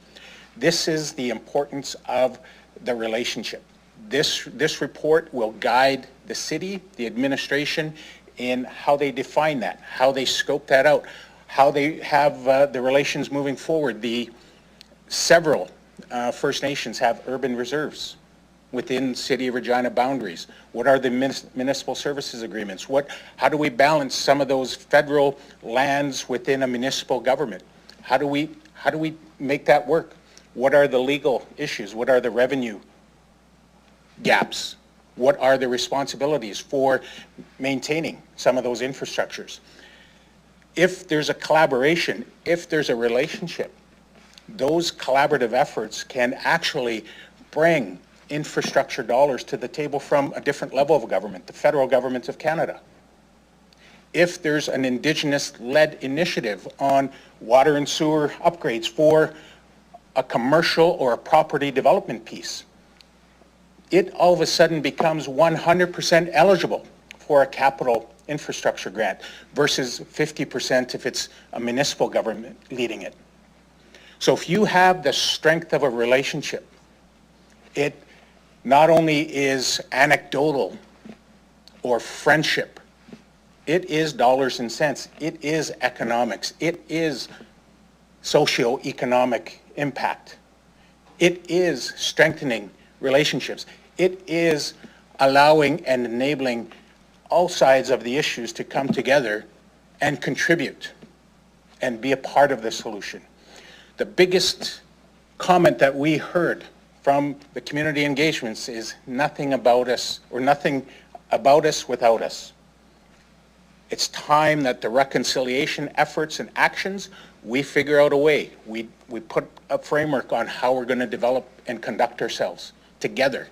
This is the importance of the relationship. This report will guide the city, the administration, in how they define that, how they scope that out, how they have the relations moving forward. Several First Nations have urban reserves within City of Regina boundaries. What are the municipal services agreements? How do we balance some of those federal lands within a municipal government? How do we make that work? What are the legal issues? What are the revenue gaps? What are the responsibilities for maintaining some of those infrastructures? If there's a collaboration, if there's a relationship, those collaborative efforts can actually bring infrastructure dollars to the table from a different level of government, the federal government of Canada. If there's an Indigenous-led initiative on water and sewer upgrades for a commercial or a property development piece, it all of a sudden becomes 100% eligible for a capital infrastructure grant versus 50% if it's a municipal government leading it. So if you have the strength of a relationship, it not only is anecdotal or friendship, it is dollars and cents, it is economics, it is socio-economic impact, it is strengthening relationships, it is allowing and enabling all sides of the issues to come together and contribute and be a part of the solution. The biggest comment that we heard from the community engagements is nothing about us, or nothing about us without us. It's time that the reconciliation efforts and actions, we figure out a way. We put a framework on how we're going to develop and conduct ourselves together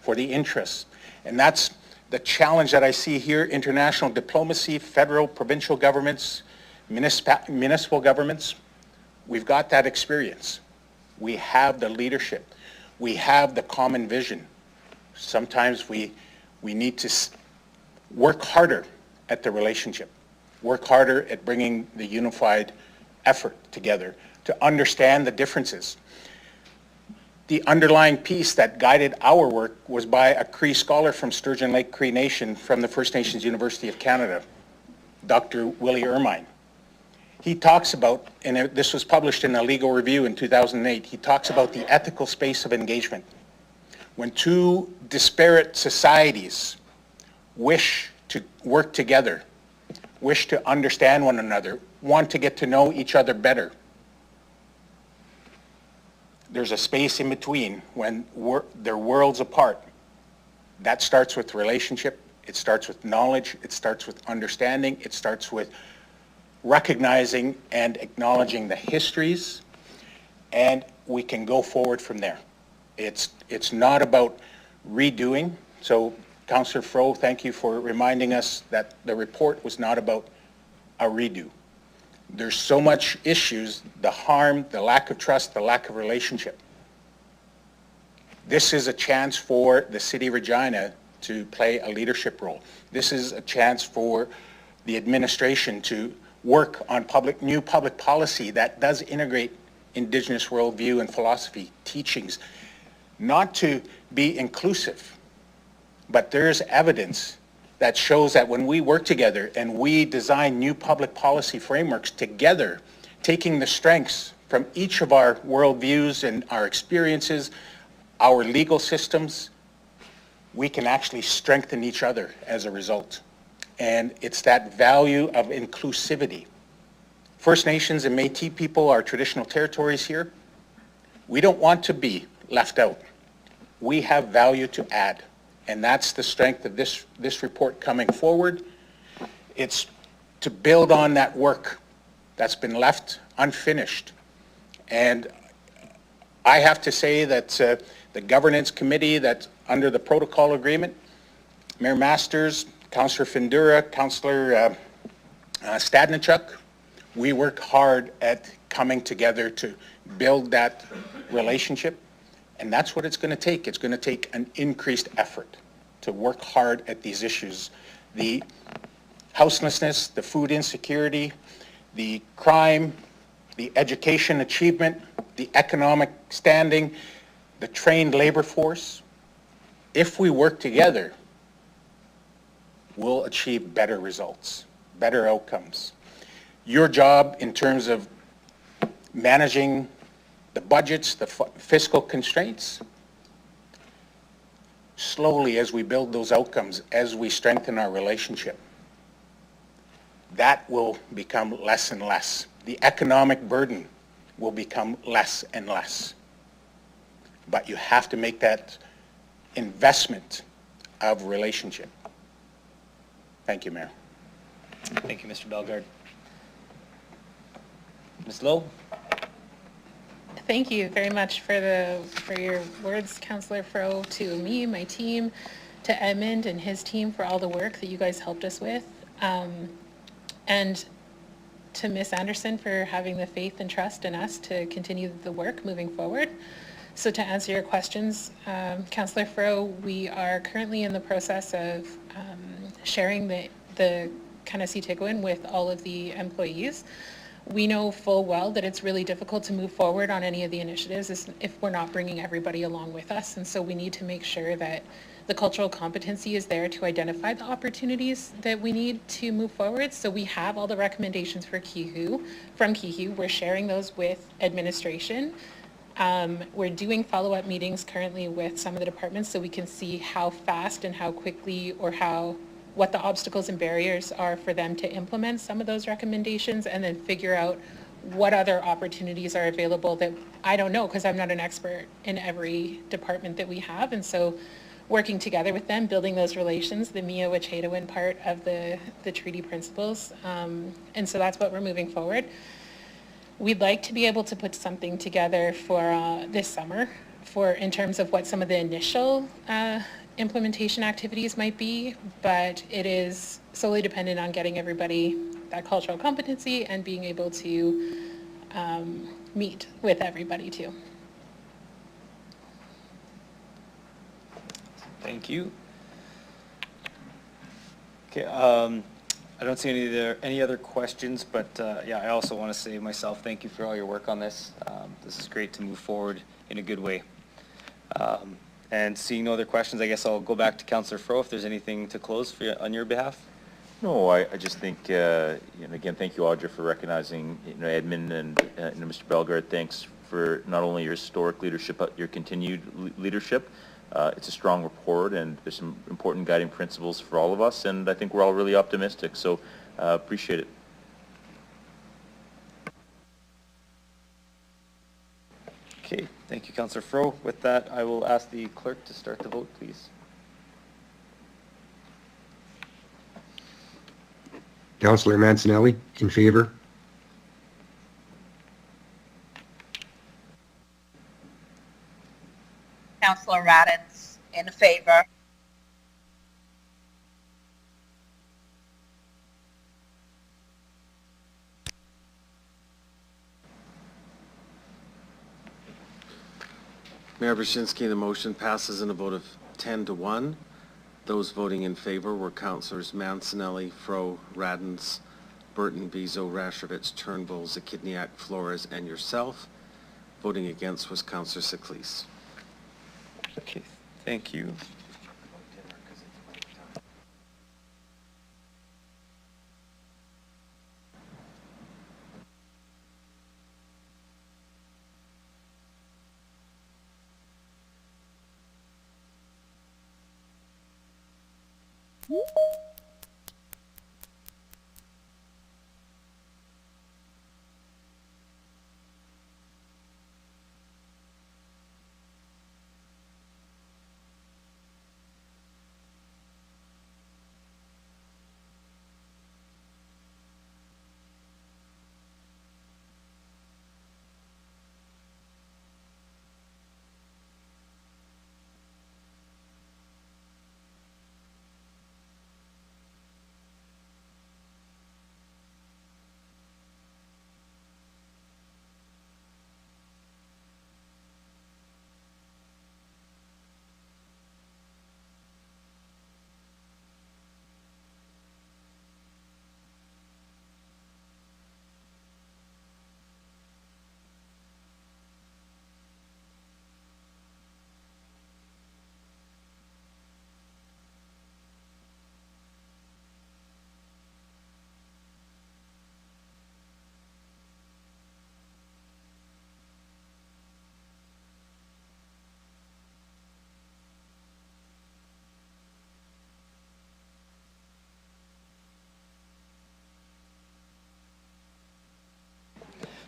for the interests. And that's the challenge that I see here: international diplomacy, federal, provincial governments, municipal governments. We've got that experience. We have the leadership. We have the common vision. Sometimes we need to work harder at the relationship, work harder at bringing the unified effort together to understand the differences. The underlying piece that guided our work was by a Cree scholar from Sturgeon Lake Cree Nation from the First Nations University of Canada, Dr. Willie Ermine. He talks about, and this was published in a legal review in 2008, he talks about the ethical space of engagement. When two disparate societies wish to work together, wish to understand one another, want to get to know each other better, there's a space in between when they're worlds apart. That starts with relationship, it starts with knowledge, it starts with understanding, it starts with recognizing and acknowledging the histories, and we can go forward from there. It's not about redoing. So Councillor Fro, thank you for reminding us that the report was not about a redo. There's so much issues, the harm, the lack of trust, the lack of relationship. This is a chance for the City of Regina to play a leadership role. This is a chance for the administration to work on new public policy that does integrate Indigenous worldview and philosophy teachings, not to be inclusive, but there's evidence that shows that when we work together and we design new public policy frameworks together, taking the strengths from each of our worldviews and our experiences, our legal systems, we can actually strengthen each other as a result. And it's that value of inclusivity. First Nations and Métis people are traditional territories here. We don't want to be left out. We have value to add. And that's the strength of this report coming forward. It's to build on that work that's been left unfinished. And I have to say that the governance committee that's under the protocol agreement, Mayor Masters, Councillor Findura, Councillor Stadnichuk, we work hard at coming together to build that relationship. And that's what it's going to take. It's going to take an increased effort to work hard at these issues. The houselessness, the food insecurity, the crime, the education achievement, the economic standing, the trained labor force. If we work together, we'll achieve better results, better outcomes. Your job in terms of managing the budgets, the fiscal constraints, slowly as we build those outcomes, as we strengthen our relationship, that will become less and less. The economic burden will become less and less. But you have to make that investment of relationship. Thank you, Mayor. Thank you, Mr. Bellegarde. Ms. Lowe? Thank you very much for your words, Councillor Fro, to me, my team, to Edmund and his team for all the work that you guys helped us with, and to Ms. Anderson for having the faith and trust in us to continue the work moving forward. So to answer your questions, Councillor Fro, we are currently in the process of sharing the Kanasi-Tigwin with all of the employees. We know full well that it's really difficult to move forward on any of the initiatives if we're not bringing everybody along with us. And so we need to make sure that the cultural competency is there to identify the opportunities that we need to move forward. So we have all the recommendations for from Kihu. We're sharing those with administration. We're doing follow-up meetings currently with some of the departments so we can see how fast and how quickly or what the obstacles and barriers are for them to implement some of those recommendations, and then figure out what other opportunities are available that I don't know, because I'm not an expert in every department that we have. And so working together with them, building those relations, the Mia Wachedawin part of the treaty principles. And so that's what we're moving forward. We'd like to be able to put something together for this summer in terms of what some of the initial implementation activities might be, but it is solely dependent on getting everybody that cultural competency and being able to meet with everybody too. Thank you. Okay, I don't see any other questions, but yeah, I also want to say myself, thank you for all your work on this. This is great to move forward in a good way. And seeing no other questions, I guess I'll go back to Councillor Fro if there's anything to close on your behalf. No, I just think, and again, thank you, Audra, for recognizing Edmund and Mr. Bellegarde. Thanks for not only your historic leadership, but your continued leadership. It's a strong report, and there's some important guiding principles for all of us, and I think we're all really optimistic, so appreciate it. Okay, thank you, Councillor Fro. With that, I will ask the clerk to start the vote, please. Councillor Mancinelli, in favor. Councillor Radins, in favor. Mayor Brzezinski, the motion passes in a vote of 10-1. Those voting in favor were Councillors Mancinelli, Fro, Radins, Burton, Vizo, Rashovitz, Turnbull, Zakidniak, Flores, and yourself. Voting against was Councillor Siklis. Okay, thank you.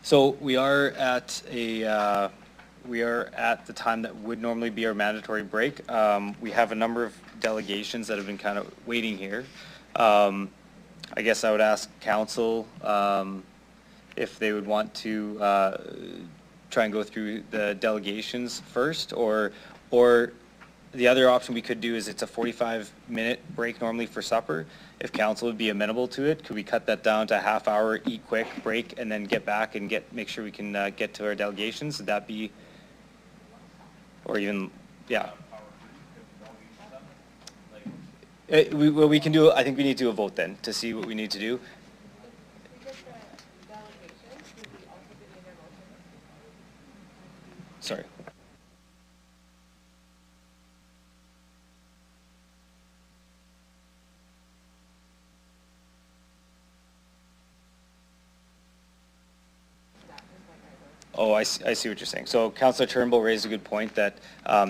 So we are at the time that would normally be our mandatory break. We have a number of delegations that have been kind of waiting here. I guess I would ask council if they would want to try and go through the delegations first, or the other option we could do is it's a 45-minute break normally for supper. If council would be amenable to it, could we cut that down to a half hour, eat quick, break, and then get back and make sure we can get to our delegations? Would that be, or even, yeah. We can do, I think we need to do a vote then to see what we need to do. Sorry. Oh, I see what you're saying. So Councillor Turnbull raised a good point that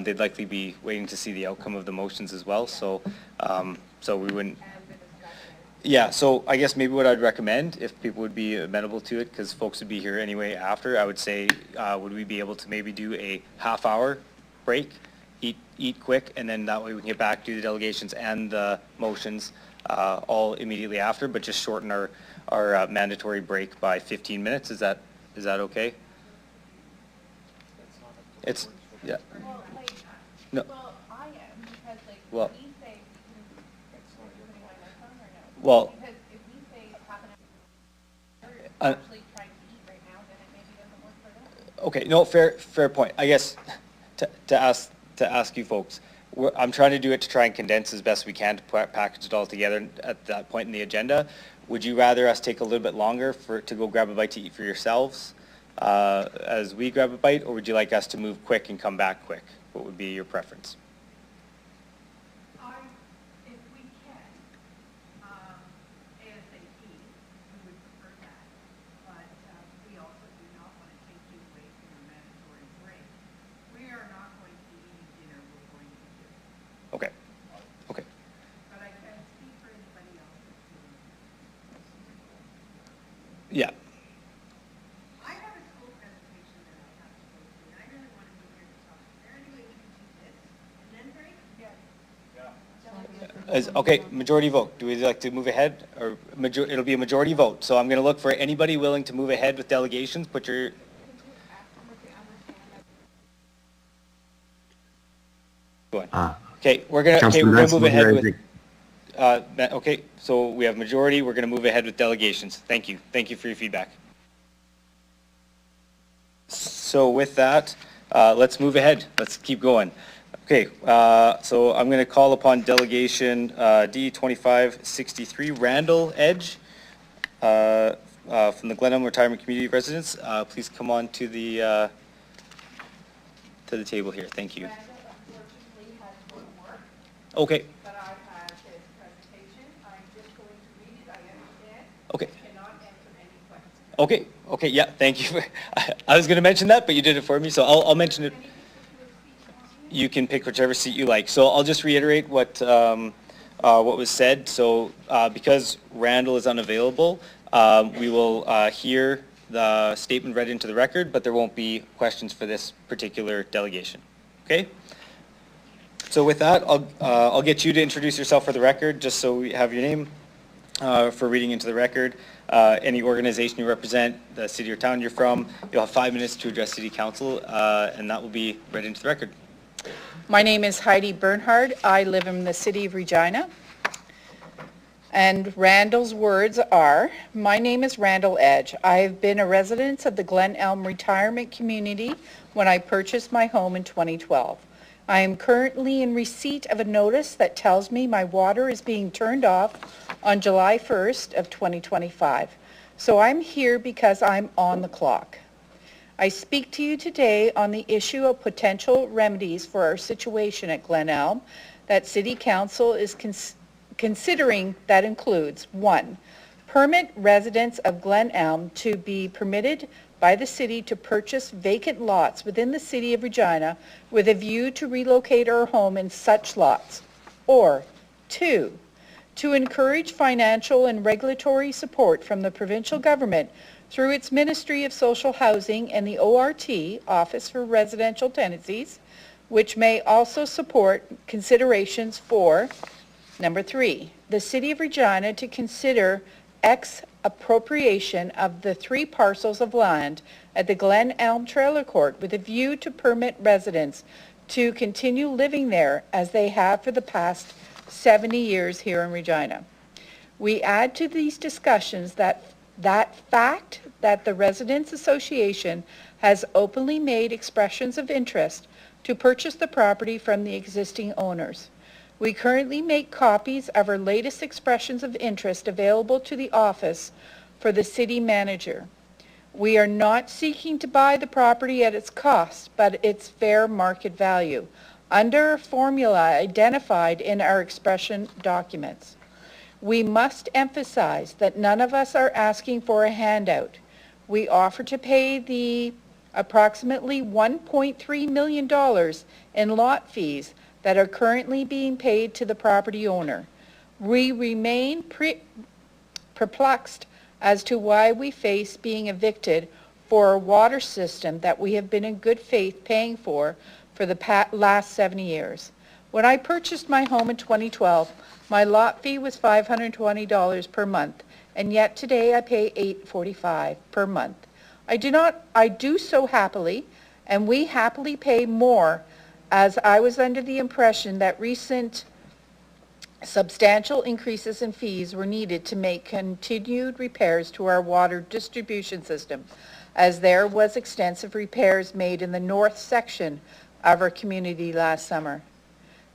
they'd likely be waiting to see the outcome of the motions as well. So, so we wouldn't. Yeah. So I guess maybe what I'd recommend, if people would be amenable to it, because folks would be here anyway after, I would say, would we be able to maybe do a half-hour break, eat quick, and then that way we can get back to the delegations and the motions all immediately after, but just shorten our mandatory break by 15 minutes. Is that okay? It's, yeah. No. Well, I am, because like, Well, we say, well, because if we say half an hour, actually trying to eat right now, then it maybe doesn't work for them. okay, no, fair point. I guess to ask you folks, I'm trying to do it to try and condense as best we can to package it all together at that point in the agenda. Would you rather us take a little bit longer to go grab a bite to eat for yourselves as we grab a bite, or would you like us to move quick and come back quick? What would be your preference? If we can, ASAP, we would prefer that, but we also do not want to take you away from your mandatory break. We are not going to be eating dinner, we're going to do. Okay. Okay. But I can't speak for anybody else. Yeah. I have a school presentation that I have to go to, and I really want to be here to talk. Is there any way we can do this and then break? Okay, majority vote. Do we like to move ahead, or it'll be a majority vote? So I'm going to look for anybody willing to move ahead with delegations. Put your. Go on. Okay, we're gonna move ahead with. Okay, so we have majority. We're going to move ahead with delegations. Thank you. Thank you for your feedback. So with that, let's move ahead. Let's keep going. Okay, so I'm going to call upon delegation D2563, Randall Edge, from the Glenelm Retirement Community Residents. Please come on to the table here. Thank you. Okay. But I had his presentation, I'm just going to read it, I understand. Okay. I cannot answer any questions. Okay. Okay. Yeah. Thank you. I was going to mention that, but you did it for me, so I'll mention it. You can pick whichever seat you like. So I'll just reiterate what what was said. So because Randall is unavailable, we will hear the statement read into the record, but there won't be questions for this particular delegation. Okay? So with that, I'll get you to introduce yourself for the record, just so we have your name for reading into the record. Any organization you represent, the city or town you're from, you'll have 5 minutes to address City Council, and that will be read into the record. My name is Heidi Bernhard. I live in the city of Regina. And Randall's words are, my name is Randall Edge. I have been a resident of the Glen Elm Retirement Community when I purchased my home in 2012. I am currently in receipt of a notice that tells me my water is being turned off on July 1st of 2025. So I'm here because I'm on the clock. I speak to you today on the issue of potential remedies for our situation at Glen Elm that City Council is considering. That includes 1, permit residents of Glen Elm to be permitted by the city to purchase vacant lots within the city of Regina with a view to relocate our home in such lots. Or 2, to encourage financial and regulatory support from the provincial government through its Ministry of Social Housing and the ORT, Office for Residential Tenancies, which may also support considerations for, number 3, the City of Regina to consider appropriation of the 3 parcels of land at the Glen Elm Trailer Court with a view to permit residents to continue living there as they have for the past 70 years here in Regina. We add to these discussions that fact that the Residents Association has openly made expressions of interest to purchase the property from the existing owners. We currently make copies of our latest expressions of interest available to the office for the city manager. We are not seeking to buy the property at its cost, but its fair market value, under a formula identified in our expression documents. We must emphasize that none of us are asking for a handout. We offer to pay the approximately $1.3 million in lot fees that are currently being paid to the property owner. We remain perplexed as to why we face being evicted for a water system that we have been in good faith paying for the last 70 years. When I purchased my home in 2012, my lot fee was $520 per month, and yet today I pay $845 per month. I do so happily, and we happily pay more, as I was under the impression that recent substantial increases in fees were needed to make continued repairs to our water distribution system, as there was extensive repairs made in the north section of our community last summer.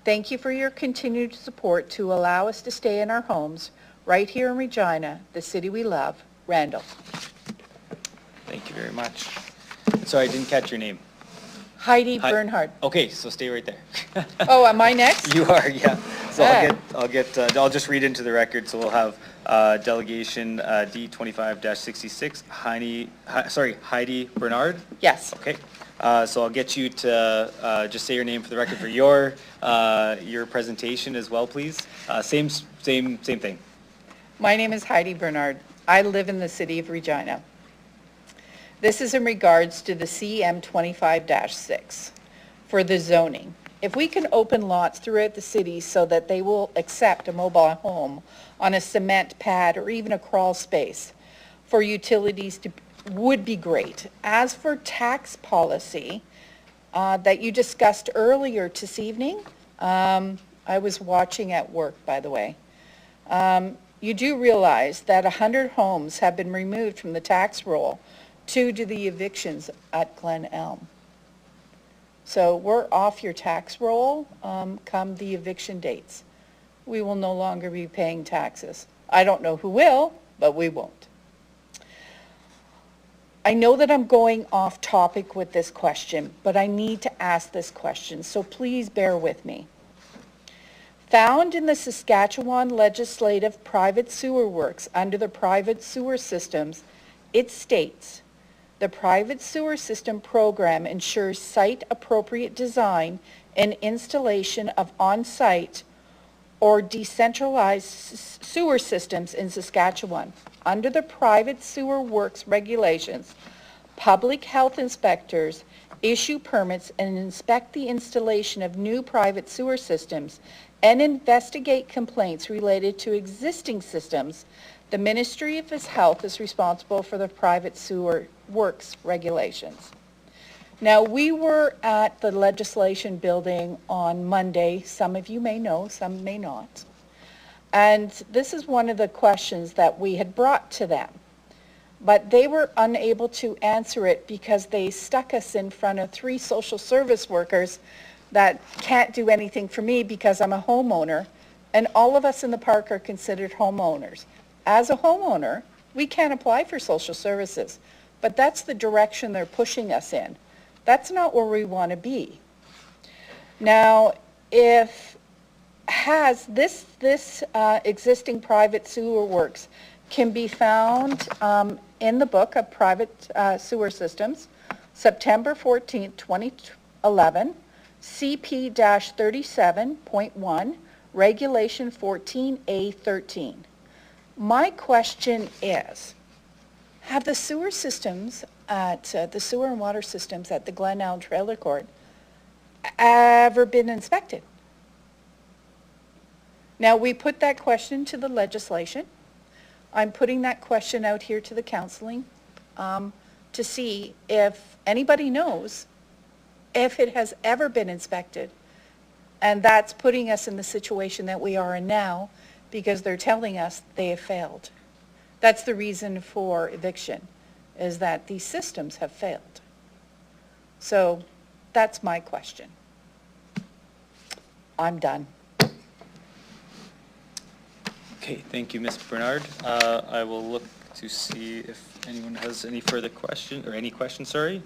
Thank you for your continued support to allow us to stay in our homes right here in Regina, the city we love. Randall. Thank you very much. Sorry, I didn't catch your name. Heidi Bernhard. Okay, so stay right there. Oh, am I next? You are, yeah. So I'll just read into the record. So we'll have Delegation D25-66, Heidi Bernhard. Yes. Okay. So I'll get you to just say your name for the record for your presentation as well, please. Same thing. My name is Heidi Bernhard. I live in the city of Regina. This is in regards to the CM 25-6 for the zoning. If we can open lots throughout the city so that they will accept a mobile home on a cement pad or even a crawl space for utilities would be great. As for tax policy that you discussed earlier this evening, I was watching at work, by the way. You do realize that 100 homes have been removed from the tax roll due to the evictions at Glen Elm. So we're off your tax roll come the eviction dates. We will no longer be paying taxes. I don't know who will, but we won't. I know that I'm going off topic with this question, but I need to ask this question, so please bear with me. Found in the Saskatchewan Legislative Private Sewer Works under the Private Sewer Systems, it states, the Private Sewer System Program ensures site-appropriate design and installation of on-site or decentralized sewer systems in Saskatchewan. Under the private sewer works regulations, public health inspectors issue permits and inspect the installation of new private sewer systems and investigate complaints related to existing systems. The Ministry of Health is responsible for the private sewer works regulations. Now, we were at the legislation building on Monday. Some of you may know, some may not. And this is one of the questions that we had brought to them. But they were unable to answer it because they stuck us in front of 3 social service workers that can't do anything for me because I'm a homeowner, and all of us in the park are considered homeowners. As a homeowner, we can't apply for social services, but that's the direction they're pushing us in. That's not where we want to be. Now, if this existing private sewer works can be found in the book of private sewer systems, September 14th, 2011, CP-37.1, Regulation 14A13. My question is, have the sewer systems at the sewer and water systems at the Glen Elm Trailer Court ever been inspected? Now, we put that question to the legislation. I'm putting that question out here to the counseling to see if anybody knows if it has ever been inspected. And that's putting us in the situation that we are in now because they're telling us they have failed. That's the reason for eviction, is that these systems have failed. So that's my question. I'm done. Okay, thank you, Ms. Bernard. I will look to see if anyone has any further question, or any questions, sorry.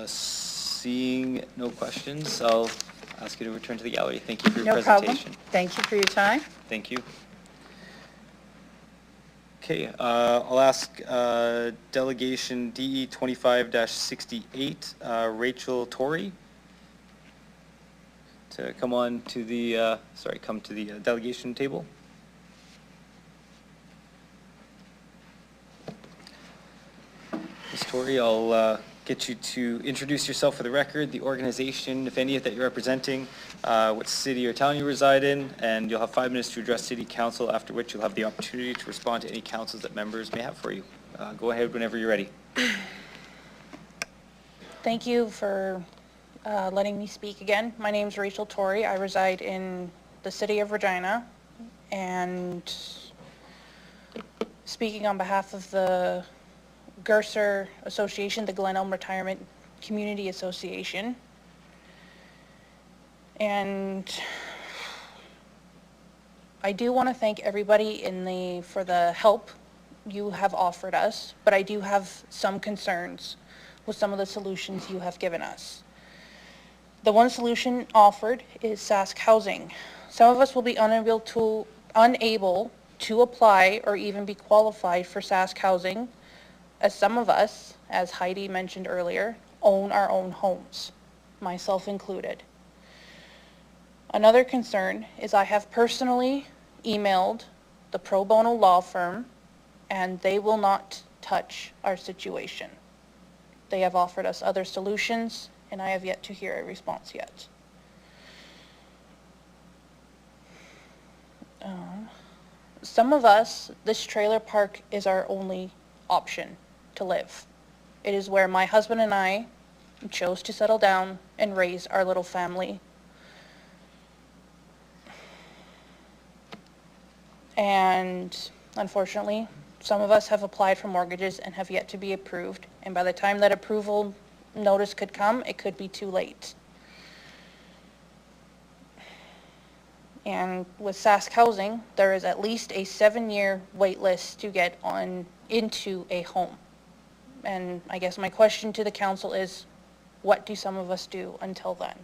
Seeing no questions, I'll ask you to return to the gallery. Thank you for your presentation. No problem. Thank you for your time. Thank you. Okay, I'll ask Delegation DE 25-68, Rachel Torrey, to come on to the, come to the delegation table. Ms. Torrey, I'll get you to introduce yourself for the record, the organization, if any, that you're representing, what city or town you reside in, and you'll have 5 minutes to address City Council, after which you'll have the opportunity to respond to any councils that members may have for you. Go ahead whenever you're ready. Thank you for letting me speak again. My name is Rachel Torrey. I reside in the city of Regina, and speaking on behalf of the Gerser Association, the Glen Elm Retirement Community Association. And I do want to thank everybody for the help you have offered us, but I do have some concerns with some of the solutions you have given us. The one solution offered is Sask Housing. Some of us will be unable to apply or even be qualified for Sask Housing, as some of us, as Heidi mentioned earlier, own our own homes, myself included. Another concern is I have personally emailed the pro bono law firm, and they will not touch our situation. They have offered us other solutions, and I have yet to hear a response yet. Some of us, this trailer park is our only option to live. It is where my husband and I chose to settle down and raise our little family. And unfortunately, some of us have applied for mortgages and have yet to be approved. And by the time that approval notice could come, it could be too late. And with Sask Housing, there is at least a 7-year wait list to get into a home. And I guess my question to the council is, what do some of us do until then?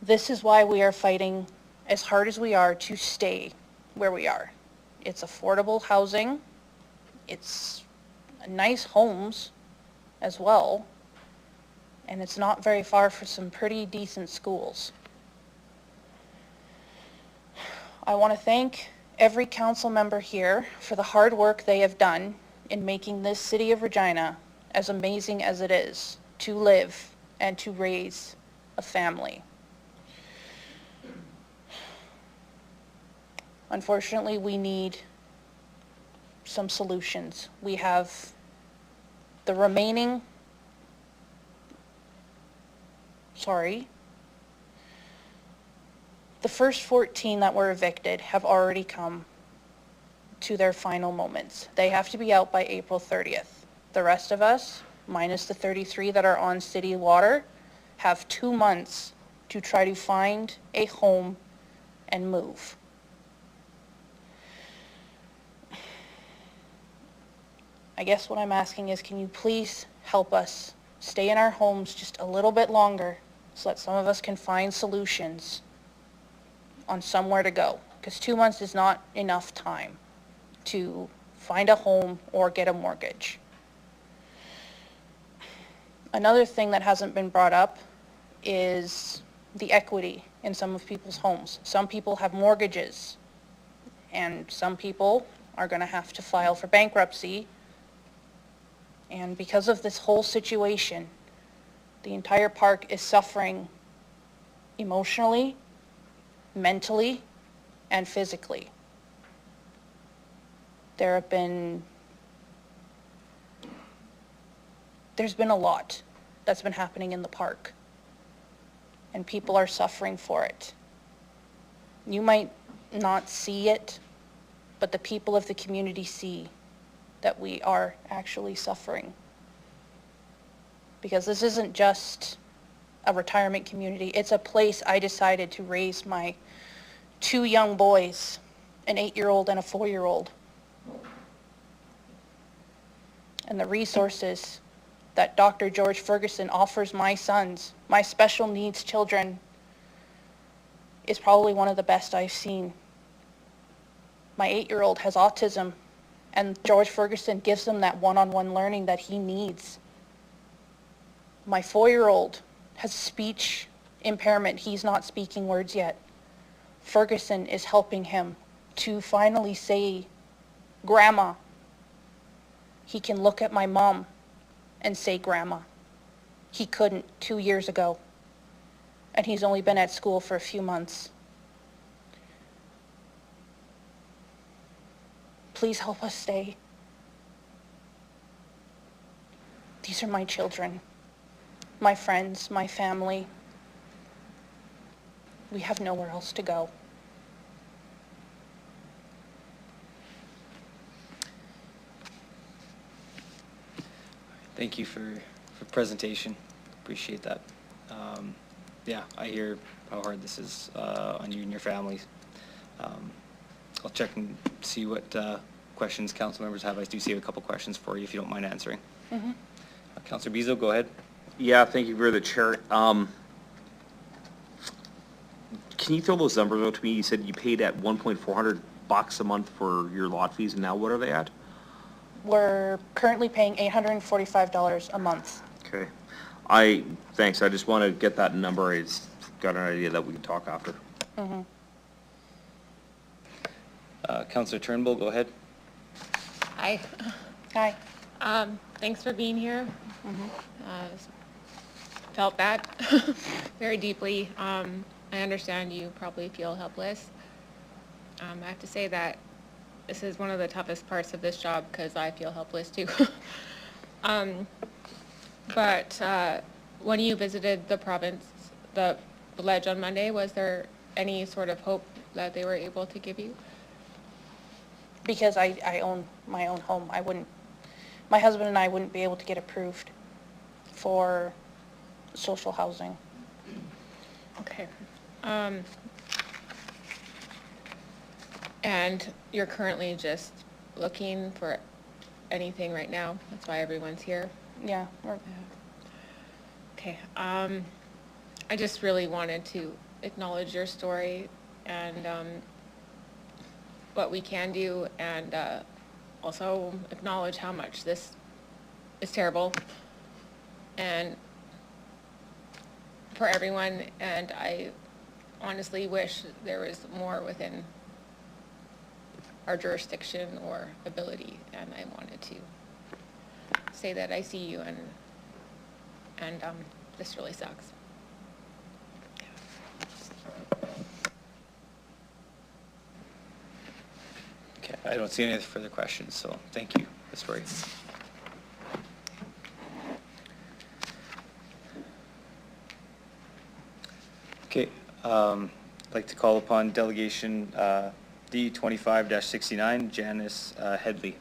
This is why we are fighting as hard as we are to stay where we are. It's affordable housing. It's nice homes as well. and it's not very far for some pretty decent schools. I want to thank every council member here for the hard work they have done in making this city of Regina as amazing as it is to live and to raise a family. Unfortunately, we need some solutions. We have the remaining, the first 14 that were evicted have already come to their final moments. They have to be out by April 30th. The rest of us, minus the 33 that are on city water, have 2 months to try to find a home and move. I guess what I'm asking is, can you please help us stay in our homes just a little bit longer so that some of us can find solutions on somewhere to go? Because 2 months is not enough time to find a home or get a mortgage. Another thing that hasn't been brought up is the equity in some of people's homes. Some people have mortgages, and some people are going to have to file for bankruptcy. And because of this whole situation, the entire park is suffering emotionally, mentally, and physically. There's been a lot that's been happening in the park, and people are suffering for it. You might not see it, but the people of the community see that we are actually suffering. Because this isn't just a retirement community, it's a place I decided to raise my 2 young boys, an 8-year-old and a 4-year-old. And the resources that Dr. George Ferguson offers my sons, my special needs children, is probably one of the best I've seen. My 8-year-old has autism, and George Ferguson gives him that one-on-one learning that he needs. My 4-year-old has speech impairment. He's not speaking words yet. Ferguson is helping him to finally say, Grandma. He can look at my mom and say, Grandma. He couldn't 2 years ago, and he's only been at school for a few months. Please help us stay. These are my children, my friends, my family. We have nowhere else to go. Thank you for presentation. Appreciate that. Yeah, I hear how hard this is on you and your families. I'll check and see what questions council members have. I do see a couple questions for you if you don't mind answering. Mm-hmm. Councillor Bezo, go ahead. Yeah, thank you for the chair. Can you throw those numbers out to me? You said you paid at $1,400 a month for your lot fees, and now what are they at? We're currently paying $845 a month. Okay. Thanks. I just want to get that number. I just got an idea that we can talk after. Mm-hmm. Councillor Turnbull, go ahead. Hi. Hi. Thanks for being here. Felt that very deeply. I understand you probably feel helpless. I have to say that this is one of the toughest parts of this job because I feel helpless too. But when you visited the province, the ledge on Monday, was there any sort of hope that they were able to give you? Because I own my own home, my husband and I wouldn't be able to get approved for social housing. Okay. And you're currently just looking for anything right now? That's why everyone's here? Yeah. Okay. I just really wanted to acknowledge your story and what we can do, and also acknowledge how much this is terrible. And for everyone, and I honestly wish there was more within our jurisdiction or ability, and I wanted to say that I see you, and this really sucks. Okay, I don't see any further questions, so thank you, Ms. Roy. Okay, I'd like to call upon Delegation D25-69, Janice Headley.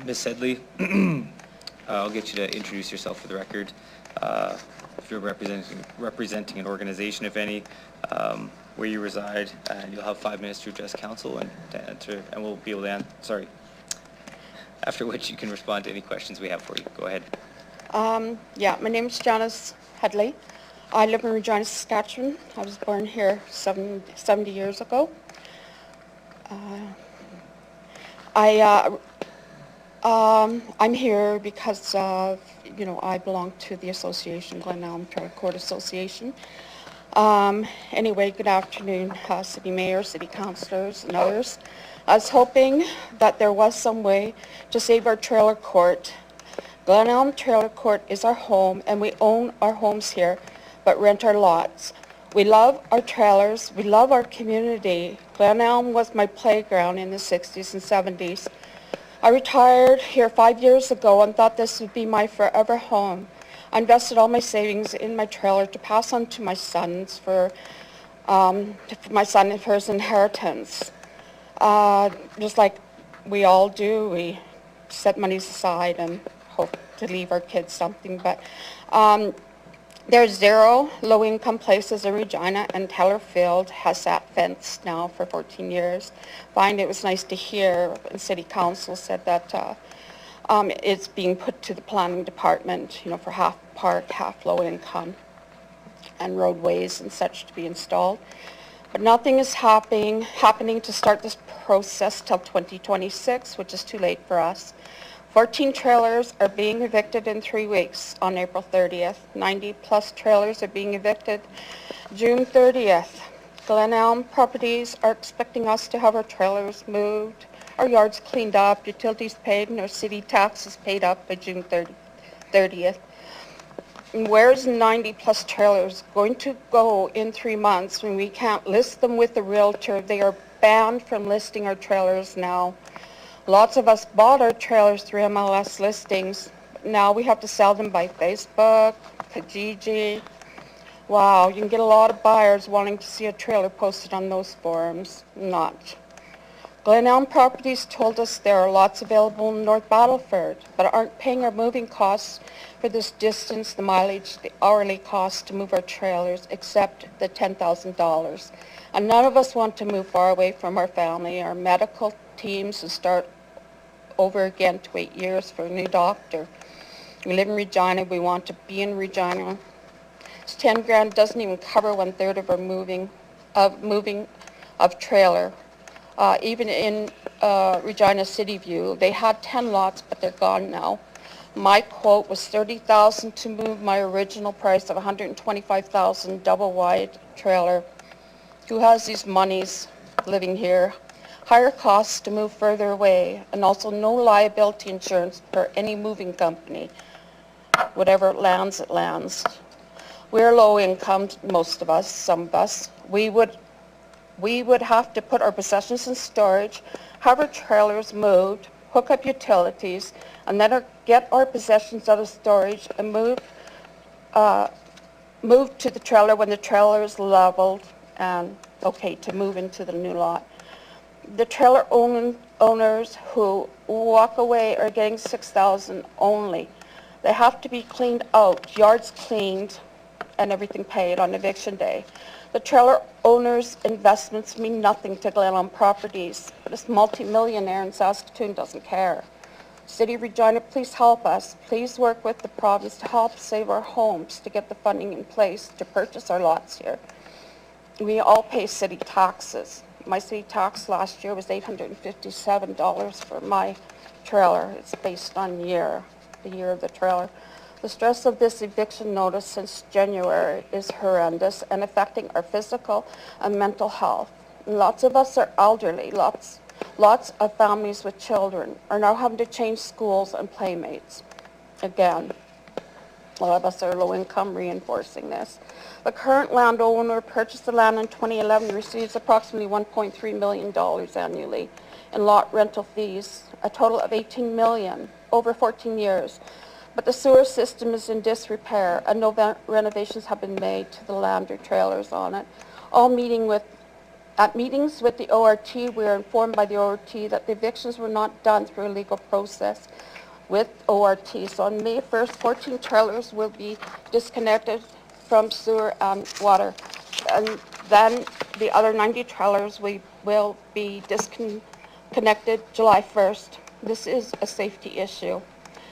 Ms. Headley, I'll get you to introduce yourself for the record. If you're representing an organization, if any, where you reside, and you'll have 5 minutes to address council and to answer, and we'll be able to answer, after which you can respond to any questions we have for you. Go ahead. Yeah, my name is Janice Headley. I live in Regina, Saskatchewan. I was born here 70 years ago. I'm here because of, I belong to the association, Glen Elm Trial Court Association. Anyway, good afternoon, City Mayor, City Councillors, and others. I was hoping that there was some way to save our trailer court. Glen Elm Trailer Court is our home, and we own our homes here, but rent our lots. We love our trailers. We love our community. Glen Elm was my playground in the 60s and 70s. I retired here 5 years ago and thought this would be my forever home. I invested all my savings in my trailer to pass on to my sons for his inheritance. Just like we all do, we set monies aside and hope to leave our kids something. But there's 0 low-income places in Regina, and Tellerfield has sat fenced now for 14 years. Find it was nice to hear, and City Council said that it's being put to the planning department, for half park, half low income, and roadways and such to be installed. But nothing is happening to start this process till 2026, which is too late for us. 14 trailers are being evicted in 3 weeks on April 30th. 90-plus trailers are being evicted June 30th. Glen Elm Properties are expecting us to have our trailers moved, our yards cleaned up, utilities paid, and our city taxes paid up by June 30th. And where's 90-plus trailers going to go in 3 months when we can't list them with the realtor? They are banned from listing our trailers now. Lots of us bought our trailers through MLS listings. Now we have to sell them by Facebook, Kijiji. Wow, you can get a lot of buyers wanting to see a trailer posted on those forums. Not. Glen Elm Properties told us there are lots available in North Battleford, but aren't paying our moving costs for this distance, the mileage, the hourly cost to move our trailers, except the $10,000. And none of us want to move far away from our family, our medical teams, and start over again to 8 years for a new doctor. We live in Regina. We want to be in Regina. This 10 grand doesn't even cover 1/3 of our moving of trailer. Even in Regina City View, they had 10 lots, but they're gone now. My quote was $30,000 to move my original price of $125,000 double wide trailer. Who has these monies living here? Higher costs to move further away, and also no liability insurance for any moving company. Whatever it lands, it lands. We're low income, most of us, some of us. We would have to put our possessions in storage, have our trailers moved, hook up utilities, and then get our possessions out of storage and move to the trailer when the trailer is leveled and okay to move into the new lot. The trailer owners who walk away are getting $6,000 only. They have to be cleaned out, yards cleaned, and everything paid on eviction day. The trailer owners' investments mean nothing to Glen Elm Properties, but this multi-millionaire in Saskatoon doesn't care. City of Regina, please help us. Please work with the province to help save our homes, to get the funding in place to purchase our lots here. We all pay city taxes. My city tax last year was $857 for my trailer. It's based on the year of the trailer. The stress of this eviction notice since January is horrendous and affecting our physical and mental health. Lots of us are elderly. Lots of families with children are now having to change schools and playmates. Again, a lot of us are low income, reinforcing this. The current landowner purchased the land in 2011 and receives approximately $1.3 million annually in lot rental fees, a total of $18 million over 14 years. But the sewer system is in disrepair and no renovations have been made to the land or trailers on it. At meetings with the ORT, we are informed by the ORT that the evictions were not done through a legal process with ORT. So on May 1st, 14 trailers will be disconnected from sewer and water. And then the other 90 trailers will be disconnected July 1st. This is a safety issue.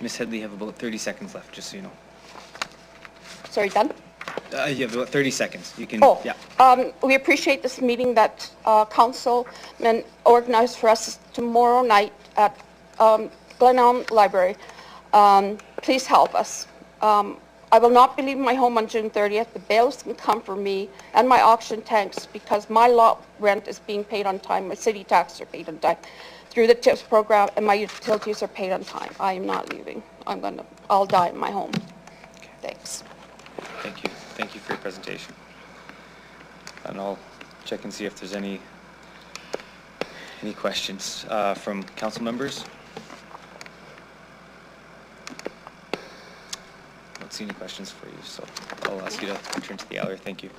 Ms. Headley, you have about 30 seconds left, just so you know. Sorry, done? You have about 30 seconds. You can, yeah. We appreciate this meeting that councilmen organized for us tomorrow night at Glen Elm Library. Please help us. I will not be leaving my home on June 30th. The bailiffs can come for me and my auction tanks because my lot rent is being paid on time. My city taxes are paid on time through the TIPS program, and my utilities are paid on time. I am not leaving. I'll die in my home. Thanks. Thank you. Thank you for your presentation. And I'll check and see if there's any questions from council members. I don't see any questions for you, so I'll ask you to return to the gallery. Thank you.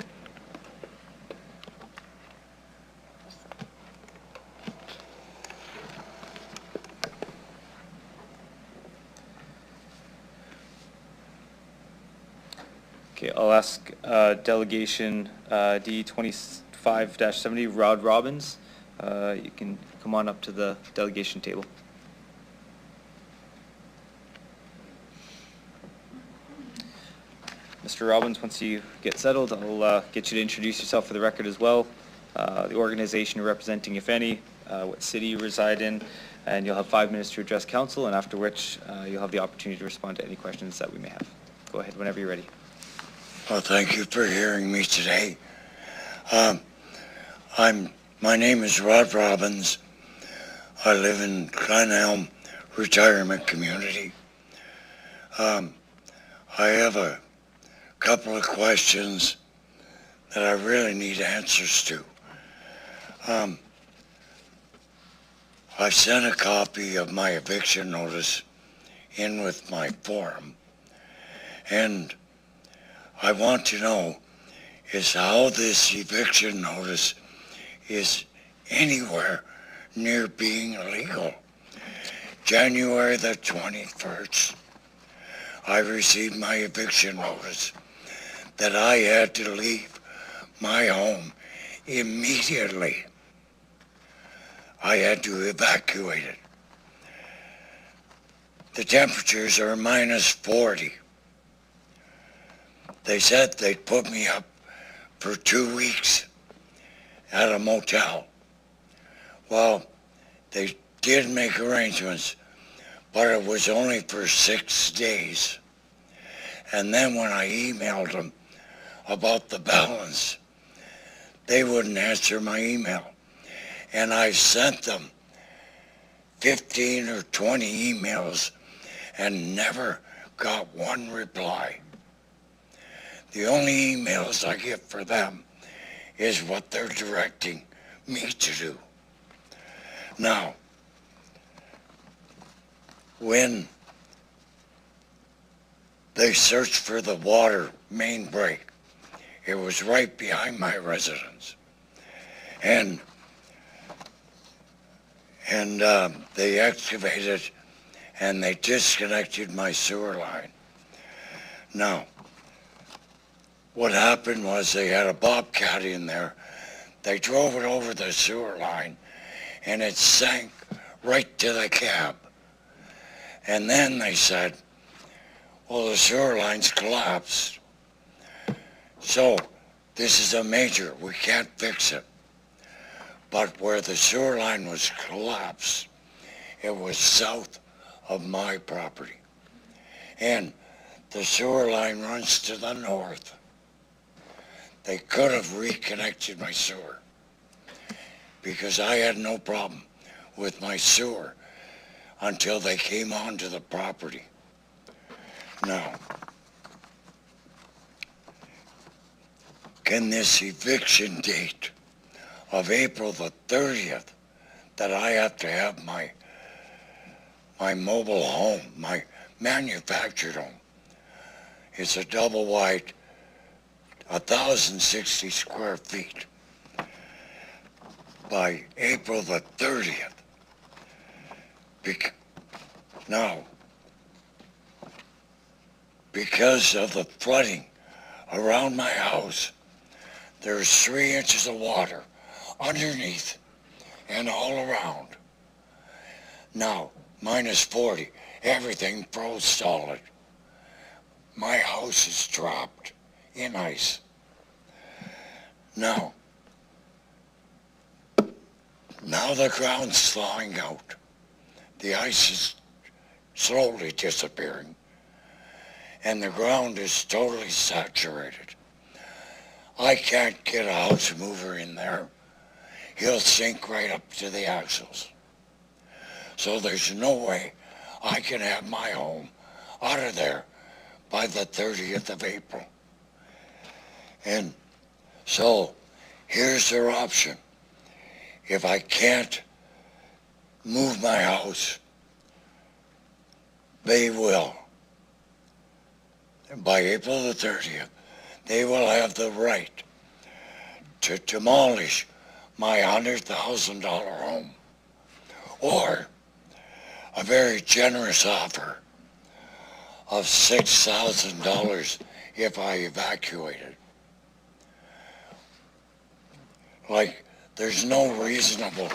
Okay, I'll ask Delegation D25-70, Rod Robbins. You can come on up to the delegation table. Mr. Robbins, once you get settled, I'll get you to introduce yourself for the record as well, the organization you're representing, if any, what city you reside in, and you'll have 5 minutes to address council, and after which you'll have the opportunity to respond to any questions that we may have. Go ahead whenever you're ready. Well, thank you for hearing me today. My name is Rod Robbins. I live in Glen Elm Retirement Community. I have a couple of questions that I really need answers to. I sent a copy of my eviction notice in with my form, and I want to know is how this eviction notice is anywhere near being illegal. January the 21st, I received my eviction notice that I had to leave my home immediately. I had to evacuate it. The temperatures are minus 40. They said they'd put me up for 2 weeks at a motel. Well, they did make arrangements, but it was only for 6 days. And then when I emailed them about the balance, they wouldn't answer my email. And I sent them 15 or 20 emails and never got one reply. The only emails I get for them is what they're directing me to do. Now, when they searched for the water main break, it was right behind my residence. And they excavated and they disconnected my sewer line. Now, what happened was they had a bobcat in there. They drove it over the sewer line and it sank right to the cab. And then they said, well, the sewer line's collapsed. So this is a major, we can't fix it. But where the sewer line was collapsed, it was south of my property. And the sewer line runs to the north. They could have reconnected my sewer because I had no problem with my sewer until they came onto the property. Now, can this eviction date of April the 30th that I have to have my mobile home, my manufactured home, it's a double wide, 1,060 square feet, by April the 30th. Now, because of the flooding around my house, there's 3 inches of water underneath and all around. Now, minus 40, everything froze solid. My house is trapped in ice. Now the ground's thawing out. The ice is slowly disappearing, and the ground is totally saturated. I can't get a house mover in there. He'll sink right up to the axles. So there's no way I can have my home out of there by the 30th of April. And so here's their option. If I can't move my house, they will. By April the 30th, they will have the right to demolish my $100,000 home, or a very generous offer of $6,000 if I evacuated. Like, there's no reasonable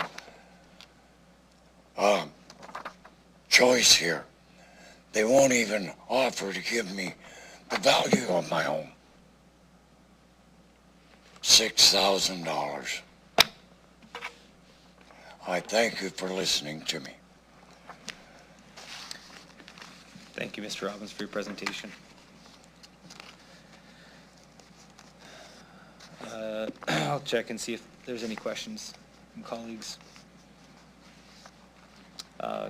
choice here. They won't even offer to give me the value of my home. $6,000. I thank you for listening to me. Thank you, Mr. Robbins, for your presentation. I'll check and see if there's any questions from colleagues.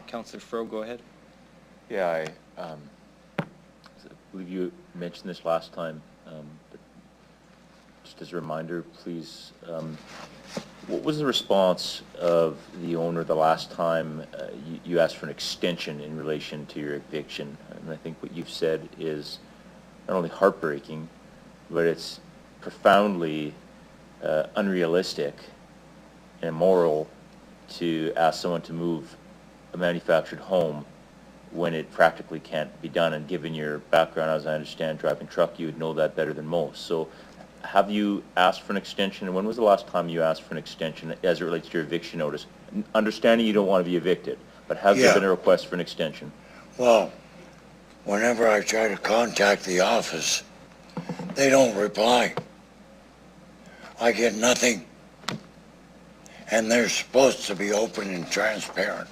Councillor Fro, go ahead. Yeah, I believe you mentioned this last time, but just as a reminder, please, what was the response of the owner the last time you asked for an extension in relation to your eviction? And I think what you've said is not only heartbreaking, but it's profoundly unrealistic and immoral to ask someone to move a manufactured home when it practically can't be done. And given your background, as I understand, driving truck, you would know that better than most. So have you asked for an extension, and when was the last time you asked for an extension as it relates to your eviction notice? Understanding you don't want to be evicted, but has there been a request for an extension? Well, whenever I try to contact the office, they don't reply. I get nothing. And they're supposed to be open and transparent.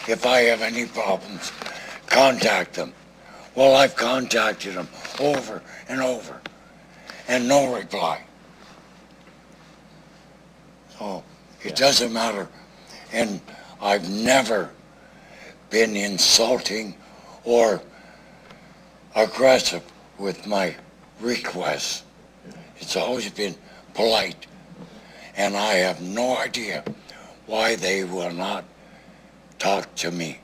If I have any problems, contact them. Well, I've contacted them over and over, and no reply. So it doesn't matter. And I've never been insulting or aggressive with my requests. It's always been polite. And I have no idea why they will not talk to me.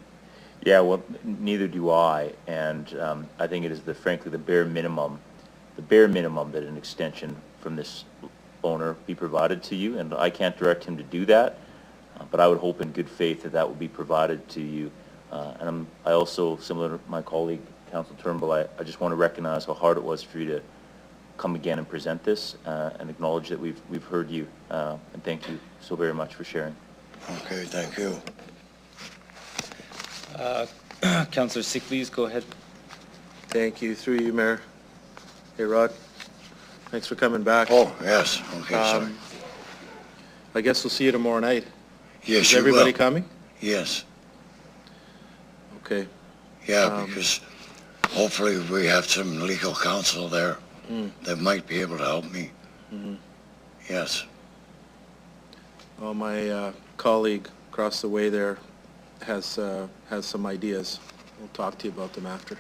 Yeah, well, neither do I, and I think it is frankly the bare minimum that an extension from this owner be provided to you, and I can't direct him to do that, but I would hope in good faith that would be provided to you. And I also, similar to my colleague, Councillor Turnbull, I just want to recognize how hard it was for you to come again and present this, and acknowledge that we've heard you, and thank you so very much for sharing. Okay, thank you. Councillor Sickley's, go ahead. Thank you. Through you, Mayor. Hey, Rod. Thanks for coming back. Oh, yes. Okay, sorry. I guess we'll see you tomorrow night. Yes, Is you everybody will. coming? Yes. Okay. Yeah, because hopefully we have some legal counsel there that might be able to help me. Yes. Well, my colleague across the way there has some ideas. We'll talk to you about them after.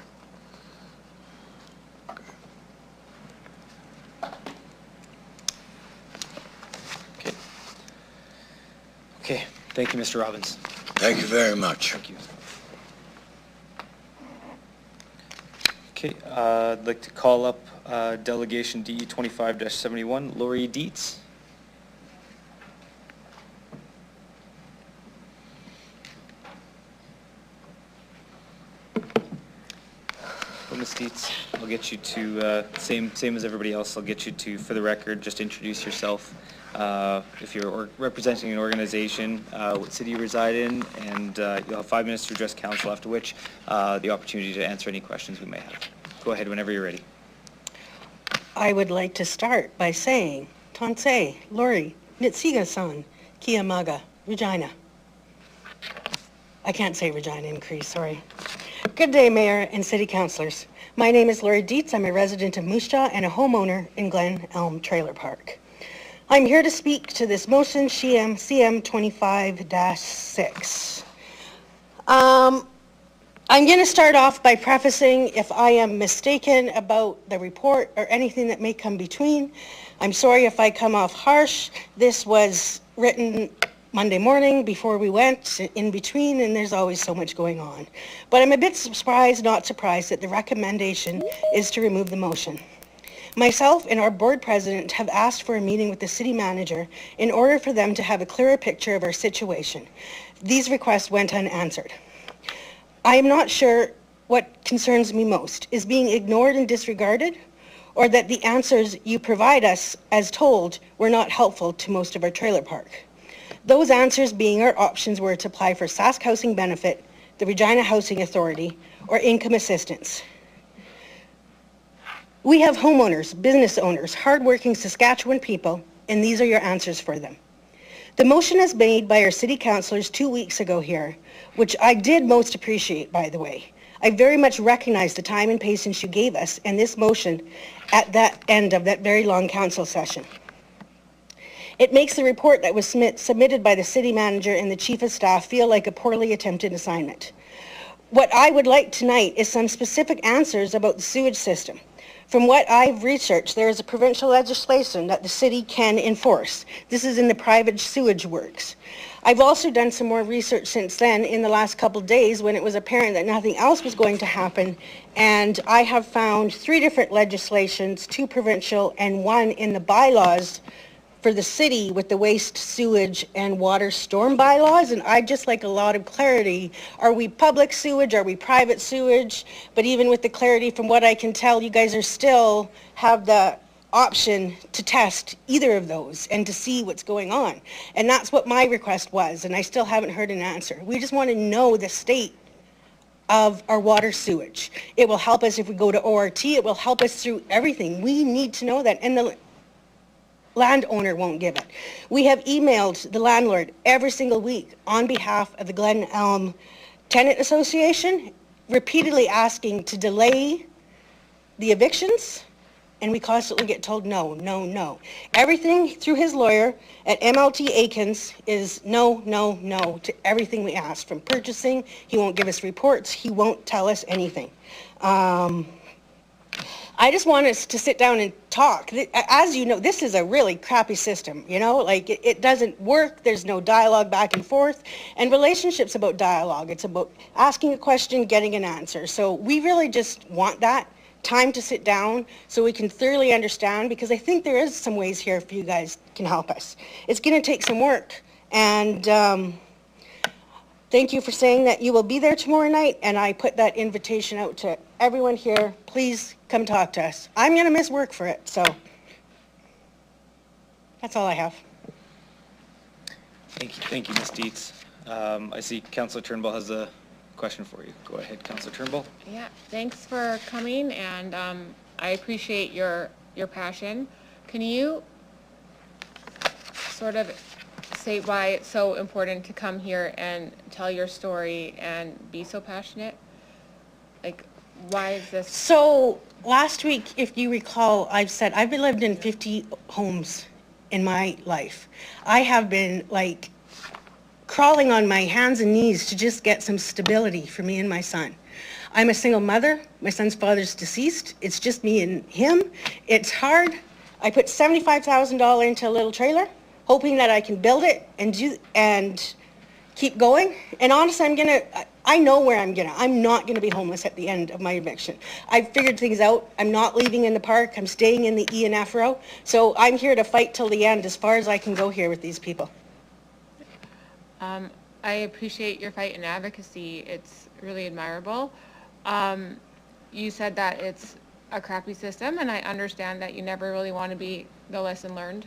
Okay, thank you, Mr. Robbins. Thank you very much. Thank you. Okay, I'd like to call up Delegation DE 25-71, Lori Dietz. Well, Ms. Dietz, I'll get you to, same as everybody else, I'll get you to, for the record, just introduce yourself. If you're representing an organization, what city you reside in, and you'll have 5 minutes to address council, after which the opportunity to answer any questions we may have. Go ahead whenever you're ready. I would like to start by saying, Tansei, Lori, Nitsiga-san, Kiamaga, Regina. I can't say Regina increase, sorry. Good day, Mayor and City Councilors. My name is Lori Dietz. I'm a resident of Moose Jaw and a homeowner in Glen Elm Trailer Park. I'm here to speak to this motion, CM 25-6. I'm going to start off by prefacing if I am mistaken about the report or anything that may come between. I'm sorry if I come off harsh. This was written Monday morning before we went in between, and there's always so much going on. But I'm a bit surprised, not surprised, that the recommendation is to remove the motion. Myself and our board president have asked for a meeting with the city manager in order for them to have a clearer picture of our situation. These requests went unanswered. I am not sure what concerns me most, is being ignored and disregarded, or that the answers you provide us, as told, were not helpful to most of our trailer park. Those answers being our options were to apply for Sask Housing Benefit, the Regina Housing Authority, or income assistance. We have homeowners, business owners, hardworking Saskatchewan people, and these are your answers for them. The motion is made by our city councillors 2 weeks ago here, which I did most appreciate, by the way. I very much recognize the time and patience you gave us and this motion at that end of that very long council session. It makes the report that was submitted by the city manager and the chief of staff feel like a poorly attempted assignment. What I would like tonight is some specific answers about the sewage system. From what I've researched, there is a provincial legislation that the city can enforce. This is in the private sewage works. I've also done some more research since then in the last couple of days when it was apparent that nothing else was going to happen, and I have found 3 different legislations, 2 provincial and 1 in the bylaws for the city with the waste, sewage, and water storm bylaws, and I'd just like a lot of clarity. Are we public sewage? Are we private sewage? But even with the clarity, from what I can tell, you guys are still have the option to test either of those and to see what's going on. And that's what my request was, and I still haven't heard an answer. We just want to know the state of our water sewage. It will help us if we go to ORT. It will help us through everything. We need to know that, and the landowner won't give it. We have emailed the landlord every single week on behalf of the Glen Elm Tenant Association, repeatedly asking to delay the evictions, and we constantly get told no, no, no. Everything through his lawyer at MLT Aikens is no, no, no to everything we ask. From purchasing, he won't give us reports, he won't tell us anything. I just want us to sit down and talk. As you know, this is a really crappy system, you know, like it doesn't work. There's no dialogue back and forth, and relationships about dialogue. It's about asking a question, getting an answer. So we really just want that time to sit down so we can thoroughly understand, because I think there is some ways here if you guys can help us. It's going to take some work, and thank you for saying that you will be there tomorrow night, and I put that invitation out to everyone here. Please come talk to us. I'm going to miss work for it, so that's all I have. Thank you, Ms. Dietz. I see Councillor Turnbull has a question for you. Go ahead, Councillor Turnbull. Yeah, thanks for coming, and I appreciate your passion. Can you sort of say why it's so important to come here and tell your story and be so passionate? Like, why is this? So last week, if you recall, I've said I've lived in 50 homes in my life. I have been like crawling on my hands and knees to just get some stability for me and my son. I'm a single mother. My son's father's deceased. It's just me and him. It's hard. I put $75,000 into a little trailer, hoping that I can build it and keep going. And honestly, I know where I'm not gonna be homeless at the end of my eviction. I've figured things out. I'm not leaving in the park. I'm staying in the E and F row. So I'm here to fight till the end as far as I can go here with these people. I appreciate your fight and advocacy. It's really admirable. You said that it's a crappy system, and I understand that you never really want to be the lesson learned.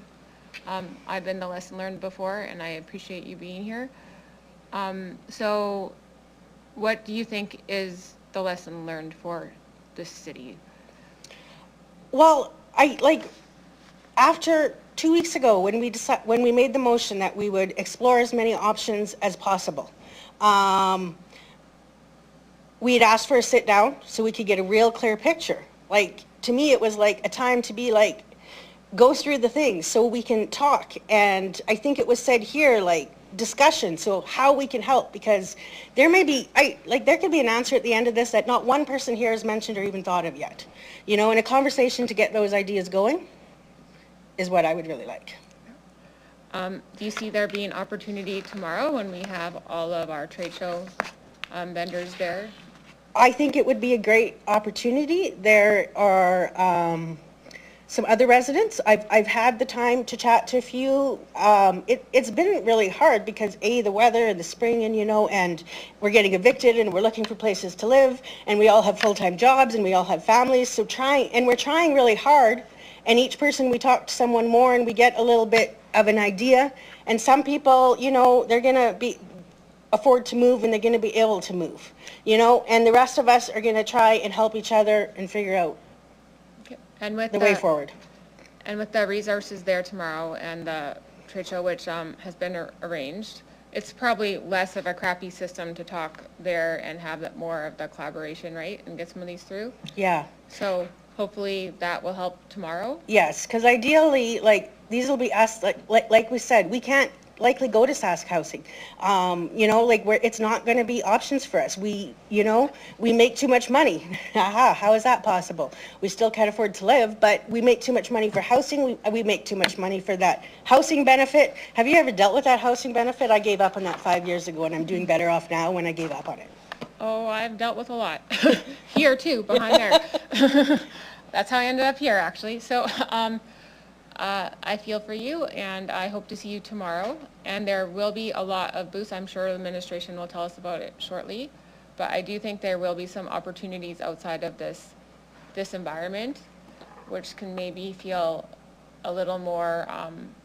I've been the lesson learned before, and I appreciate you being here. So what do you think is the lesson learned for this city? Well, after 2 weeks ago, when we made the motion that we would explore as many options as possible, we had asked for a sit down so we could get a real clear picture. Like, to me, it was like a time to be like, go through the things so we can talk. And I think it was said here, like, discussion, so how we can help, because there may be, there could be an answer at the end of this that not one person here has mentioned or even thought of yet. You know, and a conversation to get those ideas going is what I would really like. Do you see there being opportunity tomorrow when we have all of our trade show vendors there? I think it would be a great opportunity. There are some other residents. I've had the time to chat to a few. It's been really hard because the weather and the spring, and and we're getting evicted and we're looking for places to live, and we all have full-time jobs and we all have families. So we're trying really hard. And each person, we talk to someone more and we get a little bit of an idea. And some people, they're going to afford to move and they're going to be able to move, and the rest of us are going to try and help each other and figure out the way forward. And with the resources there tomorrow and the trade show, which has been arranged, it's probably less of a crappy system to talk there and have more of the collaboration, right? And get some of these through? Yeah. So hopefully that will help tomorrow? Yes, because ideally, these will be us, like we said, we can't likely go to Sask Housing. It's not going to be options for us. We make too much money. How is that possible? We still can't afford to live, but we make too much money for housing. We make too much money for that housing benefit. Have you ever dealt with that housing benefit? I gave up on that 5 years ago, and I'm doing better off now when I gave up on it. Oh, I've dealt with a lot. Here too, behind there. That's how I ended up here, actually. So I feel for you, and I hope to see you tomorrow. And there will be a lot of booths. I'm sure the administration will tell us about it shortly. But I do think there will be some opportunities outside of this environment, which can maybe feel a little more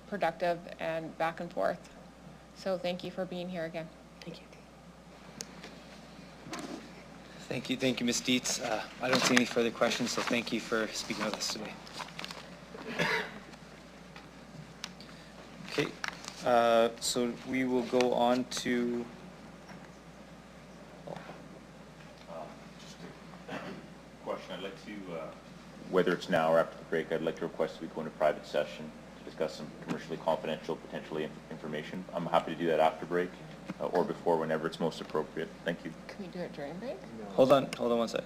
productive and back and forth. So thank you for being here again. Thank you. Thank you, Ms. Dietz. I don't see any further questions, so thank you for speaking with us today. Okay, so we will go on to... Just a question. I'd like to, whether it's now or after the break, I'd like to request that we go into private session to discuss some commercially confidential, potentially information. I'm happy to do that after break or before, whenever it's most appropriate. Thank you. Can we do it during break? Hold on one sec.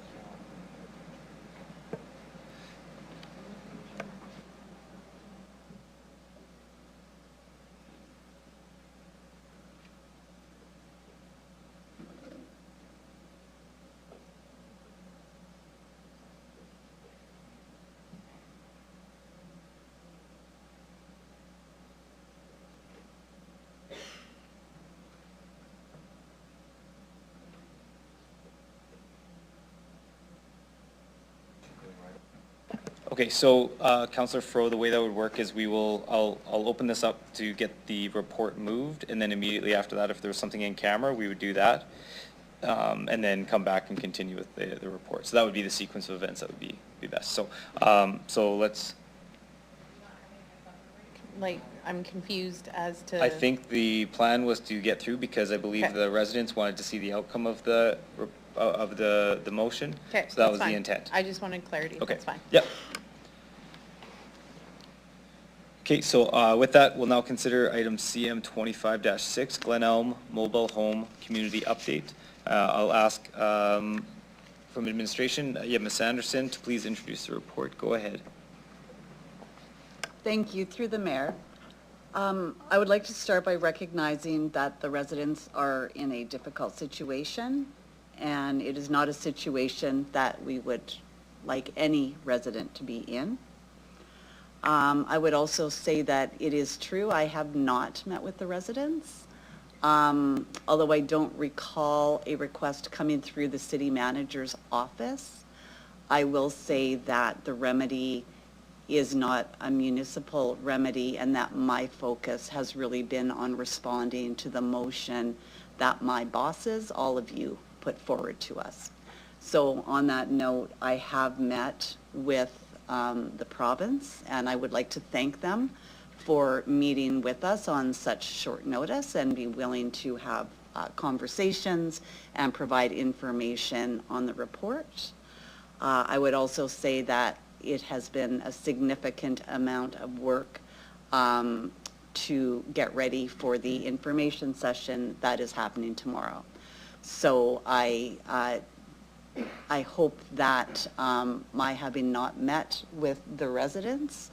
Okay, so Councillor Fro, the way that would work is I'll open this up to get the report moved, and then immediately after that, if there was something in camera, we would do that. and then come back and continue with the report. So that would be the sequence of events that would be best. So, so let's, Like, I'm confused as to. I think the plan was to get through because I believe Okay. the residents wanted to see the outcome of the motion. Okay, So that that's was fine. the intent. I just wanted clarity. Okay. That's fine. Yep. Okay, so with that, we'll now consider item CM 25-6, Glen Elm Mobile Home Community Update. I'll ask from administration, Ms. Anderson, to please introduce the report. Go ahead. Thank you, through the mayor. I would like to start by recognizing that the residents are in a difficult situation, and it is not a situation that we would like any resident to be in. I would also say that it is true, I have not met with the residents, although I don't recall a request coming through the city manager's office. I will say that the remedy is not a municipal remedy, and that my focus has really been on responding to the motion that my bosses, all of you, put forward to us. So on that note, I have met with the province, and I would like to thank them for meeting with us on such short notice and be willing to have conversations and provide information on the report. I would also say that it has been a significant amount of work to get ready for the information session that is happening tomorrow. So I hope that my having not met with the residents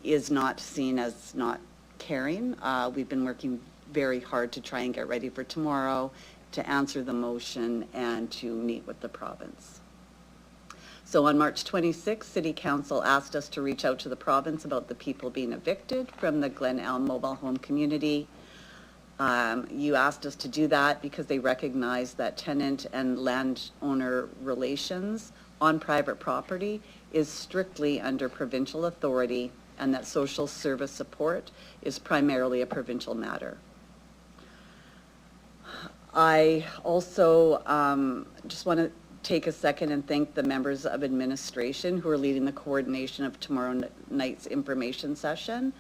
is not seen as not caring. We've been working very hard to try and get ready for tomorrow, to answer the motion, and to meet with the province. So on March 26th, City Council asked us to reach out to the province about the people being evicted from the Glen Elm mobile home community. You asked us to do that because they recognize that tenant and landowner relations on private property is strictly under provincial authority, and that social service support is primarily a provincial matter. I also just want to take a second and thank the members of administration who are leading the coordination of tomorrow night's information session.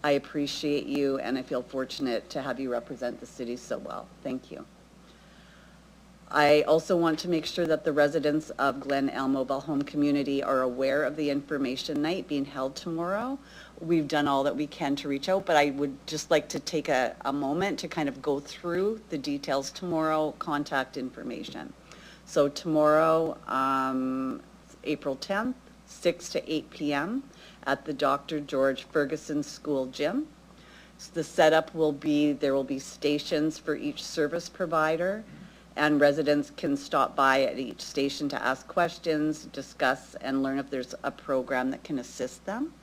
I appreciate you, and I feel fortunate to have you represent the city so well. Thank you. I also want to make sure that the residents of Glen Elm Mobile Home Community are aware of the information night being held tomorrow. We've done all that we can to reach out, but I would just like to take a moment to kind of go through the details tomorrow, contact information. So tomorrow, April 10th, 6 to 8 p.m. at the Dr. George Ferguson School Gym. So the setup will be, there will be stations for each service provider, and residents can stop by at each station to ask questions, discuss, and learn if there's a program that can assist them.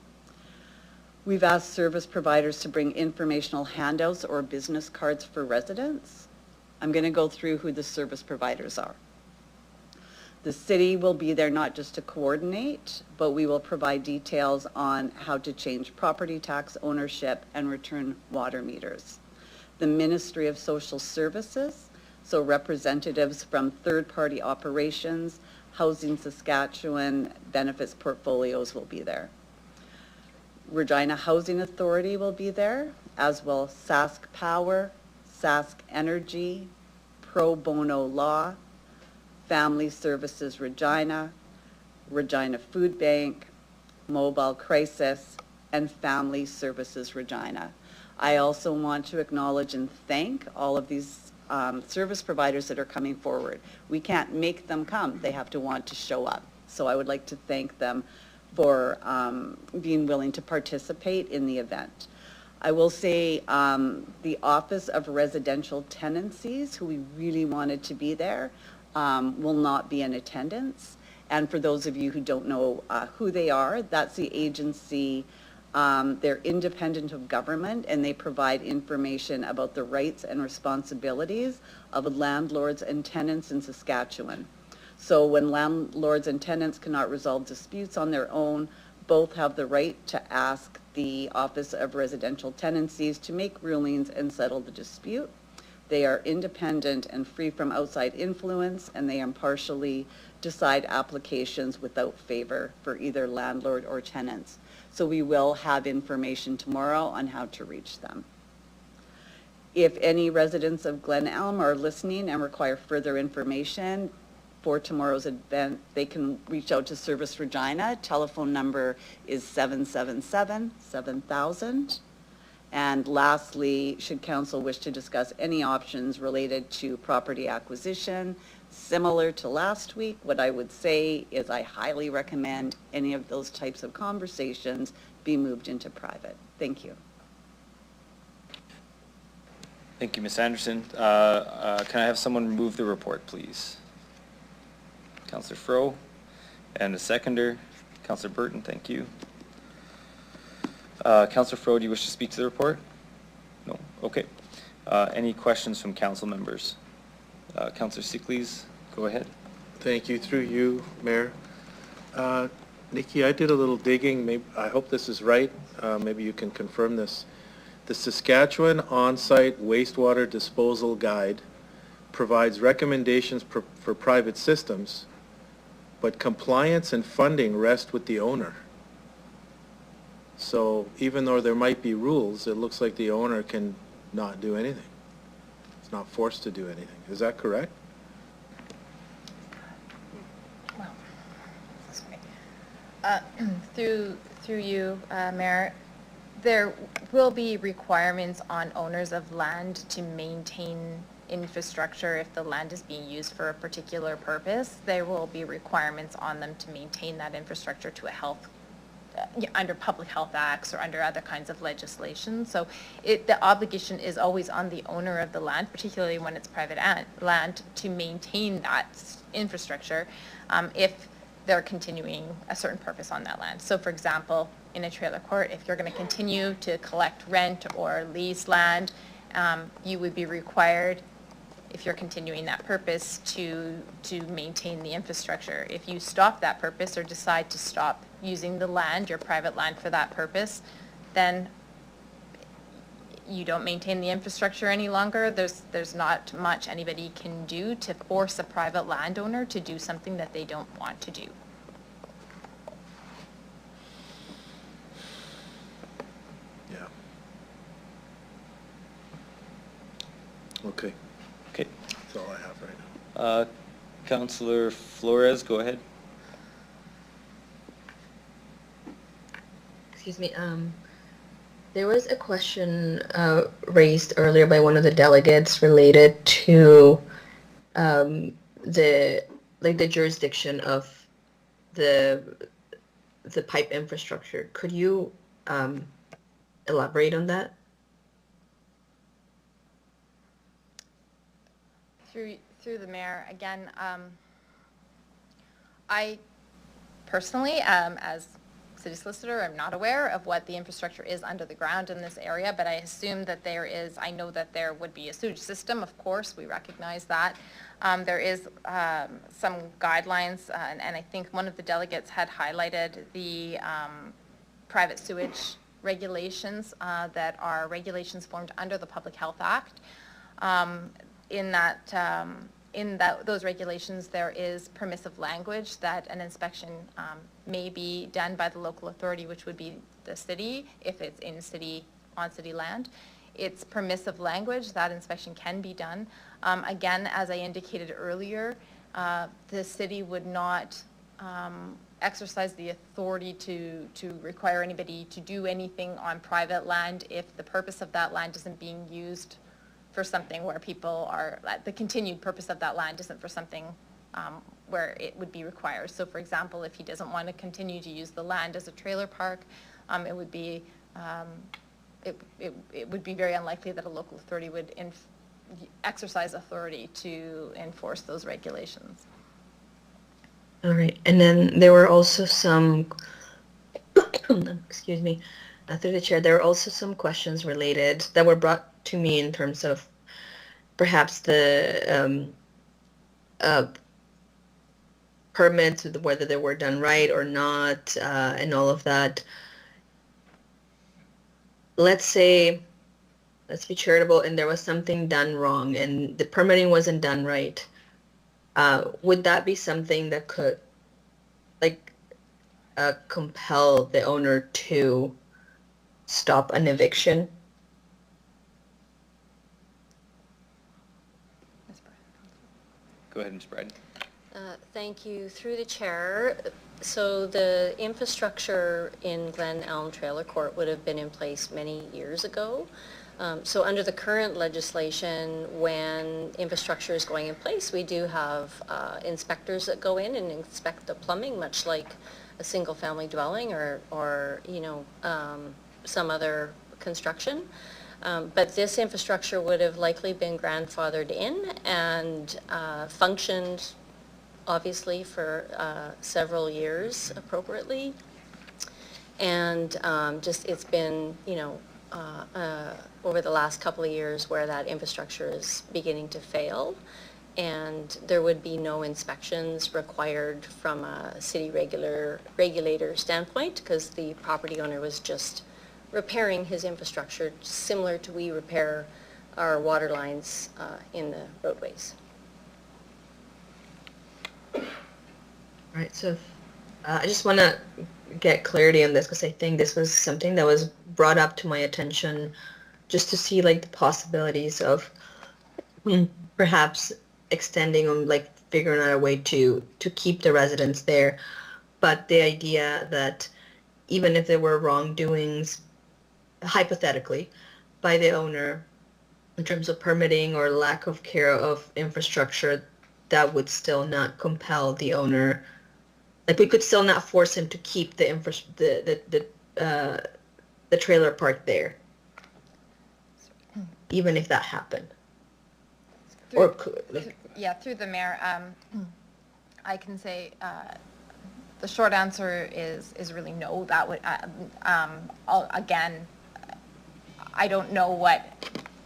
We've asked service providers to bring informational handouts or business cards for residents. I'm going to go through who the service providers are. The city will be there not just to coordinate, but we will provide details on how to change property tax ownership and return water meters. The Ministry of Social Services, so representatives from third-party operations, Housing Saskatchewan, benefits portfolios will be there. Regina Housing Authority will be there, as will Sask Power, Sask Energy, Pro Bono Law, Family Services Regina, Regina Food Bank, Mobile Crisis, and Family Services Regina. I also want to acknowledge and thank all of these service providers that are coming forward. We can't make them come. They have to want to show up. So I would like to thank them for being willing to participate in the event. I will say the Office of Residential Tenancies, who we really wanted to be there, will not be in attendance. And for those of you who don't know who they are, that's the agency. They're independent of government, and they provide information about the rights and responsibilities of landlords and tenants in Saskatchewan. So when landlords and tenants cannot resolve disputes on their own, both have the right to ask the Office of Residential Tenancies to make rulings and settle the dispute. They are independent and free from outside influence, and they impartially decide applications without favor for either landlord or tenants. So we will have information tomorrow on how to reach them. If any residents of Glen Elm are listening and require further information for tomorrow's event, they can reach out to Service Regina. Telephone number is 777-7000. And lastly, should council wish to discuss any options related to property acquisition, similar to last week, what I would say is I highly recommend any of those types of conversations be moved into private. Thank you. Thank you, Ms. Anderson. Can I have someone move the report, please? Councillor Fro, and a seconder, Councillor Burton, thank you. Councillor Fro, do you wish to speak to the report? No? Okay. Any questions from council members? Councillor Sickles, go ahead. Thank you. Through you, Mayor. Nikki, I did a little digging. Maybe, I hope this is right. Maybe you can confirm this. The Saskatchewan On-Site Wastewater Disposal Guide provides recommendations for private systems, but compliance and funding rest with the owner. So even though there might be rules, it looks like the owner can not do anything. It's not forced to do anything. Is that correct? Well, through you, Mayor, there will be requirements on owners of land to maintain infrastructure if the land is being used for a particular purpose. There will be requirements on them to maintain that infrastructure to a health under public health acts or under other kinds of legislation. So the obligation is always on the owner of the land, particularly when it's private land, to maintain that infrastructure if they're continuing a certain purpose on that land. So for example, in a trailer court, if you're going to continue to collect rent or lease land, you would be required, if you're continuing that purpose, to maintain the infrastructure. If you stop that purpose or decide to stop using the land, your private land, for that purpose, then you don't maintain the infrastructure any longer. There's not much anybody can do to force a private landowner to do something that they don't want to do. Yeah. Okay. Okay. That's all I have right now. Councillor Flores, go ahead. Excuse me, there was a question raised earlier by one of the delegates related to the jurisdiction of the pipe infrastructure. Could you elaborate on that? Through the mayor, again, I personally, as city solicitor, I'm not aware of what the infrastructure is under the ground in this area, but I assume that there is, I know that there would be a sewage system, of course, we recognize that. There is some guidelines, and I think one of the delegates had highlighted the private sewage regulations that are regulations formed under the Public Health Act. In those regulations, there is permissive language that an inspection may be done by the local authority, which would be the city, if it's on city land. It's permissive language, that inspection can be done. Again, as I indicated earlier, the city would not exercise the authority to require anybody to do anything on private land if the purpose of that land isn't being used for something where people are, the continued purpose of that land isn't for something where it would be required. So for example, if he doesn't want to continue to use the land as a trailer park, it would be very unlikely that a local authority would exercise authority to enforce those regulations. All right, and then there were also some, excuse me, through the chair, there were also some questions related that were brought to me in terms of perhaps the permits, whether they were done right or not, and all of that. Let's say let's be charitable, and there was something done wrong and the permitting wasn't done right, would that be something that could like compel the owner to stop an eviction? Go ahead, Ms. Bryden. Thank you. Through the chair, so the infrastructure in Glen Elm Trailer Court would have been in place many years ago. So under the current legislation, when infrastructure is going in place, we do have inspectors that go in and inspect the plumbing, much like a single-family dwelling or some other construction. But this infrastructure would have likely been grandfathered in and functioned obviously for several years appropriately. And just it's been, over the last couple of years where that infrastructure is beginning to fail. And there would be no inspections required from a city regulator standpoint because the property owner was just repairing his infrastructure similar to we repair our water lines in the roadways. All right, so I just want to get clarity on this because I think this was something that was brought up to my attention just to see like the possibilities of perhaps extending or like figuring out a way to keep the residents there. But the idea that even if there were wrongdoings, hypothetically, by the owner in terms of permitting or lack of care of infrastructure, that would still not compel the owner. Like we could still not force him to keep the trailer park there, even if that happened. Through the mayor, I can say the short answer is really no. That would again, I don't know what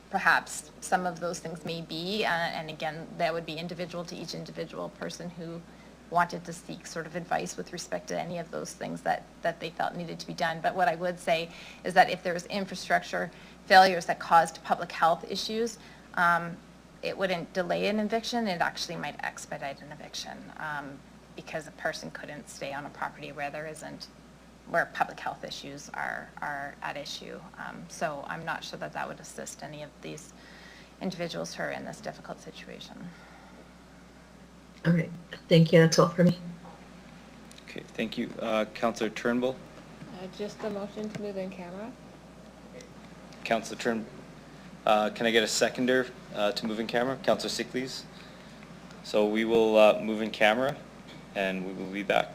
perhaps some of those things may be, and again, that would be individual to each individual person who wanted to seek sort of advice with respect to any of those things that they felt needed to be done. But what I would say is that if there was infrastructure failures that caused public health issues, it wouldn't delay an eviction, it actually might expedite an eviction because a person couldn't stay on a property where public health issues are at issue. So I'm not sure that would assist any of these individuals who are in this difficult situation. All right, thank you, that's all for me. Okay, thank you. Councillor Turnbull? Just a motion to move in camera. Councillor Turnbull, can I get a seconder to move in camera? Councillor Sickleys? So we will move in camera and we will be back.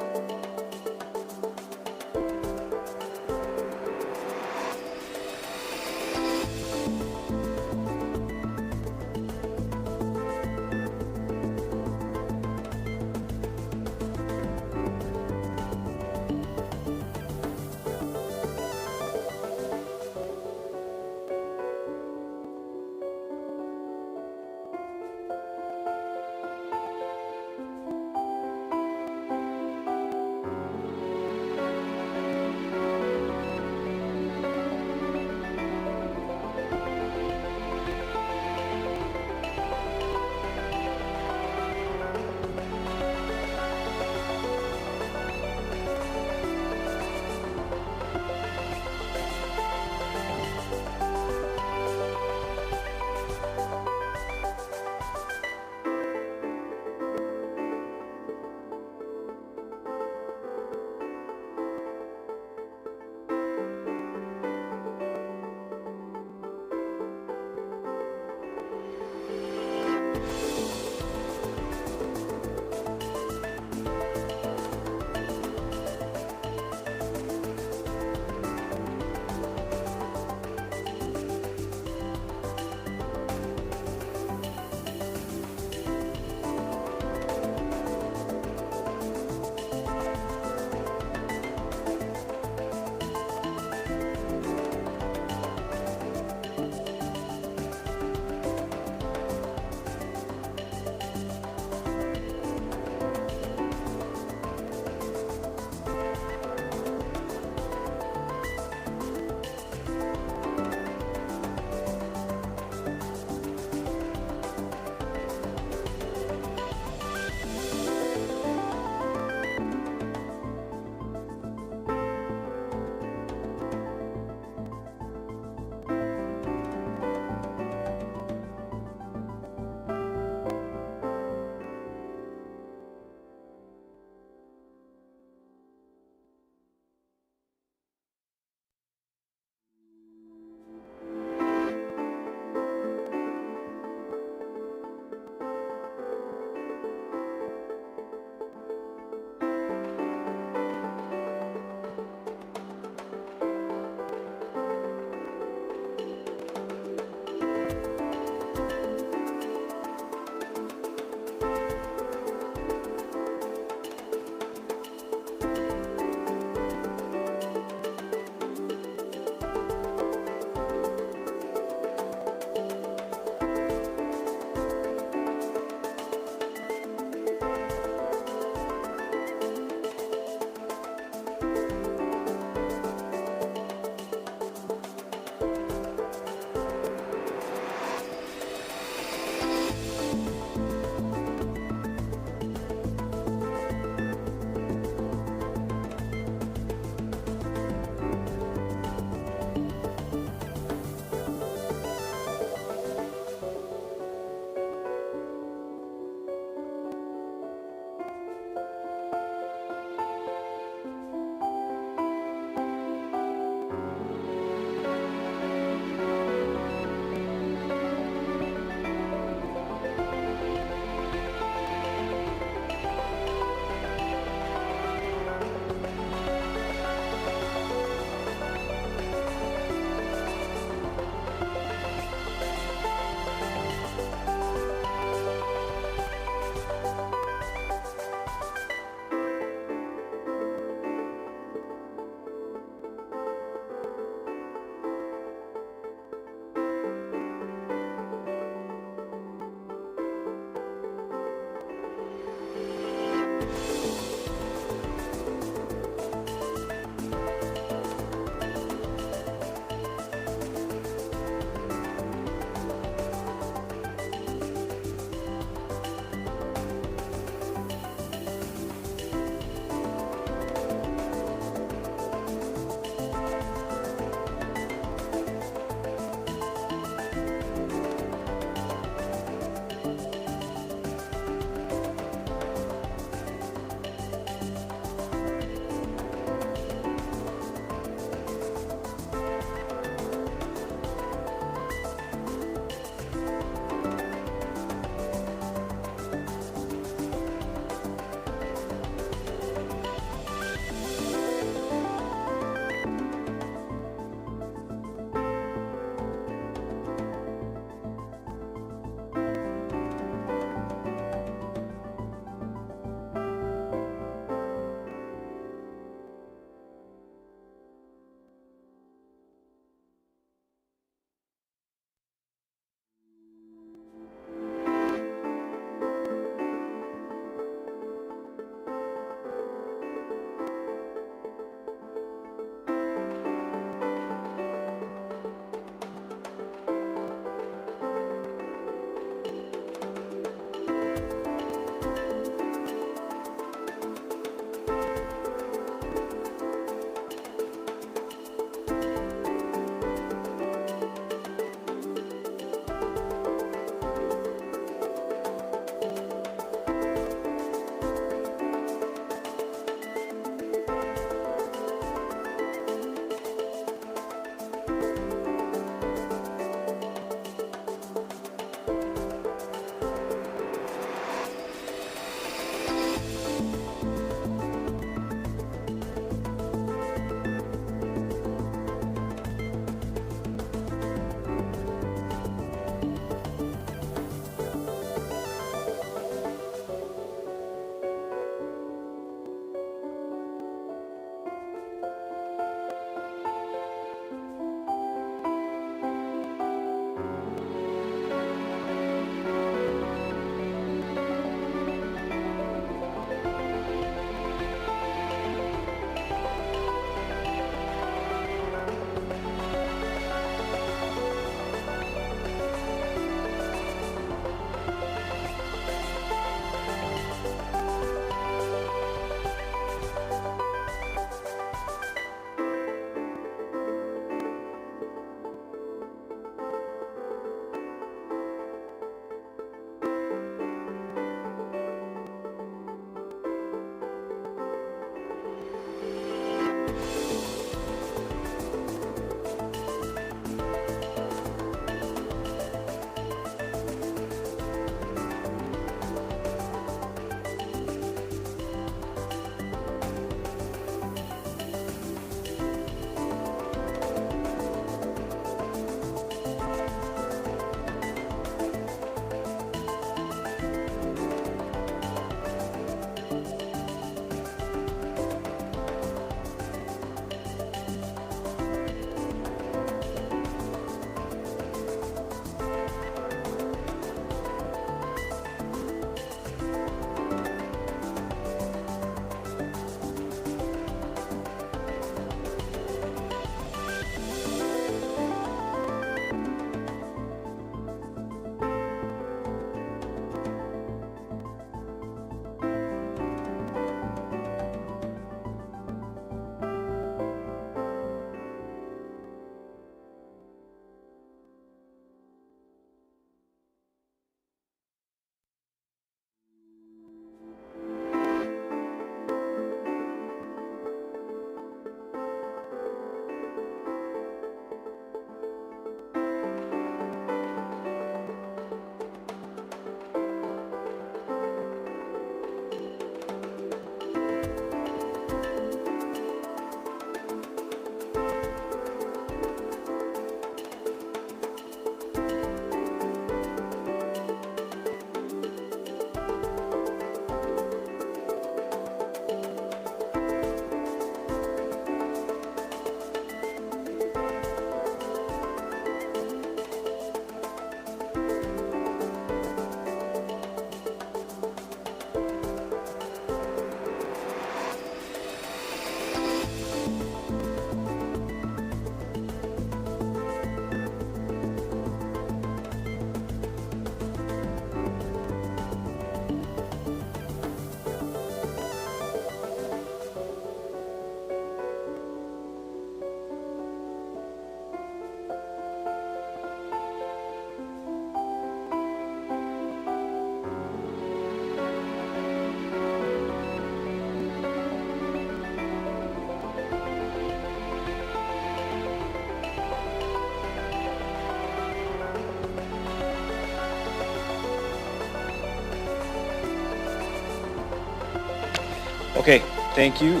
Okay, thank you.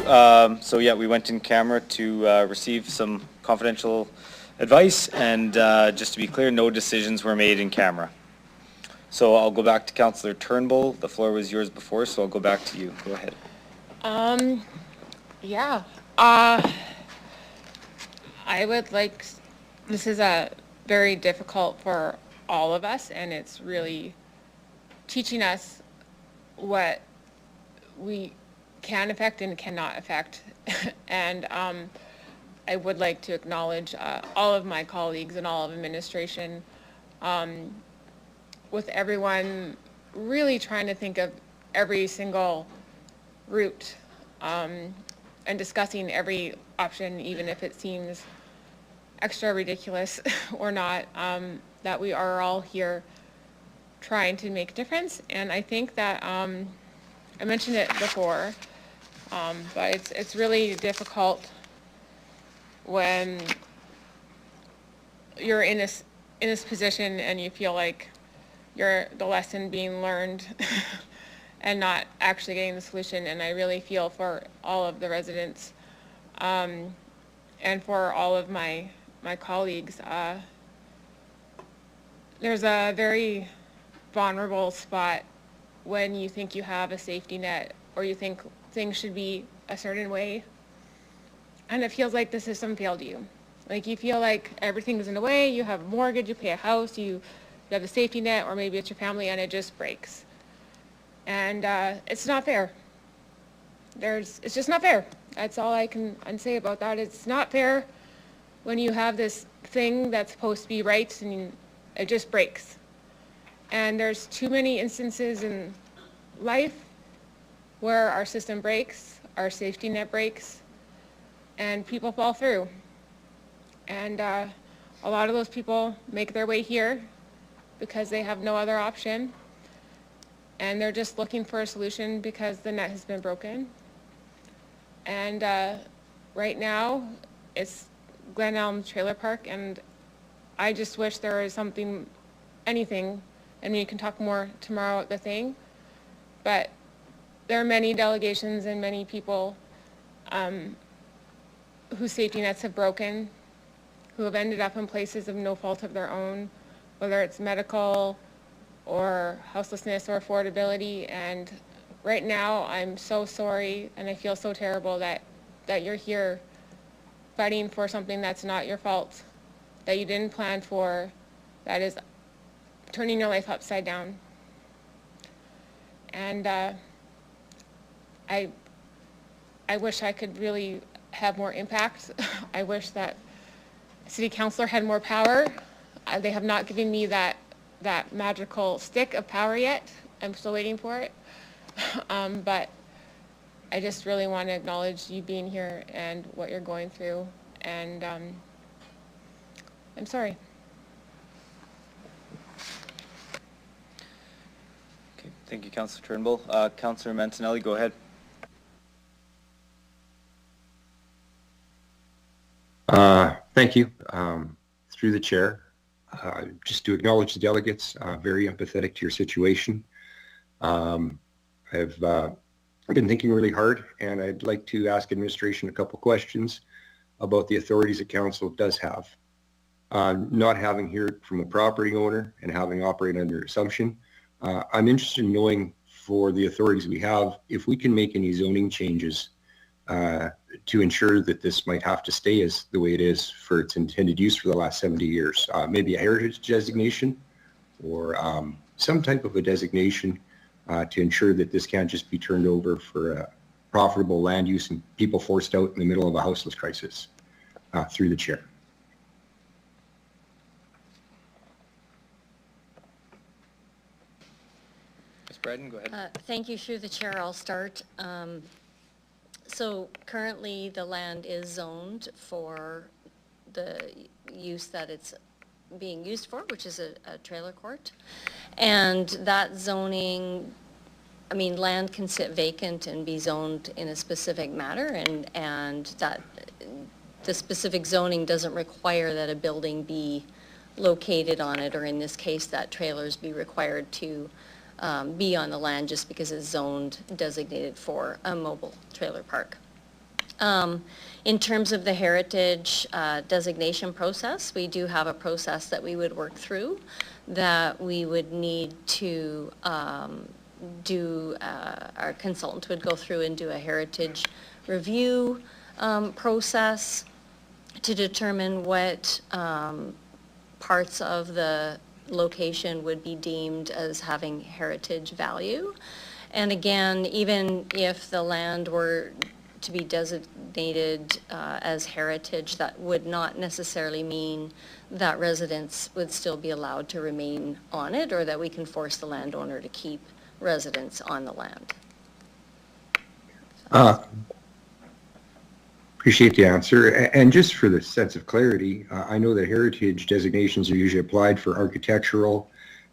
So yeah, we went in camera to receive some confidential advice, and just to be clear, no decisions were made in camera. So I'll go back to Councillor Turnbull. The floor was yours before, so I'll go back to you. Go ahead. Yeah. I would like, this is very difficult for all of us, and it's really teaching us what we can affect and cannot affect. And I would like to acknowledge all of my colleagues and all of administration, with everyone really trying to think of every single route, and discussing every option, even if it seems extra ridiculous or not, that we are all here trying to make a difference. And I think that, I mentioned it before, but it's really difficult when you're in this position and you feel like you're the lesson being learned and not actually getting the solution. And I really feel for all of the residents, and for all of my colleagues. There's a very vulnerable spot when you think you have a safety net, or you think things should be a certain way, and it feels like the system failed you. Like you feel like everything's in the way, you have a mortgage, you pay a house, you have a safety net, or maybe it's your family, and it just breaks. And it's not fair. It's just not fair. That's all I can say about that. It's not fair when you have this thing that's supposed to be right and it just breaks. And there's too many instances in life where our system breaks, our safety net breaks, and people fall through. And a lot of those people make their way here because they have no other option, and they're just looking for a solution because the net has been broken. And right now, it's Glen Elm Trailer Park, and I just wish there was something, anything, and we can talk more tomorrow at the thing, but there are many delegations and many people whose safety nets have broken, who have ended up in places of no fault of their own, whether it's medical or houselessness or affordability. And right now, I'm so sorry, and I feel so terrible that you're here fighting for something that's not your fault, that you didn't plan for, that is turning your life upside down. And I wish I could really have more impact. I wish that City Councilor had more power. They have not given me that magical stick of power yet. I'm still waiting for it. But I just really want to acknowledge you being here and what you're going through. And I'm sorry. Okay, thank you, Councillor Turnbull. Councillor Mancinelli, go ahead. Thank you. Through the chair, just to acknowledge the delegates, very empathetic to your situation. I've been thinking really hard, and I'd like to ask administration a couple questions about the authorities that council does have. Not having heard from the property owner and having operated under assumption, I'm interested in knowing for the authorities we have, if we can make any zoning changes to ensure that this might have to stay as the way it is for its intended use for the last 70 years. Maybe a heritage designation or some type of a designation to ensure that this can't just be turned over for profitable land use and people forced out in the middle of a houseless crisis. Through the chair. Ms. Bredin, go ahead. Thank you. Through the chair, I'll start. So currently the land is zoned for the use that it's being used for, which is a trailer court. And that zoning, I mean, land can sit vacant and be zoned in a specific manner, and that the specific zoning doesn't require that a building be located on it, or in this case, that trailers be required to be on the land just because it's zoned, designated for a mobile trailer park. In terms of the heritage designation process, we do have a process that we would work through, that we would need to our consultant would go through and do a heritage review process to determine what parts of the location would be deemed as having heritage value. And again, even if the land were to be designated as heritage, that would not necessarily mean that residents would still be allowed to remain on it, or that we can force the landowner to keep residents on the land. Appreciate the answer. And just for the sense of clarity, I know that heritage designations are usually applied for architectural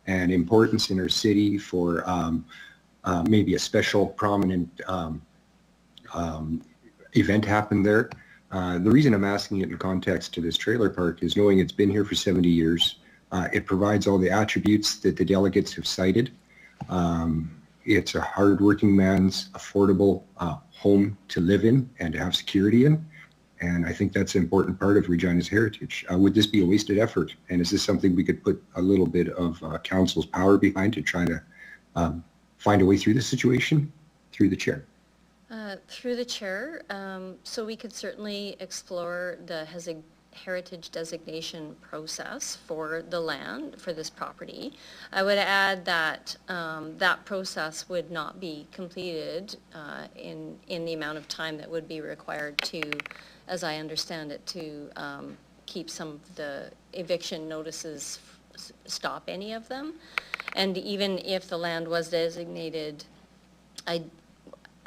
and importance in our city, for maybe a special prominent event happened there. The reason I'm asking it in context to this trailer park is knowing it's been here for 70 years. It provides all the attributes that the delegates have cited. It's a hardworking man's affordable home to live in and to have security in. And I think that's an important part of Regina's heritage. Would this be a wasted effort? And is this something we could put a little bit of council's power behind to try to find a way through this situation? Through the chair. Through the chair, so we could certainly explore the heritage designation process for the land, for this property. I would add that that process would not be completed in the amount of time that would be required to, as I understand it, to keep some of the eviction notices, stop any of them. And even if the land was designated,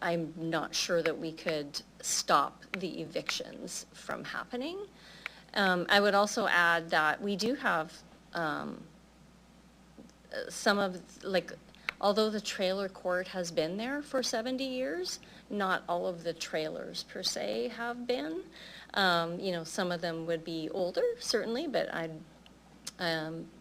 I'm not sure that we could stop the evictions from happening. I would also add that we do have some of, although the trailer court has been there for 70 years, not all of the trailers per se have been. Some of them would be older, certainly, but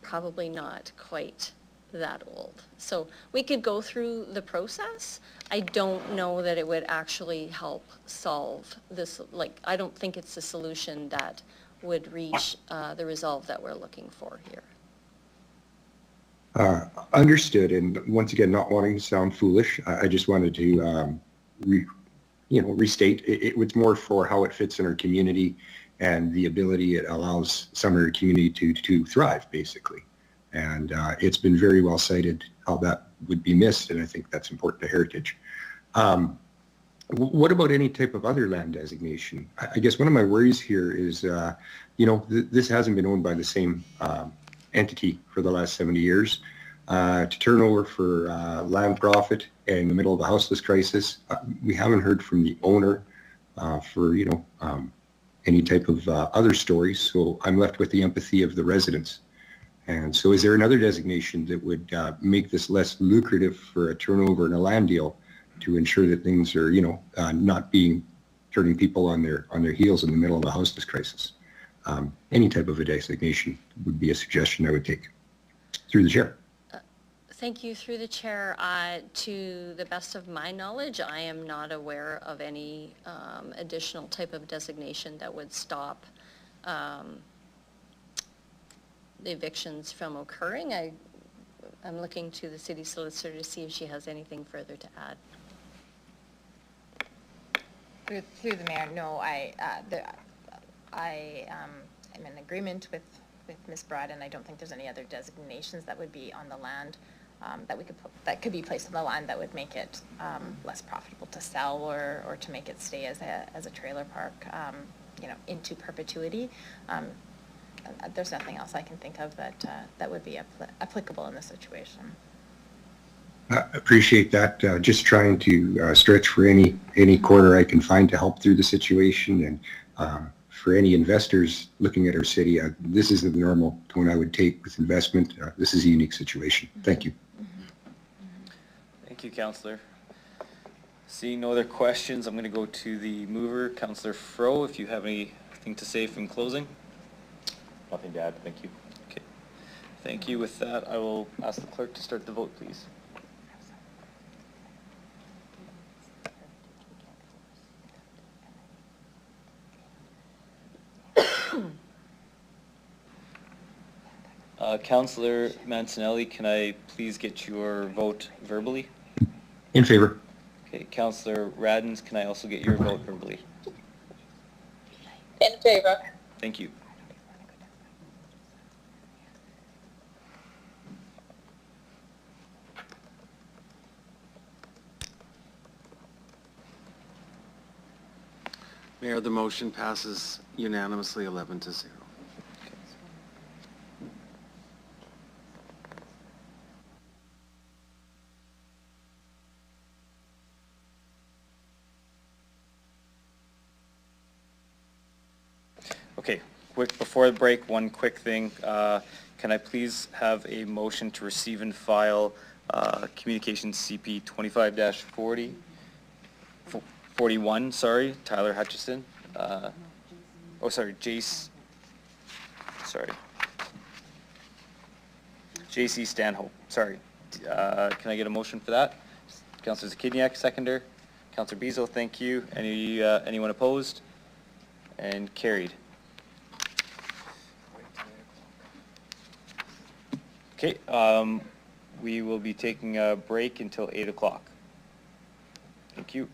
probably not quite that old. So we could go through the process. I don't know that it would actually help solve this. I don't think it's a solution that would reach the resolve that we're looking for here. Understood. And once again, not wanting to sound foolish, I just wanted to restate it's more for how it fits in our community and the ability it allows some of our community to thrive, basically. And it's been very well cited how that would be missed, and I think that's important to heritage. What about any type of other land designation? I guess one of my worries here is, this hasn't been owned by the same entity for the last 70 years. To turn over for land profit in the middle of a houseless crisis, we haven't heard from the owner for, any type of other stories, so I'm left with the empathy of the residents. And so is there another designation that would make this less lucrative for a turnover in a land deal to ensure that things are, not turning people on their heels in the middle of a houseless crisis? Any type of a designation would be a suggestion I would take. Through the chair. Thank you. Through the chair, to the best of my knowledge, I am not aware of any additional type of designation that would stop the evictions from occurring. I'm looking to the city solicitor to see if she has anything further to add. Through the mayor, no, I am in agreement with Ms. Broad, and I don't think there's any other designations that would be on the land that could be placed on the land that would make it less profitable to sell or to make it stay as a trailer park, into perpetuity. There's nothing else I can think of that would be applicable in this situation. Appreciate that. Just trying to stretch for any corner I can find to help through the situation, and for any investors looking at our city, this isn't the normal tone I would take with investment. This is a unique situation. Thank you. Thank you, Councillor. Seeing no other questions, I'm going to go to the mover, Councillor Fro, if you have anything to say from closing. Nothing to add, thank you. Okay. Thank you. With that, I will ask the clerk to start the vote, please. Councillor Mancinelli, can I please get your vote verbally? In favor. Okay, Councillor Radens, can I also get your vote verbally? In favor. Thank you. Mayor, the motion passes unanimously 11-0. Okay, before the break, one quick thing. Can I please have a motion to receive and file Communications CP 25-40? 41, sorry, Tyler Hutchison. JC Stanhope, sorry. Can I get a motion for that? Councillor Zakidniak, seconder. Councillor Beazle, thank you. Anyone opposed? And carried. Okay, we will be taking a break until 8 o'clock. Thank you.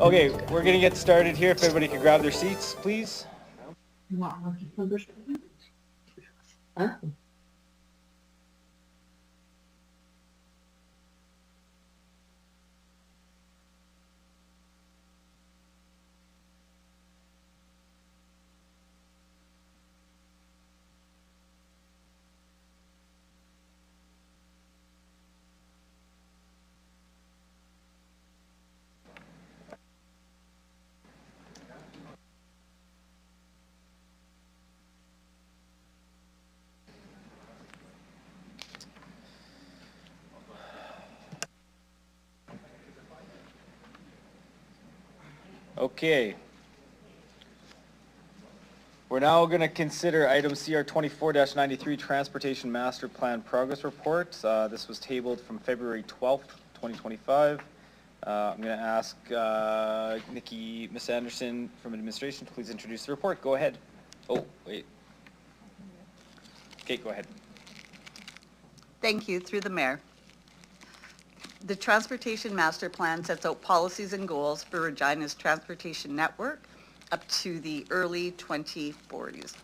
Okay, we're gonna get started here. If everybody could grab their seats, please. Okay. We're now going to consider item CR 24-93 Transportation Master Plan Progress Report. This was tabled from February 12th, 2025. I'm going to ask Miss Anderson from Administration to please introduce the report. Go ahead. Oh, wait. Kate, go ahead. Thank you, through the mayor. The Transportation Master Plan sets out policies and goals for Regina's transportation network up to the early 2040s.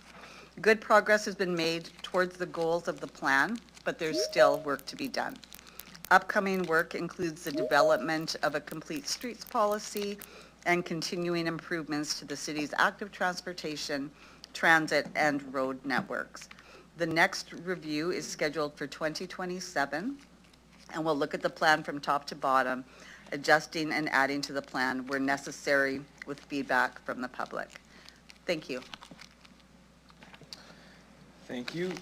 Good progress has been made towards the goals of the plan, but there's still work to be done. Upcoming work includes the development of a complete streets policy and continuing improvements to the city's active transportation, transit, and road networks. The next review is scheduled for 2027, and we'll look at the plan from top to bottom, adjusting and adding to the plan where necessary with feedback from the public. Thank you. Thank you.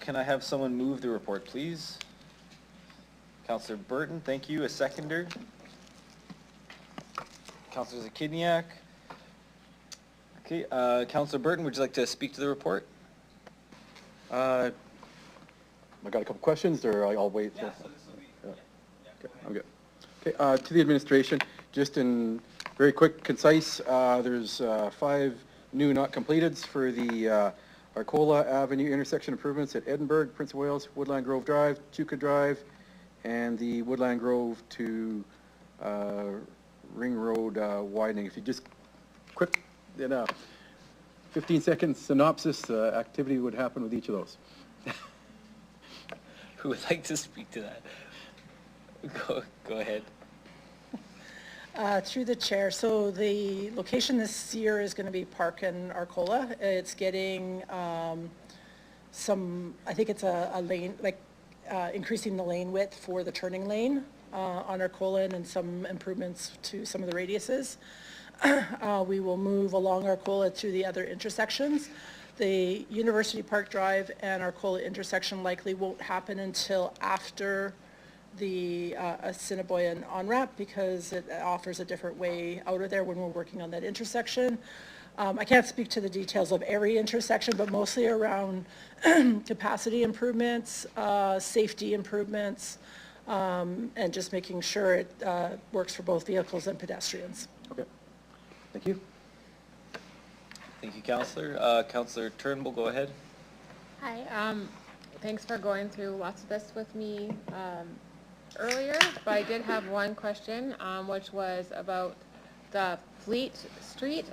Can I have someone move the report, please? Councillor Burton, thank you. A seconder. Councillor Zakidniak. Okay, Councillor Burton, would you like to speak to the report? I got a couple questions, or I'll wait. Yeah, Okay, I'm good. Okay, to the administration, just in very quick, concise, there's 5 new not completeds for the Arcola Avenue intersection improvements at Edinburgh, Prince of Wales, Woodland Grove Drive, Chuka Drive, and the Woodland Grove to Ring Road widening. If you just quick, 15-second synopsis, activity would happen with each of those. Who would like to speak to that? Go ahead. Through the chair, so the location this year is going to be Park and Arcola. It's getting some, I think it's a lane, like increasing the lane width for the turning lane on Arcola and some improvements to some of the radiuses. We will move along Arcola to the other intersections. The University Park Drive and Arcola intersection likely won't happen until after the Assiniboine on-ramp because it offers a different way out of there when we're working on that intersection. I can't speak to the details of every intersection, but mostly around capacity improvements, safety improvements, and just making sure it works for both vehicles and pedestrians. Okay, thank you. Thank you, Councillor. Councillor Turnbull, go ahead. Hi, thanks for going through lots of this with me earlier, but I did have one question, which was about the Fleet Street,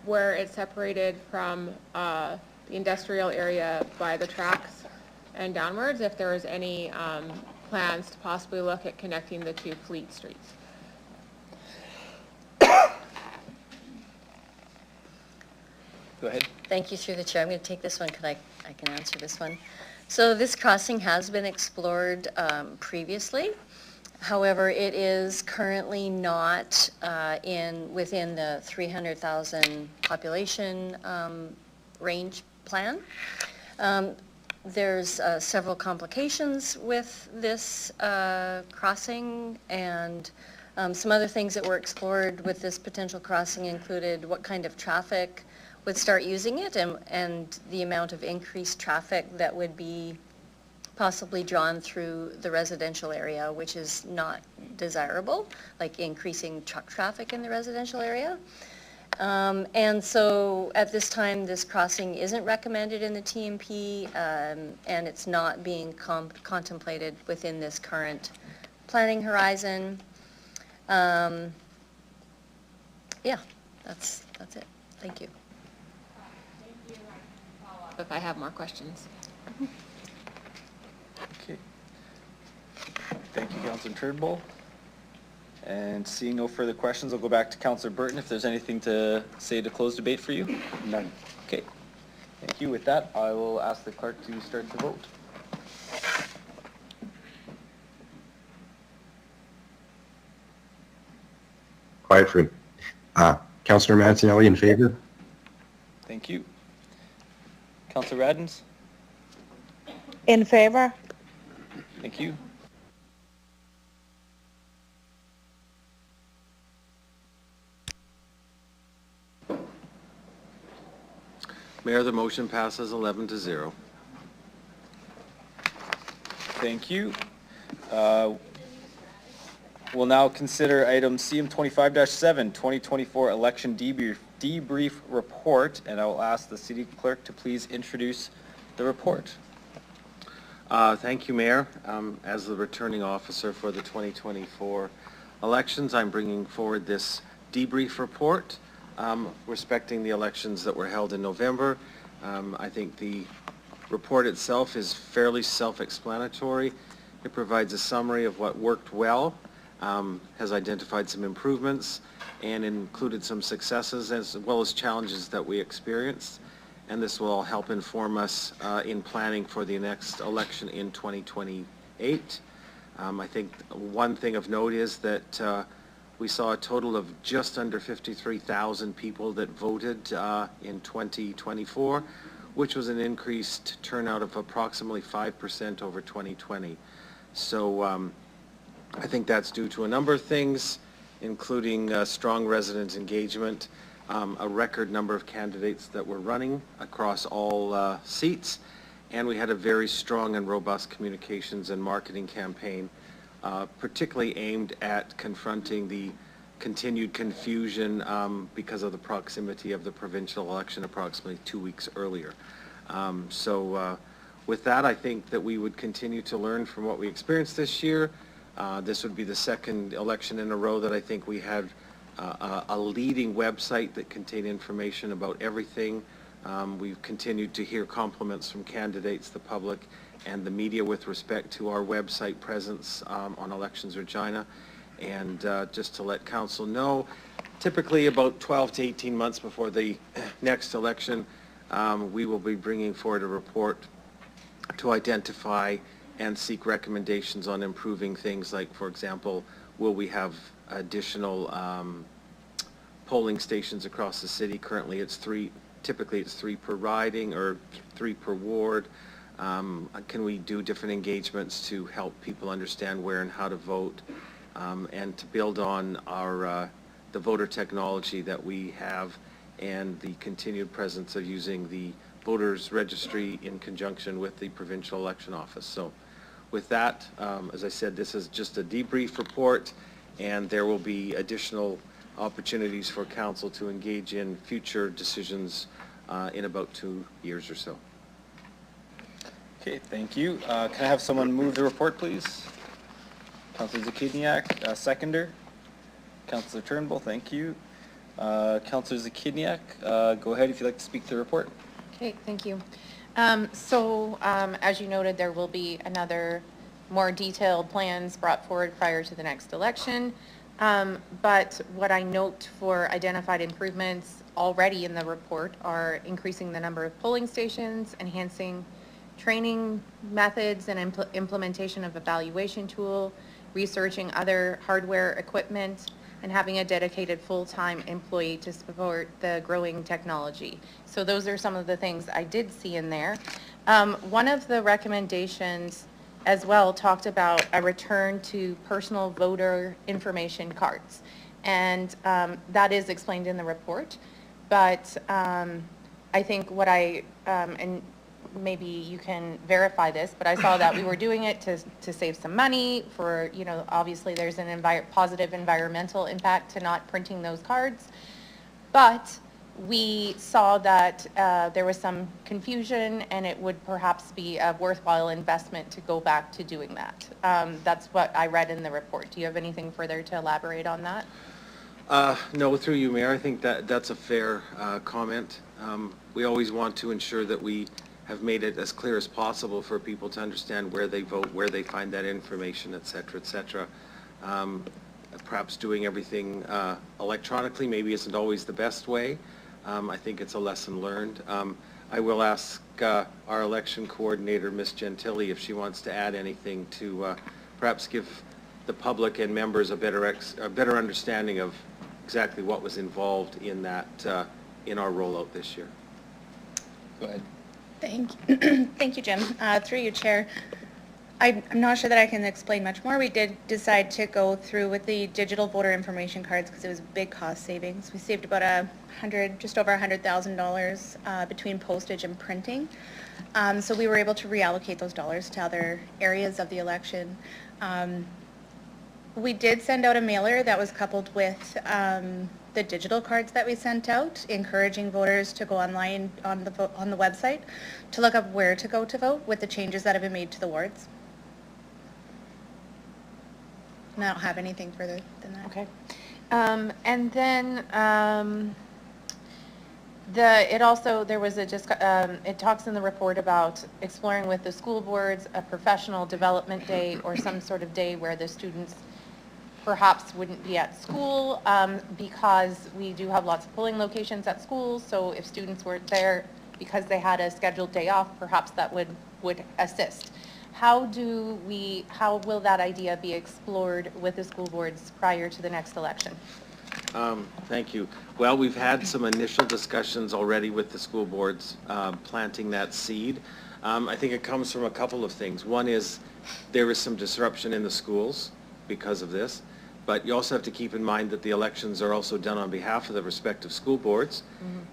where it's separated from the industrial area by the tracks and downwards, if there is any plans to possibly look at connecting the 2 Fleet Streets. Go ahead. Thank you, through the chair. I'm going to take this one because I can answer this one. So this crossing has been explored previously. However, it is currently not within the 300,000 population range plan. There's several complications with this crossing, and some other things that were explored with this potential crossing included what kind of traffic would start using it and the amount of increased traffic that would be possibly drawn through the residential area, which is not desirable, like increasing truck traffic in the residential area. And so at this time, this crossing isn't recommended in the TMP, and it's not being contemplated within this current planning horizon. Yeah, that's it. Thank you. If I have more questions. Okay. Thank you, Councillor Turnbull. And seeing no further questions, I'll go back to Councillor Burton if there's anything to say to close debate for you. None. Okay. Thank you. With that, I will ask the clerk to start the vote. Quiet for Councillor Mancinelli in favor. Thank you. Councillor Radens? In favor? Thank you. Mayor, the motion passes 11-0. Thank you. We'll now consider item CM 25-7, 2024 election debrief report, and I will ask the city clerk to please introduce the report. Thank you, Mayor. As the returning officer for the 2024 elections, I'm bringing forward this debrief report respecting the elections that were held in November. I think the report itself is fairly self-explanatory. It provides a summary of what worked well, has identified some improvements, and included some successes as well as challenges that we experienced. And this will all help inform us in planning for the next election in 2028. I think one thing of note is that we saw a total of just under 53,000 people that voted in 2024, which was an increased turnout of approximately 5% over 2020. So I think that's due to a number of things, including strong resident engagement, a record number of candidates that were running across all seats, and we had a very strong and robust communications and marketing campaign, particularly aimed at confronting the continued confusion because of the proximity of the provincial election approximately 2 weeks earlier. With that, I think that we would continue to learn from what we experienced this year. This would be the second election in a row that I think we had a leading website that contained information about everything. We've continued to hear compliments from candidates, the public, and the media with respect to our website presence on Elections Regina. And just to let council know, typically about 12 to 18 months before the next election, we will be bringing forward a report to identify and seek recommendations on improving things like, for example, will we have additional polling stations across the city? Currently it's 3, typically it's 3 per riding or 3 per ward. Can we do different engagements to help people understand where and how to vote, and to build on our the voter technology that we have and the continued presence of using the voters registry in conjunction with the provincial election office. So with that, as I said, this is just a debrief report, and there will be additional opportunities for council to engage in future decisions in about 2 years or so. Okay, thank you. Can I have someone move the report, please? Councillor Zakidniak, seconder. Councillor Turnbull, thank you. Councillor Zakidniak, go ahead if you'd like to speak to the report. Okay, thank you. As you noted, there will be another more detailed plans brought forward prior to the next election. But what I note for identified improvements already in the report are increasing the number of polling stations, enhancing training methods and implementation of evaluation tool, researching other hardware equipment, and having a dedicated full-time employee to support the growing technology. So those are some of the things I did see in there. One of the recommendations as well talked about a return to personal voter information cards. And that is explained in the report. But I think what and maybe you can verify this, but I saw that we were doing it to save some money for, obviously there's an positive environmental impact to not printing those cards. But we saw that there was some confusion and it would perhaps be a worthwhile investment to go back to doing that. That's what I read in the report. Do you have anything further to elaborate on that? No, through you, Mayor, I think that's a fair comment. We always want to ensure that we have made it as clear as possible for people to understand where they vote, where they find that information, et cetera, et cetera. Perhaps doing everything electronically maybe isn't always the best way. I think it's a lesson learned. I will ask our election coordinator, Ms. Gentili, if she wants to add anything to perhaps give the public and members a better understanding of exactly what was involved in that, in our rollout this year. Go ahead. Thank you. Thank you, Jim. Through you, Chair. I'm not sure that I can explain much more. We did decide to go through with the digital voter information cards because it was big cost savings. We saved about just over $100,000 between postage and printing. So we were able to reallocate those dollars to other areas of the election. We did send out a mailer that was coupled with the digital cards that we sent out, encouraging voters to go online on the website to look up where to go to vote with the changes that have been made to the wards. And I don't have anything further than that. Okay. And then there was it talks in the report about exploring with the school boards a professional development day or some sort of day where the students perhaps wouldn't be at school because we do have lots of polling locations at schools. So if students weren't there because they had a scheduled day off, perhaps that would assist. How will that idea be explored with the school boards prior to the next election? Thank you. Well, we've had some initial discussions already with the school boards planting that seed. I think it comes from a couple of things. One is there is some disruption in the schools because of this, but you also have to keep in mind that the elections are also done on behalf of the respective school boards,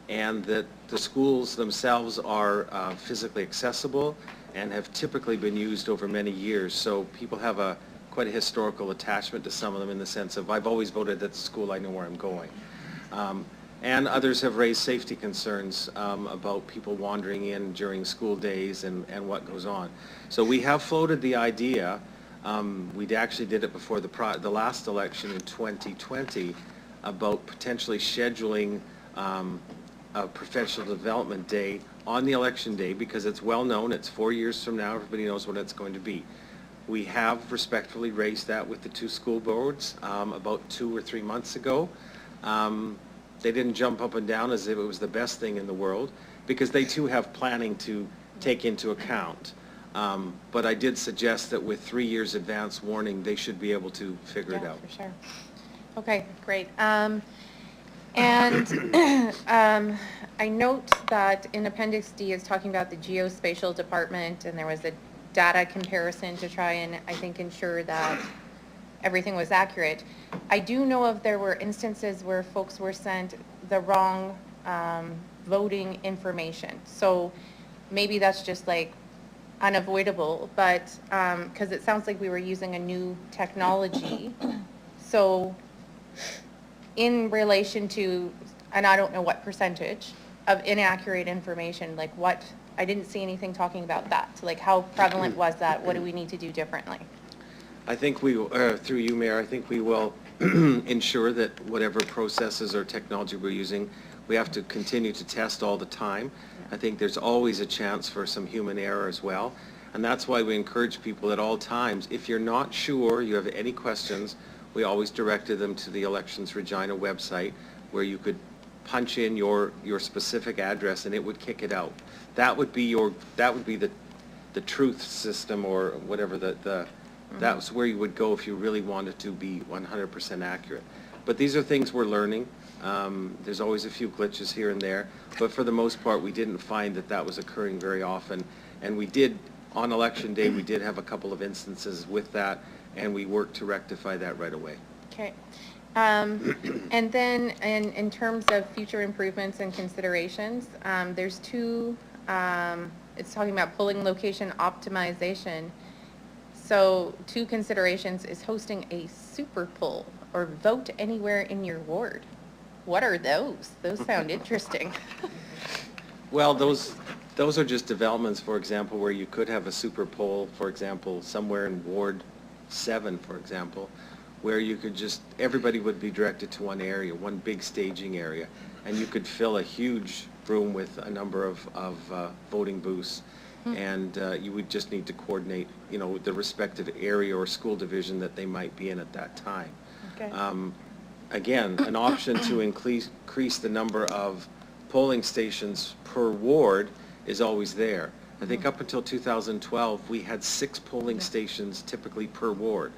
and that the schools themselves are physically accessible and have typically been used over many years. So people have quite a historical attachment to some of them in the sense of, I've always voted at the school, I know where I'm going. And others have raised safety concerns about people wandering in during school days and what goes on. So we have floated the idea, we actually did it before the last election in 2020, about potentially scheduling a professional development day on the election day, because it's well known, it's 4 years from now, everybody knows what it's going to be. We have respectfully raised that with the two school boards about 2 or 3 months ago. They didn't jump up and down as if it was the best thing in the world, because they too have planning to take into account. But I did suggest that with 3 years advance warning, they should be able to figure it out. For sure. Okay, great. I note that in Appendix D is talking about the geospatial department, and there was a data comparison to try and, I think, ensure that everything was accurate. I do know there were instances where folks were sent the wrong voting information. So maybe that's just like unavoidable, but because it sounds like we were using a new technology. So in relation to, and I don't know what percentage of inaccurate information, like what, I didn't see anything talking about that. So like how prevalent was that? What do we need to do differently? I think we, through you, Mayor, I think we will ensure that whatever processes or technology we're using, we have to continue to test all the time. I think there's always a chance for some human error as well. And that's why we encourage people at all times, if you're not sure, you have any questions, we always directed them to the Elections Regina website, where you could punch in your specific address and it would kick it out. That would be the truth system, or whatever that's where you would go if you really wanted to be 100% accurate. But these are things we're learning. There's always a few glitches here and there, but for the most part we didn't find that was occurring very often. And we did, on election day, we did have a couple of instances with that, and we worked to rectify that right away. Okay. And then in terms of future improvements and considerations, there's two, it's talking about polling location optimization. So 2 considerations is hosting a super poll or vote anywhere in your ward. What are those? Those sound interesting. Well, those are just developments, for example, where you could have a super poll, for example, somewhere in Ward 7, for example, where you could just, everybody would be directed to one area, one big staging area, and you could fill a huge room with a number of voting booths, and you would just need to coordinate, you know, the respective area or school division that they might be in at that time. Okay. Again, an option to increase the number of polling stations per ward is always there. I think up until 2012, we had 6 polling stations typically per ward.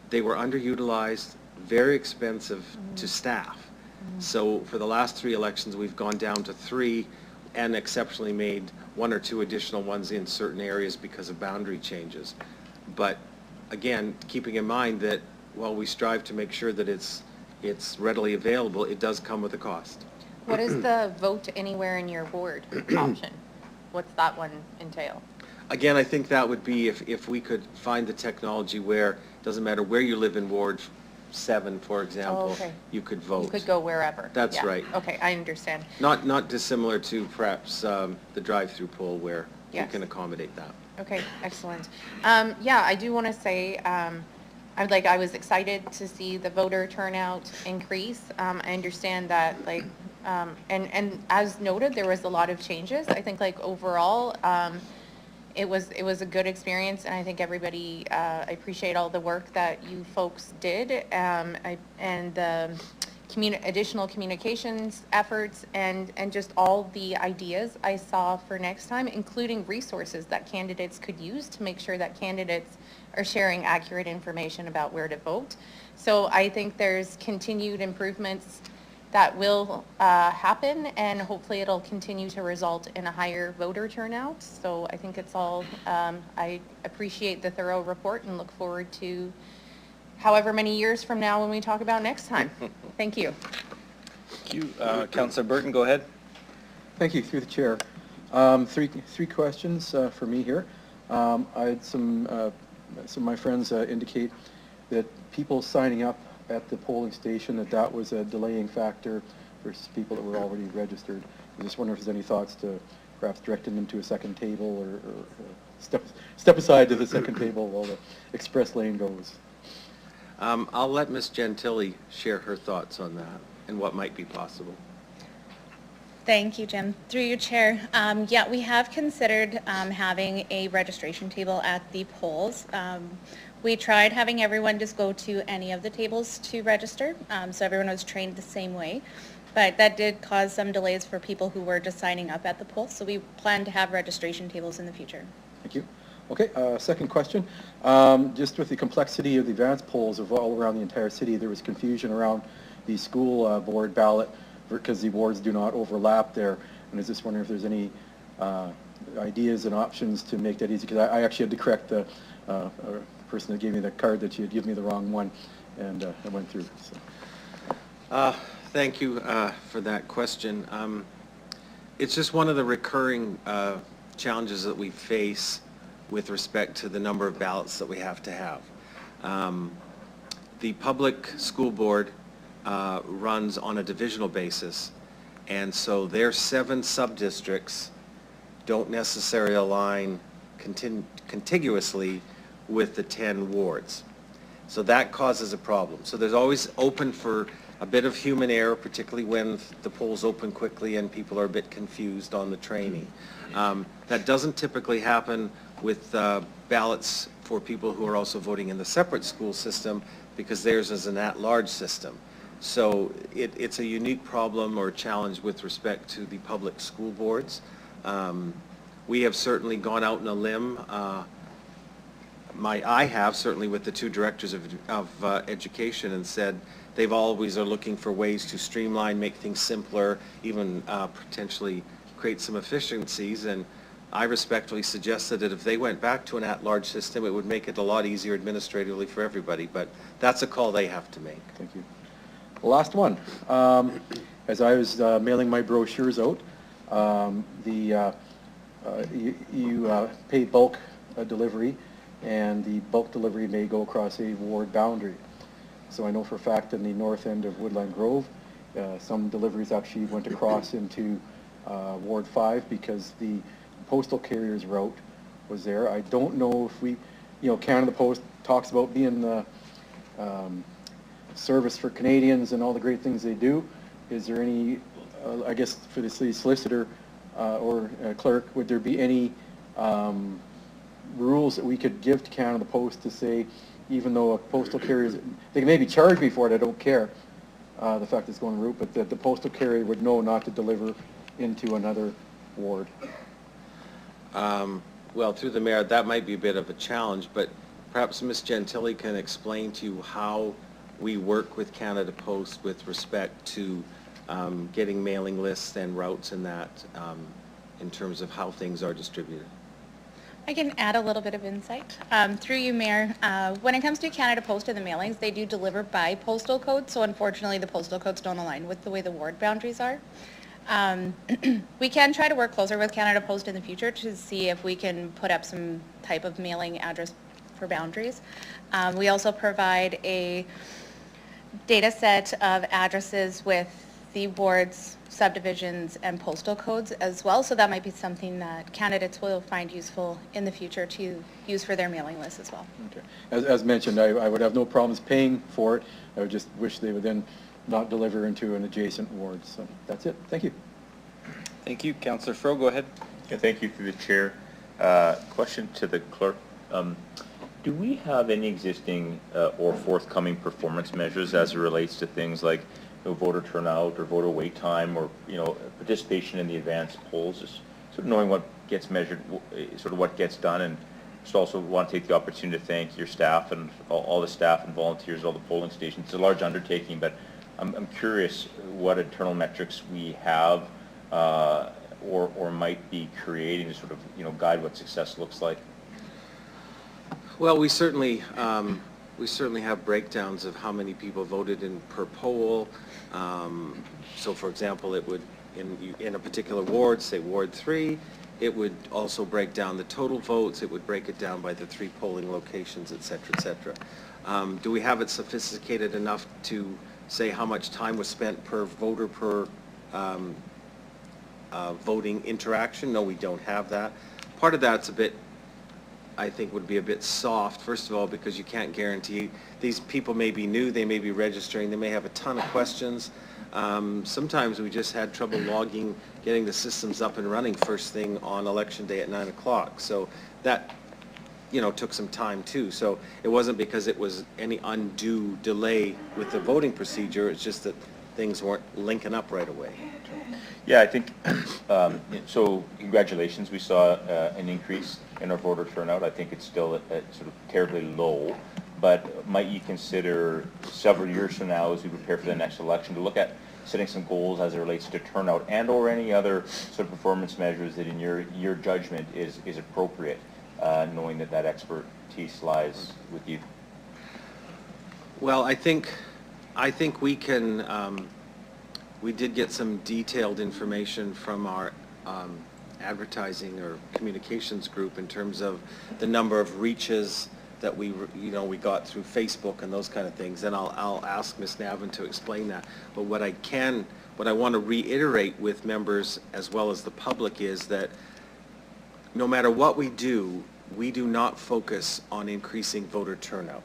They were underutilized, very expensive to staff. So for the last 3 elections, we've gone down to 3 and exceptionally made 1 or 2 additional ones in certain areas because of boundary changes. But again, keeping in mind that while we strive to make sure that it's readily available, it does come with a cost. What is the vote anywhere in your ward option? What's that one entail? Again, I think that would be if we could find the technology where it doesn't matter where you live in Ward 7, for example, okay. you could vote. You could go wherever. That's Yeah. right. Okay, I understand. Not dissimilar to perhaps the drive-through poll where you Yes. can accommodate that. Okay, excellent. Yeah, I do want to say, I was excited to see the voter turnout increase. I understand that, like, and as noted, there was a lot of changes. I think, like, overall, it was a good experience, and I think everybody, I appreciate all the work that you folks did, and the additional communications efforts, and just all the ideas I saw for next time, including resources that candidates could use to make sure that candidates are sharing accurate information about where to vote. So I think there's continued improvements that will happen, and hopefully it'll continue to result in a higher voter turnout. So I think it's all, I appreciate the thorough report and look forward to however many years from now when we talk about next time. Thank you. Thank you. Councillor Burton, go ahead. Thank you, through the chair. Three questions for me here. I had some of my friends indicate that people signing up at the polling station, that was a delaying factor versus people that were already registered. I just wonder if there's any thoughts to perhaps directing them to a second table or step aside to the second table while the express lane goes. I'll let Ms. Gentili share her thoughts on that and what might be possible. Thank you, Jim. Through your chair, yeah, we have considered having a registration table at the polls. We tried having everyone just go to any of the tables to register, so everyone was trained the same way. But that did cause some delays for people who were just signing up at the polls, so we plan to have registration tables in the future. Thank you. Okay, second question. Just with the complexity of the advance polls of all around the entire city, there was confusion around the school board ballot because the wards do not overlap there. And I was just wondering if there's any ideas and options to make that easy, because I actually had to correct the person that gave me the card that she had given me the wrong one, and I went through. So. Thank you for that question. It's just one of the recurring challenges that we face with respect to the number of ballots that we have to have. The public school board runs on a divisional basis, and so their 7 sub-districts don't necessarily align contiguously with the 10 wards. So that causes a problem. So there's always open for a bit of human error, particularly when the polls open quickly and people are a bit confused on the training. That doesn't typically happen with ballots for people who are also voting in the separate school system, because theirs is an at-large system. So it's a unique problem or challenge with respect to the public school boards. We have certainly gone out on a limb. I have certainly with the 2 directors of education, and said they've always are looking for ways to streamline, make things simpler, even potentially create some efficiencies. And I respectfully suggested that if they went back to an at-large system, it would make it a lot easier administratively for everybody. But that's a call they have to make. Thank you. Last one. As I was mailing my brochures out, you pay bulk delivery, and the bulk delivery may go across a ward boundary. So I know for a fact in the north end of Woodland Grove, some deliveries actually went across into Ward 5 because the postal carrier's route was there. I don't know if we, Canada Post talks about being the service for Canadians and all the great things they do. Is there any, I guess for the city solicitor or clerk, would there be any rules that we could give to Canada Post to say, even though a postal carrier, they can maybe charge me for it, I don't care, the fact it's going route, but that the postal carrier would know not to deliver into another ward? Well, through the mayor, that might be a bit of a challenge, but perhaps Ms. Gentili can explain to you how we work with Canada Post with respect to getting mailing lists and routes and that in terms of how things are distributed. I can add a little bit of insight. Through you, Mayor, when it comes to Canada Post and the mailings, they do deliver by postal code, so unfortunately the postal codes don't align with the way the ward boundaries are. We can try to work closer with Canada Post in the future to see if we can put up some type of mailing address for boundaries. We also provide a data set of addresses with the wards, subdivisions, and postal codes as well, so that might be something that candidates will find useful in the future to use for their mailing list as well. Okay. As mentioned, I would have no problems paying for it. I would just wish they would then not deliver into an adjacent ward. So that's it. Thank you. Thank you. Councillor Fro, go ahead. Yeah, thank you through the chair. Question to the clerk. Do we have any existing or forthcoming performance measures as it relates to things like voter turnout or voter wait time or participation in the advanced polls? Just sort of knowing what gets measured, sort of what gets done, and just also want to take the opportunity to thank your staff and all the staff and volunteers, all the polling stations. It's a large undertaking, but I'm curious what internal metrics we have or might be creating to sort of guide what success looks like. Well, we certainly have breakdowns of how many people voted in per poll. So, for example, it would in a particular ward, say Ward 3, it would also break down the total votes. It would break it down by the 3 polling locations, et cetera, et cetera. Do we have it sophisticated enough to say how much time was spent per voter per voting interaction? No, we don't have that. Part of that's a bit, I think, would be a bit soft, first of all, because you can't guarantee. These people may be new, they may be registering, they may have a ton of questions. Sometimes we just had trouble getting the systems up and running first thing on election day at 9 o'clock. So that, took some time too. So it wasn't because it was any undue delay with the voting procedure, it's just that things weren't linking up right away. Yeah, I think, so congratulations, we saw an increase in our voter turnout. I think it's still at sort of terribly low, but might you consider several years from now as we prepare for the next election to look at setting some goals as it relates to turnout and or any other sort of performance measures that in your judgment is appropriate, knowing that expertise lies with you? Well, I think we can, we did get some detailed information from our advertising or communications group in terms of the number of reaches that we got through Facebook and those kind of things. And I'll ask Ms. Navin to explain that. But what I want to reiterate with members as well as the public is that no matter what we do not focus on increasing voter turnout.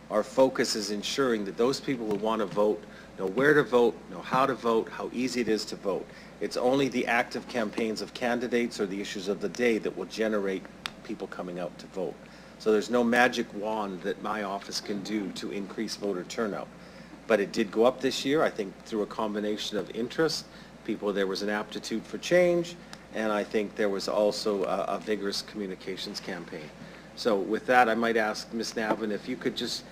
Our focus is ensuring that those people who want to vote know where to vote, know how to vote, how easy it is to vote. It's only the active campaigns of candidates or the issues of the day that will generate people coming out to vote. So there's no magic wand that my office can do to increase voter turnout. But it did go up this year, I think through a combination of interest. There was an aptitude for change, and I think there was also a vigorous communications campaign. So with that, I might ask Ms. Navin if you could just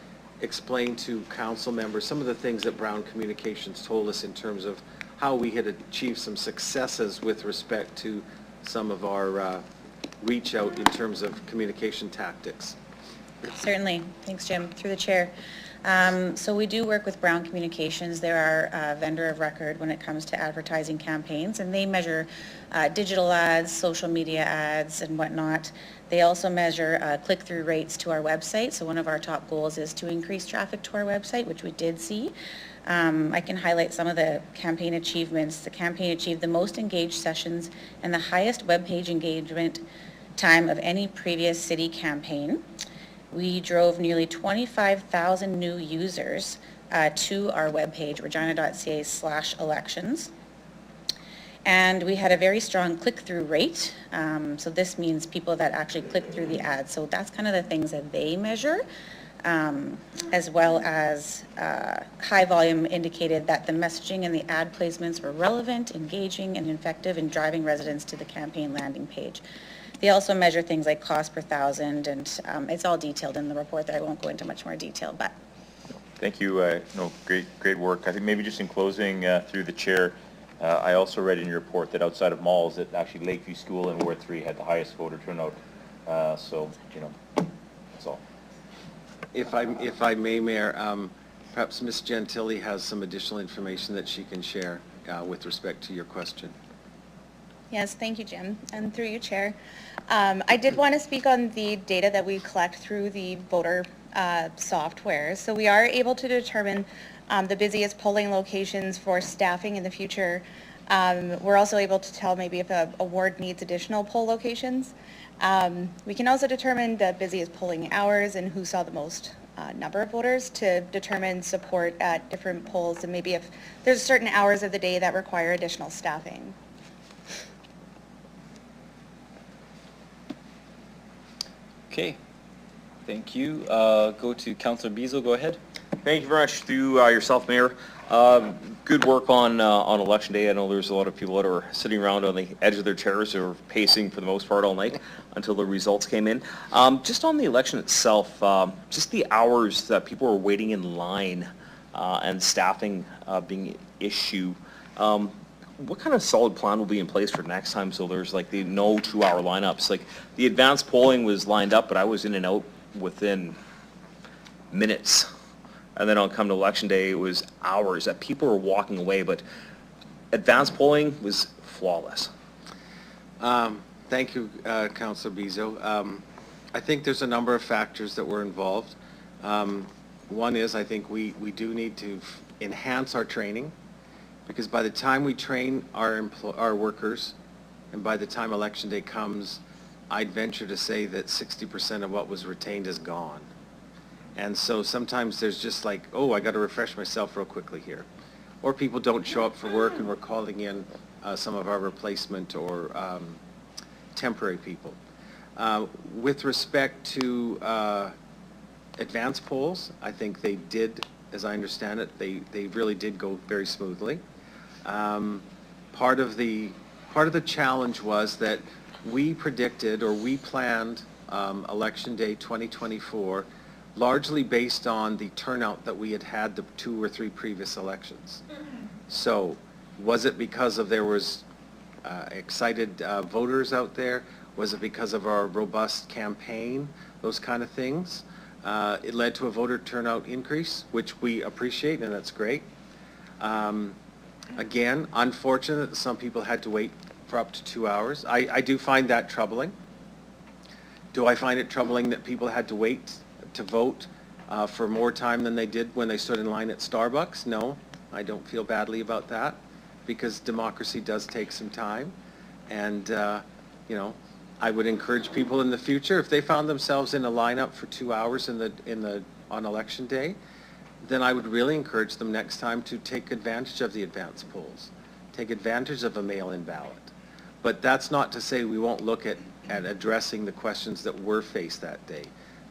explain to council members some of the things that Brown Communications told us in terms of how we had achieved some successes with respect to some of our reach out in terms of communication tactics. Certainly. Thanks, Jim. Through the chair. So we do work with Brown Communications. They're our vendor of record when it comes to advertising campaigns, and they measure digital ads, social media ads, and whatnot. They also measure click-through rates to our website. So one of our top goals is to increase traffic to our website, which we did see. I can highlight some of the campaign achievements. The campaign achieved the most engaged sessions and the highest web page engagement time of any previous city campaign. We drove nearly 25,000 new users to our webpage, regina.ca/elections. And we had a very strong click-through rate. So this means people that actually click through the ad. So that's kind of the things that they measure, as well as high volume indicated that the messaging and the ad placements were relevant, engaging, and effective in driving residents to the campaign landing page. They also measure things like cost per thousand, and it's all detailed in the report that I won't go into much more detail, but. Thank you. No, great work. I think maybe just in closing, through the chair, I also read in your report that outside of malls, that actually Lakeview School in Ward 3 had the highest voter turnout. So, that's all. If I may, Mayor, perhaps Ms. Gentili has some additional information that she can share with respect to your question. Yes, thank you, Jim, and through you, Chair. I did want to speak on the data that we collect through the voter software. So we are able to determine the busiest polling locations for staffing in the future. We're also able to tell maybe if a ward needs additional poll locations. We can also determine the busiest polling hours and who saw the most number of voters to determine support at different polls, and maybe if there's certain hours of the day that require additional staffing. Okay, thank you. Go to Councillor Beazle, go ahead. Thank you very much. Through yourself, Mayor. Good work on Election Day. I know there's a lot of people that are sitting around on the edge of their chairs or pacing for the most part all night until the results came in. Just on the election itself, just the hours that people were waiting in line and staffing being an issue, what kind of solid plan will be in place for next time so there's like the no 2-hour lineups? Like the advanced polling was lined up, but I was in and out within minutes. And then on come to Election Day, it was hours that people were walking away, but advanced polling was flawless. Thank you, Councillor Beazle. I think there's a number of factors that were involved. One is I think we do need to enhance our training, because by the time we train our workers and by the time Election Day comes, I'd venture to say that 60% of what was retained is gone. And so sometimes there's just like, oh, I got to refresh myself real quickly here. Or people don't show up for work and we're calling in some of our replacement or temporary people. With respect to advanced polls, I think they did, as I understand it, they really did go very smoothly. Part of the challenge was that we predicted or we planned Election Day 2024 largely based on the turnout that we had had the 2 or 3 previous elections. So was it because of there was excited voters out there? Was it because of our robust campaign? Those kind of things. It led to a voter turnout increase, which we appreciate, and that's great. Again, unfortunate that some people had to wait for up to 2 hours. I do find that troubling. Do I find it troubling that people had to wait to vote for more time than they did when they stood in line at Starbucks? No, I don't feel badly about that, because democracy does take some time. And, I would encourage people in the future, if they found themselves in a lineup for 2 hours on Election Day, then I would really encourage them next time to take advantage of the advance polls, take advantage of a mail-in ballot. But that's not to say we won't look at addressing the questions that were faced that day,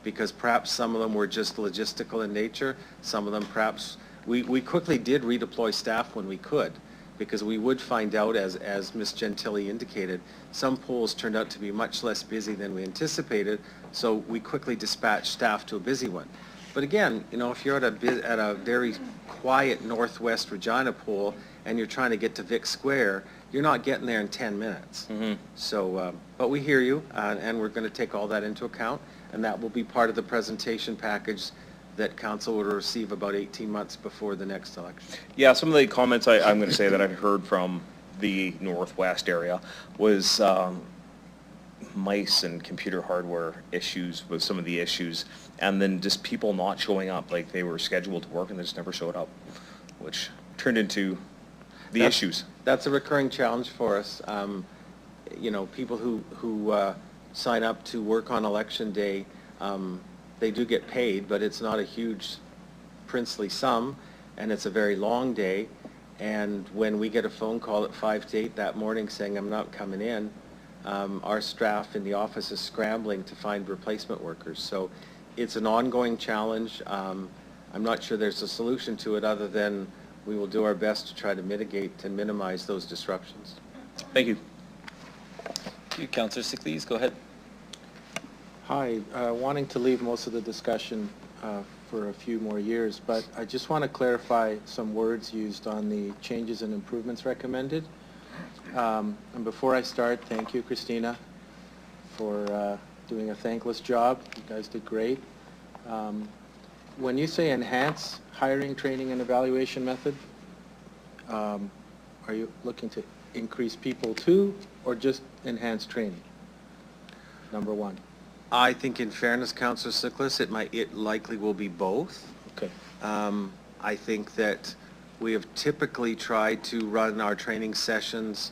because perhaps some of them were just logistical in nature. Some of them perhaps, we quickly did redeploy staff when we could, because we would find out, as Ms. Gentili indicated, some polls turned out to be much less busy than we anticipated, so we quickly dispatched staff to a busy one. But again, if you're at a very quiet Northwest Regina poll and you're trying to get to Vic Square, you're not getting there in 10 minutes. Mm-hmm. So, but we hear you, and we're going to take all that into account, and that will be part of the presentation package that council will receive about 18 months before the next election. Yeah, some of the comments I'm going to say that I've heard from the Northwest area was mice and computer hardware issues with some of the issues, and then just people not showing up, like they were scheduled to work and they just never showed up, which turned into the issues. That's a recurring challenge for us. People who sign up to work on Election Day, they do get paid, but it's not a huge princely sum, and it's a very long day. And when we get a phone call at 5 to 8 that morning saying I'm not coming in, our staff in the office is scrambling to find replacement workers. So it's an ongoing challenge. I'm not sure there's a solution to it other than we will do our best to try to mitigate and minimize those disruptions. Thank you. Thank you. Councillor Sickley, go ahead. Hi, wanting to leave most of the discussion for a few more years, but I just want to clarify some words used on the changes and improvements recommended. And before I start, thank you, Christina, for doing a thankless job. You guys did great. When you say enhance hiring, training, and evaluation method, are you looking to increase people too, or just enhance training? Number one. I think in fairness, Councillor Sickley, it likely will be both. Okay. I think that we have typically tried to run our training sessions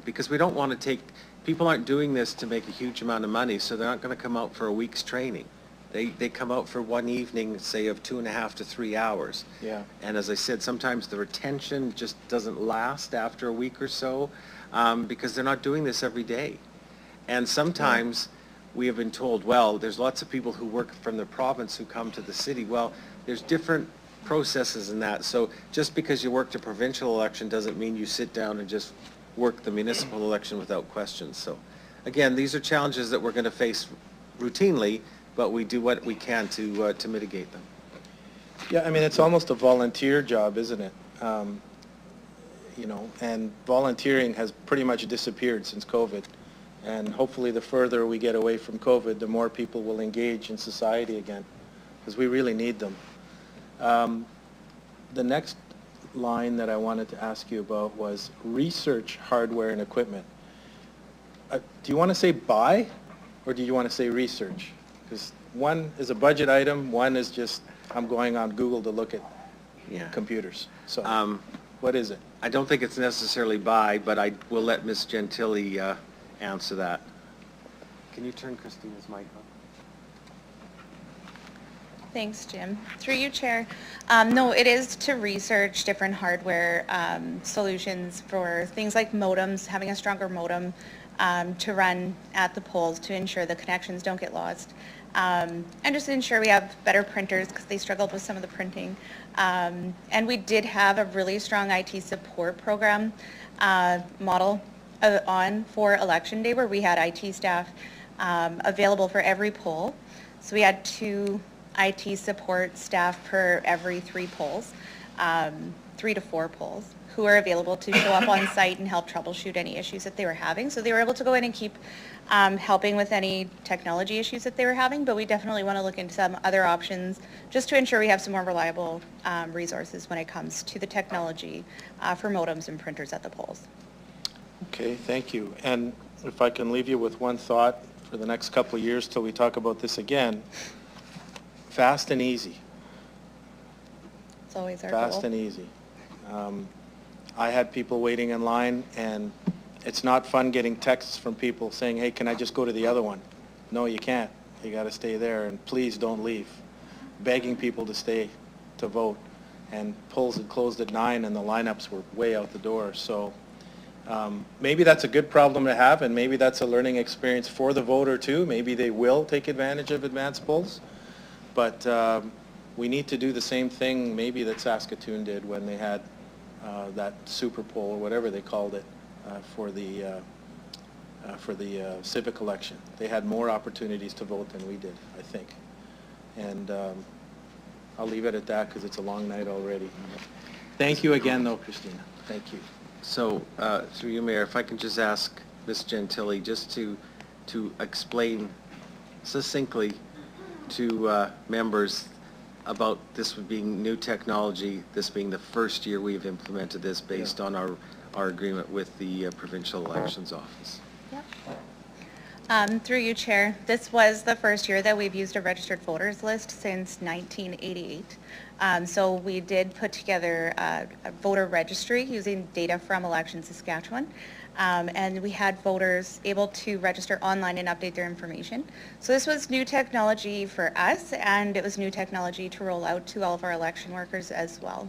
because we don't want to take, people aren't doing this to make a huge amount of money, so they're not going to come out for a week's training. They come out for one evening, say, of 2.5 to 3 hours. Yeah. And as I said, sometimes the retention just doesn't last after a week or so because they're not doing this every day. And sometimes we have been told, well, there's lots of people who work from the province who come to the city. Well, there's different processes in that. So just because you worked a provincial election doesn't mean you sit down and just work the municipal election without questions. So again, these are challenges that we're going to face routinely, but we do what we can to mitigate them. Yeah, I mean, it's almost a volunteer job, isn't it? You know, and volunteering has pretty much disappeared since COVID. And hopefully the further we get away from COVID, the more people will engage in society again, because we really need them. The next line that I wanted to ask you about was research hardware and equipment. Do you want to say buy, or do you want to say research? Because one is a budget item, one is just, I'm going on Google to look at computers. So what is it? I don't think it's necessarily buy, but I will let Ms. Gentili answer that. Can you turn Christina's mic on? Thanks, Jim. Through you, Chair. No, it is to research different hardware solutions for things like modems, having a stronger modem to run at the polls to ensure the connections don't get lost. And just ensure we have better printers because they struggled with some of the printing. And we did have a really strong IT support program model on for election day where we had IT staff available for every poll. So we had 2 IT support staff per every 3 polls, 3 to 4 polls, who are available to show up on site and help troubleshoot any issues that they were having. So they were able to go in and keep helping with any technology issues that they were having, but we definitely want to look into some other options just to ensure we have some more reliable resources when it comes to the technology for modems and printers at the polls. Okay, thank you. And if I can leave you with one thought for the next couple of years till we talk about this again, fast and easy. It's always our goal. Fast and easy. I had people waiting in line, and it's not fun getting texts from people saying, hey, can I just go to the other one? No, you can't. You got to stay there, and please don't leave. Begging people to stay to vote. And polls had closed at 9, and the lineups were way out the door. So maybe that's a good problem to have, and maybe that's a learning experience for the voter too. Maybe they will take advantage of advanced polls. But we need to do the same thing maybe that Saskatoon did when they had that super poll, or whatever they called it, for the civic election. They had more opportunities to vote than we did, I think. And I'll leave it at that because it's a long night already. Thank you again, though, Christina. Thank you. So, through you, Mayor, if I can just ask Ms. Gentili just to explain succinctly to members about this being new technology, this being the first year we've implemented this based on our agreement with the Provincial Elections Office. Yep. Through you, Chair, this was the first year that we've used a registered voters list since 1988. So we did put together a voter registry using data from Election Saskatchewan. and we had voters able to register online and update their information. So this was new technology for us, and it was new technology to roll out to all of our election workers as well.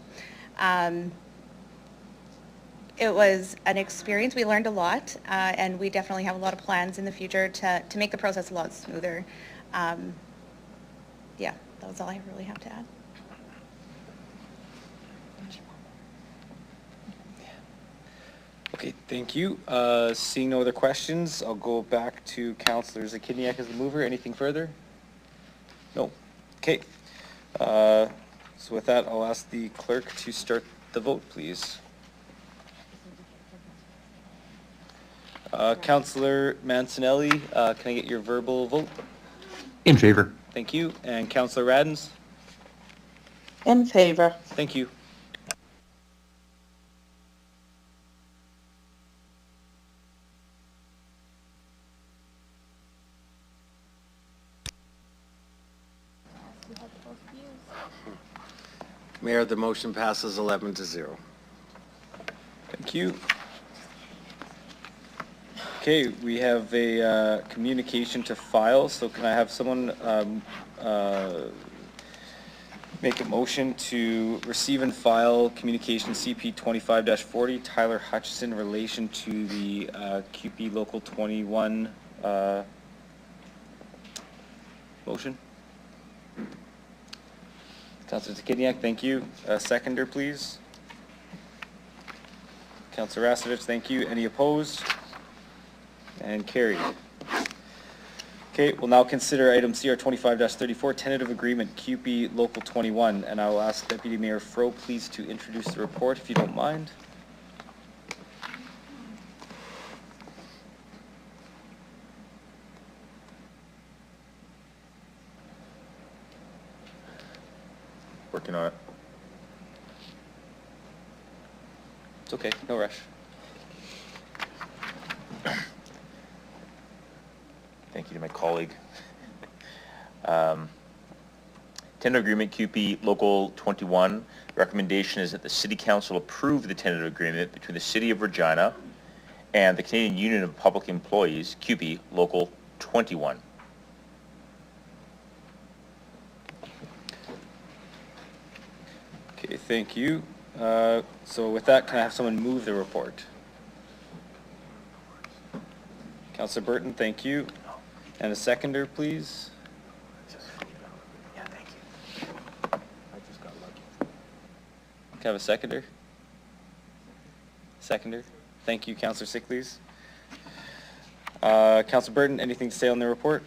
It was an experience. We learned a lot, and we definitely have a lot of plans in the future to make the process a lot smoother. Yeah, that was all I really have to add. Okay, thank you. Seeing no other questions, I'll go back to Councillor Zakiniak as the mover. Anything further? No. Okay. So with that, I'll ask the clerk to start the vote, please. Councillor Mancinelli, can I get your verbal vote? In favor. Thank you. And Councillor Radens? In favor. Thank you. Mayor, the motion passes 11-0. Thank you. Okay, we have a communication to file, so can I have someone make a motion to receive and file communication CP 25-40, Tyler Hutchison, in relation to the QP Local 21 motion? Councillor Zakiniak, thank you. Seconder, please. Councillor Rasevich, thank you. Any opposed? And carried. Okay, we'll now consider item CR 25-34, tentative agreement QP Local 21, and I will ask Deputy Mayor Fro please to introduce the report if you don't mind. Working on it. It's okay, no rush. Thank you to my colleague. Tentative agreement QP Local 21. Recommendation is that the City Council approve the tentative agreement between the City of Regina and the Canadian Union of Public Employees, QP Local 21. Okay, thank you. So with that, can I have someone move the report? Councillor Burton, thank you. And a seconder, please. Yeah, thank you. I just got lucky. Can I have a seconder? Seconder. Thank you, Councillor Sickleys. Councillor Burton, anything to say on the report?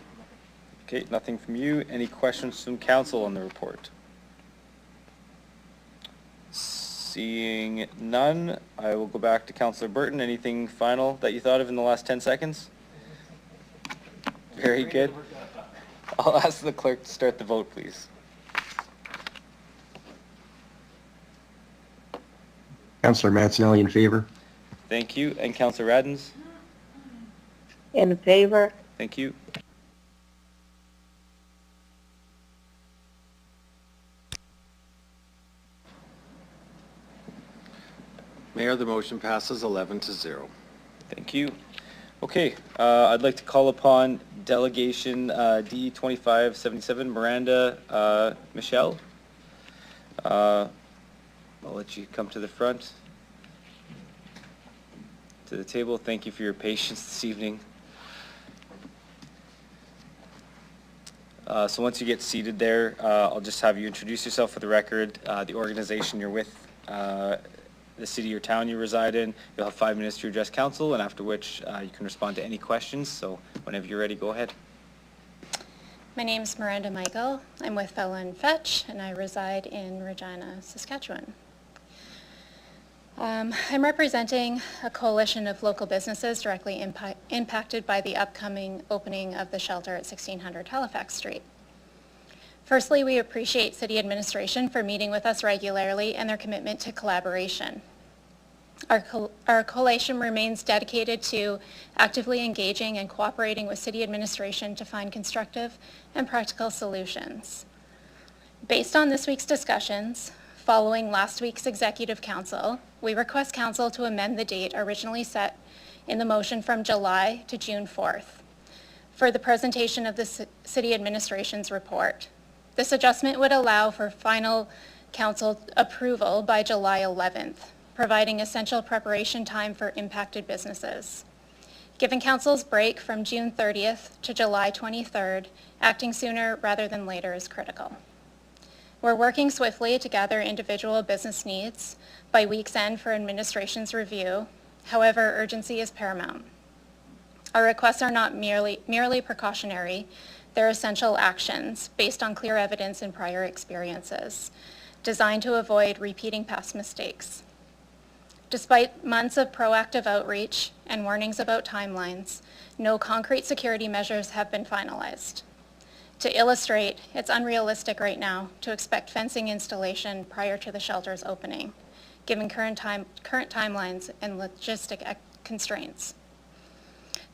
Okay, nothing from you. Any questions from council on the report? Seeing none, I will go back to Councillor Burton. Anything final that you thought of in the last 10 seconds? Very good. I'll ask the clerk to start the vote, please. Councillor Mancinelli in favor. Thank you. And Councillor Radens? In favor. Thank you. Mayor, the motion passes 11-0. Thank you. Okay, I'd like to call upon Delegation D 2577, Miranda Michelle. I'll let you come to the front, to the table. Thank you for your patience this evening. So once you get seated there, I'll just have you introduce yourself for the record, the organization you're with, the city or town you reside in. You'll have 5 minutes to address council, and after which you can respond to any questions. So whenever you're ready, go ahead. My name is Miranda Michael. I'm with Fella and Fetch, and I reside in Regina, Saskatchewan. I'm representing a coalition of local businesses directly impacted by the upcoming opening of the shelter at 1600 Halifax Street. Firstly, we appreciate City Administration for meeting with us regularly and their commitment to collaboration. Our coalition remains dedicated to actively engaging and cooperating with City Administration to find constructive and practical solutions. Based on this week's discussions, following last week's Executive Council, we request Council to amend the date originally set in the motion from July to June 4th for the presentation of the City Administration's report. This adjustment would allow for final council approval by July 11th, providing essential preparation time for impacted businesses. Given council's break from June 30th to July 23rd, acting sooner rather than later is critical. We're working swiftly to gather individual business needs by week's end for administration's review. However, urgency is paramount. Our requests are not merely precautionary, they're essential actions based on clear evidence and prior experiences, designed to avoid repeating past mistakes. Despite months of proactive outreach and warnings about timelines, no concrete security measures have been finalized. To illustrate, it's unrealistic right now to expect fencing installation prior to the shelter's opening, given current timelines and logistic constraints.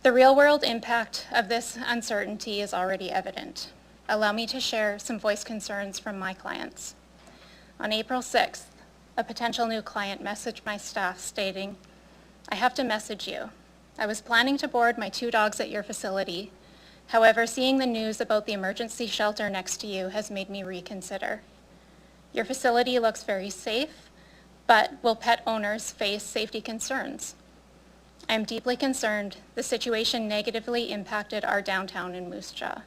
The real-world impact of this uncertainty is already evident. Allow me to share some voiced concerns from my clients. On April 6th, a potential new client messaged my staff stating, "I have to message you. I was planning to board my 2 dogs at your facility. However, seeing the news about the emergency shelter next to you has made me reconsider. Your facility looks very safe, but will pet owners face safety concerns? I am deeply concerned the situation negatively impacted our downtown in Moose Jaw."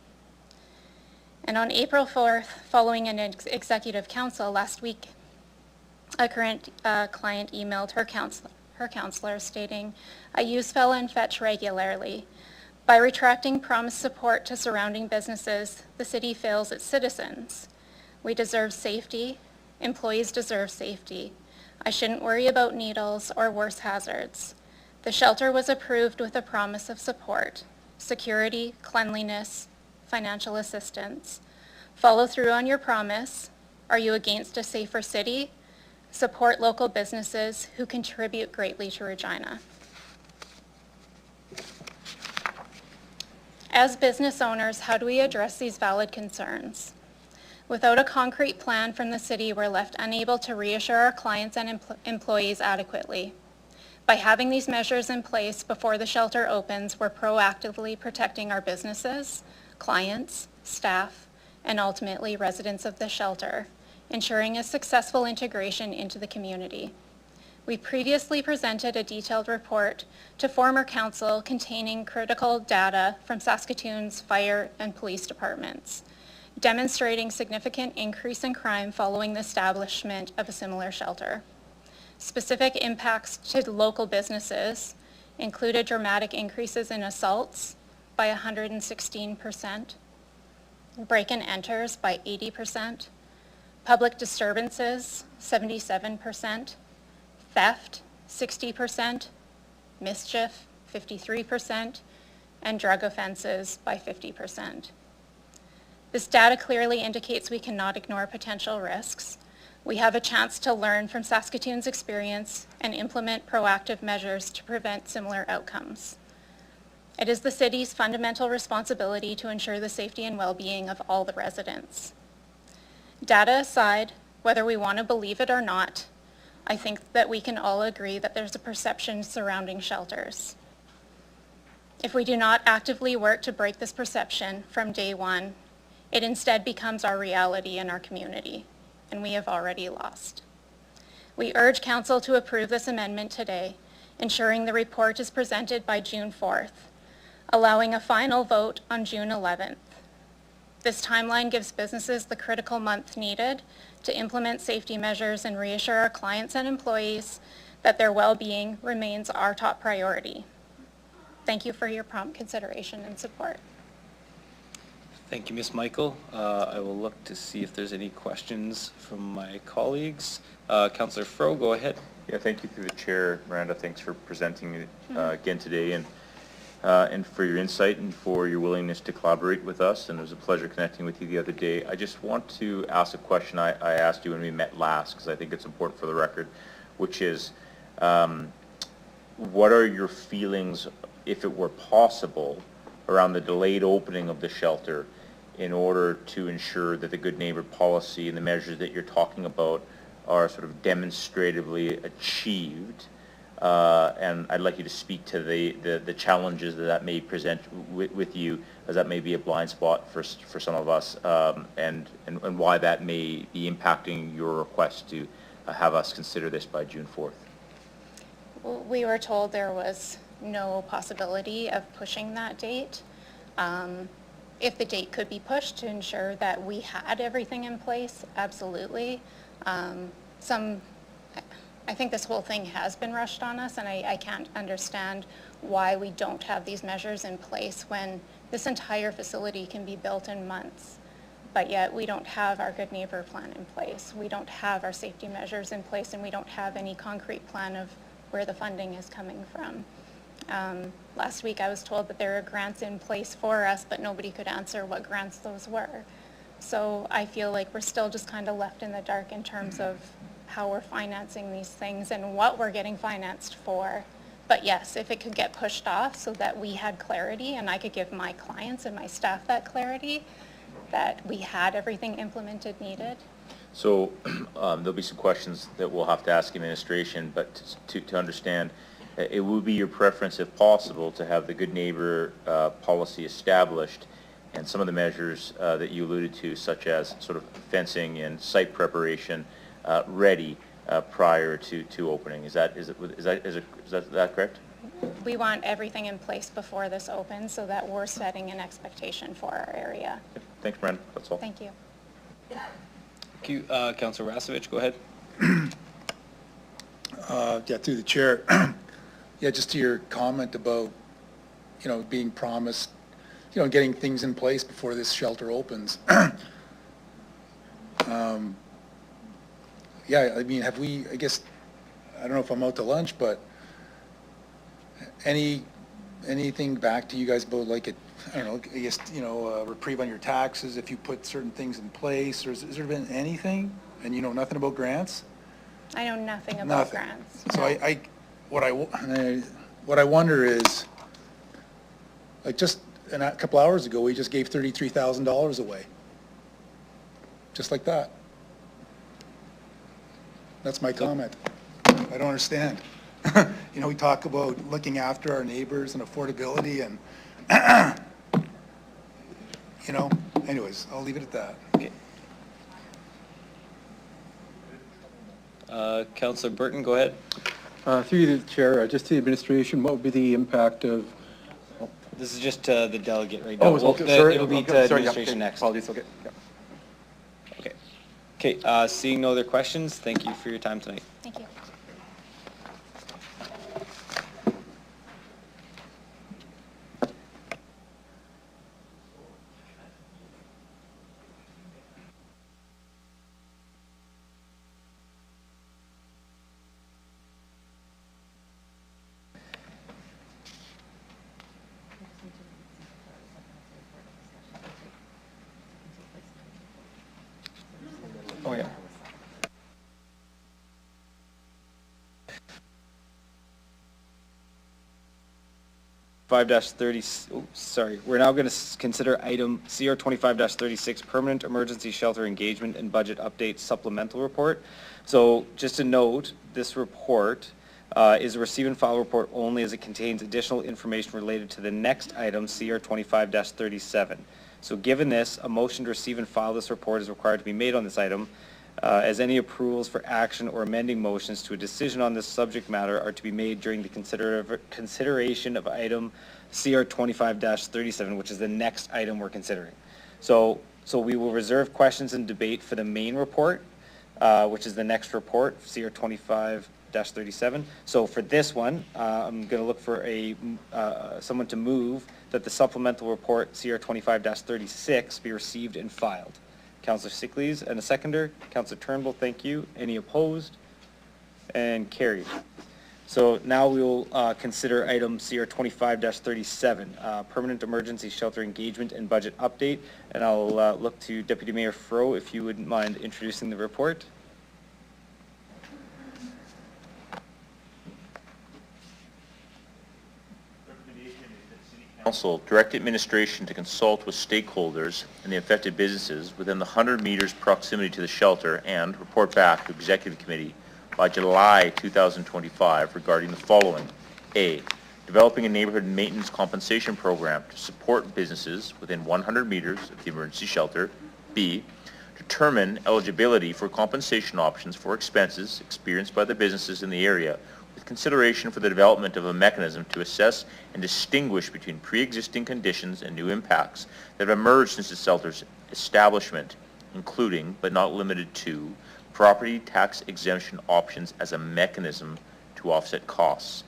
And on April 4th, following an executive council last week, a current client emailed her counselor stating, "I use Fella and Fetch regularly. By retracting promised support to surrounding businesses, the city fails its citizens. We deserve safety. Employees deserve safety. I shouldn't worry about needles or worse hazards. The shelter was approved with a promise of support, security, cleanliness, financial assistance. Follow through on your promise. Are you against a safer city? Support local businesses who contribute greatly to Regina." As business owners, how do we address these valid concerns? Without a concrete plan from the city, we're left unable to reassure our clients and employees adequately. By having these measures in place before the shelter opens, we're proactively protecting our businesses, clients, staff, and ultimately residents of the shelter, ensuring a successful integration into the community. We previously presented a detailed report to former council containing critical data from Saskatoon's fire and police departments, demonstrating significant increase in crime following the establishment of a similar shelter. Specific impacts to local businesses included dramatic increases in assaults by 116%, break-in enters by 80%, public disturbances 77%, theft 60%, mischief 53%, and drug offenses by 50%. This data clearly indicates we cannot ignore potential risks. We have a chance to learn from Saskatoon's experience and implement proactive measures to prevent similar outcomes. It is the city's fundamental responsibility to ensure the safety and well-being of all the residents. Data aside, whether we want to believe it or not, I think that we can all agree that there's a perception surrounding shelters. If we do not actively work to break this perception from day one, it instead becomes our reality in our community, and we have already lost. We urge Council to approve this amendment today, ensuring the report is presented by June 4th, allowing a final vote on June 11th. This timeline gives businesses the critical month needed to implement safety measures and reassure our clients and employees that their well-being remains our top priority. Thank you for your prompt consideration and support. Thank you, Ms. Michael. I will look to see if there's any questions from my colleagues. Councillor Fro, go ahead. Yeah, thank you through the chair, Miranda. Thanks for presenting it again today, and for your insight and for your willingness to collaborate with us. And it was a pleasure connecting with you the other day. I just want to ask a question I asked you when we met last, because I think it's important for the record, which is, what are your feelings, if it were possible, around the delayed opening of the shelter in order to ensure that the good neighbor policy and the measures that you're talking about are sort of demonstratively achieved and I'd like you to speak to the challenges that may present with you, as that may be a blind spot for some of us, and why that may be impacting your request to have us consider this by June 4th. Well, we were told there was no possibility of pushing that date. If the date could be pushed to ensure that we had everything in place, absolutely. I think this whole thing has been rushed on us, and I can't understand why we don't have these measures in place when this entire facility can be built in months. But yet we don't have our good neighbor plan in place. We don't have our safety measures in place, and we don't have any concrete plan of where the funding is coming from. Last week I was told that there are grants in place for us, but nobody could answer what grants those were. So I feel like we're still just kind of left in the dark in terms of how we're financing these things and what we're getting financed for. But yes, if it could get pushed off so that we had clarity and I could give my clients and my staff that clarity, that we had everything implemented needed. So there'll be some questions that we'll have to ask administration, but to understand, it would be your preference, if possible, to have the good neighbor policy established and some of the measures that you alluded to, such as sort of fencing and site preparation, ready prior to opening. Is that correct? We want everything in place before this opens so that we're setting an expectation for our area. Okay. Thanks, Brenda. That's all. Thank you. Thank you. Councillor Rasevich, go ahead. Yeah, through the chair. Yeah, just to your comment about, being promised, getting things in place before this shelter opens. Yeah, I mean, have we, I guess, I don't know if I'm out to lunch, but anything back to you guys about, like, I don't know, I guess, reprieve on your taxes if you put certain things in place, or has there been anything? And you know nothing about grants? I know nothing about grants. So what I wonder is, like, just a couple hours ago, we just gave $33,000 away. Just like that. That's my comment. I don't understand. We talk about looking after our neighbors and affordability and, anyways, I'll leave it at that. Okay. Councillor Burton, go ahead. Through you, the chair, just to the administration, what would be the impact of? This is just the delegate right now. Oh, okay, sorry. It'll be to administration next. Apologies, okay. Yeah. Okay. Okay, seeing no other questions, thank you for your time tonight. Thank you. Oh, yeah. We're now going to consider item CR 25-36, Permanent Emergency Shelter Engagement and Budget Update Supplemental Report. So just a note, this report is a receive and file report only, as it contains additional information related to the next item, CR 25-37. So given this, a motion to receive and file this report is required to be made on this item, as any approvals for action or amending motions to a decision on this subject matter are to be made during the consideration of item CR 25-37, which is the next item we're considering. So we will reserve questions and debate for the main report, which is the next report, CR 25-37. So for this one, I'm going to look for someone to move that the supplemental report CR 25-36 be received and filed. Councillor Sickles and a seconder. Councillor Turnbull, thank you. Any opposed? And carried. So now we will consider item CR 25-37, Permanent Emergency Shelter Engagement and Budget Update. And I'll look to Deputy Mayor Fro if you wouldn't mind introducing the report. Council direct administration to consult with stakeholders and the affected businesses within the 100 meters proximity to the shelter and report back to Executive Committee by July 2025 regarding the following. A, developing a neighborhood maintenance compensation program to support businesses within 100 meters of the emergency shelter. B, determine eligibility for compensation options for expenses experienced by the businesses in the area with consideration for the development of a mechanism to assess and distinguish between pre-existing conditions and new impacts that have emerged since the shelter's establishment, including, but not limited to, property tax exemption options as a mechanism to offset costs.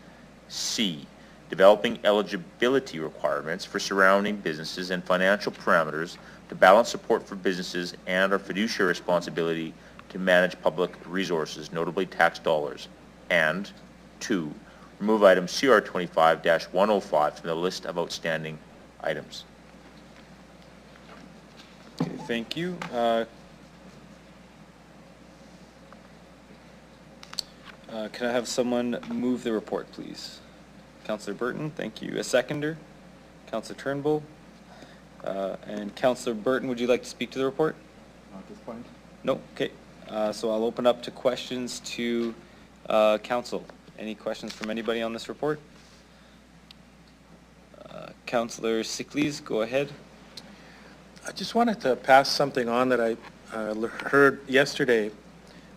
C, developing eligibility requirements for surrounding businesses and financial parameters to balance support for businesses and our fiduciary responsibility to manage public resources, notably tax dollars. And 2, remove item CR 25-105 from the list of outstanding items. Okay, thank you. Can I have someone move the report, please? Councillor Burton, thank you. A seconder? Councillor Turnbull? And Councillor Burton, would you like to speak to the report? Not at this point. No? Okay. So I'll open up to questions to council. Any questions from anybody on this report? Councillor Sickles, go ahead. I just wanted to pass something on that I heard yesterday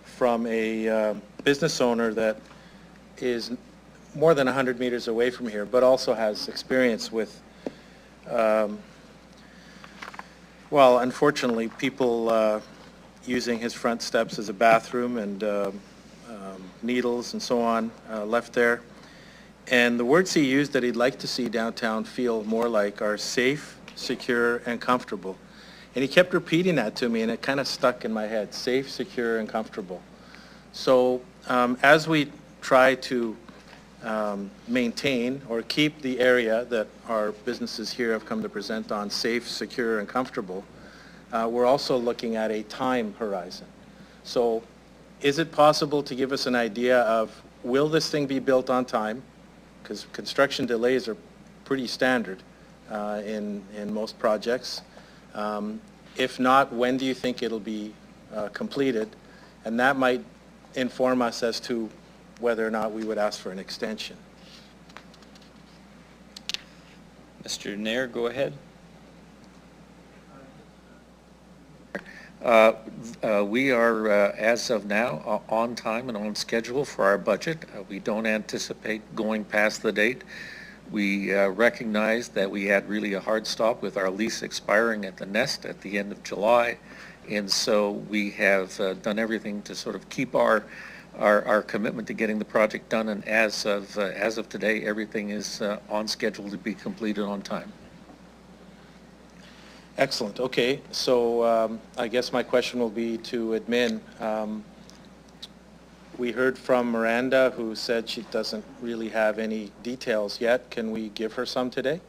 from a business owner that is more than 100 meters away from here, but also has experience with, well, unfortunately, people using his front steps as a bathroom and needles and so on left there. And the words he used that he'd like to see downtown feel more like are safe, secure, and comfortable. And he kept repeating that to me, and it kind of stuck in my head, safe, secure, and comfortable. So as we try to maintain or keep the area that our businesses here have come to present on safe, secure, and comfortable, we're also looking at a time horizon. So is it possible to give us an idea of, will this thing be built on time? Because construction delays are pretty standard in most projects. If not, when do you think it'll be completed? And that might inform us as to whether or not we would ask for an extension. Mr. Nair, go ahead. We are, as of now, on time and on schedule for our budget. We don't anticipate going past the date. We recognize that we had really a hard stop with our lease expiring at the Nest at the end of July, and so we have done everything to sort of keep our commitment to getting the project done, and as of today, everything is on schedule to be completed on time. Excellent. Okay, so I guess my question will be to admin. We heard from Miranda, who said she doesn't really have any details yet. Can we give her some today?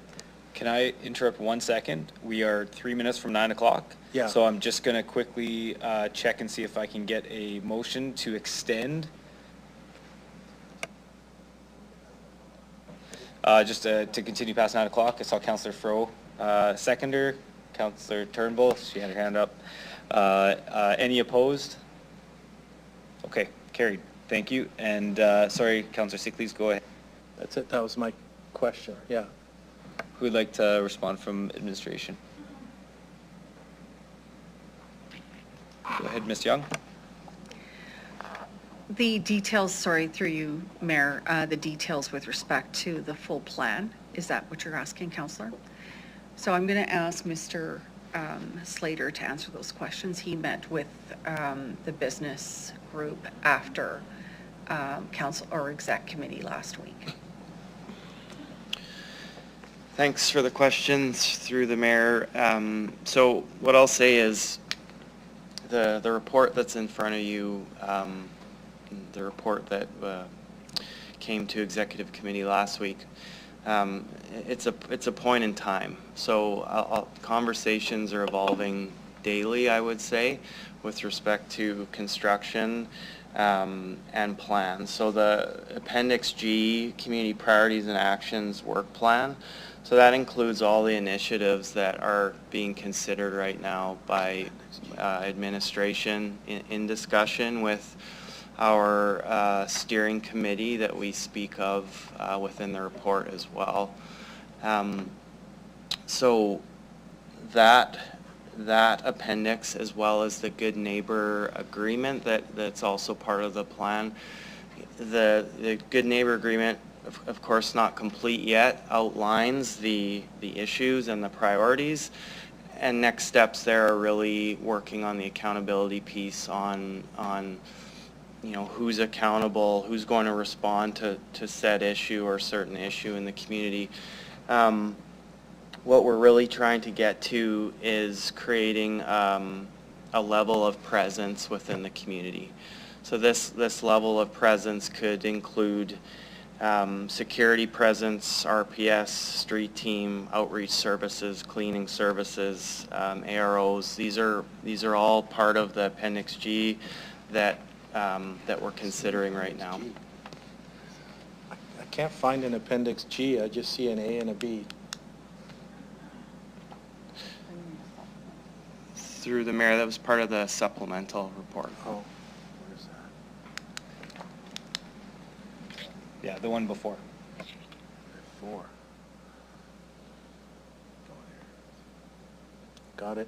Can I interrupt 1 second? We are 3 minutes from 9 o'clock. Yeah. So I'm just going to quickly check and see if I can get a motion to extend. Just to continue past 9 o'clock. I saw Councillor Fro seconder. Councillor Turnbull, she had her hand up. Any opposed? Okay, carried. Thank you. And sorry, Councillor Sickles, go ahead. That's it. That was my question. Yeah. Who would like to respond from administration? Go ahead, Ms. Young. The details, sorry, through you, Mayor, the details with respect to the full plan, is that what you're asking, Councillor? So I'm going to ask Mr. Slater to answer those questions. He met with the business group after council or exec committee last week. Thanks for the questions through the mayor. So what I'll say is the report that's in front of you, the report that came to executive committee last week, it's a point in time. So conversations are evolving daily, I would say, with respect to construction and plans. So the Appendix G, Community Priorities and Actions Work Plan, so that includes all the initiatives that are being considered right now by administration in discussion with our steering committee that we speak of within the report as well. So that appendix, as well as the Good Neighbor Agreement that's also part of the plan. The Good Neighbor Agreement, of course not complete yet, outlines the issues and the priorities, and next steps there are really working on the accountability piece on who's accountable, who's going to respond to said issue or certain issue in the community. What we're really trying to get to is creating a level of presence within the community. So this level of presence could include security presence, RPS, street team, outreach services, cleaning services, AROs. These are all part of the Appendix G that we're considering right now. I can't find an Appendix G. I just see an A and a B. Through the mayor, that was part of the supplemental report. Oh. Yeah, the one before. 4. Got it.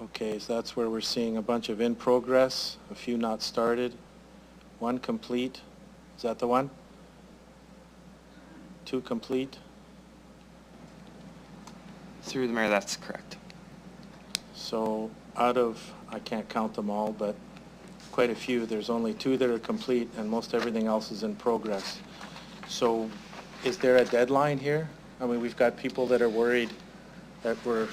Okay, so that's where we're seeing a bunch of in progress, a few not started, 1 complete. Is that the one? 2 complete? Through the mayor, that's correct. So out of, I can't count them all, but quite a few, there's only 2 that are complete and most everything else is in progress. So is there a deadline here? I mean, we've got people that are worried that we're,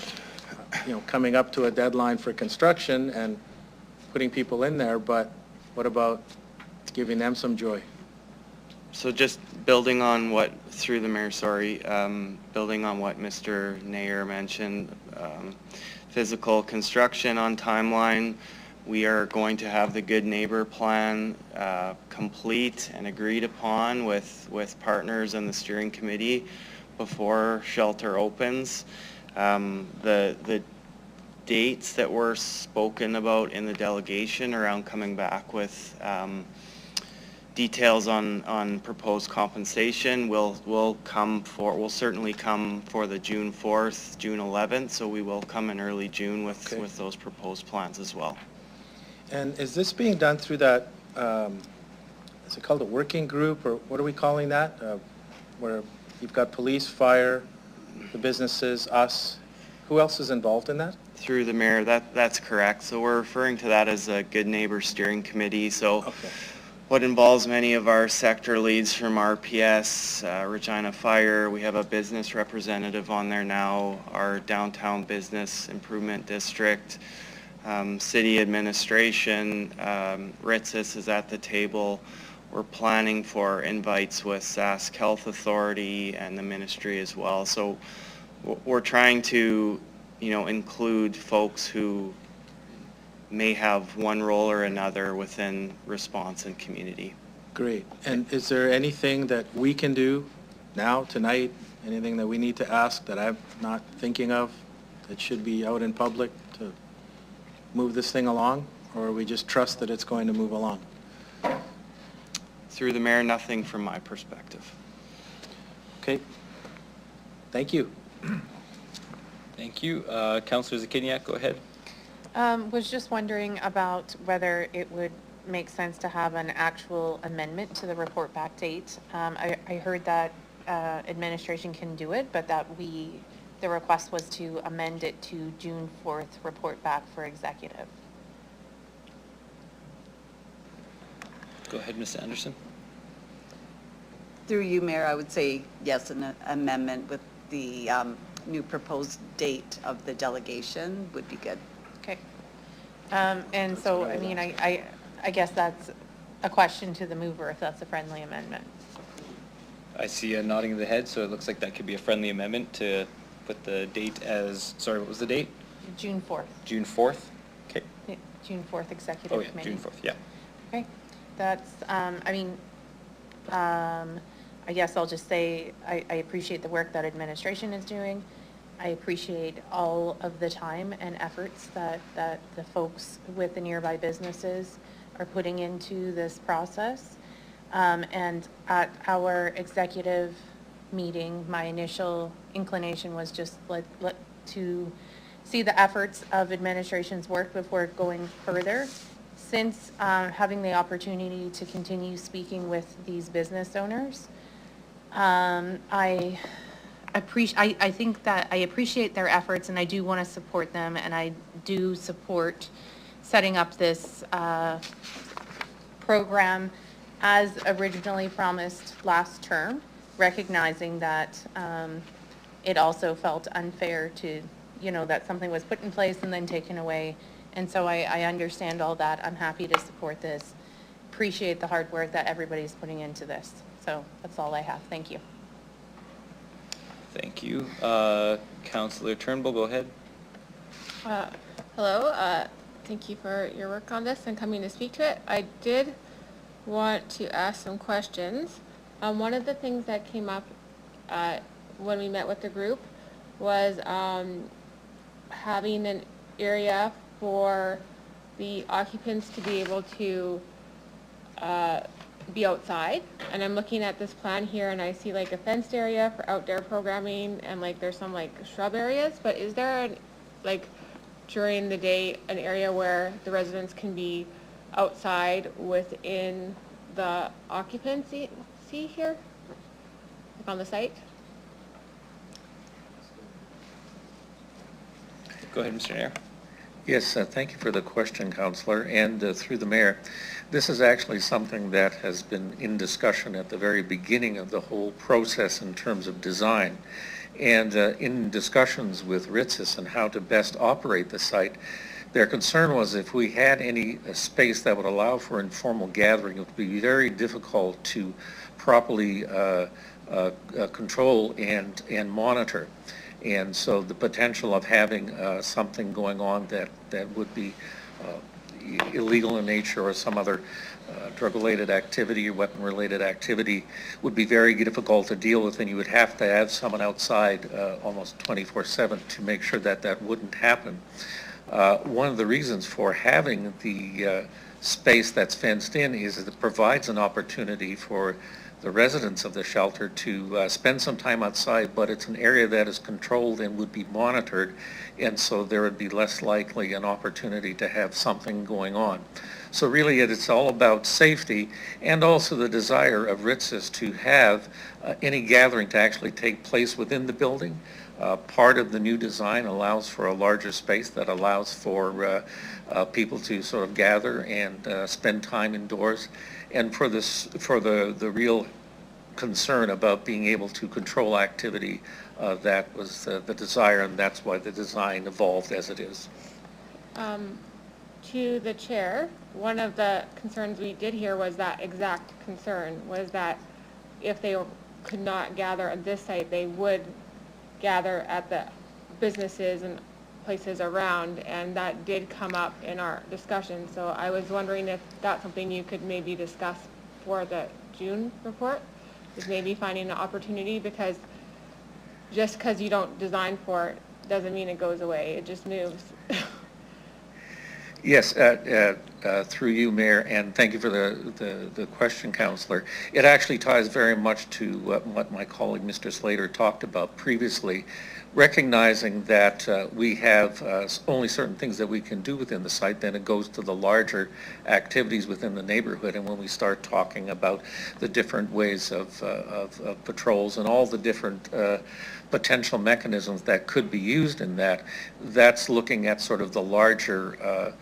coming up to a deadline for construction and putting people in there, but what about giving them some joy? So just building on what, through the mayor, sorry, building on what Mr. Nair mentioned, physical construction on timeline, we are going to have the Good Neighbor Plan complete and agreed upon with partners and the steering committee before shelter opens. The dates that were spoken about in the delegation around coming back with details on proposed compensation will certainly come for the June 4th, June 11th, so we will come in early June with those proposed plans as well. And is this being done through that, is it called a working group, or what are we calling that? Where you've got police, fire, the businesses, us. Who else is involved in that? Through the mayor, that's correct. So we're referring to that as a Good Neighbor Steering Committee. So what involves many of our sector leads from RPS, Regina Fire. We have a business representative on there now, our Downtown Business Improvement District, City Administration, RITSIS is at the table. We're planning for invites with Sask Health Authority and the ministry as well. So we're trying to, include folks who may have one role or another within response and community. Great. And is there anything that we can do now, tonight, anything that we need to ask that I'm not thinking of that should be out in public to move this thing along, or we just trust that it's going to move along? Through the mayor, nothing from my perspective. Okay. Thank you. Thank you. Councillor Zakiniak, go ahead. Was just wondering about whether it would make sense to have an actual amendment to the report back date. I heard that administration can do it, but that the request was to amend it to June 4th report back for executive. Go ahead, Ms. Anderson. Through you, Mayor, I would say yes, an amendment with the new proposed date of the delegation would be good. Okay. And so, I mean, I guess that's a question to the mover if that's a friendly amendment. I see a nodding of the head, so it looks like that could be a friendly amendment to put the date as, sorry, what was the date? June 4th. June 4th? Okay. Yeah, June 4th executive Oh, yeah, committee. June 4th, yeah. Okay. That's, I guess I'll just say I appreciate the work that administration is doing. I appreciate all of the time and efforts that the folks with the nearby businesses are putting into this process. And at our executive meeting, my initial inclination was just to see the efforts of administration's work before going further. Since having the opportunity to continue speaking with these business owners, I think that I appreciate their efforts, and I do want to support them, and I do support setting up this program as originally promised last term, recognizing that it also felt unfair to, that something was put in place and then taken away. And so I understand all that. I'm happy to support this. Appreciate the hard work that everybody's putting into this. So that's all I have. Thank you. Thank you. Councillor Turnbull, go ahead. Hello. Thank you for your work on this and coming to speak to it. I did want to ask some questions. One of the things that came up when we met with the group was having an area for the occupants to be able to be outside. And I'm looking at this plan here and I see like a fenced area for outdoor programming and like there's some like shrub areas, but is there like during the day an area where the residents can be outside within the occupancy here, like on the site? Go ahead, Mr. Nair. Yes, thank you for the question, Councillor, and through the Mayor. This is actually something that has been in discussion at the very beginning of the whole process in terms of design. And in discussions with RITSIS and how to best operate the site, their concern was if we had any space that would allow for informal gathering, it would be very difficult to properly control and monitor. And so the potential of having something going on that would be illegal in nature or some other drug-related activity or weapon-related activity would be very difficult to deal with, and you would have to have someone outside almost 24/7 to make sure that that wouldn't happen. One of the reasons for having the space that's fenced in is that it provides an opportunity for the residents of the shelter to spend some time outside, but it's an area that is controlled and would be monitored, and so there would be less likely an opportunity to have something going on. So really it's all about safety and also the desire of RITSIS to have any gathering to actually take place within the building. Part of the new design allows for a larger space that allows for people to sort of gather and spend time indoors. And for the real concern about being able to control activity, that was the desire, and that's why the design evolved as it is. To the chair, one of the concerns we did hear was that exact concern, was that if they could not gather at this site, they would gather at the businesses and places around, and that did come up in our discussion. So I was wondering if that's something you could maybe discuss for the June report, is maybe finding an opportunity, because just because you don't design for it doesn't mean it goes away, it just moves. Yes, through you, Mayor, and thank you for the question, Councillor. It actually ties very much to what my colleague Mr. Slater talked about previously, recognizing that we have only certain things that we can do within the site, then it goes to the larger activities within the neighborhood. And when we start talking about the different ways of patrols and all the different potential mechanisms that could be used in that, that's looking at sort of the larger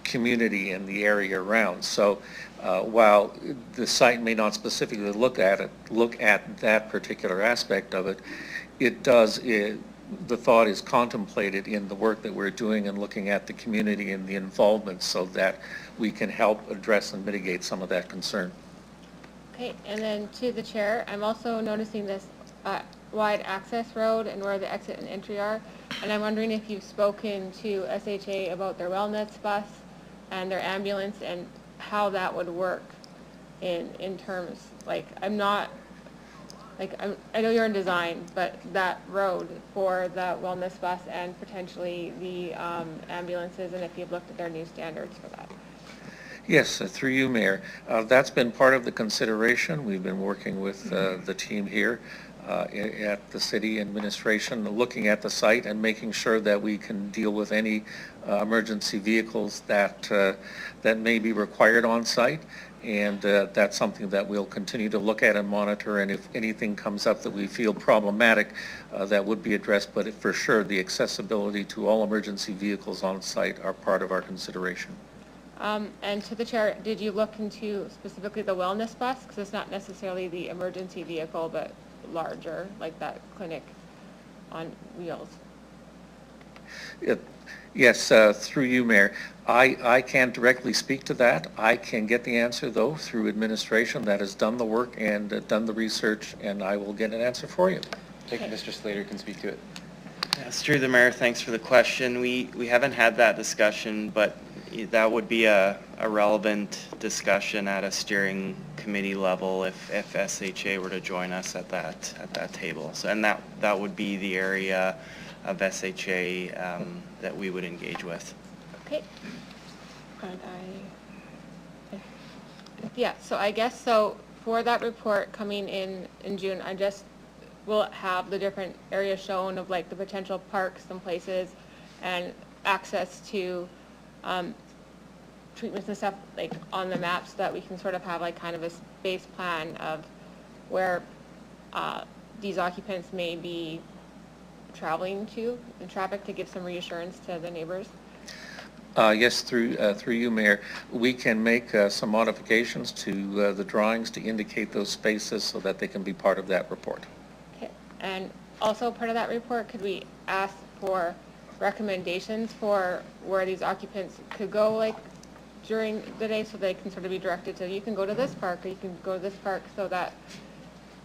community and the area around. So while the site may not specifically look at that particular aspect of it, the thought is contemplated in the work that we're doing and looking at the community and the involvement so that we can help address and mitigate some of that concern. Okay, and then to the chair, I'm also noticing this wide access road and where the exit and entry are, and I'm wondering if you've spoken to SHA about their wellness bus and their ambulance and how that would work in terms, like, I'm not like, I know you're in design, but that road for the wellness bus and potentially the ambulances, and if you've looked at their new standards for that. Yes, through you, Mayor. That's been part of the consideration. We've been working with the team here at the city administration, looking at the site and making sure that we can deal with any emergency vehicles that may be required on site. And that's something that we'll continue to look at and monitor. And if anything comes up that we feel problematic, that would be addressed. But for sure, the accessibility to all emergency vehicles on site are part of our consideration. And to the chair, did you look into specifically the wellness bus? Because it's not necessarily the emergency vehicle, but larger, like that clinic on wheels. Yes, through you, Mayor. I can't directly speak to that. I can get the answer, though, through administration that has done the work and done the research, and I will get an answer for you. I think Mr. Slater can speak to it. Yes, through the mayor, thanks for the question. We haven't had that discussion, but that would be a relevant discussion at a steering committee level if SHA were to join us at that table. So, and that would be the area of SHA that we would engage with. Okay. And yeah, so I guess, so for that report coming in June, I just will have the different areas shown of like the potential parks and places and access to treatments and stuff like on the map, so that we can sort of have like kind of a space plan of where these occupants may be traveling to in traffic, to give some reassurance to the neighbors. Yes, through you, Mayor. We can make some modifications to the drawings to indicate those spaces so that they can be part of that report. Okay. And also part of that report, could we ask for recommendations for where these occupants could go like during the day, so they can sort of be directed to, you can go to this park or you can go to this park, so that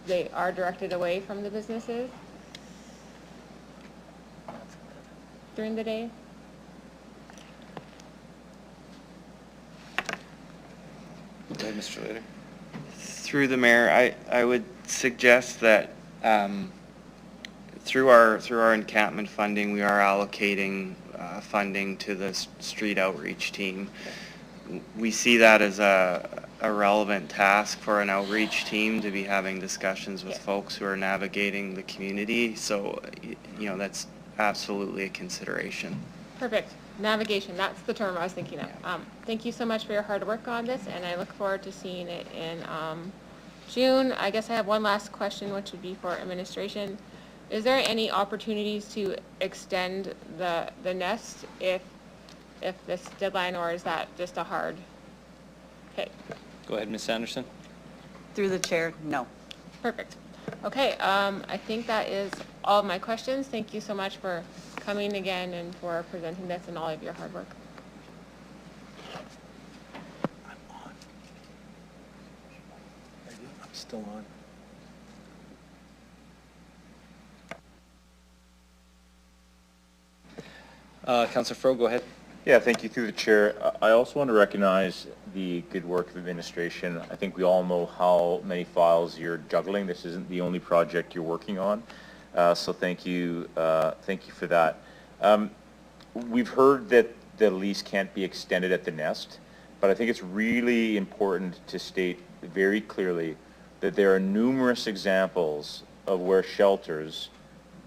they are directed away from the businesses during the day? Go ahead, Mr. Slater. Through the mayor, I would suggest that through our encampment funding, we are allocating funding to the street outreach team. We see that as a relevant task for an outreach team to be having discussions with folks who are navigating the community. So, you know, that's absolutely a consideration. Perfect. Navigation, that's the term I was thinking of. Thank you so much for your hard work on this, and I look forward to seeing it in June. I guess I have one last question, which would be for administration. Is there any opportunities to extend the nest if this deadline, or is that just a hard? Okay. Go ahead, Ms. Anderson. Through the chair, no. Perfect. Okay, I think that is all of my questions. Thank you so much for coming again and for presenting this and all of your hard work. I'm on. I'm still on. Councillor Fro, go ahead. Yeah, thank you through the chair. I also want to recognize the good work of administration. I think we all know how many files you're juggling. This isn't the only project you're working on. So thank you for that. We've heard that the lease can't be extended at the nest, but I think it's really important to state very clearly that there are numerous examples of where shelters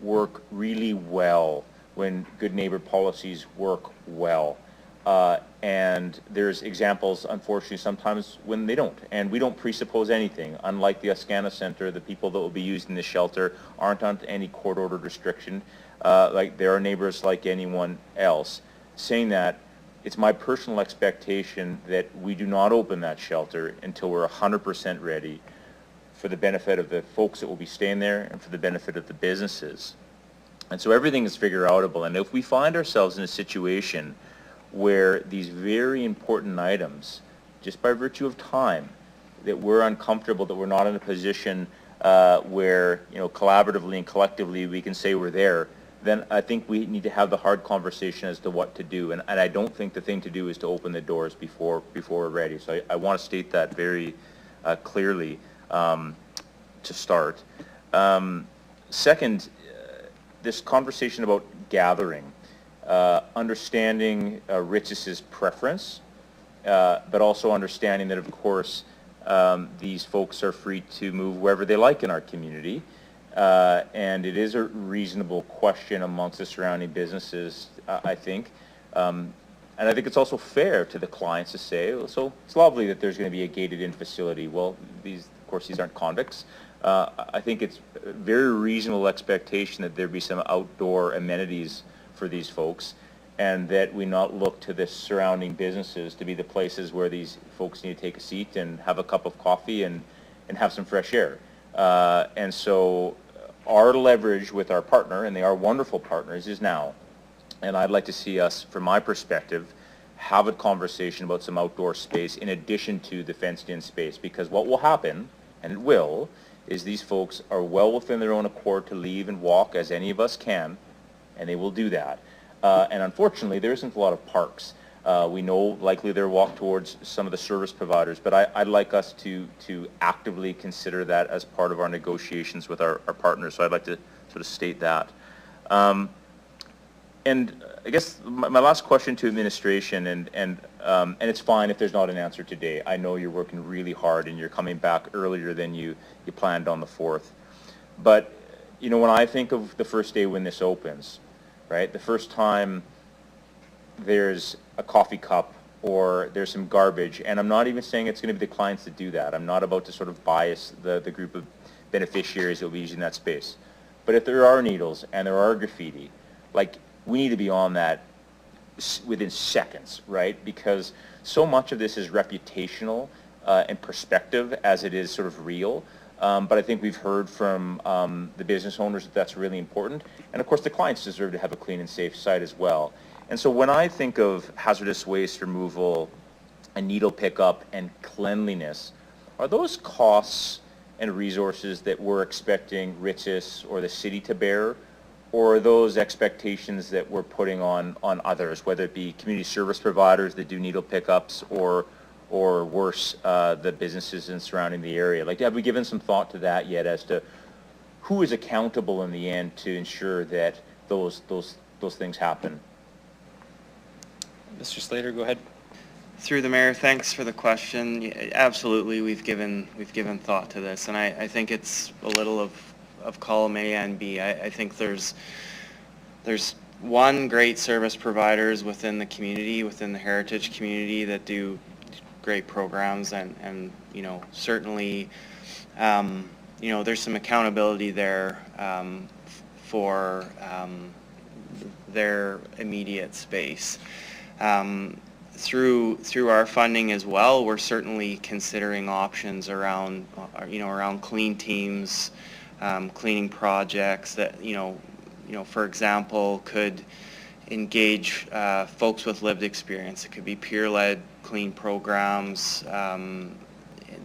work really well, when good neighbor policies work well. And there's examples, unfortunately, sometimes when they don't. And we don't presuppose anything. Unlike the Ascana Center, the people that will be using the shelter aren't under any court-ordered restriction. Like there are neighbors like anyone else. Saying that, it's my personal expectation that we do not open that shelter until we're 100% ready for the benefit of the folks that will be staying there and for the benefit of the businesses. And so everything is figure-outable. And if we find ourselves in a situation where these very important items, just by virtue of time, that we're uncomfortable, that we're not in a position where, you know, collaboratively and collectively we can say we're there, then I think we need to have the hard conversation as to what to do. And I don't think the thing to do is to open the doors before we're ready. So I want to state that very clearly to start. Second, this conversation about gathering, understanding Rich's preference, but also understanding that, of course, these folks are free to move wherever they like in our community. And it is a reasonable question amongst the surrounding businesses, I think. And I think it's also fair to the clients to say, so it's lovely that there's going to be a gated-in facility. Well, these, of course, these aren't convicts. I think it's a very reasonable expectation that there be some outdoor amenities for these folks, and that we not look to the surrounding businesses to be the places where these folks need to take a seat and have a cup of coffee and have some fresh air. And so our leverage with our partner, and they are wonderful partners, is now. And I'd like to see us, from my perspective, have a conversation about some outdoor space in addition to the fenced-in space. Because what will happen, and it will, is these folks are well within their own accord to leave and walk, as any of us can, and they will do that. And unfortunately, there isn't a lot of parks. We know likely they'll walk towards some of the service providers, but I'd like us to actively consider that as part of our negotiations with our partners. So I'd like to sort of state that. And I guess my last question to administration, and it's fine if there's not an answer today. I know you're working really hard and you're coming back earlier than you planned on the 4th. But, you know, when I think of the first day when this opens, right, the first time there's a coffee cup or there's some garbage, and I'm not even saying it's going to be the clients that do that. I'm not about to sort of bias the group of beneficiaries that will be using that space. But if there are needles and there are graffiti, like, we need to be on that within seconds, right? Because so much of this is reputational and perspective as it is sort of real. But I think we've heard from the business owners that that's really important. And of course, the clients deserve to have a clean and safe site as well. And so when I think of hazardous waste removal and needle pickup and cleanliness, are those costs and resources that we're expecting Riches or the city to bear? Or are those expectations that we're putting on others, whether it be community service providers that do needle pickups or worse, the businesses in surrounding the area? Like, have we given some thought to that yet as to who is accountable in the end to ensure that those things happen? Mr. Slater, go ahead. Through the mayor, thanks for the question. Yeah, absolutely, we've given thought to this, and I think it's a little of column A and B. I think there's one, great service providers within the community, within the heritage community, that do great programs, and you know, certainly you know, there's some accountability there for their immediate space. Through our funding as well, we're certainly considering options around around clean teams, cleaning projects that, you know, for example, could engage folks with lived experience. It could be peer-led clean programs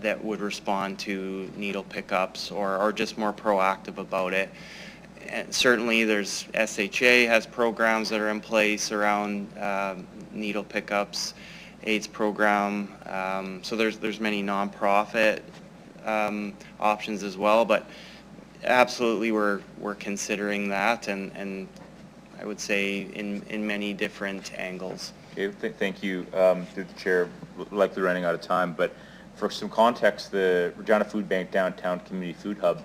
that would respond to needle pickups, or just more proactive about it. And certainly there's SHA has programs that are in place around needle pickups, AIDS program, so there's many nonprofit options as well, but absolutely we're considering that, and I would say in many different angles. Okay, thank you. Through the chair, likely running out of time, but for some context, the Regina Food Bank Downtown Community Food Hub,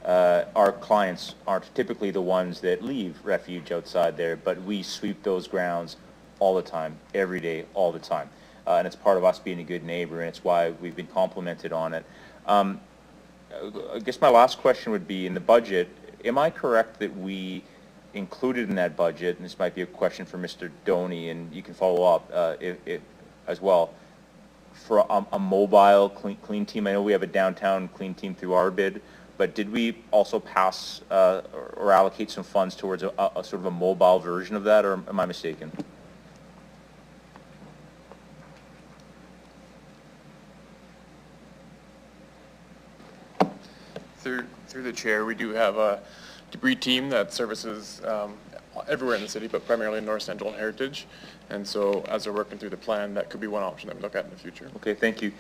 our clients aren't typically the ones that leave refuge outside there, but we sweep those grounds all the time, every day, all the time. And it's part of us being a good neighbor, and it's why we've been complimented on it. I guess my last question would be, in the budget, am I correct that we included in that budget, and this might be a question for Mr. Doney, and you can follow up if as well, for a mobile clean team? I know we have a downtown clean team through our bid, but did we also pass or allocate some funds towards a sort of a mobile version of that, or am I mistaken? Through the chair, we do have a debrief team that services everywhere in the city, but primarily in North Central and Heritage. And so as we're working through the plan, that could be one option that we look at in the future. Okay, thank you.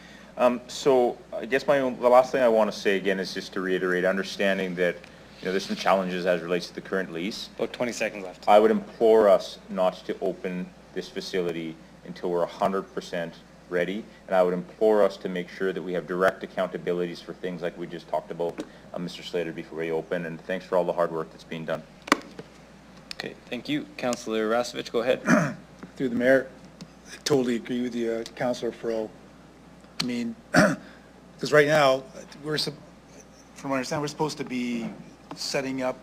So I guess the last thing I want to say again is just to reiterate, understanding that, there's some challenges as it relates to the current lease. About 20 seconds left. I would implore us not to open this facility until we're 100% ready, and I would implore us to make sure that we have direct accountabilities for things like we just talked about, Mr. Slater, before we open, and thanks for all the hard work that's being done. Okay, thank you. Councillor Rasevich, go ahead. Through the mayor, I totally agree with you, Councillor Fro. I mean, because right now, from what I understand, we're supposed to be setting up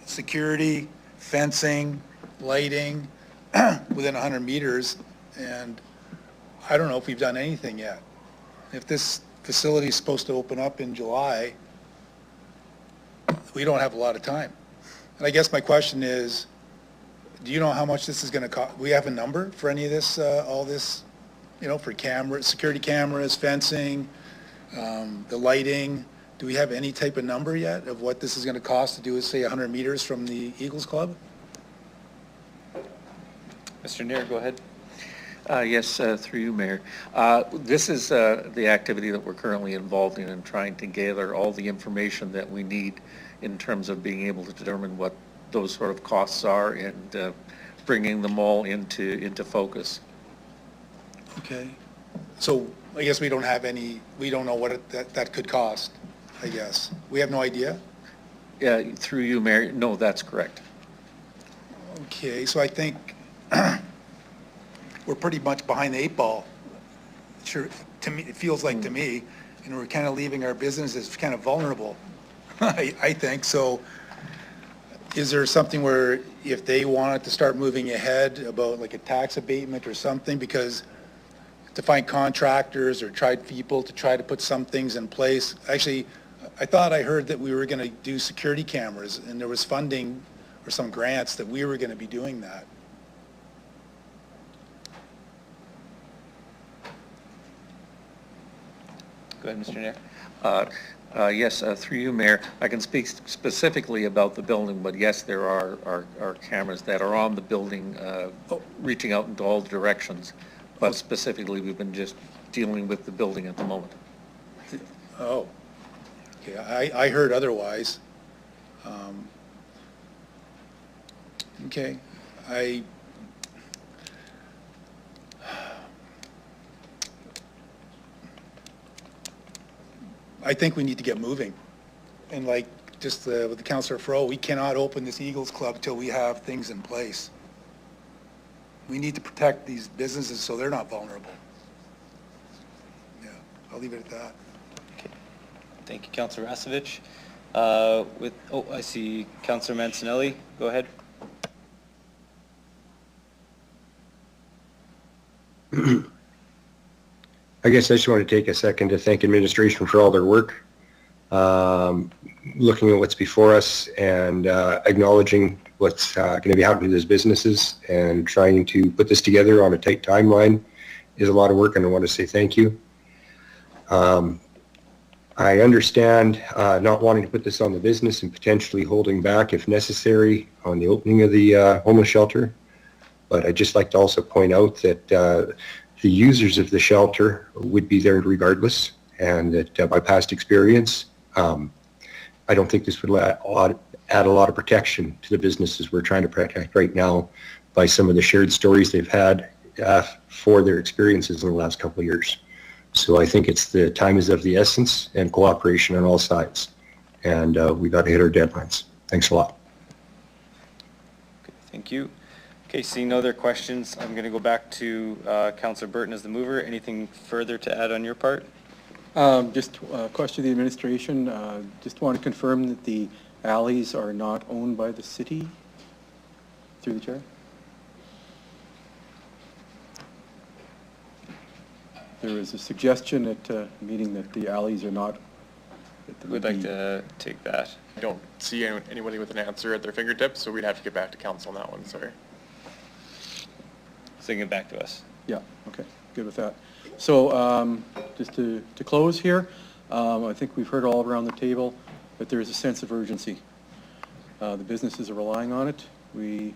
security, fencing, lighting within 100 meters, and I don't know if we've done anything yet. If this facility is supposed to open up in July, we don't have a lot of time. And I guess my question is, do you know how much this is going to cost? We have a number for any of this, all this, for security cameras, fencing, the lighting? Do we have any type of number yet of what this is going to cost to do, say, 100 meters from the Eagles Club? Mr. Neer, go ahead. Yes, through you, Mayor. This is the activity that we're currently involved in trying to gather all the information that we need in terms of being able to determine what those sort of costs are and bringing them all into focus. Okay. So I guess we don't know what that could cost, I guess. We have no idea? Yeah, through you, Mayor. No, that's correct. Okay, so I think we're pretty much behind the 8 ball. Sure, to me, it feels like to me, and we're kind of leaving our businesses kind of vulnerable, I think. So is there something where if they wanted to start moving ahead about like a tax abatement or something, because to find contractors or people to try to put some things in place? Actually, I thought I heard that we were going to do security cameras and there was funding or some grants that we were going to be doing that. Go ahead, Mr. Neer. Yes, through you, Mayor. I can speak specifically about the building, but yes, there are cameras that are on the building reaching out into all directions. But specifically, we've been just dealing with the building at the moment. Oh, okay. I heard otherwise. Okay. I think we need to get moving. And like just with the Councillor Fro, we cannot open this Eagles Club till we have things in place. We need to protect these businesses so they're not vulnerable. Yeah, I'll leave it at that. Okay. Thank you, Councillor Rasevich. I see Councillor Mancinelli. Go ahead. I guess I just want to take a second to thank administration for all their work, looking at what's before us and acknowledging what's going to be happening to those businesses and trying to put this together on a tight timeline is a lot of work, and I want to say thank you. I understand not wanting to put this on the business and potentially holding back if necessary on the opening of the homeless shelter, but I'd just like to also point out that the users of the shelter would be there regardless, and that by past experience, I don't think this would add a lot of protection to the businesses we're trying to protect right now by some of the shared stories they've had for their experiences in the last couple of years. So I think it's the time is of the essence and cooperation on all sides. And we got to hit our deadlines. Thanks a lot. Okay, thank you. Okay, seeing no other questions, I'm going to go back to Councillor Burton as the mover. Anything further to add on your part? Just a question to the administration. Just want to confirm that the alleys are not owned by the city, through the chair. There was a suggestion at a meeting that the alleys are not. We'd like to take that. I don't see anybody with an answer at their fingertips, so we'd have to get back to council on that one, sorry. Send it back to us. Yeah, okay, good with that. So just to close here, I think we've heard all around the table that there is a sense of urgency. The businesses are relying on it. 3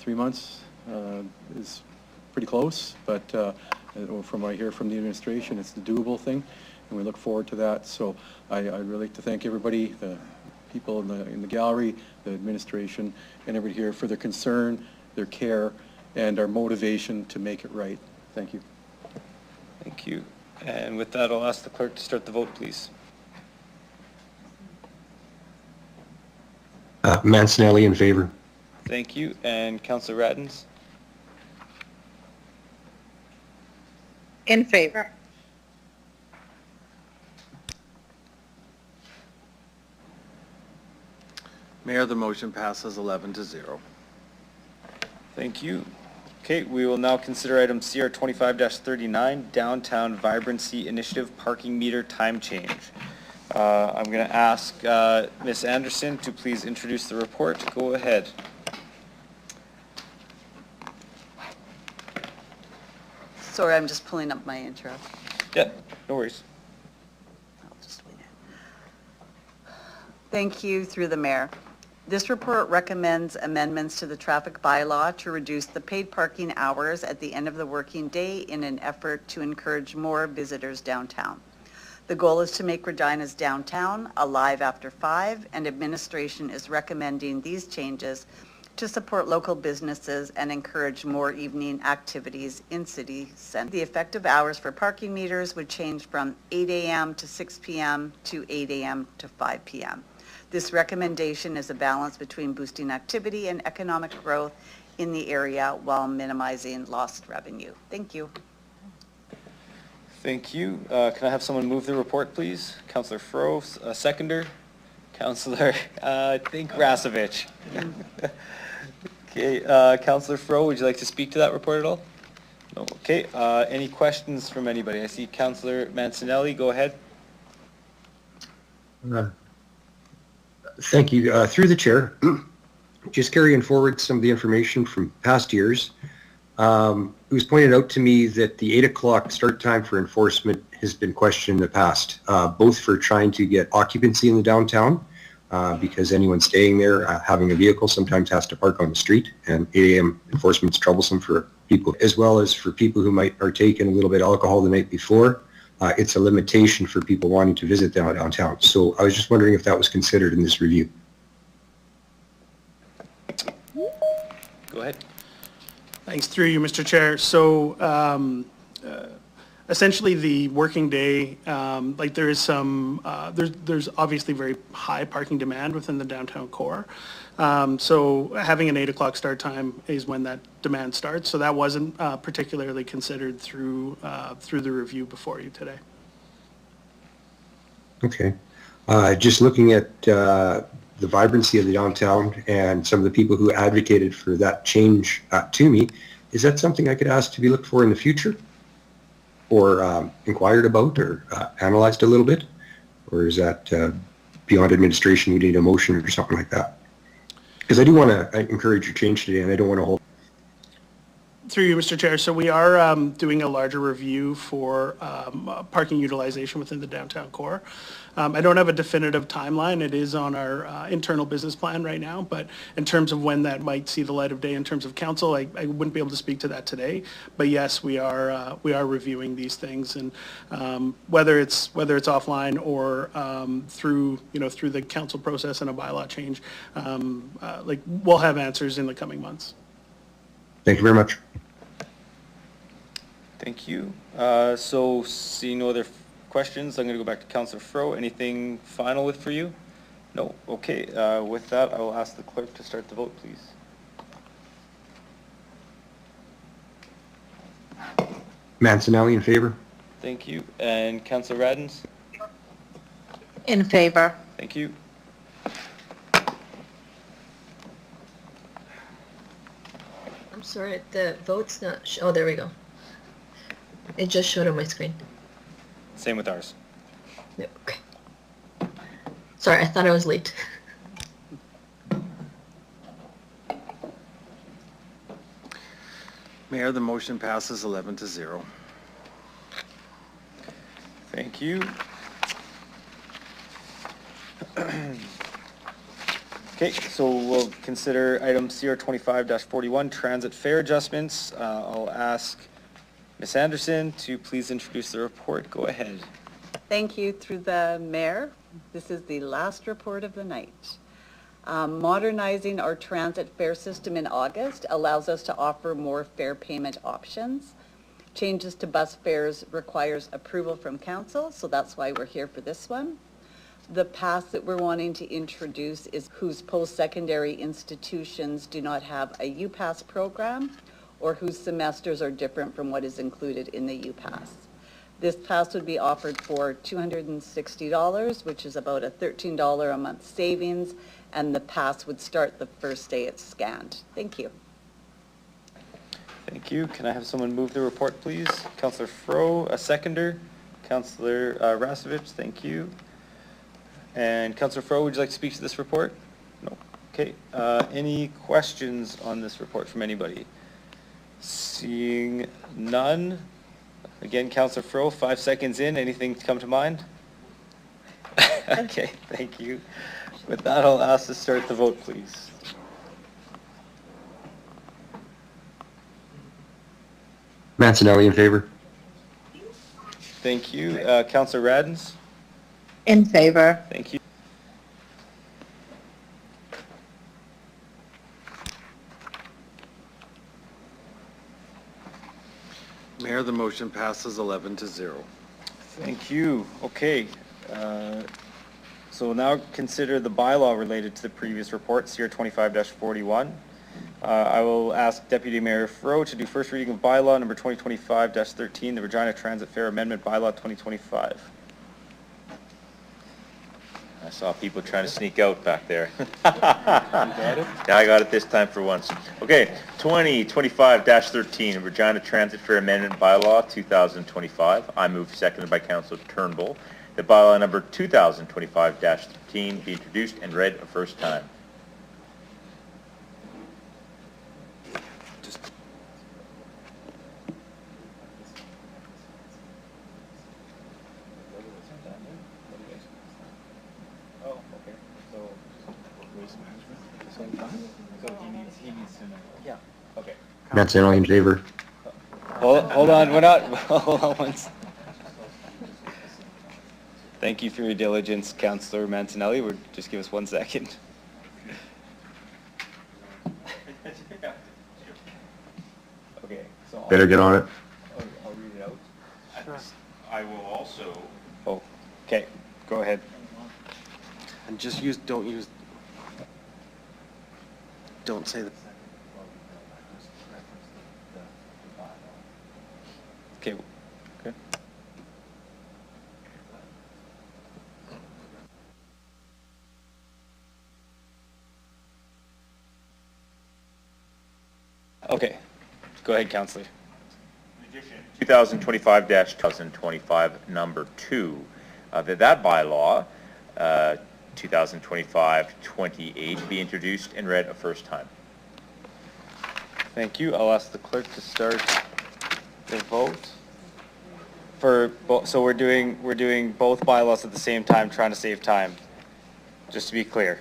months is pretty close, but From what I hear from the administration, it's the doable thing, and we look forward to that. So I'd really like to thank everybody, the people in the gallery, the administration, and everybody here for their concern, their care, and our motivation to make it right. Thank you. Thank you. And with that, I'll ask the clerk to start the vote, please. Mancinelli in favor. Thank you. And Councillor Raddens? In favor. Mayor, the motion passes 11-0. Thank you. Okay, we will now consider item CR 25-39, Downtown Vibrancy Initiative Parking Meter Time Change. I'm going to ask Ms. Anderson to please introduce the report. Go ahead. Sorry, I'm just pulling up my intro. Yeah, no worries. I'll just wait it. Thank you, through the mayor. This report recommends amendments to the traffic bylaw to reduce the paid parking hours at the end of the working day in an effort to encourage more visitors downtown. The goal is to make Regina's downtown alive after 5, and administration is recommending these changes to support local businesses and encourage more evening activities in city center. The effective hours for parking meters would change from 8 a.m. to 6 p.m. to 8 a.m. to 5 p.m. This recommendation is a balance between boosting activity and economic growth in the area while minimizing lost revenue. Thank you. Thank you. Can I have someone move the report, please? Councillor Fro, seconder. Councillor, I think Rasevich. Okay, Councillor Fro, would you like to speak to that report at all? No. Okay, any questions from anybody? I see Councillor Mancinelli, go ahead. Thank you. Through the chair, just carrying forward some of the information from past years. It was pointed out to me that the 8 o'clock start time for enforcement has been questioned in the past, both for trying to get occupancy in the downtown, because anyone staying there having a vehicle sometimes has to park on the street, and 8 a.m. enforcement's troublesome for people, as well as for people who might partake in a little bit of alcohol the night before. It's a limitation for people wanting to visit downtown. So I was just wondering if that was considered in this review. Go ahead. Thanks, through you, Mr. Chair. So essentially the working day, like there is some, there's obviously very high parking demand within the downtown core. So having an 8 o'clock start time is when that demand starts. So that wasn't particularly considered through the review before you today. Okay. Just looking at the vibrancy of the downtown and some of the people who advocated for that change to me, is that something I could ask to be looked for in the future? Or inquired about or analyzed a little bit? Or is that beyond administration, we need a motion or something like that? Because I do want to encourage your change today, and I don't want to hold. Through you, Mr. Chair. So we are doing a larger review for parking utilization within the downtown core. I don't have a definitive timeline. It is on our internal business plan right now, but in terms of when that might see the light of day in terms of council, I wouldn't be able to speak to that today. But yes, we are reviewing these things, and whether it's offline or through the council process and a bylaw change, like we'll have answers in the coming months. Thank you very much. Thank you. So seeing no other questions, I'm going to go back to Councillor Fro. Anything final for you? No. Okay. With that, I will ask the clerk to start the vote, please. Mancinelli in favor. Thank you. And Councillor Raddens? In favor. Thank you. I'm sorry, the vote's not, oh, there we go. It just showed on my screen. Same with ours. Yep, okay. Sorry, I thought I was late. Mayor, the motion passes 11-0. Thank you. Okay, so we'll consider item CR 25-41, transit fare adjustments. I'll ask Ms. Anderson, to please introduce the report. Go ahead. Thank you. Through the mayor, this is the last report of the night. Modernizing our transit fare system in August allows us to offer more fare payment options. Changes to bus fares requires approval from council, so that's why we're here for this one. The pass that we're wanting to introduce is whose post-secondary institutions do not have a UPass program or whose semesters are different from what is included in the UPass. This pass would be offered for $260, which is about a $13 a month savings, and the pass would start the first day it's scanned. Thank you. Thank you. Can I have someone move the report, please? Councillor Fro, a seconder. Councillor Rasevich, thank you. And Councillor Fro, would you like to speak to this report? No. Okay. Any questions on this report from anybody? Seeing none. Again, Councillor Fro, 5 seconds in. Anything come to mind? Okay, thank you. With that, I'll ask to start the vote, please. Mancinelli in favor. Thank you. Councillor Radens? In favor. Thank you. Mayor, the motion passes 11-0. Thank you. Okay. So we'll now consider the bylaw related to the previous report, CR 25-41. I will ask Deputy Mayor Fro to do first reading of bylaw number 2025-13, the Regina Transit Fare Amendment Bylaw 2025. I saw people trying to sneak out back there. You got it? Yeah, I got it this time for once. Okay, 2025-13, Regina Transit Fare Amendment Bylaw 2025. I move, seconded by Councillor Turnbull. The bylaw number 2025-13 be introduced and read a first time. Mancinelli in favor. Hold on, we're not, hold on once. Thank you for your diligence, Councillor Mancinelli. Just give us 1 second. Okay. So Better get on it. I'll read it out. Sure. I will also... Oh, okay, go ahead. And just don't say the... Okay. Okay. Okay. Go ahead, Councillor. In addition, 2025-2025, number 2, that bylaw, 2025-28, be introduced and read a first time. Thank you. I'll ask the clerk to start the vote. So we're doing both bylaws at the same time, trying to save time. Just to be clear.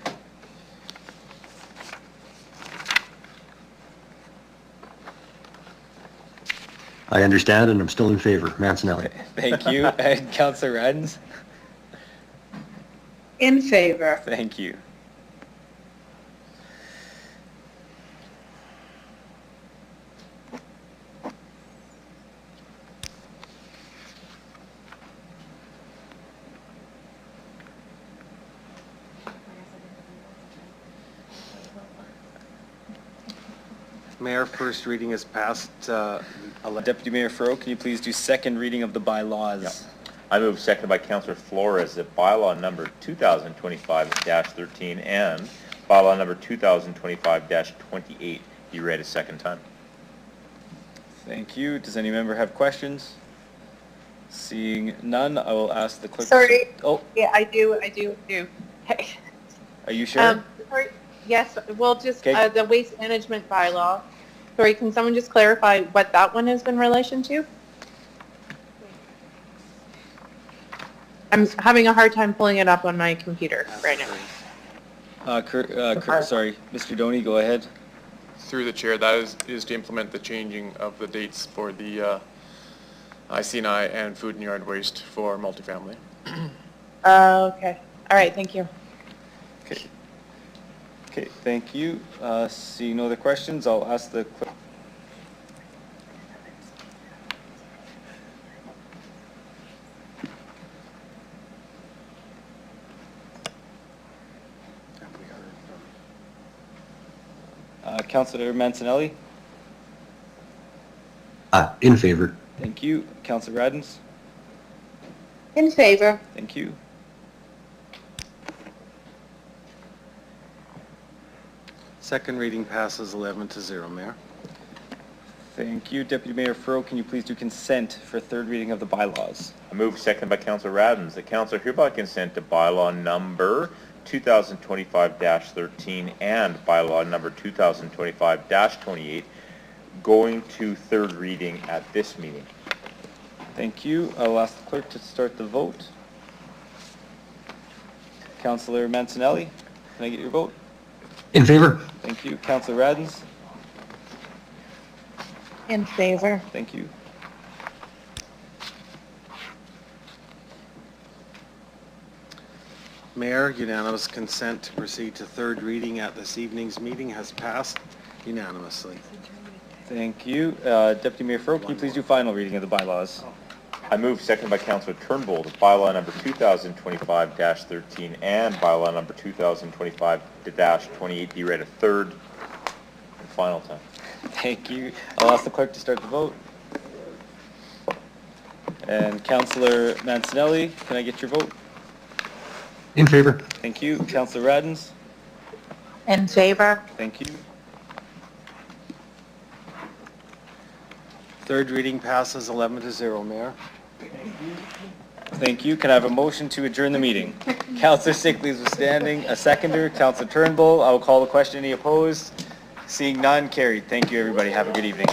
I understand, and I'm still in favor. Mancinelli. Thank you. And Councillor Radens? In favor. Thank you. Mayor, first reading is passed. Deputy Mayor Fro, can you please do second reading of the bylaws? Yep. I move, seconded by Councillor Flores, that bylaw number 2025-13 and bylaw number 2025-28 be read a second time. Thank you. Does any member have questions? Seeing none, I will ask the clerk. Sorry. Oh, Yeah, I do. Hey. are you sure? Sorry. Yes, well, just Okay. the waste management bylaw. Sorry, can someone just clarify what that one is in relation to? I'm having a hard time pulling it up on my computer right now. Sorry, Mr. Doney, go ahead. Through the chair, that is to implement the changing of the dates for the IC&I and food and yard waste for multifamily. Okay. All right, thank you. Okay. Okay, thank you. Seeing no other questions, I'll ask the clerk. Councillor Mancinelli? In favor. Thank you. Councillor Radens? In favor. Thank you. Second reading passes 11-0, Mayor. Thank you. Deputy Mayor Furrow, can you please do consent for third reading of the bylaws? I move, seconded by Councillor Radens. The council hereby consent to bylaw number 2025-13 and bylaw number 2025-28 going to third reading at this meeting. Thank you. I'll ask the clerk to start the vote. Councillor Mancinelli, can I get your vote? In favor. Thank you. Councillor Radens? In favor. Thank you. Mayor, unanimous consent to proceed to third reading at this evening's meeting has passed unanimously. Thank you. Deputy Mayor Furrow, can you please do final reading of the bylaws? I move, seconded by Councillor Turnbull, that bylaw number 2025-13 and bylaw number 2025-28 be read a third and final time. Thank you. I'll ask the clerk to start the vote. And Councillor Mancinelli, can I get your vote? In favor. Thank you. Councillor Radens? In favor. Thank you. Third reading passes 11-0, Mayor. Thank you. Can I have a motion to adjourn the meeting? Councillor Sickley was standing. A seconder. Councillor Turnbull. I will call the question. Any opposed? Seeing none, carried. Thank you, everybody. Have a good evening.